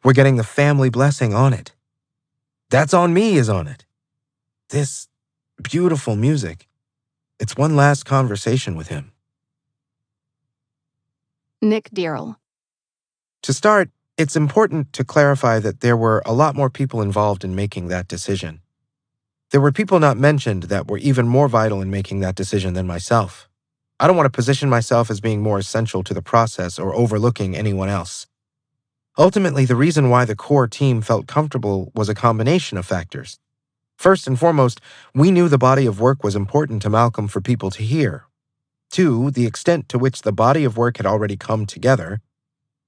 We're getting the family blessing on it. That's On Me is on it. This beautiful music. It's one last conversation with him. Nick Dearl. To start, it's important to clarify that there were a lot more people involved in making that decision. There were people not mentioned that were even more vital in making that decision than myself. I don't want to position myself as being more essential to the process or overlooking anyone else. Ultimately, the reason why the core team felt comfortable was a combination of factors. First and foremost, we knew the body of work was important to Malcolm for people to hear. Two, the extent to which the body of work had already come together.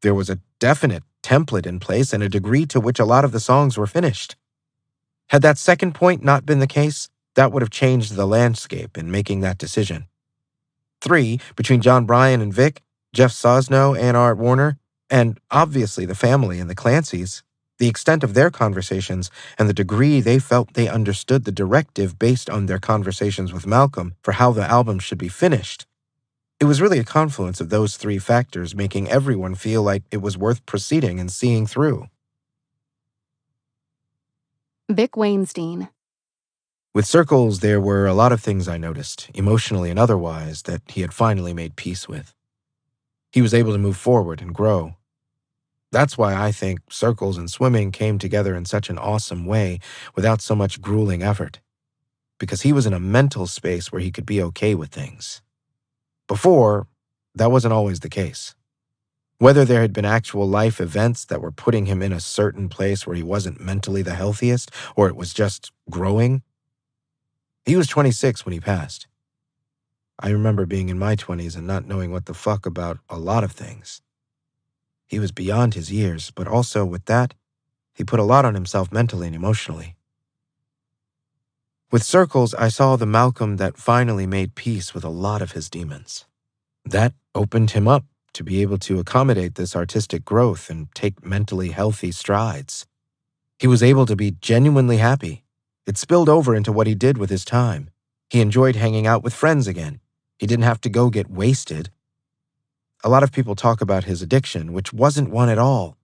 There was a definite template in place and a degree to which a lot of the songs were finished. Had that second point not been the case, that would have changed the landscape in making that decision. Three, between John Bryan and Vic, Jeff Sosno and Art Warner, and obviously the family and the Clancys, the extent of their conversations and the degree they felt they understood the directive based on their conversations with Malcolm for how the album should be finished. It was really a confluence of those three factors making everyone feel like it was worth proceeding and seeing through. Vic Weinstein. With Circles, there were a lot of things I noticed, emotionally and otherwise, that he had finally made peace with. He was able to move forward and grow. That's why I think Circles and Swimming came together in such an awesome way without so much grueling effort. because he was in a mental space where he could be okay with things. Before, that wasn't always the case. Whether there had been actual life events that were putting him in a certain place where he wasn't mentally the healthiest, or it was just growing. He was 26 when he passed. I remember being in my 20s and not knowing what the fuck about a lot of things. He was beyond his years, but also with that, he put a lot on himself mentally and emotionally. With Circles, I saw the Malcolm that finally made peace with a lot of his demons. That opened him up to be able to accommodate this artistic growth and take mentally healthy strides. He was able to be genuinely happy. It spilled over into what he did with his time. He enjoyed hanging out with friends again. He didn't have to go get wasted. A lot of people talk about his addiction, which wasn't one at all.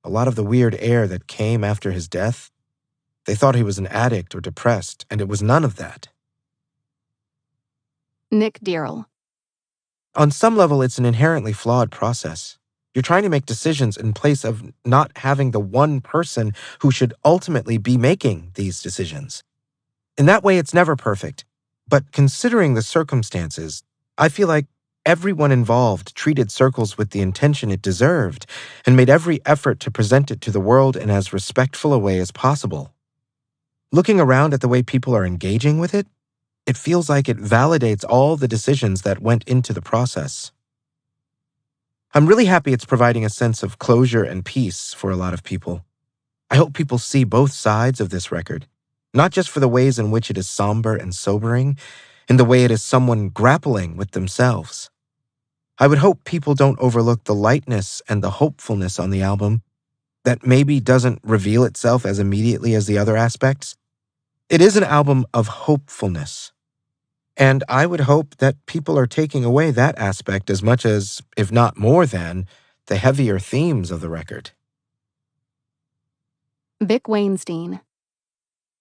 A lot of the weird air that came after his death, they thought he was an addict or depressed, and it was none of that. Nick Dearl. On some level, it's an inherently flawed process. You're trying to make decisions in place of not having the one person who should ultimately be making these decisions. In that way, it's never perfect. But considering the circumstances, I feel like everyone involved treated Circles with the intention it deserved and made every effort to present it to the world in as respectful a way as possible. Looking around at the way people are engaging with it, it feels like it validates all the decisions that went into the process. I'm really happy it's providing a sense of closure and peace for a lot of people. I hope people see both sides of this record, not just for the ways in which it is somber and sobering, in the way it is someone grappling with themselves. I would hope people don't overlook the lightness and the hopefulness on the album that maybe doesn't reveal itself as immediately as the other aspects. It is an album of hopefulness. And I would hope that people are taking away that aspect as much as, if not more than, the heavier themes of the record. Vic Weinstein.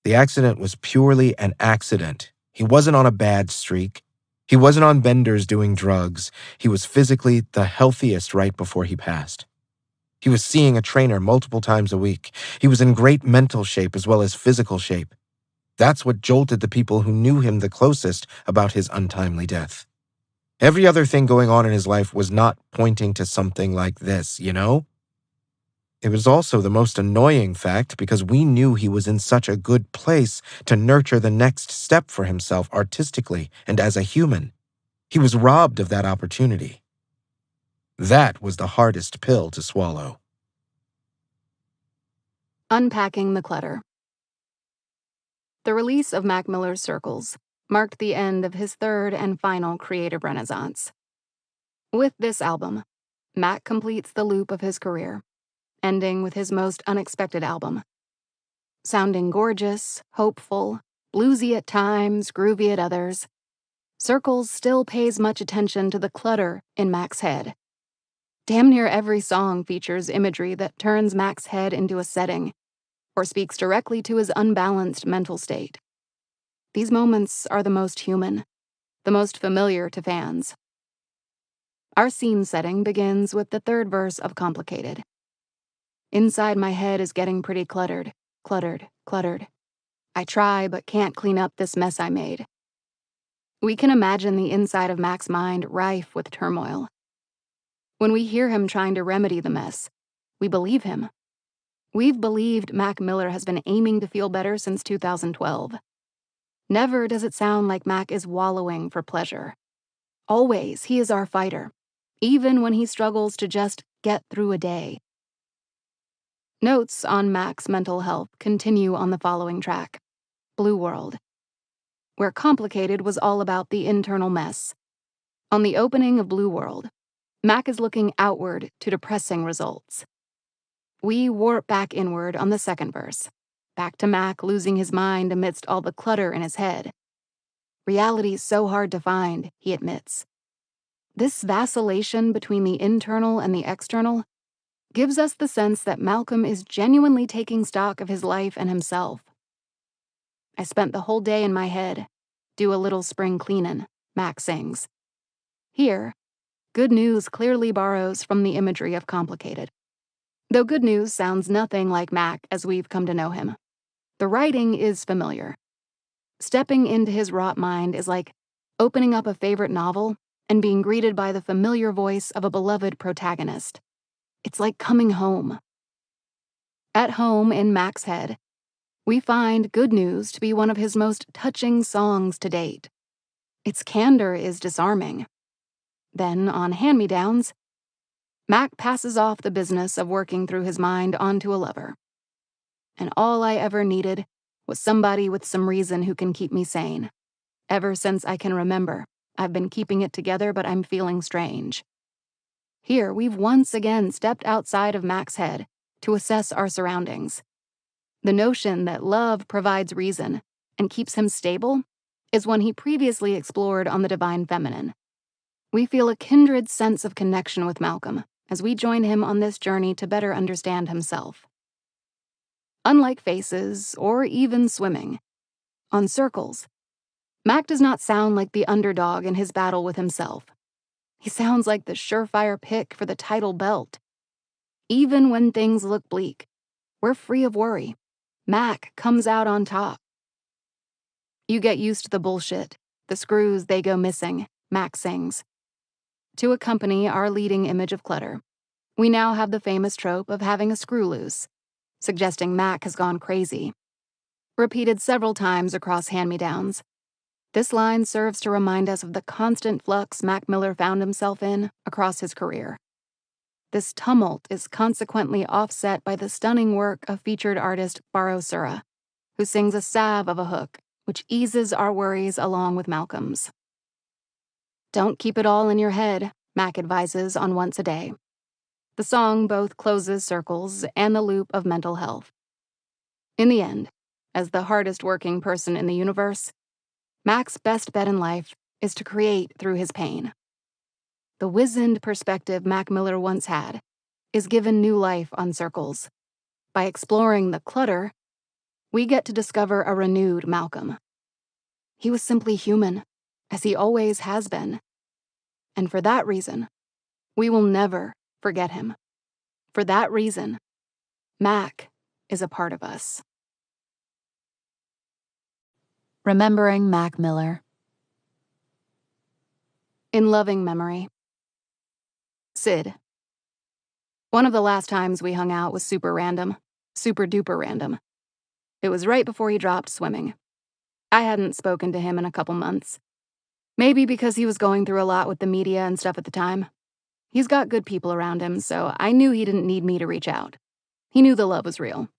The accident was purely an accident. He wasn't on a bad streak. He wasn't on benders doing drugs. He was physically the healthiest right before he passed. He was seeing a trainer multiple times a week. He was in great mental shape as well as physical shape. That's what jolted the people who knew him the closest about his untimely death. Every other thing going on in his life was not pointing to something like this, you know? It was also the most annoying fact because we knew he was in such a good place to nurture the next step for himself artistically and as a human. He was robbed of that opportunity. That was the hardest pill to swallow. Unpacking the Clutter. The release of Mac Miller's Circles marked the end of his third and final creative renaissance. With this album, Mac completes the loop of his career, ending with his most unexpected album. Sounding gorgeous, hopeful, bluesy at times, groovy at others, Circles still pays much attention to the clutter in Mac's head. Damn near every song features imagery that turns Mac's head into a setting, or speaks directly to his unbalanced mental state. These moments are the most human, the most familiar to fans. Our scene setting begins with the third verse of Complicated. Inside my head is getting pretty cluttered, cluttered, cluttered. I try but can't clean up this mess I made. We can imagine the inside of Mac's mind rife with turmoil. When we hear him trying to remedy the mess, we believe him. We've believed Mac Miller has been aiming to feel better since 2012. Never does it sound like Mac is wallowing for pleasure. Always, he is our fighter, even when he struggles to just get through a day. Notes on Mac's mental health continue on the following track, Blue World, where Complicated was all about the internal mess. On the opening of Blue World, Mac is looking outward to depressing results. We warp back inward on the second verse, back to Mac losing his mind amidst all the clutter in his head. Reality's so hard to find, he admits. This vacillation between the internal and the external gives us the sense that Malcolm is genuinely taking stock of his life and himself. I spent the whole day in my head. Do a little spring cleanin', Mac sings. Here, Good News clearly borrows from the imagery of Complicated. Though Good News sounds nothing like Mac as we've come to know him, the writing is familiar. Stepping into his wrought mind is like opening up a favorite novel and being greeted by the familiar voice of a beloved protagonist. It's like coming home. At home in Mac's head, we find Good News to be one of his most touching songs to date. Its candor is disarming. Then, on Hand-Me-Downs, Mac passes off the business of working through his mind onto a lover. And all I ever needed was somebody with some reason who can keep me sane. Ever since I can remember, I've been keeping it together, but I'm feeling strange. Here, we've once again stepped outside of Mac's head to assess our surroundings. The notion that love provides reason and keeps him stable is one he previously explored on the Divine Feminine. We feel a kindred sense of connection with Malcolm as we join him on this journey to better understand himself. Unlike Faces, or even Swimming, on Circles, Mac does not sound like the underdog in his battle with himself. He sounds like the surefire pick for the title belt. Even when things look bleak, we're free of worry. Mac comes out on top. You get used to the bullshit, the screws they go missing, Mac sings. To accompany our leading image of clutter, we now have the famous trope of having a screw loose, suggesting Mac has gone crazy. Repeated several times across Hand-Me-Downs, this line serves to remind us of the constant flux Mac Miller found himself in across his career. This tumult is consequently offset by the stunning work of featured artist Baro Sura, who sings a salve of a hook, which eases our worries along with Malcolm's. Don't keep it all in your head, Mac advises on Once a Day. The song both closes circles and the loop of mental health. In the end, as the hardest working person in the universe, Mac's best bet in life is to create through his pain. The wizened perspective Mac Miller once had is given new life on Circles. By exploring the clutter, we get to discover a renewed Malcolm. He was simply human, as he always has been. And for that reason, we will never forget him. For that reason, Mac is a part of us. Remembering Mac Miller. In loving memory. Sid. One of the last times we hung out was super random, super duper random. It was right before he dropped swimming. I hadn't spoken to him in a couple months. Maybe because he was going through a lot with the media and stuff at the time. He's got good people around him, so I knew he didn't need me to reach out. He knew the love was real.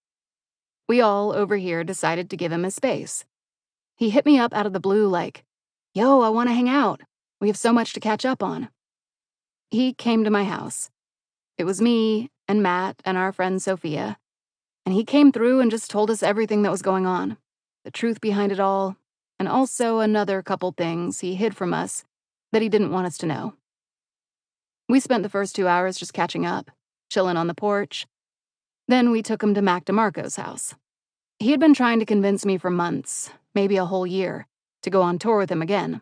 We all over here decided to give him his space. He hit me up out of the blue like, "Yo, I want to hang out. We have so much to catch up on." He came to my house. It was me and Matt and our friend Sophia, and he came through and just told us everything that was going on, the truth behind it all, and also another couple things he hid from us that he didn't want us to know. We spent the first 2 hours just catching up, chilling on the porch. Then we took him to Mac DeMarco's house. He had been trying to convince me for months, maybe a whole year, to go on tour with him again.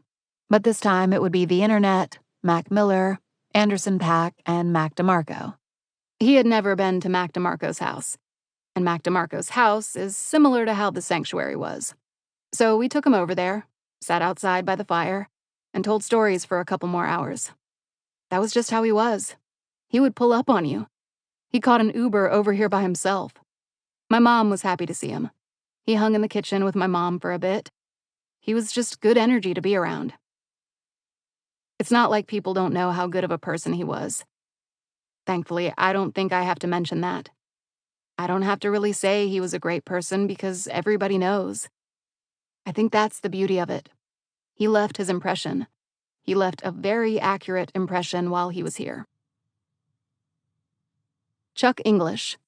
But this time it would be the internet, Mac Miller, Anderson .Paak, and Mac DeMarco. He had never been to Mac DeMarco's house, and Mac DeMarco's house is similar to how the sanctuary was. So we took him over there, sat outside by the fire, and told stories for a couple more hours. That was just how he was. He would pull up on you. He caught an Uber over here by himself. My mom was happy to see him. He hung in the kitchen with my mom for a bit. He was just good energy to be around. It's not like people don't know how good of a person he was. Thankfully, I don't think I have to mention that. I don't have to really say he was a great person because everybody knows. I think that's the beauty of it. He left his impression. He left a very accurate impression while he was here. Chuck English.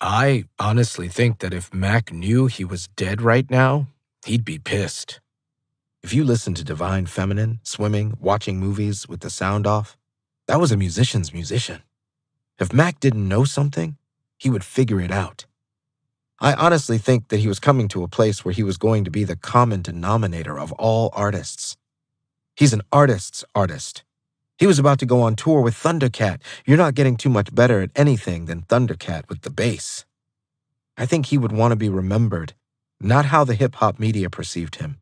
I honestly think that if Mac knew he was dead right now, he'd be pissed. If you listen to Divine Feminine, swimming, watching movies with the sound off, that was a musician's musician. If Mac didn't know something, he would figure it out. I honestly think that he was coming to a place where he was going to be the common denominator of all artists. He's an artist's artist. He was about to go on tour with Thundercat. You're not getting too much better at anything than Thundercat with the bass. I think he would want to be remembered, Not how the hip-hop media perceived him,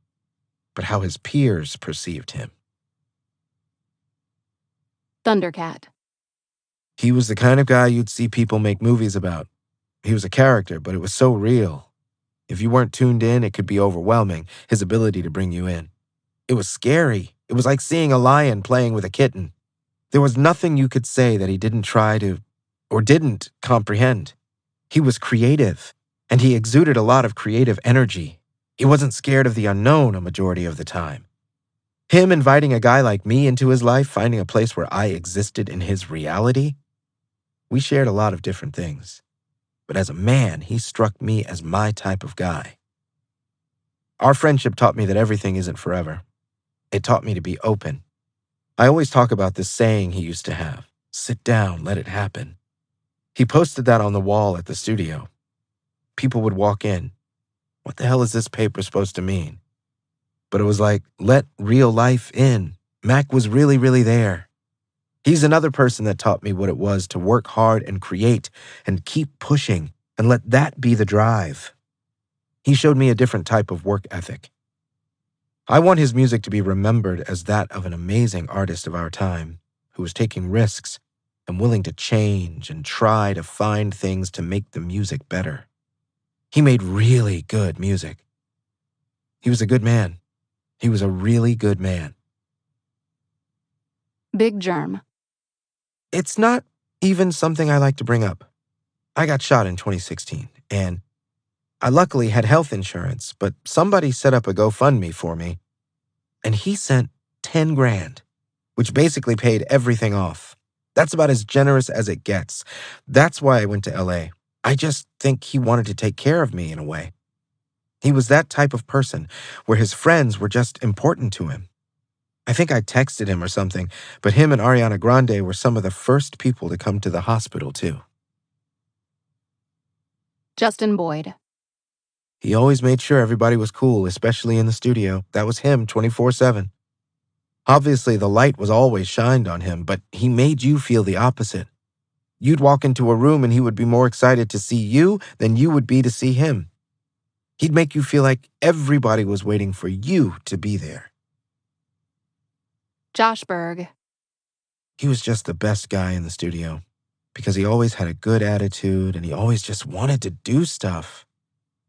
but how his peers perceived him. Thundercat. He was the kind of guy you'd see people make movies about. He was a character, but it was so real. If you weren't tuned in, it could be overwhelming, his ability to bring you in. It was scary. It was like seeing a lion playing with a kitten. There was nothing you could say that he didn't try to, or didn't comprehend. He was creative, and he exuded a lot of creative energy. He wasn't scared of the unknown a majority of the time. Him inviting a guy like me into his life, finding a place where I existed in his reality, we shared a lot of different things. But as a man, he struck me as my type of guy. Our friendship taught me that everything isn't forever. It taught me to be open. I always talk about this saying he used to have, sit down, let it happen. He posted that on the wall at the studio. People would walk in. What the hell is this paper supposed to mean? But it was like, let real life in. Mac was really, really there. He's another person that taught me what it was to work hard and create and keep pushing and let that be the drive. He showed me a different type of work ethic. I want his music to be remembered as that of an amazing artist of our time who was taking risks and willing to change and try to find things to make the music better. He made really good music. He was a good man. He was a really good man. Big Germ. It's not even something I like to bring up. I got shot in 2016, and I luckily had health insurance, but somebody set up a GoFundMe for me, and he sent 10 grand, which basically paid everything off. That's about as generous as it gets. That's why I went to LA. I just think he wanted to take care of me in a way. He was that type of person where his friends were just important to him. I think I texted him or something, but him and Ariana Grande were some of the first people to come to the hospital, too. Justin Boyd. He always made sure everybody was cool, especially in the studio. That was him 24/7. Obviously, the light was always shined on him, but he made you feel the opposite. You'd walk into a room and he would be more excited to see you than you would be to see him. He'd make you feel like everybody was waiting for you to be there. Josh Berg. He was just the best guy in the studio because he always had a good attitude and he always just wanted to do stuff.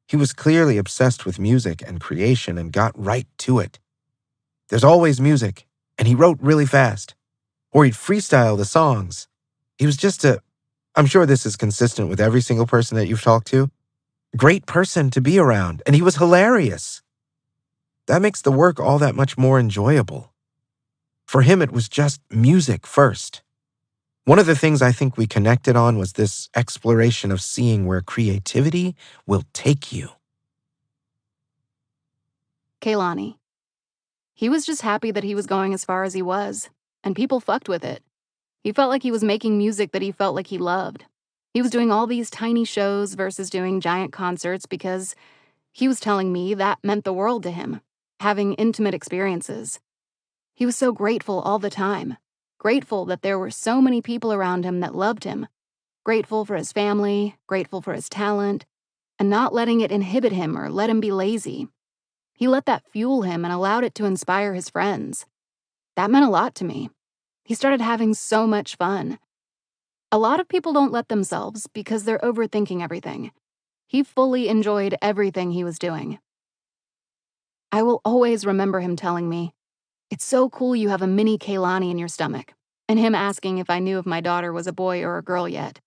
He was clearly obsessed with music and creation and got right to it. There's always music, and he wrote really fast. Or he'd freestyle the songs. He was just I'm sure this is consistent with every single person that you've talked to, great person to be around, and he was hilarious. That makes the work all that much more enjoyable. For him, it was just music first. One of the things I think we connected on was this exploration of seeing where creativity will take you. Kehlani. He was just happy that he was going as far as he was, and people fucked with it. He felt like he was making music that he felt like he loved. He was doing all these tiny shows versus doing giant concerts because he was telling me that meant the world to him, having intimate experiences. He was so grateful all the time, grateful that there were so many people around him that loved him, grateful for his family, grateful for his talent, and not letting it inhibit him or let him be lazy. He let that fuel him and allowed it to inspire his friends. That meant a lot to me. He started having so much fun. A lot of people don't let themselves because they're overthinking everything. He fully enjoyed everything he was doing. I will always remember him telling me, "It's so cool you have a mini Kehlani in your stomach," and him asking if I knew if my daughter was a boy or a girl yet.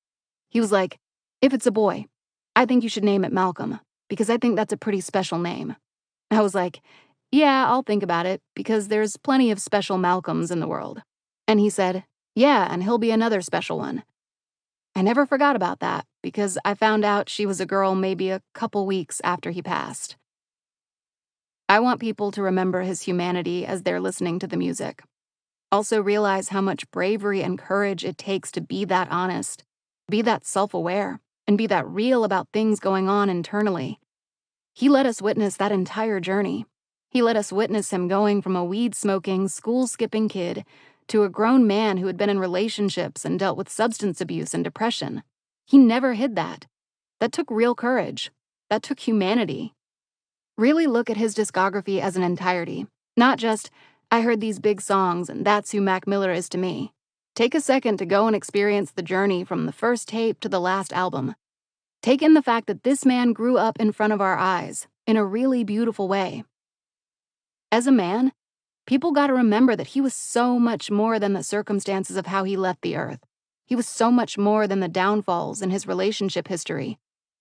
He was like, "If it's a boy, I think you should name it Malcolm, because I think that's a pretty special name." I was like, "Yeah, I'll think about it, because there's plenty of special Malcolms in the world." And he said, "Yeah, and he'll be another special one." I never forgot about that, because I found out she was a girl maybe a couple weeks after he passed. I want people to remember his humanity as they're listening to the music. Also realize how much bravery and courage it takes to be that honest, be that self-aware, and be that real about things going on internally. He let us witness that entire journey. He let us witness him going from a weed-smoking, school-skipping kid to a grown man who had been in relationships and dealt with substance abuse and depression. He never hid that. That took real courage. That took humanity. Really look at his discography as an entirety, not just, I heard these big songs and that's who Mac Miller is to me. Take a second to go and experience the journey from the first tape to the last album. Take in the fact that this man grew up in front of our eyes in a really beautiful way. As a man, people gotta remember that he was so much more than the circumstances of how he left the earth. He was so much more than the downfalls in his relationship history.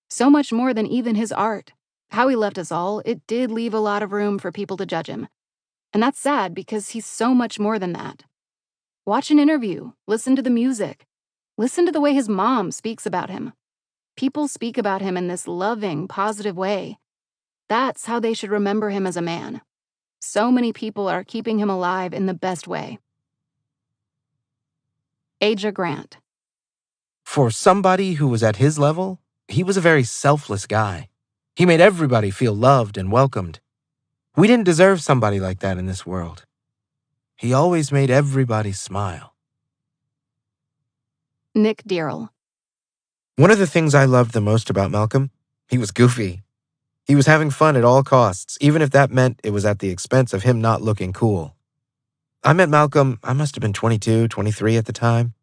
So much more than even his art. How he left us all, it did leave a lot of room for people to judge him. And that's sad because he's so much more than that. Watch an interview, listen to the music, listen to the way his mom speaks about him. People speak about him in this loving, positive way. That's how they should remember him as a man. So many people are keeping him alive in the best way. Aja Grant. For somebody who was at his level, he was a very selfless guy. He made everybody feel loved and welcomed. We didn't deserve somebody like that in this world. He always made everybody smile. Nick Dearl. One of the things I loved the most about Malcolm, he was goofy. He was having fun at all costs, even if that meant it was at the expense of him not looking cool. I met Malcolm, I must have been 22, 23 at the time.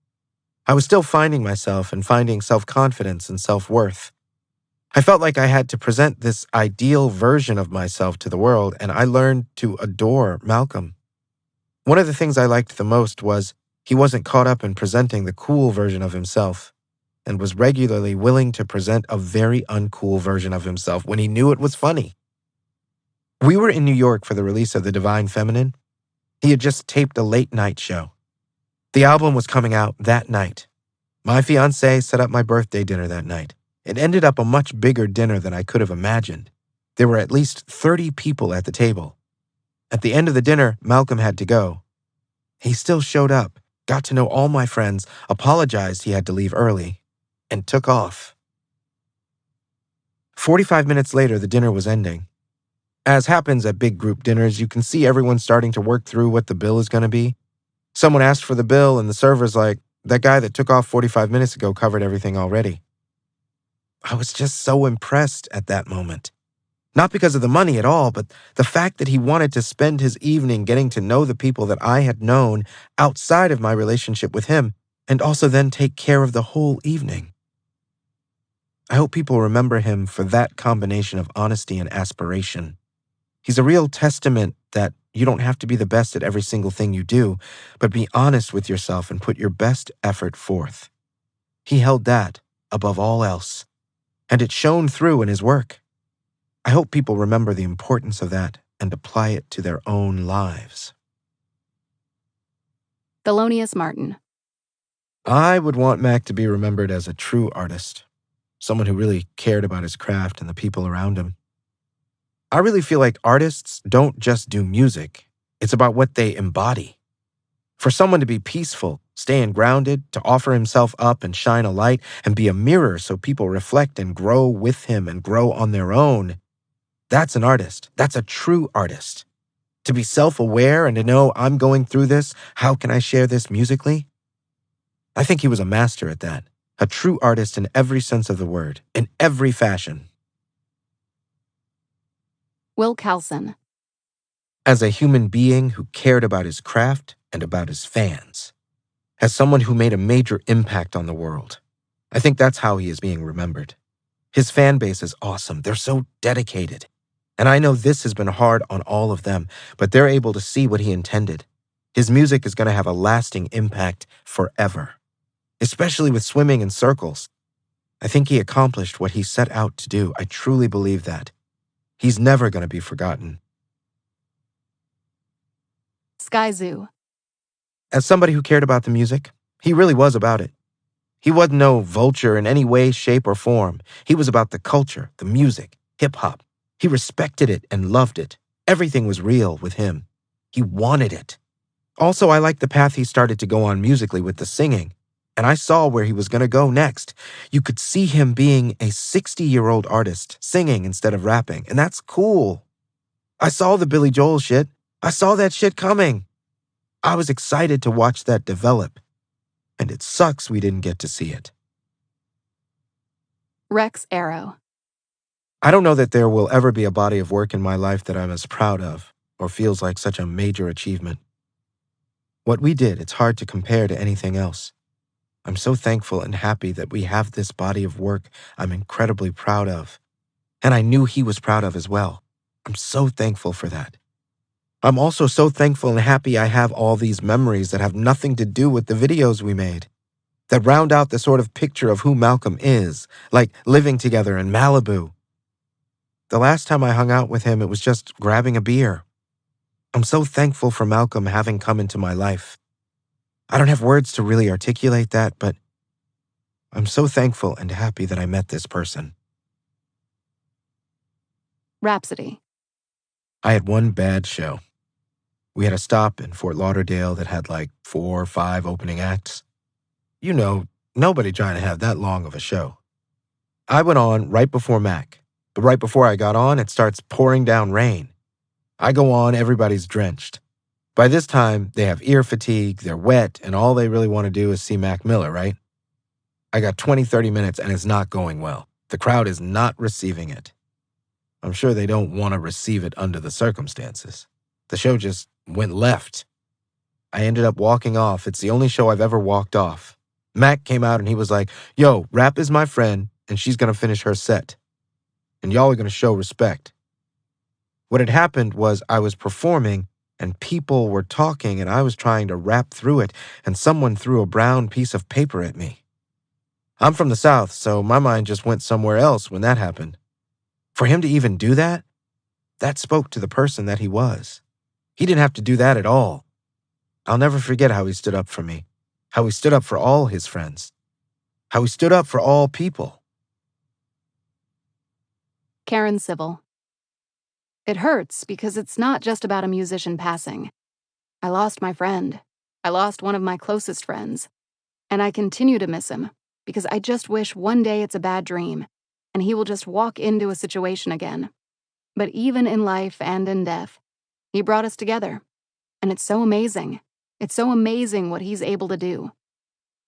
I was still finding myself and finding self-confidence and self-worth. I felt like I had to present this ideal version of myself to the world, and I learned to adore Malcolm. One of the things I liked the most was he wasn't caught up in presenting the cool version of himself and was regularly willing to present a very uncool version of himself when he knew it was funny. We were in New York for the release of The Divine Feminine. He had just taped a late-night show. The album was coming out that night. My fiancée set up my birthday dinner that night. It ended up a much bigger dinner than I could have imagined. There were at least 30 people at the table. At the end of the dinner, Malcolm had to go. He still showed up, got to know all my friends, apologized he had to leave early, and took off. 45 minutes later, the dinner was ending. As happens at big group dinners, you can see everyone starting to work through what the bill is going to be. Someone asked for the bill, and the server's like, that guy that took off 45 minutes ago covered everything already. I was just so impressed at that moment. Not because of the money at all, but the fact that he wanted to spend his evening getting to know the people that I had known outside of my relationship with him, and also then take care of the whole evening. I hope people remember him for that combination of honesty and aspiration. He's a real testament that you don't have to be the best at every single thing you do, but be honest with yourself and put your best effort forth. He held that above all else, and it shone through in his work. I hope people remember the importance of that and apply it to their own lives. Thelonious Martin. I would want Mac to be remembered as a true artist, someone who really cared about his craft and the people around him. I really feel like artists don't just do music. It's about what they embody. For someone to be peaceful, staying grounded, to offer himself up and shine a light and be a mirror so people reflect and grow with him and grow on their own, that's an artist. That's a true artist. To be self-aware and to know I'm going through this, how can I share this musically? I think he was a master at that. A true artist in every sense of the word, in every fashion. Will Carlson. As a human being who cared about his craft and about his fans. As someone who made a major impact on the world. I think that's how he is being remembered. His fan base is awesome. They're so dedicated. And I know this has been hard on all of them, but they're able to see what he intended. His music is going to have a lasting impact forever. Especially with swimming in circles. I think he accomplished what he set out to do. I truly believe that. He's never going to be forgotten. Sky Zoo. As somebody who cared about the music, he really was about it. He wasn't no vulture in any way, shape, or form. He was about the culture, the music, hip-hop. He respected it and loved it. Everything was real with him. He wanted it. Also, I liked the path he started to go on musically with the singing. And I saw where he was going to go next. You could see him being a 60-year-old artist, singing instead of rapping. And that's cool. I saw the Billy Joel shit. I saw that shit coming. I was excited to watch that develop. And it sucks we didn't get to see it. Rex Arrow. I don't know that there will ever be a body of work in my life that I'm as proud of or feels like such a major achievement. What we did, it's hard to compare to anything else. I'm so thankful and happy that we have this body of work I'm incredibly proud of. And I knew he was proud of as well. I'm so thankful for that. I'm also so thankful and happy I have all these memories that have nothing to do with the videos we made, that round out the sort of picture of who Malcolm is, like living together in Malibu. The last time I hung out with him, it was just grabbing a beer. I'm so thankful for Malcolm having come into my life. I don't have words to really articulate that, but I'm so thankful and happy that I met this person. Rhapsody. I had one bad show. We had a stop in Fort Lauderdale that had like 4 or 5 opening acts. You know, nobody trying to have that long of a show. I went on right before Mac, but right before I got on, it starts pouring down rain. I go on, everybody's drenched. By this time, they have ear fatigue, they're wet, and all they really want to do is see Mac Miller, right? I got 20, 30 minutes and it's not going well. The crowd is not receiving it. I'm sure they don't want to receive it under the circumstances. The show just went left. I ended up walking off. It's the only show I've ever walked off. Mac came out and he was like, "Yo, Rap is my friend and she's going to finish her set. And y'all are going to show respect." What had happened was I was performing and people were talking and I was trying to rap through it and someone threw a brown piece of paper at me. I'm from the South, so my mind just went somewhere else when that happened. For him to even do that, that spoke to the person that he was. He didn't have to do that at all. I'll never forget how he stood up for me, how he stood up for all his friends, how he stood up for all people. Karen Civil. It hurts because it's not just about a musician passing. I lost my friend. I lost one of my closest friends. And I continue to miss him because I just wish one day it's a bad dream and he will just walk into a situation again. But even in life and in death, he brought us together. And it's so amazing. It's so amazing what he's able to do.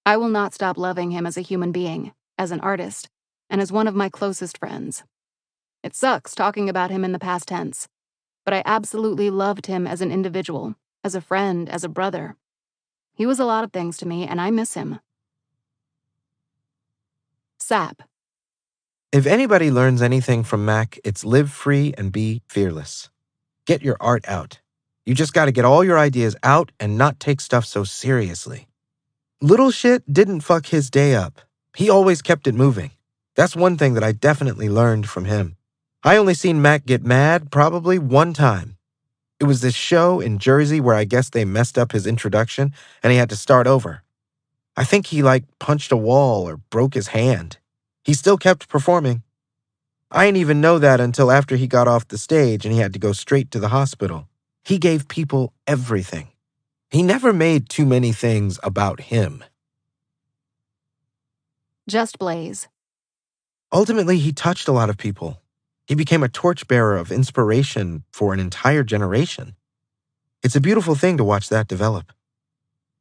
I will not stop loving him as a human being, as an artist, and as one of my closest friends. It sucks talking about him in the past tense, but I absolutely loved him as an individual, as a friend, as a brother. He was a lot of things to me, and I miss him. Sap. If anybody learns anything from Mac, it's live free and be fearless. Get your art out. You just got to get all your ideas out and not take stuff so seriously. Little shit didn't fuck his day up. He always kept it moving. That's one thing that I definitely learned from him. I only seen Mac get mad probably one time. It was this show in Jersey where I guess they messed up his introduction and he had to start over. I think he punched a wall or broke his hand. He still kept performing. I didn't even know that until after he got off the stage and he had to go straight to the hospital. He gave people everything. He never made too many things about him. Just Blaze. Ultimately, he touched a lot of people. He became a torchbearer of inspiration for an entire generation. It's a beautiful thing to watch that develop.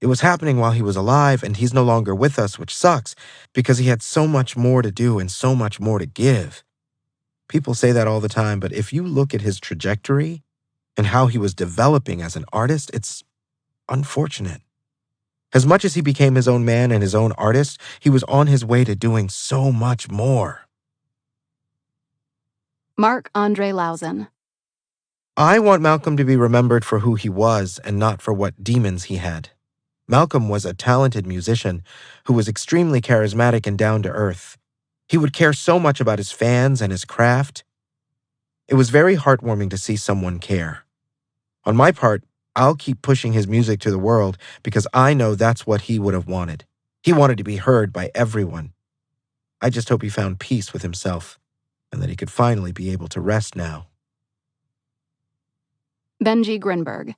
It was happening while he was alive, and he's no longer with us, which sucks, because he had so much more to do and so much more to give. People say that all the time, but if you look at his trajectory and how he was developing as an artist, it's unfortunate. As much as he became his own man and his own artist, he was on his way to doing so much more. Marc-Andre Lauzen. I want Malcolm to be remembered for who he was and not for what demons he had. Malcolm was a talented musician who was extremely charismatic and down to earth. He would care so much about his fans and his craft. It was very heartwarming to see someone care. On my part, I'll keep pushing his music to the world because I know that's what he would have wanted. He wanted to be heard by everyone. I just hope he found peace with himself and that he could finally be able to rest now. Benji Grinberg.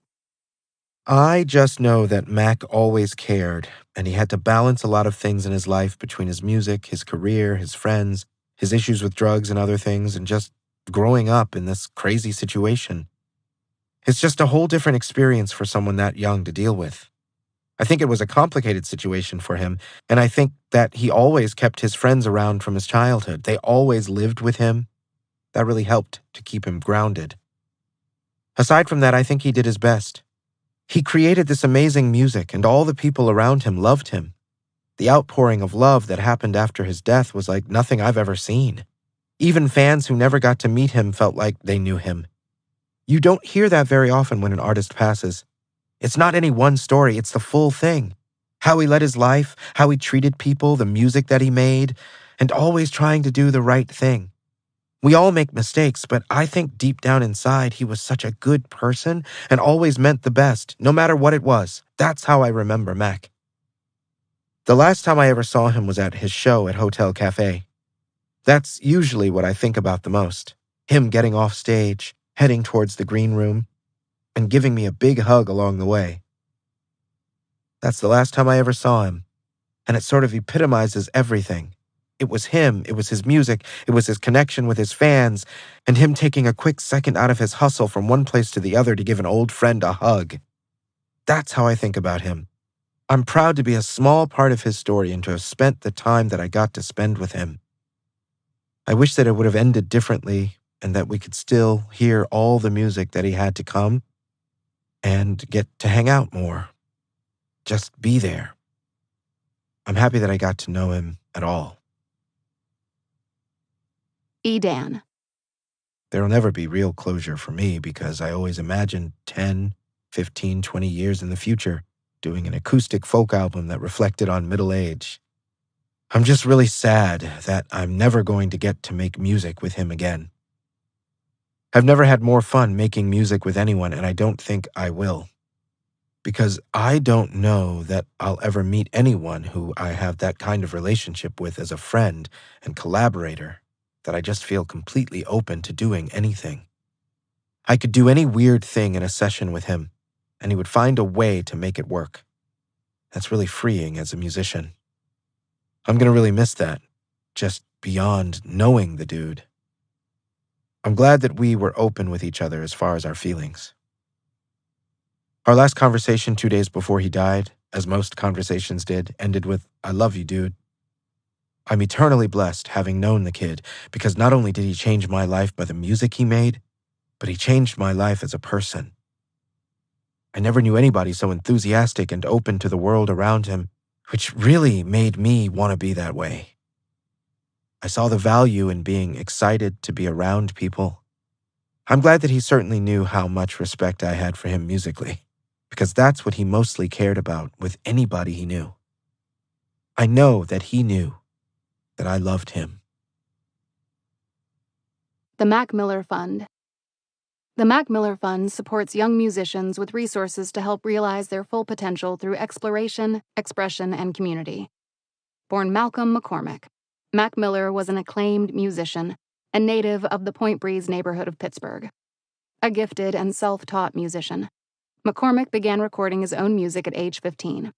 I just know that Mac always cared, and he had to balance a lot of things in his life between his music, his career, his friends, his issues with drugs and other things, and just growing up in this crazy situation. It's just a whole different experience for someone that young to deal with. I think it was a complicated situation for him, and I think that he always kept his friends around from his childhood. They always lived with him. That really helped to keep him grounded. Aside from that, I think he did his best. He created this amazing music, and all the people around him loved him. The outpouring of love that happened after his death was like nothing I've ever seen. Even fans who never got to meet him felt like they knew him. You don't hear that very often when an artist passes. It's not any one story, it's the full thing. How he led his life, how he treated people, the music that he made, and always trying to do the right thing. We all make mistakes, but I think deep down inside he was such a good person and always meant the best, no matter what it was. That's how I remember Mac. The last time I ever saw him was at his show at Hotel Cafe. That's usually what I think about the most. Him getting off stage, heading towards the green room, and giving me a big hug along the way. That's the last time I ever saw him, and it sort of epitomizes everything. It was him, it was his music, it was his connection with his fans, and him taking a quick second out of his hustle from one place to the other to give an old friend a hug. That's how I think about him. I'm proud to be a small part of his story and to have spent the time that I got to spend with him. I wish that it would have ended differently and that we could still hear all the music that he had to come and get to hang out more. Just be there. I'm happy that I got to know him at all. Dan. There'll never be real closure for me because I always imagined 10, 15, 20 years in the future doing an acoustic folk album that reflected on middle age. I'm just really sad that I'm never going to get to make music with him again. I've never had more fun making music with anyone, and I don't think I will. Because I don't know that I'll ever meet anyone who I have that kind of relationship with as a friend and collaborator, that I just feel completely open to doing anything. I could do any weird thing in a session with him, and he would find a way to make it work. That's really freeing as a musician. I'm going to really miss that, just beyond knowing the dude. I'm glad that we were open with each other as far as our feelings. Our last conversation 2 days before he died, as most conversations did, ended with, "I love you, dude." I'm eternally blessed having known the kid, because not only did he change my life by the music he made, but he changed my life as a person. I never knew anybody so enthusiastic and open to the world around him, which really made me want to be that way. I saw the value in being excited to be around people. I'm glad that he certainly knew how much respect I had for him musically, because that's what he mostly cared about with anybody he knew. I know that he knew that I loved him. The Mac Miller Fund. The Mac Miller Fund supports young musicians with resources to help realize their full potential through exploration, expression, and community. Born Malcolm McCormick, Mac Miller was an acclaimed musician and native of the Point Breeze neighborhood of Pittsburgh. A gifted and self-taught musician, McCormick began recording his own music at age 15,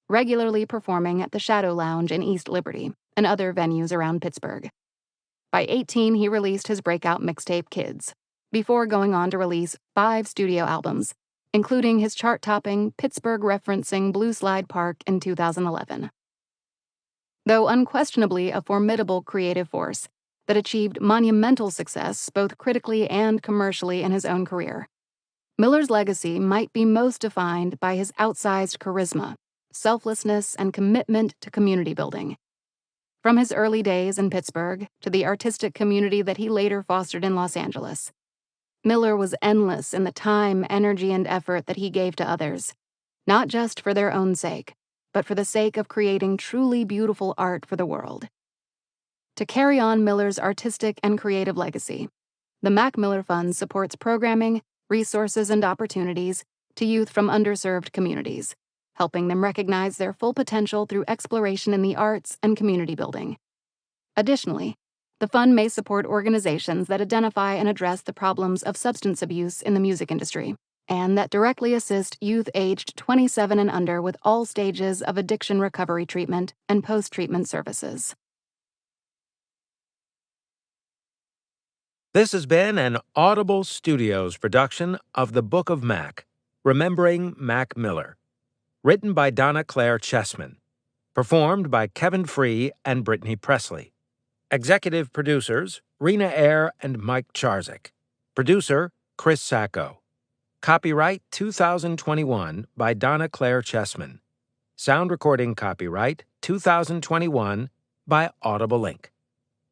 regularly performing at the Shadow Lounge in East Liberty and other venues around Pittsburgh. By 18, he released his breakout mixtape Kids, before going on to release 5 studio albums, including his chart-topping, Pittsburgh-referencing Blue Slide Park in 2011. Though unquestionably a formidable creative force that achieved monumental success both critically and commercially in his own career, Miller's legacy might be most defined by his outsized charisma, selflessness, and commitment to community building. From his early days in Pittsburgh to the artistic community that he later fostered in Los Angeles, Miller was endless in the time, energy, and effort that he gave to others, not just for their own sake, but for the sake of creating truly beautiful art for the world. To carry on Miller's artistic and creative legacy, the Mac Miller Fund supports programming, resources, and opportunities to youth from underserved communities, helping them recognize their full potential through exploration in the arts and community building. Additionally, the fund may support organizations that identify and address the problems of substance abuse in the music industry, and that directly assist youth aged 27 and under with all stages of addiction recovery treatment and post-treatment services. This has been an Audible Studios production of The Book of Mac, Remembering Mac Miller, written by Donna-Claire Chesman, performed by Kevin Free and Brittany Presley. Executive producers, Rena Eyre and Mike Charzik. Producer, Chris Sacco. Copyright 2021 by Donna-Claire Chesman. Sound recording copyright 2021 by Audible Inc.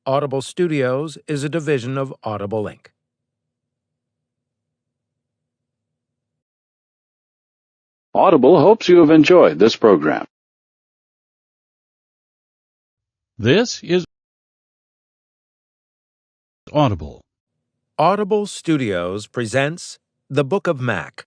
Audible Studios is a division of Audible Inc. Audible hopes you have enjoyed this program. This is Audible. Audible Studios presents The Book of Mac,